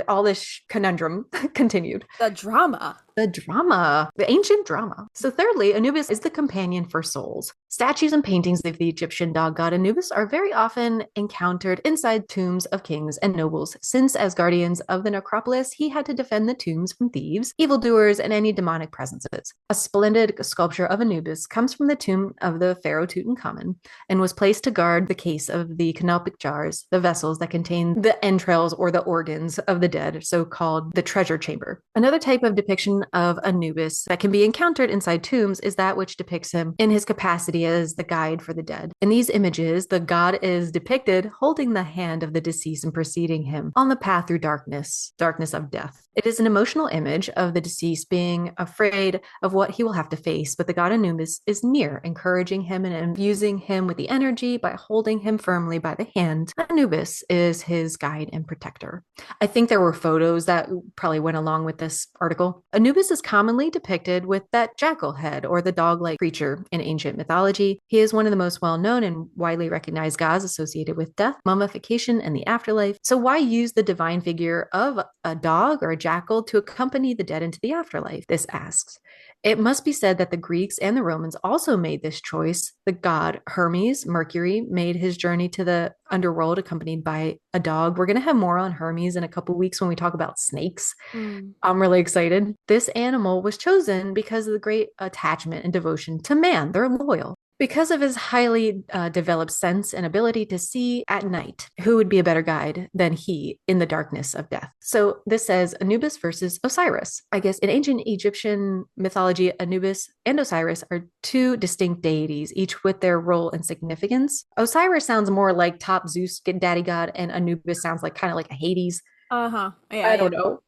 all this conundrum continued. The drama. The drama, the ancient drama. So, thirdly, Anubis is the companion for souls. Statues and paintings of the Egyptian dog god Anubis are very often encountered inside tombs of kings and nobles, since, as guardians of the necropolis, he had to defend the tombs from thieves, evildoers, and any demonic presences. A splendid sculpture of Anubis comes from the tomb of the pharaoh Tutankhamun and was placed to guard the case of the canopic jars, the vessels that contain the entrails or the organs of the dead, so called the treasure chamber. Another type of depiction of Anubis that can be encountered inside tombs is that which depicts him in his capacity as the guide for the dead. In these images, the god is depicted holding the hand of the deceased and preceding him on the path through darkness of death. It is an emotional image of the deceased being afraid of what he will have to face, but the god Anubis is near, encouraging him and infusing him with the energy by holding him firmly by the hand. Anubis is his guide and protector. I think there were photos that probably went along with this article. Anubis is commonly depicted with that jackal head or the dog-like creature in ancient mythology. He is one of the most well-known and widely recognized gods associated with death, mummification, and the afterlife. So why use the divine figure of a dog or a jackal to accompany the dead into the afterlife? This asks. It must be said that the Greeks and the Romans also made this choice. The god Hermes, Mercury, made his journey to the underworld accompanied by a dog. We're going to have more on Hermes in a couple weeks when we talk about snakes. I'm really excited. This animal was chosen because of the great attachment and devotion to man. They're loyal. Because of his highly developed sense and ability to see at night, who would be a better guide than he in the darkness of death? So this says Anubis versus Osiris. I guess in ancient Egyptian mythology, Anubis and Osiris are two distinct deities, each with their role and significance. Osiris sounds more like top Zeus daddy god, and Anubis sounds like kind of like a Hades. Yeah, I don't know.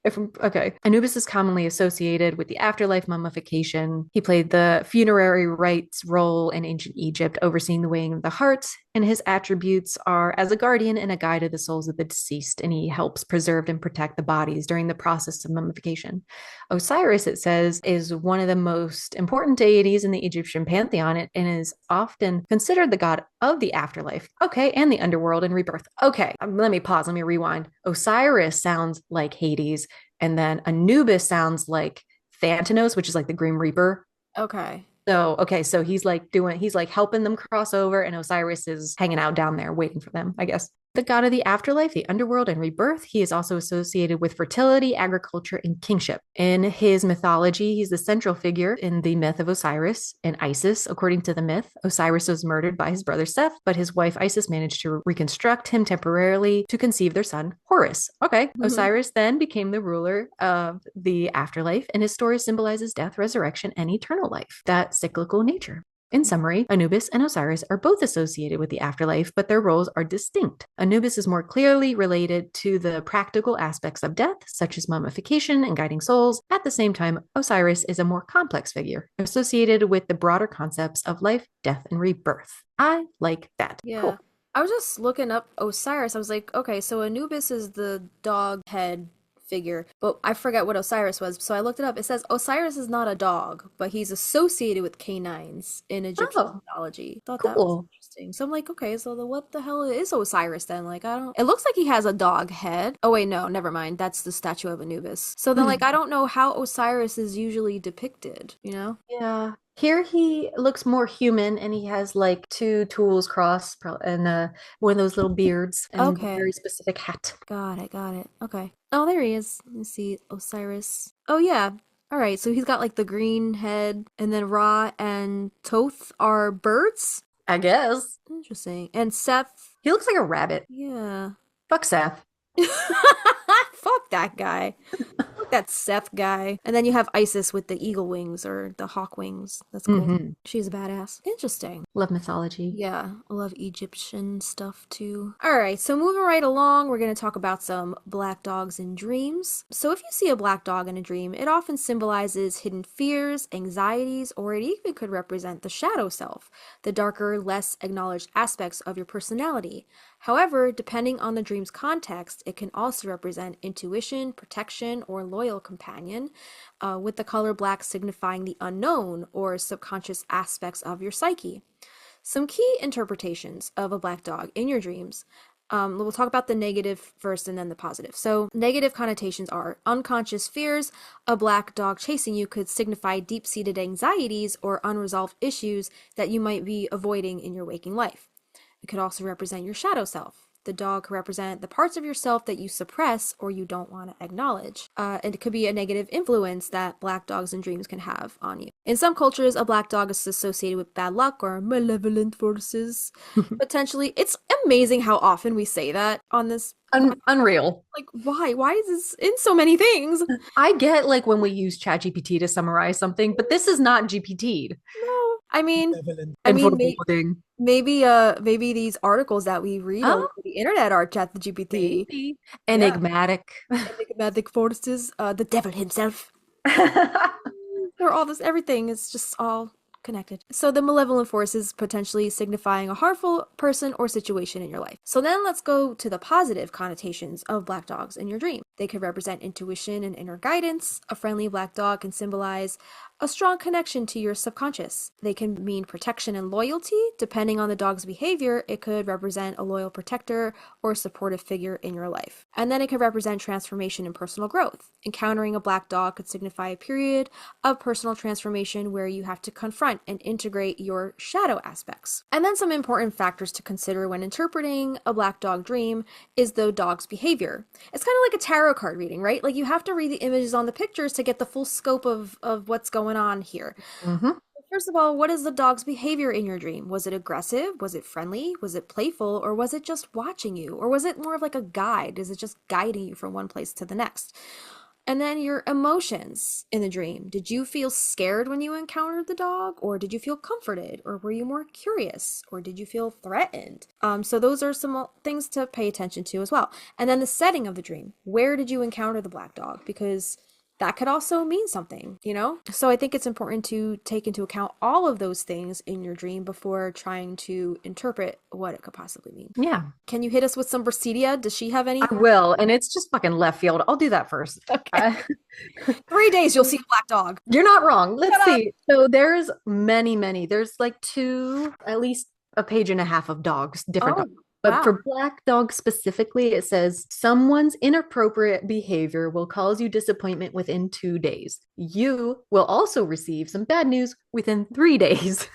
Okay. Anubis is commonly associated with the afterlife mummification. He played the funerary rites role in ancient Egypt, overseeing the weighing of the heart, and his attributes are as a guardian and a guide of the souls of the deceased, and he helps preserve and protect the bodies during the process of mummification. Osiris, it says, is one of the most important deities in the Egyptian pantheon and is often considered the god of the afterlife. Okay, and the underworld and rebirth. Okay, let me pause. Let me rewind. Osiris sounds like Hades, and then Anubis sounds like Thanatos, which is like the Grim Reaper. Okay. So he's like helping them cross over, and Osiris is hanging out down there waiting for them, I guess. The god of the afterlife, the underworld, and rebirth. He is also associated with fertility, agriculture, and kingship. In his mythology, he's the central figure in the myth of Osiris and Isis. According to the myth, Osiris was murdered by his brother Seth, but his wife Isis managed to reconstruct him temporarily to conceive their son, Horus. Okay. Osiris then became the ruler of the afterlife, and his story symbolizes death, resurrection, and eternal life, that cyclical nature. In summary, Anubis and Osiris are both associated with the afterlife, but their roles are distinct. Anubis is more clearly related to the practical aspects of death, such as mummification and guiding souls. At the same time, Osiris is a more complex figure, associated with the broader concepts of life, death, and rebirth. I like that. Yeah. Cool. I was just looking up Osiris. I was like, okay, so Anubis is the dog head figure, but I forget what Osiris was. So I looked it up. It says Osiris is not a dog, but he's associated with canines in Egyptian mythology. Thought that was interesting. So I'm like, okay, so what the hell is Osiris then? Like, I don't. It looks like he has a dog head. Oh wait, no, never mind. That's the statue of Anubis. So then, like, I don't know how Osiris is usually depicted. You know? Yeah. Here he looks more human, and he has like two tools crossed and one of those little beards and Okay. a very specific hat. Got it. Okay. Oh, there he is. Let me see. Osiris. Oh, yeah. All right. So he's got like the green head, and then Ra and Thoth are birds. I guess. Interesting. And Seth, He looks like a rabbit. yeah. Fuck Seth. Fuck that guy. Fuck that Seth guy. And then you have Isis with the eagle wings or the hawk wings. That's cool. Hmm. She's a badass. Interesting. Love mythology. Yeah, I love Egyptian stuff too. All right, so moving right along, we're going to talk about some black dogs in dreams. So, if you see a black dog in a dream, it often symbolizes hidden fears, anxieties, or it even could represent the shadow self, the darker, less acknowledged aspects of your personality. However, depending on the dream's context, it can also represent intuition, protection, or loyal companion, with the color black signifying the unknown or subconscious aspects of your psyche. Some key interpretations of a black dog in your dreams. We'll talk about the negative first and then the positive. So, negative connotations are unconscious fears. A black dog chasing you could signify deep seated anxieties or unresolved issues that you might be avoiding in your waking life. It could also represent your shadow self. The dog could represent the parts of yourself that you suppress or you don't want to acknowledge. And it could be a negative influence that black dogs in dreams can have on you. In some cultures, a black dog is associated with bad luck or malevolent forces. Potentially, it's amazing how often we say that on this. Unreal. Like, why? Why is this in so many things? I get like when we use ChatGPT to summarize something, but this is not GPT'd. No, I mean, And foreboding. maybe these articles that we read Oh, on the internet are chat the GPT. maybe. Yeah. Enigmatic. Enigmatic forces, the devil himself. Or all this, everything is just all connected. So the malevolent forces potentially signifying a harmful person or situation in your life. So then let's go to the positive connotations of black dogs in your dream. They could represent intuition and inner guidance. A friendly black dog can symbolize a strong connection to your subconscious. They can mean protection and loyalty. Depending on the dog's behavior, it could represent a loyal protector or supportive figure in your life. And then it could represent transformation and personal growth. Encountering a black dog could signify a period of personal transformation where you have to confront and integrate your shadow aspects. And then some important factors to consider when interpreting a black dog dream is the dog's behavior. It's kind of like a tarot card reading, right? Like you have to read the images on the pictures to get the full scope of what's going on here. Mm-hmm. First of all, what is the dog's behavior in your dream? Was it aggressive? Was it friendly? Was it playful? Or was it just watching you? Or was it more of like a guide? Is it just guiding you from one place to the next? And then your emotions in the dream. Did you feel scared when you encountered the dog? Or did you feel comforted? Or were you more curious? Or did you feel threatened? So those are some things to pay attention to as well. And then the setting of the dream. Where did you encounter the black dog? Because that could also mean something, you know? So I think it's important to take into account all of those things in your dream before trying to interpret what it could possibly mean. Yeah. Can you hit us with some Brasidia? Does she have any? I will. And it's just fucking left field. I'll do that first. Okay. 3 days you'll see a black dog. You're not wrong. Let's see. So there's many. There's like at least a page and a half of dogs, different dogs. But Wow. for black dogs specifically, it says someone's inappropriate behavior will cause you disappointment within 2 days. You will also receive some bad news within 3 days.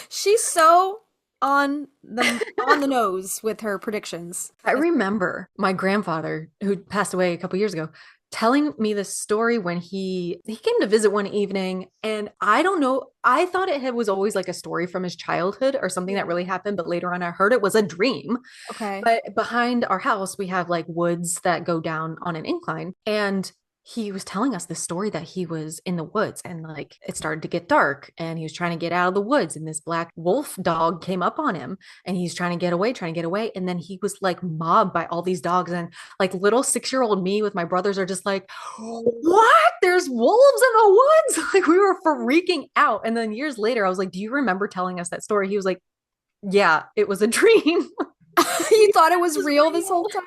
She's so on the nose with her predictions. I remember my grandfather, who passed away a couple years ago, telling me this story when he came to visit one evening, and I don't know, I thought was always like a story from his childhood or something that really happened, but later on I heard it was a dream. Okay. But behind our house we have like woods that go down on an incline, and he was telling us this story that he was in the woods and like it started to get dark and he was trying to get out of the woods and this black wolf dog came up on him and he's trying to get away. And then he was like mobbed by all these dogs, and like little 6-year-old me with my brothers are just like, what? There's wolves in the woods? Like we were freaking out. And then years later I was like, do you remember telling us that story? He was like, yeah, it was a dream. You thought it was real this whole time?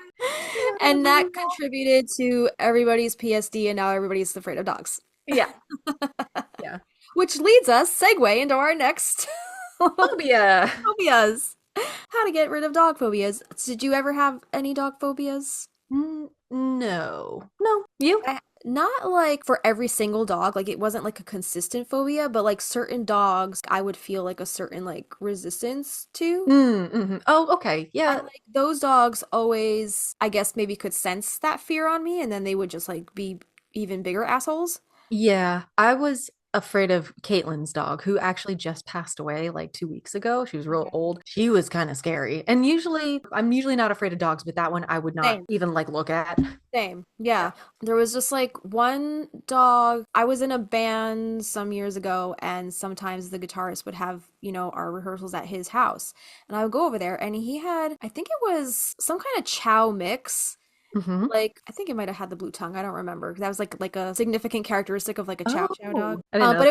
And that contributed to everybody's PSD, and now everybody's afraid of dogs. Yeah. Yeah. Which leads us, segue into our next Phobia. phobias. How to get rid of dog phobias. Did you ever have any dog phobias? No. You? Not like for every single dog, like it wasn't like a consistent phobia, but like certain dogs I would feel like a certain like resistance to. Mm-hmm. Oh, okay. Yeah. And, like those dogs always, I guess, maybe could sense that fear on me, and then they would just like be even bigger assholes. Yeah. I was afraid of Caitlin's dog, who actually just passed away like 2 weeks ago. She was real Okay. old. She was kind of scary. And usually, I'm usually not afraid of dogs, but that one I would not Same. even like look at. Same. Yeah. Yeah. There was just like one dog. I was in a band some years ago, and sometimes the guitarist would have, our rehearsals at his house. And I would go over there, and he had, I think it was some kind of chow mix. Hmm. Like, I think it might have had the blue tongue. I don't remember. That was like a significant characteristic of like a chow chow dog. Oh, I didn't know But that.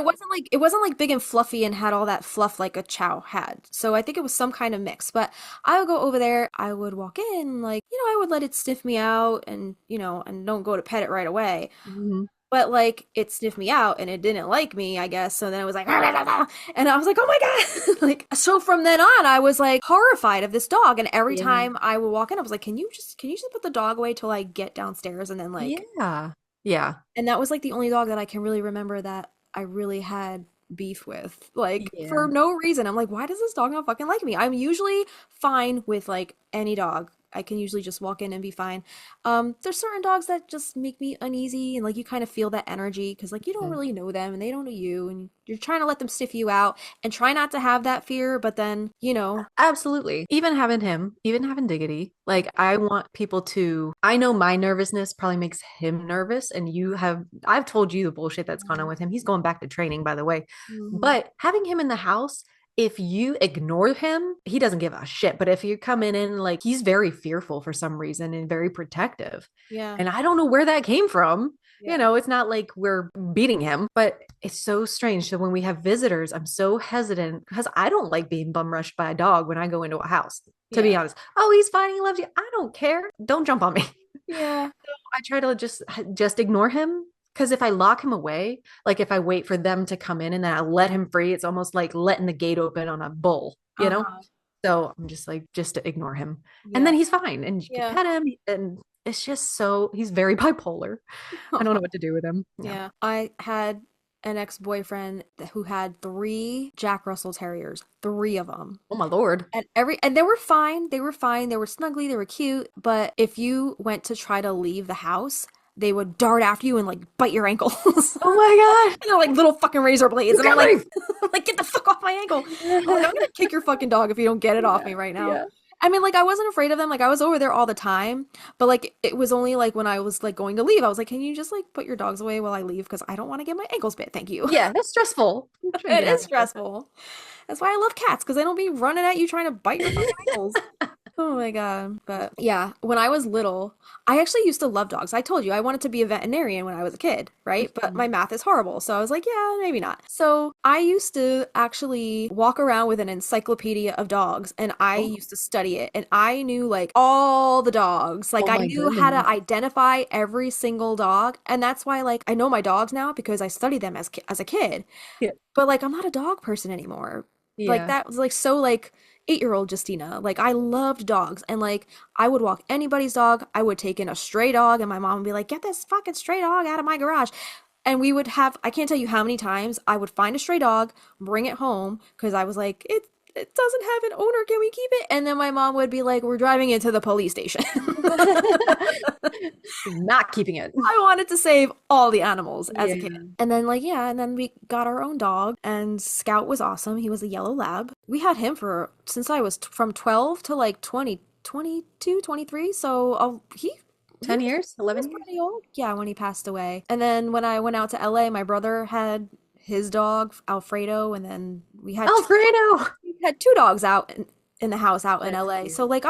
it wasn't like big and fluffy and had all that fluff like a chow had. So I think it was some kind of mix. But I would go over there, I would walk in, like, I would let it sniff me out and, and don't go to pet it right away. Mhm. But like it sniffed me out and it didn't like me, I guess. So then it was like, and I was like, oh my God. Like, so from then on, I was like horrified of this dog. And every Yeah. time I would walk in, I was like, can you just put the dog away till I get downstairs? And then like, Yeah. Yeah. and that was like the only dog that I can really remember that I really had beef with, like Yeah. for no reason. I'm like, why does this dog not fucking like me? I'm usually fine with like any dog. I can usually just walk in and be fine. There's certain dogs that just make me uneasy, and like you kind of feel that energy because like you don't really know them and they don't know you, and you're trying to let them sniff you out and try not to have that fear, but then Absolutely. Even having Diggity, like I want people to, I know my nervousness probably makes him nervous. And I've told you the bullshit that's gone on with him. He's going back to training, by the way. Mhm. But having him in the house, if you ignore him, he doesn't give a shit. But if you come in like he's very fearful for some reason and very protective. Yeah, And I don't know where that came from. yeah, It's not like we're beating him, but it's so strange. So when we have visitors, I'm so hesitant because I don't like being bum rushed by a dog when I go into a house, to be yeah, honest. Oh, he's fine. He loves you. I don't care. Don't jump on me. yeah. I try to just ignore him because if I lock him away, like if I wait for them to come in and then I let him free, it's almost like letting the gate open on a bull, you know? Uh-huh. So I'm just like, just to ignore him. And Yeah, then he's fine and you can yeah. pet him. And it's just he's very bipolar. I don't know what to do with him. Yeah. Yeah, I had an ex-boyfriend who had three Jack Russell Terriers, three of them. Oh my Lord. And they were fine. They were fine. They were snuggly. They were cute. But if you went to try to leave the house, they would dart after you and like bite your ankles. Oh my And they're like little fucking razor blades. God. And I'm Look like, at me. I'm like, get the fuck off my ankle. I'm like, I'm gonna kick your fucking dog if you don't get it off Yeah. me right now. Yeah. I mean, like, I wasn't afraid of them. Like, I was over there all the time. But like, it was only like when I was like going to leave, I was like, can you just like put your dogs away while I leave? Because I don't want to get my ankles bit. Thank you. Yeah. That's stressful. I'm trying to It get out is of here. stressful. That's why I love cats, because they don't be running at you trying to bite your fucking ankles. Oh my God. But yeah, when I was little, I actually used to love dogs. I told you I wanted to be a veterinarian when I was a kid, right? But my math is horrible. So I was like, yeah, maybe not. So I used to actually walk around with an encyclopedia of dogs and I Oh, used to study it. And I knew like all the dogs. Like oh I my knew how to goodness. identify every single dog. And that's why like I know my dogs now because I studied them as a kid. Yeah. But like I'm not a dog person anymore. Like Yeah. that was like so like 8-year-old Justina. Like I loved dogs and like I would walk anybody's dog. I would take in a stray dog and my mom would be like, "Get this fucking stray dog out of my garage." And we would have, I can't tell you how many times I would find a stray dog, bring it home because I was like, it doesn't have an owner. Can we keep it? And then my mom would be like, "We're driving it to the police station." Not keeping it. I wanted to save all the animals as a kid. Yeah. And then like yeah, and then we got our own dog and Scout was awesome. He was a yellow lab. We had him for since I was from 12 to like 20, 22, 23. So he 10 was, years, he was 11 years. pretty old. Yeah, when he passed away. And then when I went out to LA, my brother had his dog Alfredo and then Alfredo. we had two dogs out in the house out in That's LA. cute. So like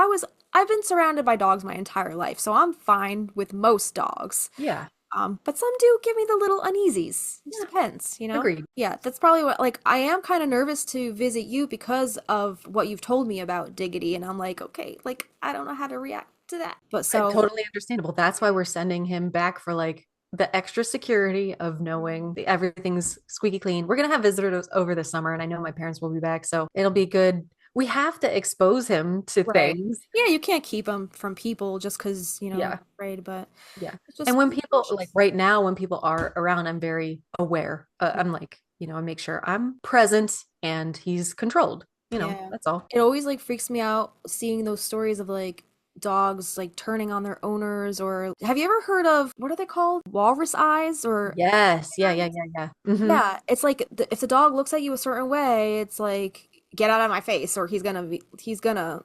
I've been surrounded by dogs my entire life. So I'm fine with most dogs. Yeah. But some do give me the little uneasies. It just Yeah. depends. Agreed. Yeah, that's probably what, like, I am kind of nervous to visit you because of what you've told me about Diggity, and I'm like, okay, like, I don't know how to react to that. But so, Totally understandable. That's why we're sending him back for like the extra security of knowing everything's squeaky clean. We're gonna have visitors over the summer, and I know my parents will be back, so it'll be good. We have to expose him to right. things. Yeah, you can't keep them from people just because, Yeah. you're afraid, but Yeah. it's just And when people like precious. right now, when people are around, I'm very aware. I'm like, I make sure I'm present and he's controlled. Yeah. That's all. It always like freaks me out seeing those stories of like dogs like turning on their owners, or have you ever heard of, what are they called? Walrus eyes or Yes. Yeah. yeah, it's like if the dog looks at you a certain way, it's like get out of my face or he's gonna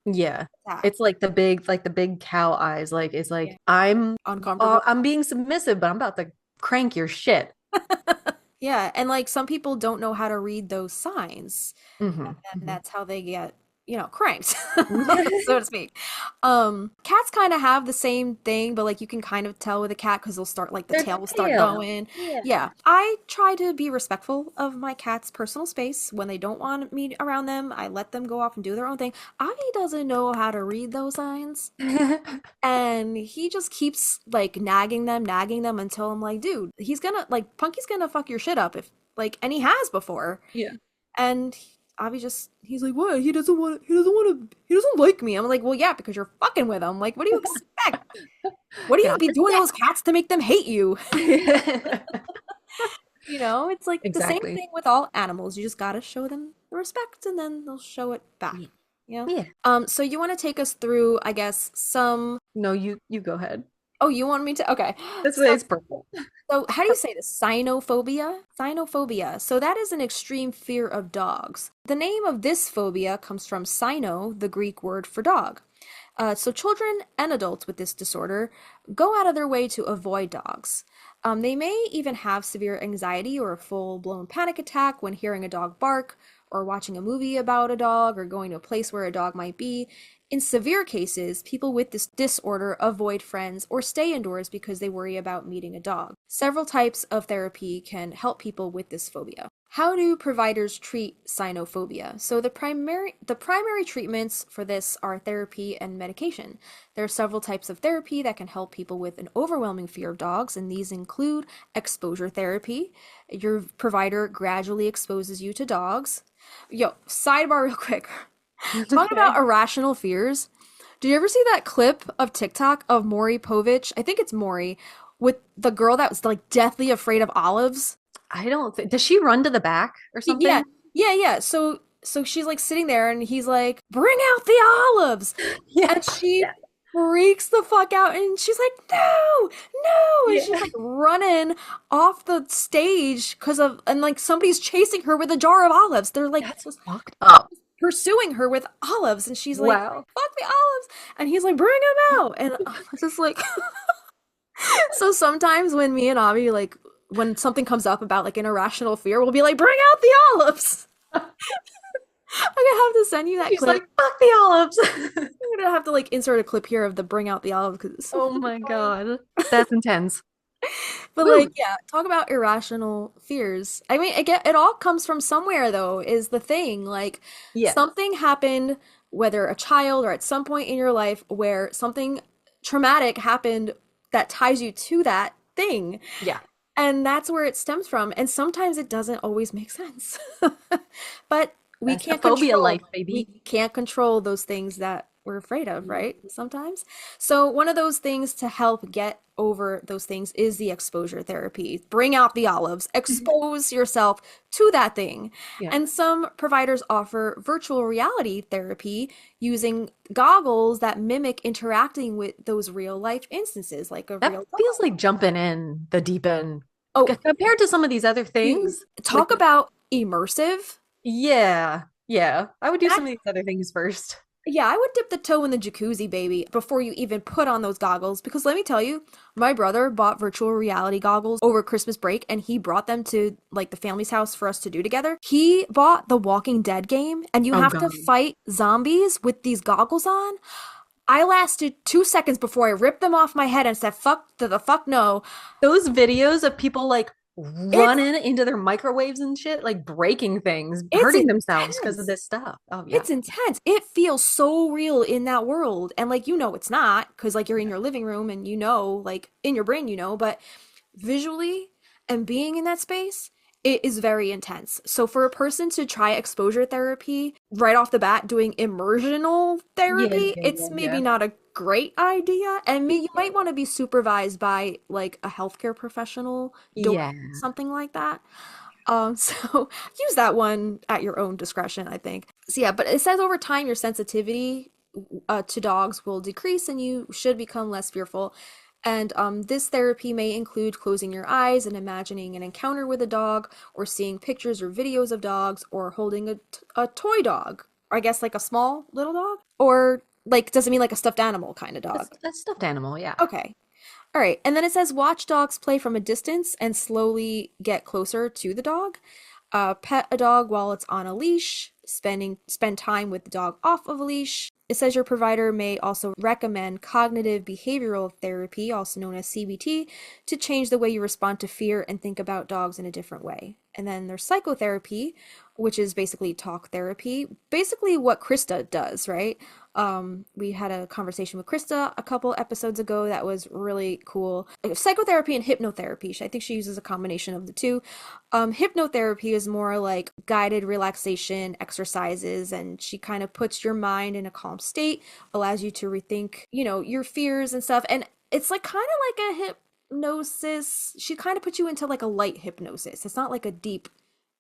Yeah. attack. It's like the big cow eyes. Like it's like Yeah. Uncomfortable. I'm being submissive, but I'm about to crank your shit. Yeah, and like some people don't know how to read those signs, Hmm. and that's how they get, cranked, so to speak. Cats kind of have the same thing, but like you can kind of tell with a cat because they'll start like the Their tail will start tail. going. Yeah. Yeah, I try to be respectful of my cat's personal space. When they don't want me around them, I let them go off and do their own thing. I doesn't know how to read those signs. And he just keeps like nagging them until I'm like, dude, he's gonna like Punky's gonna fuck your shit up if like, and he has before. Yeah. And Avi he's like, what? He doesn't like me. I'm like, well, yeah, because you're fucking with him. Like, what do you expect? What do Get you off be your doing to those cats to make them hate you? step. It's like the same Exactly. thing with all animals. You just gotta show them the respect and then they'll show it back. Yeah. You know? Yeah. So you want to take us through, I guess, some. No, you go ahead. Oh, you want me to? Okay. That's why So it's purple. So, how do you say this? Cynophobia? Cynophobia. So, that is an extreme fear of dogs. The name of this phobia comes from cyno, the Greek word for dog. So, children and adults with this disorder go out of their way to avoid dogs. They may even have severe anxiety or a full blown panic attack when hearing a dog bark, or watching a movie about a dog, or going to a place where a dog might be. In severe cases, people with this disorder avoid friends or stay indoors because they worry about meeting a dog. Several types of therapy can help people with this phobia. How do providers treat cynophobia? So the primary treatments for this are therapy and medication. There are several types of therapy that can help people with an overwhelming fear of dogs, and these include exposure therapy. Your provider gradually exposes you to dogs. Yo, sidebar real quick. Talking Okay. about irrational fears. Did you ever see that clip of TikTok of Maury Povich? I think it's Maury, with the girl that was like deathly afraid of olives. I don't think, does she run to the back or Yeah, something? yeah. So she's like sitting there and he's like, "Bring out the olives." Yeah. And she Yeah. freaks the fuck out and she's like, "No, no." And she's Yeah. like running off the stage and like somebody's chasing her with a jar of olives. They're like That's fucked up. pursuing her with olives and she's like, Wow. fuck the olives, and he's like, bring them out. And I was just like so sometimes when me and Avi like when something comes up about like an irrational fear, we'll be like, bring out the olives. I'm gonna have to send you that She's clip. like, fuck the olives. I'm gonna have to like insert a clip here of the bring out the olives because it's so Oh fucking my funny. God. That's intense. But Woo. like, yeah, talk about irrational fears. I mean, it all comes from somewhere though, is the thing. Like Yeah. something happened, whether a child or at some point in your life where something traumatic happened that ties you to that thing. Yeah. And that's where it stems from. And sometimes it doesn't always make sense. But That's the phobia life, we baby. can't control those things that we're afraid of, right? Sometimes. So one of those things to help get over those things is the exposure therapy. Bring out the olives, expose yourself to that thing. Yeah. And some providers offer virtual reality therapy using goggles that mimic interacting with those real life instances, like a That real feels dog. like jumping in the deep end. Oh, Compared to some of these other dude, things. Like, talk about immersive. yeah. Yeah. I would do That some of these other things first. Yeah, I would dip the toe in the jacuzzi, baby, before you even put on those goggles. Because let me tell you, my brother bought virtual reality goggles over Christmas break and he brought them to like the family's house for us to do together. He bought the Walking Dead game and you Oh have to God. fight zombies with these goggles on. I lasted 2 seconds before I ripped them off my head and said, fuck to the fuck no. Those videos of people like It's running into their microwaves and shit, like breaking things, it's hurting themselves because of intense. this stuff. Oh yeah. It's intense. It feels so real in that world. And like it's not because like you're in your living room and like in your brain, but visually and being in that space, it is very intense. So for a person to try exposure therapy right off the bat, doing immersional Yeah, therapy, yeah, it's yeah, maybe yeah. not a great idea. And you might want to be supervised by like a healthcare professional doing Yeah. something like that. So use that one at your own discretion, I think. So yeah, but it says over time your sensitivity to dogs will decrease and you should become less fearful. And this therapy may include closing your eyes and imagining an encounter with a dog, or seeing pictures or videos of dogs, or holding a toy dog. Or I guess like a small little dog? Or like, does it mean like a stuffed animal kind of dog? A stuffed animal, yeah. Okay. All right. And then it says watch dogs play from a distance and slowly get closer to the dog. Pet a dog while it's on a leash. Spend time with the dog off of a leash. It says your provider may also recommend cognitive behavioral therapy, also known as CBT, to change the way you respond to fear and think about dogs in a different way. And then there's psychotherapy, which is basically talk therapy, basically what Krista does, right? We had a conversation with Krista a couple episodes ago that was really cool. Psychotherapy and hypnotherapy. I think she uses a combination of the two. Hypnotherapy is more like guided relaxation exercises, and she kind of puts your mind in a calm state, allows you to rethink, your fears and stuff. And it's like kind of like a hypnosis. She kind of puts you into like a light hypnosis. It's not like a deep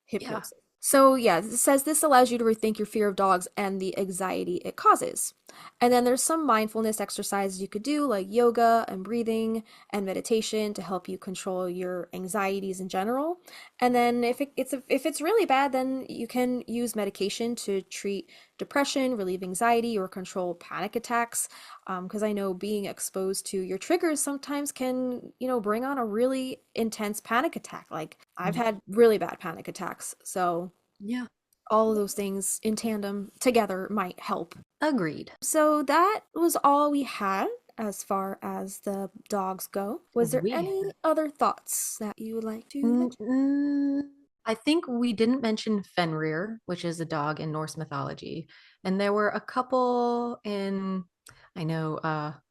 hypnosis. Yeah. So yeah, it says this allows you to rethink your fear of dogs and the anxiety it causes. And then there's some mindfulness exercises you could do, like yoga and breathing and meditation, to help you control your anxieties in general. And then if it's really bad, then you can use medication to treat depression, relieve anxiety, or control panic attacks. Because I know being exposed to your triggers sometimes can, bring on a really intense panic attack. Like I've had really bad panic attacks. So yeah, all of those things in tandem together might help. Agreed. So that was all we had as far as the dogs go. Was there any other thoughts that you would like to mention? I think we didn't mention Fenrir, which is a dog in Norse mythology. And there were a couple in, I know,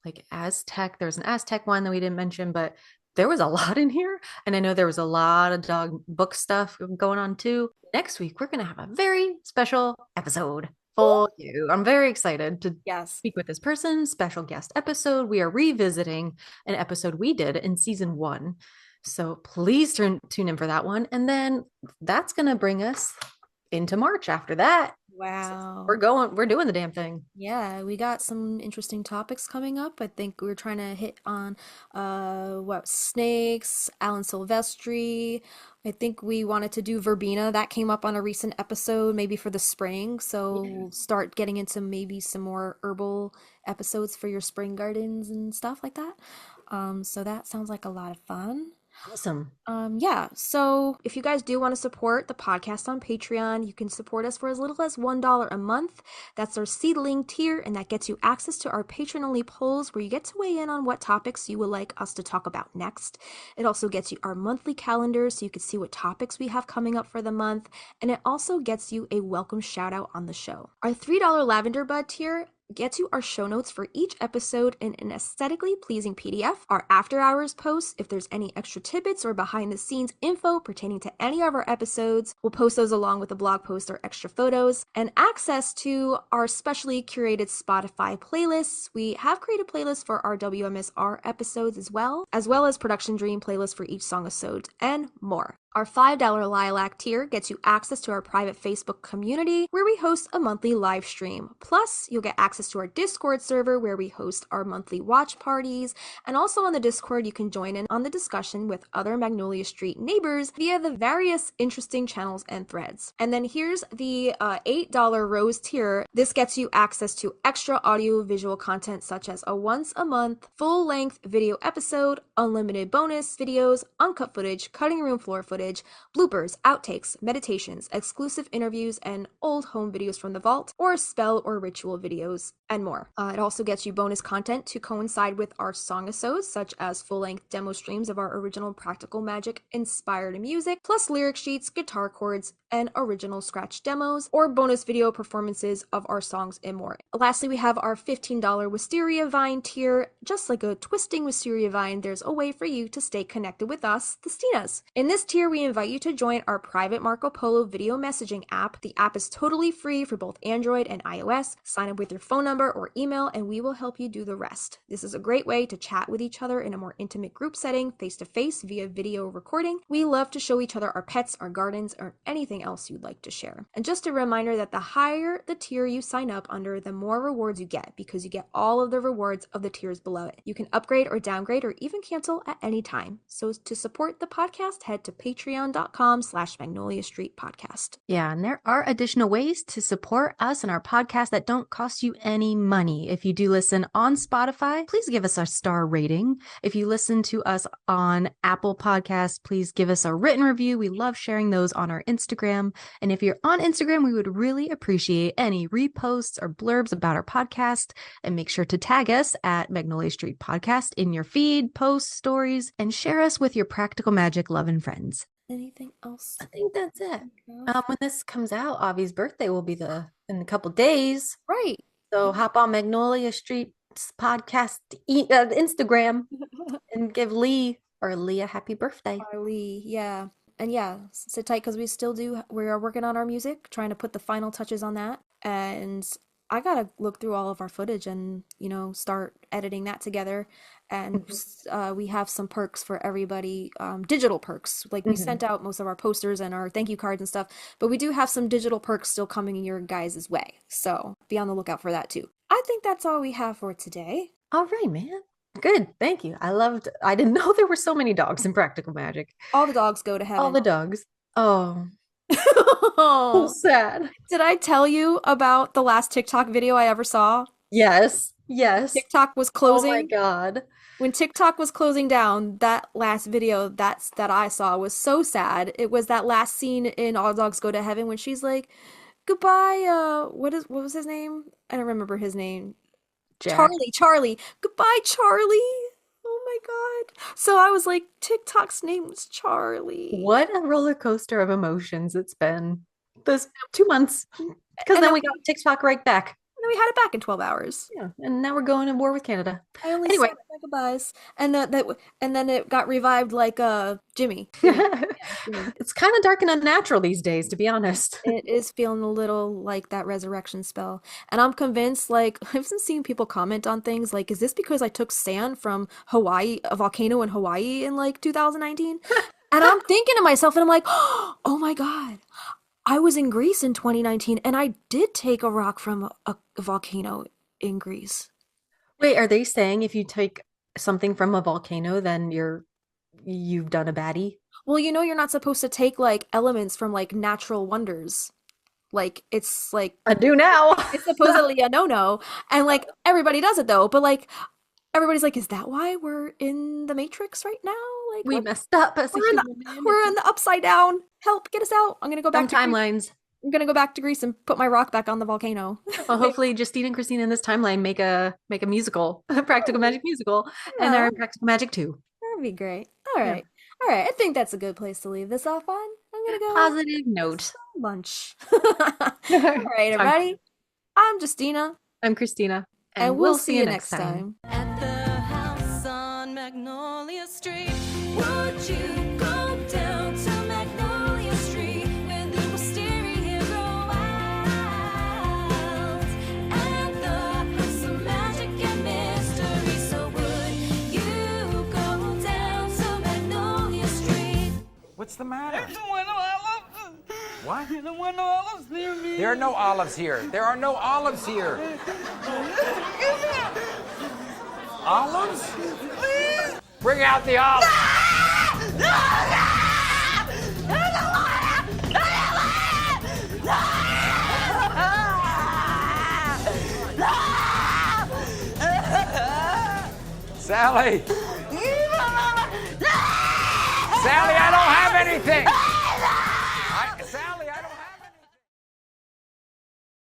like Aztec. There's an Aztec one that we didn't mention, but there was a lot in here. And I know there was a lot of dog book stuff going on too. Next week, we're going to have a very special episode for you. I'm very excited to speak with this person. Special guest episode. We are revisiting an episode we did in season 1. So please tune in for that one. And then that's going to bring us into March after that. Wow. So we're doing the damn thing. Yeah, we got some interesting topics coming up. I think we're trying to hit on snakes, Alan Silvestri. I think we wanted to do verbena. That came up on a recent episode, maybe for the spring. So we'll start getting into maybe some more herbal episodes for your spring gardens and stuff like that. So that sounds like a lot of fun. Awesome. Yeah, so if you guys do want to support the podcast on Patreon, you can support us for as little as $1 a month. That's our seedling tier, and that gets you access to our patron-only polls where you get to weigh in on what topics you would like us to talk about next. It also gets you our monthly calendar so you can see what topics we have coming up for the month, and it also gets you a welcome shout out on the show. Our $3 lavender bud tier gets you our show notes for each episode in an aesthetically pleasing PDF, our after hours posts if there's any extra tidbits or behind the scenes info pertaining to any of our episodes. We'll post those along with a blog post or extra photos, and access to our specially curated Spotify playlists. We have created playlists for our WMSR episodes as well as Production Dream playlists for each song episode, and more. Our $5 Lilac tier gets you access to our private Facebook community where we host a monthly live stream. Plus, you'll get access to our Discord server where we host our monthly watch parties. And also on the Discord, you can join in on the discussion with other Magnolia Street neighbors via the various interesting channels and threads. And then here's the $8 Rose tier. This gets you access to extra audio-visual content such as a once a month full-length video episode, unlimited bonus videos, uncut footage, cutting room floor footage, bloopers, outtakes, meditations, exclusive interviews, and old home videos from the vault, or spell or ritual videos, and more. It also gets you bonus content to coincide with our song-episodes, such as full-length demo streams of our original Practical Magic inspired music, plus lyric sheets, guitar chords, and original scratch demos, or bonus video performances of our songs and more. Lastly, we have our $15 Wisteria Vine tier. Just like a twisting wisteria vine, there's a way for you to stay connected with us, the Stinas. In this tier, we invite you to join our private Marco Polo video messaging app. The app is totally free for both Android and iOS. Sign up with your phone number or email, and we will help you do the rest. This is a great way to chat with each other in a more intimate group setting, face-to-face via video recording. We love to show each other our pets, our gardens, or anything else you'd like to share. And just a reminder that the higher the tier you sign up under, the more rewards you get, because you get all of the rewards of the tiers below it. You can upgrade or downgrade or even cancel at any time. So to support the podcast, head to patreon.com/Magnolia Street Podcast. Yeah, and there are additional ways to support us and our podcast that don't cost you any money. If you do listen on Spotify, please give us a star rating. If you listen to us on Apple Podcasts, please give us a written review. We love sharing those on our Instagram. And if you're on Instagram, we would really appreciate any reposts or blurbs about our podcast. And make sure to tag us at Magnolia Street Podcast in your feed, posts, stories, and share us with your practical magic loving friends. Anything else? I think that's it. When this comes out, Avi's birthday will be in a couple days. Right. So hop on Magnolia Street's podcast Instagram and give Lee a happy birthday. Lee, yeah. And yeah, sit tight because we are working on our music, trying to put the final touches on that. And I gotta look through all of our footage and, start editing that together. And we have some perks for everybody, digital perks. Like we sent out most of our posters and our thank you cards and stuff, but we do have some digital perks still coming your guys' way. So be on the lookout for that too. I think that's all we have for today. All right, man. Good. Thank you. I didn't know there were so many dogs in Practical Magic. All the dogs go to heaven. All the dogs. Oh. So sad. Did I tell you about the last TikTok video I ever saw? Yes. TikTok was closing. Oh my God. When TikTok was closing down, that last video that I saw was so sad. It was that last scene in All Dogs Go to Heaven when she's like, goodbye, what was his name? I don't remember his name. Jack. Charlie. Goodbye, Charlie. Oh my God. So I was like, TikTok's name was Charlie. What a roller coaster of emotions it's been those 2 months. Because then we got TikTok right back. And then we had it back in 12 hours. Yeah, and now we're going to war with Canada. I only said my goodbyes. And then it got revived like Jimmy. It's kind of dark and unnatural these days, to be honest. It is feeling a little like that resurrection spell. And I'm convinced, like, I've been seeing people comment on things like, is this because I took sand from Hawaii, a volcano in Hawaii in like 2019? And I'm thinking to myself, and I'm like, oh my God. I was in Greece in 2019, and I did take a rock from a volcano in Greece. Wait, are they saying if you take something from a volcano, then you've done a baddie? Well, you're not supposed to take like elements from like natural wonders. Like it's like I do now. It's supposedly a no-no, and like everybody does it though. But like everybody's like, is that why we're in the Matrix right now? Like we messed up as we're in the upside down. Help, get us out. I'm gonna go back to timelines. Greece. I'm gonna go back to Greece and put my rock back on the volcano. Well, hopefully Justine and Christine in this timeline make a musical, a Practical Magic musical, and they're in Practical Magic too. That'd be great. All right. I think that's a good place to leave this off on. I'm gonna go positive note. Lunch. All right, everybody. I'm Justina. I'm Christina. And we'll see you next time. At the house on Magnolia Street, would you go down to Magnolia Street with the wisteria grow out? At the house of magic and mystery, so would you go down to Magnolia Street? What's the matter? There's no olives. What? There's no olives near me. There are no olives here. There are no olives here. Olives? Please. Bring out the olives. Sally. Sally, I don't have anything.